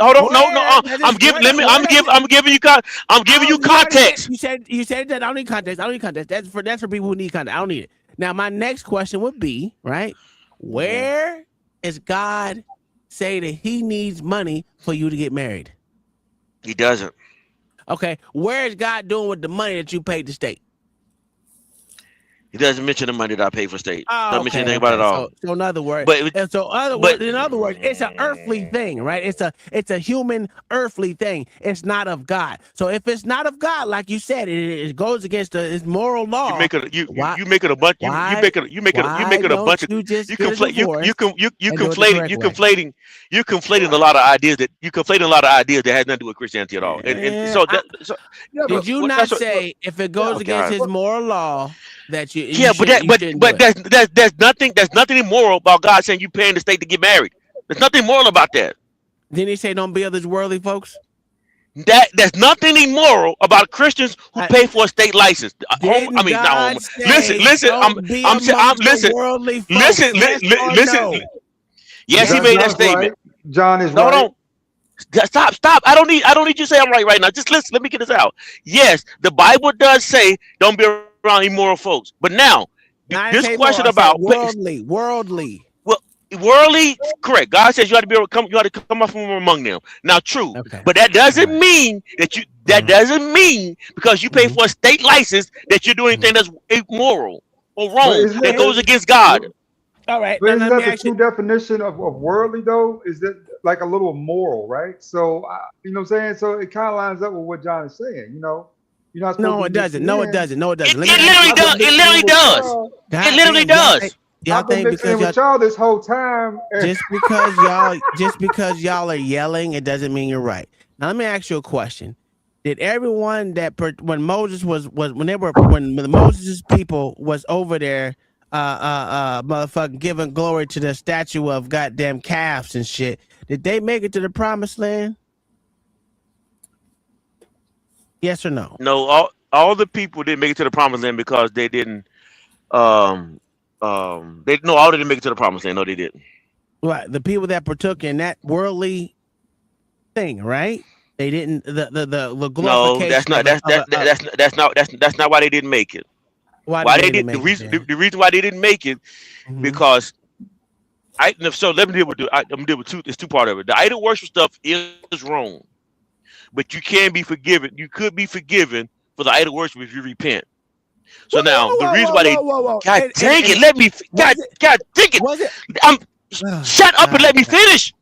hold on, no. I'm giving you context. You said that I don't need context. That's for people who need context. I don't need it. Now, my next question would be, right? Where is God say that He needs money for you to get married? He doesn't. Okay. Where is God doing with the money that you paid the state? He doesn't mention the money that I pay for state. Don't mention anything about it all. So in other words, in other words, it's an earthly thing, right? It's a human earthly thing. It's not of God. So if it's not of God, like you said, it goes against His moral law. You make it a bunch. You conflating a lot of ideas that has nothing to do with Christianity at all. Did you not say if it goes against His moral law? That you there's nothing immoral about God saying you paying the state to get married. There's nothing moral about that. Didn't He say don't be of this worldly, folks? There's nothing immoral about Christians who pay for a state license. Listen. Yes, He made that statement. John is right. No. Stop. I don't need you to say I'm right now. Just listen. Let me get this out. Yes, the Bible does say don't be around immoral folks. But now, this question about worldly. Well, worldly, correct. God says you have to come up from among them. Now, true. Okay. But that doesn't mean that doesn't mean because you pay for a state license that you're doing anything that's immoral or wrong that goes against God. All right. But isn't that the true definition of worldly though? Is that like a little moral, right? So you know what I'm saying? So it kind of lines up with what John is saying, you know. You're not No, it doesn't. No, it doesn't. It literally does. It literally does. Y'all think because y'all this whole time, just because y'all are yelling, it doesn't mean you're right. Now let me ask you a question: did everyone when Moses when the Moses' people was over there, motherfucking giving glory to the statue of goddamn calves and shit, did they make it to the promised land? Yes or no? No, all the people didn't make it to the promised land because they didn't. All didn't make it to the promised land. No, they didn't. Right, the people that partook in that worldly thing, right? They didn't. The glorification. No, that's not why they didn't make it. Why they did the reason why they didn't make it because so let me deal with I'm gonna deal with it's two part of it. The idol worship stuff is wrong, but you can be forgiven. You could be forgiven for the idol worship if you repent. So now the reason why they God dang it, let me God dang it. Shut up and let me finish.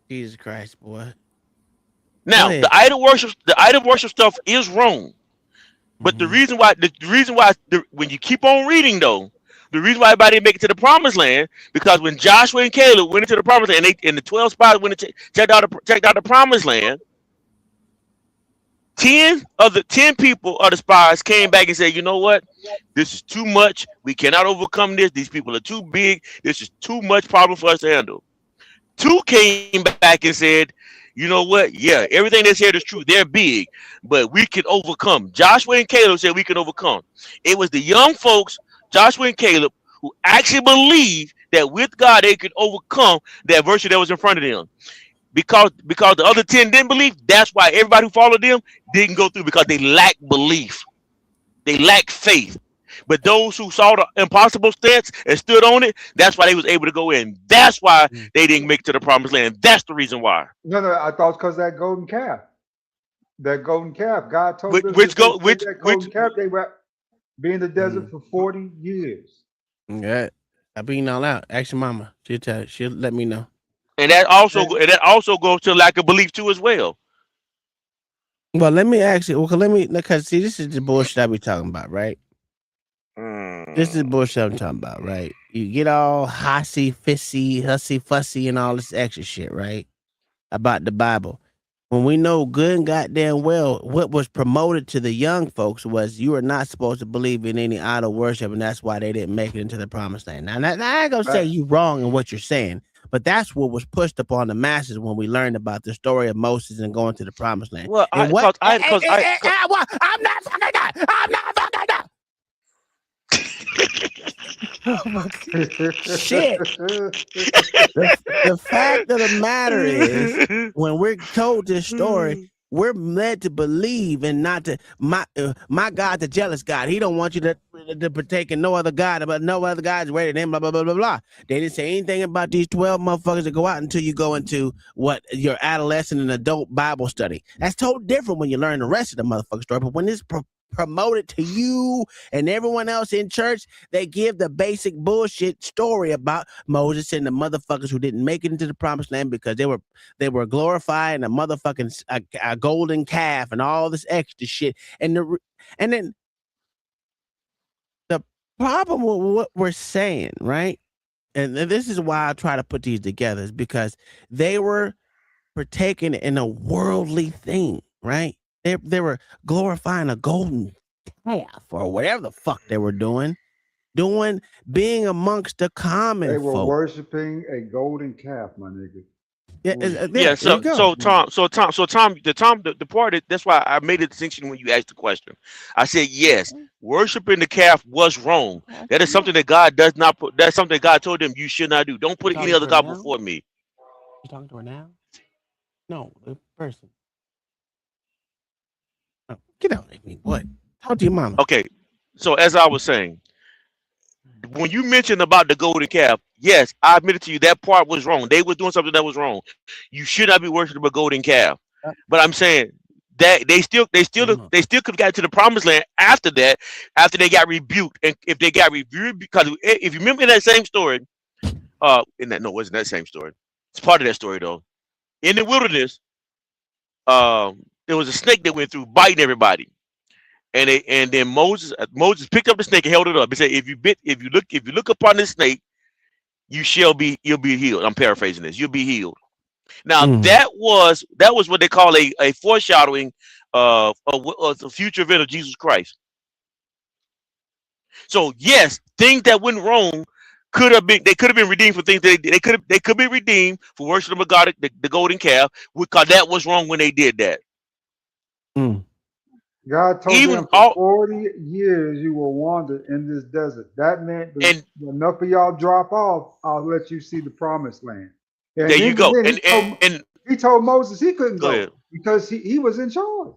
Jesus Christ, boy. Now the idol worship stuff is wrong. But the reason why when you keep on reading though, the reason why everybody didn't make it to the promised land, because when Joshua and Caleb went into the promised land and the 12 spies went and checked out the promised land, 10 people of the spies came back and said, you know what? This is too much. We cannot overcome this. These people are too big. This is too much problem for us to handle. 2 came back and said, you know what? Yeah, everything they said is true. They're big, but we can overcome. Joshua and Caleb said we can overcome. It was the young folks, Joshua and Caleb, who actually believed that with God they could overcome that adversity that was in front of them. Because the other 10 didn't believe, that's why everybody who followed them didn't go through, because they lacked belief. They lacked faith. But those who saw the impossible stance and stood on it, that's why they was able to go in. That's why they didn't make it to the promised land. That's the reason why. No, I thought it's because that golden calf. That golden calf. God told them which golden calf, they were be in the desert for 40 years. Yeah. I've been all out. Ask your mama. She'll let me know. And that also goes to lack of belief too as well. Well, let me ask you. Well, because see, this is the bullshit I be talking about, right? This is bullshit I'm talking about, right? You get all hussy, fussy, and all this extra shit, right? About the Bible. When we know good and goddamn well what was promoted to the young folks was you are not supposed to believe in any idol worship, and that's why they didn't make it into the promised land. Now I ain't gonna say you wrong in what you're saying, but that's what was pushed upon the masses when we learned about the story of Moses and going to the promised land. Well, I'm not fucking that. Shit. The fact of the matter is, when we're told this story, we're led to believe and not to my God, the jealous God. He don't want you to partake in no other God, but no other God's greater than him, blah, blah, blah, blah, blah. They didn't say anything about these 12 motherfuckers that go out until you go into what your adolescent and adult Bible study. That's totally different when you learn the rest of the motherfucking story. But when it's promoted to you and everyone else in church, they give the basic bullshit story about Moses and the motherfuckers who didn't make it into the promised land because they were glorifying a motherfucking a golden calf and all this extra shit. And then the problem with what we're saying, right? And this is why I try to put these together, is because they were partaking in a worldly thing, right? They were glorifying a golden calf or whatever the fuck they were doing, being amongst the common They were folk. worshiping a golden calf, my nigga. Yeah. So Tom, the part that's why I made a distinction when you asked the question. I said yes, worshiping the calf was wrong. That is something that God does not put. That's something God told them you should not do. Don't put any other God before me. You talking to her now? No, the person. Oh, get out of me. What? Talk to your mama. Okay. So as I was saying, when you mentioned about the golden calf, yes, I admitted to you that part was wrong. They were doing something that was wrong. You should not be worshiping a golden calf. But I'm saying that they still could have got to the promised land after that, after they got rebuked. And if they got rebuked, because if you remember that same story, it wasn't that same story. It's part of that story though. In the wilderness, there was a snake that went through biting everybody. And then Moses picked up the snake and held it up. He said, if you look upon this snake, you'll be healed. I'm paraphrasing this. You'll be healed. Now that was what they call a foreshadowing of the future event of Jesus Christ. So yes, things that went wrong could have been redeemed for things they could be redeemed for worshiping of God, the golden calf, because that was wrong when they did that. God told them for 40 years you will wander in this desert. That meant enough of y'all drop off, I'll let you see the promised land. And there you go. He told Moses he couldn't go ahead. because he was in charge.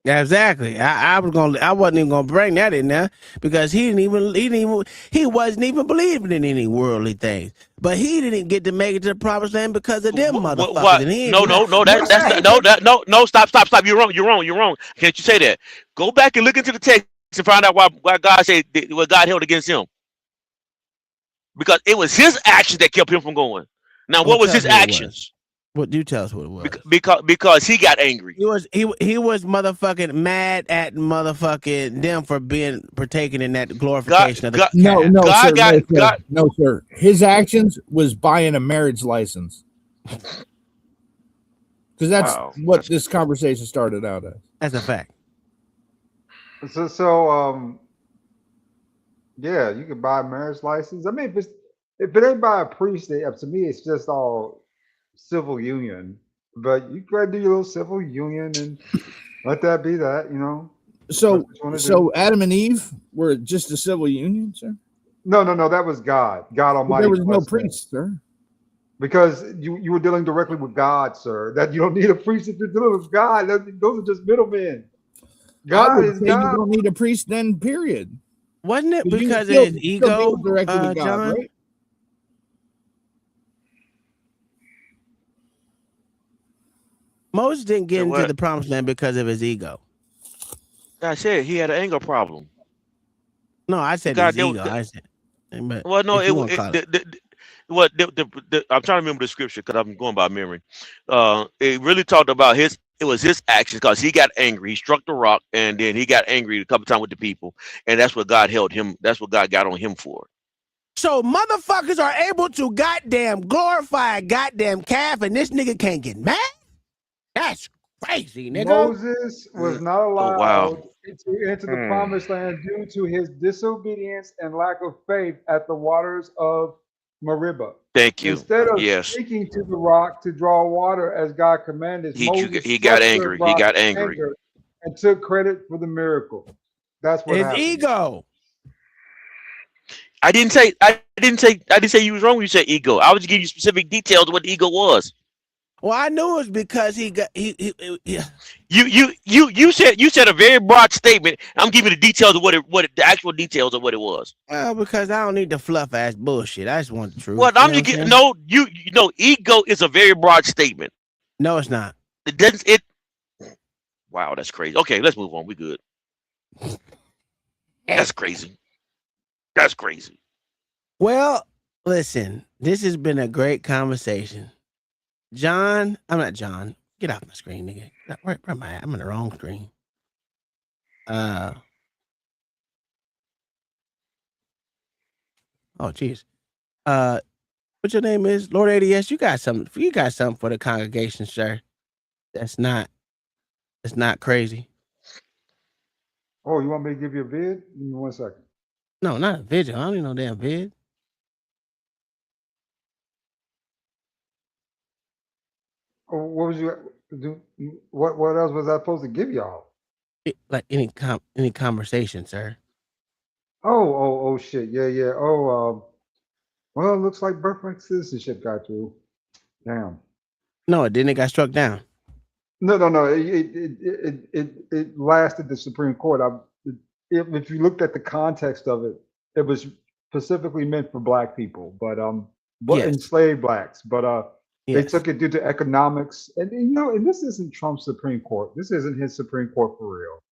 Yeah, exactly. I wasn't even gonna bring that in there because he wasn't even believing in any worldly things. But he didn't get to make it to the promised land because of them motherfuckers. What? And he No. Stop. You're wrong. Can't you say that? Go back and look into the text and find out why God said what God held against him. Because it was his actions that kept him from going. Now, what was his actions? What do you tell us what it was? Because he got angry. He was motherfucking mad at motherfucking them for being partaking in that glorification of the No, sir. His actions was buying a marriage license. Because that's what this conversation started out as. That's a fact. Yeah, you can buy a marriage license. I mean, if it ain't by a priest, to me, it's just all civil union. But you gotta do your little civil union and let that be that, you know. So Adam and Eve were just a civil union, sir? No, that was God. God Almighty. There was no priest, sir. Because you were dealing directly with God, sir. That you don't need a priest if you're dealing with God. Those are just middlemen. God is God. You don't need a priest then, period. Wasn't it because of his ego, John? Right? Moses didn't get into the promised land because of his ego. I said he had an anger problem. No, I said his ego. I said. Well, no, I'm trying to remember the scripture because I'm going by memory. It really talked about it was his actions because he got angry. He struck the rock and then he got angry a couple times with the people. And that's what God held him. That's what God got on him for. So motherfuckers are able to goddamn glorify a goddamn calf and this nigga can't get mad? That's crazy, nigga. Moses was not allowed to enter the Hmm. promised land due to his disobedience and lack of faith at the waters of Meribah. Thank you. Instead of Yes. speaking to the rock to draw water as God commanded, He Moses got struck the angry. He rock got in angry. anger and took credit for the miracle. That's what His happened. ego. I didn't say you was wrong when you said ego. I was just giving you specific details of what the ego was. Well, I knew it was because he You said a very broad statement. I'm giving you the details of the actual details of what it was. Well, because I don't need the fluff ass bullshit. I just want the truth. Well, ego is a very broad statement. No, it's not. It doesn't. It. Wow, that's crazy. Okay, let's move on. We good. That's crazy. That's crazy. Well, listen, this has been a great conversation. I'm not John. Get off my screen, nigga. Where am I at? I'm in the wrong screen. Oh, jeez. What your name is? Lord ADS, you got something for the congregation, sir. It's not crazy. Oh, you want me to give you a vid? Give me 1 second. No, not a video. I don't need no damn vid. Oh, what was you do? What else was I supposed to give y'all? Like any conversation, sir. Oh, shit. Yeah. Well, it looks like birthright citizenship got through. Damn. No, it didn't. It got struck down. No. It lasted the Supreme Court. If you looked at the context of it, it was specifically meant for black people, but Yes. enslaved blacks. But they Yes. took it due to economics, and and this isn't Trump's Supreme Court. This isn't his Supreme Court for real.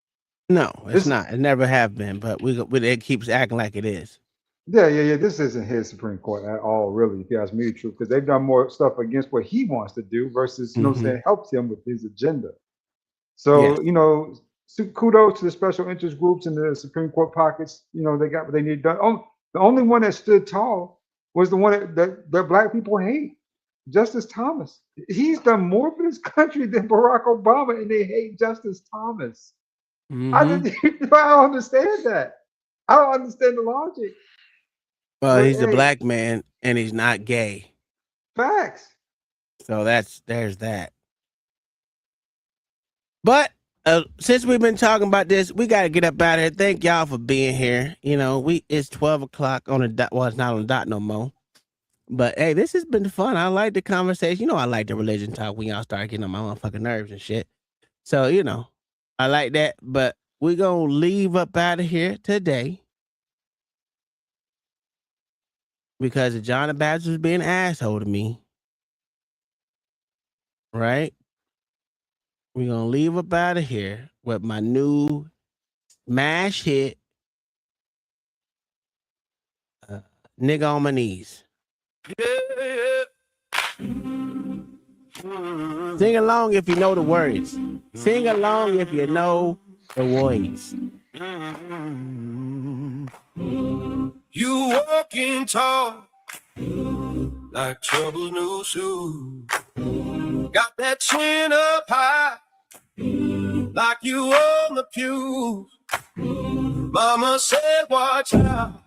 No, it's not. It never have been, but it keeps acting like it is. Yeah. This isn't his Supreme Court at all, really, if you ask me the truth, because they've done more stuff against what he wants to do versus, saying helps him with his agenda. So, kudos to the special interest groups in the Supreme Court pockets. They got what they need done. Oh, the only one that stood tall was the one that black people hate, Justice Thomas. He's done more for this country than Barack Obama, and they hate Justice Thomas. I don't understand that. I don't understand the logic. Well, he's a black man and he's not gay. Facts. So there's that. But since we've been talking about this, we got to get up out of here. Thank y'all for being here. It's 12 o'clock on the dot. Well, it's not on the dot no more. But hey, this has been fun. I like the conversation. I like the religion talk when y'all start getting on my motherfucking nerves and shit. So, I like that, but we're gonna leave up out of here today because John the Baptist was being an asshole to me. Right? We're gonna leave up out of here with my new smash hit, Nigga on My Knees. Sing along if you know the words. Sing along if you know the words. You walking tall like trouble no shoes. Got that chin up high like you on the pew. Mama said watch out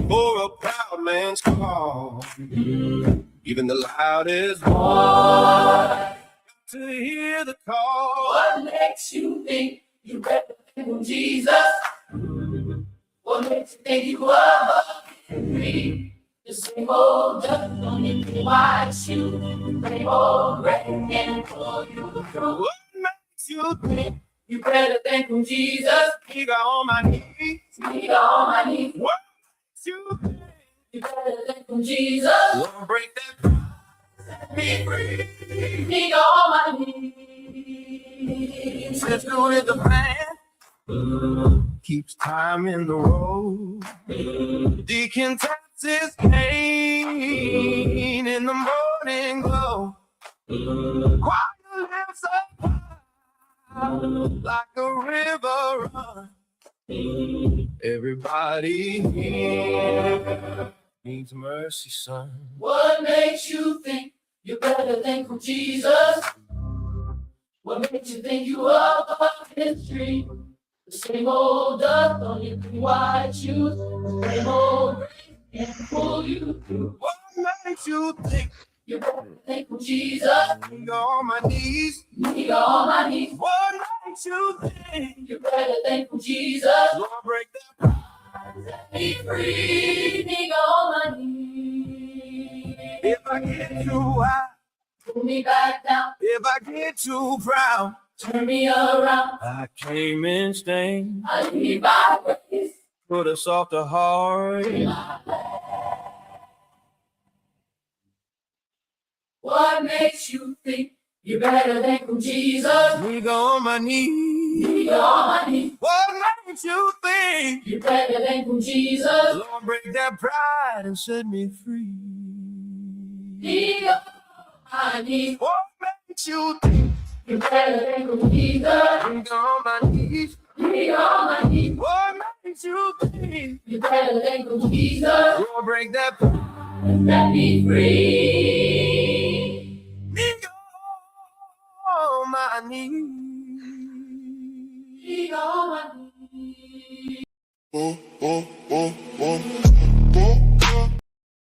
for a proud man's call. Even the loudest boy to hear the call. What makes you think you better than Jesus? What makes you think you above me? The same old duck on your white shoe, same old red can pull you through. What makes you think you better than from Jesus? Nigga on my knees. Nigga on my knees. What makes you think you better than from Jesus? Lord, break that set me free. Nigga on my knees. Let's go with the man. Keeps time in the road. Deacon taps his cane in the morning glow. Choir lifts up high like a river run. Everybody here needs mercy, son. What makes you think you're better than from Jesus? What makes you think you are above history? The same old dust on your white shoes, the same old rain can pull you through. What makes you think you're better than from Jesus? Nigga on my knees. Nigga on my knees. What makes you think you're better than from Jesus? Lord, break that set me free. Nigga on my knees. If I get too high, pull me back down. If I get too proud, turn me around. I came in stained. I need my grace. Put a softer heart. What makes you think you're better than from Jesus? Nigga on my knees. Nigga on my knees. What makes you think you're better than from Jesus? Lord, break that pride and set me free. Nigga on my knees. What makes you think you're better than from Jesus? Nigga on my knees. Nigga on my knees. What makes you think you're better than from Jesus? Lord, break that pride and set me free. Nigga on my knees. Nigga on my knees.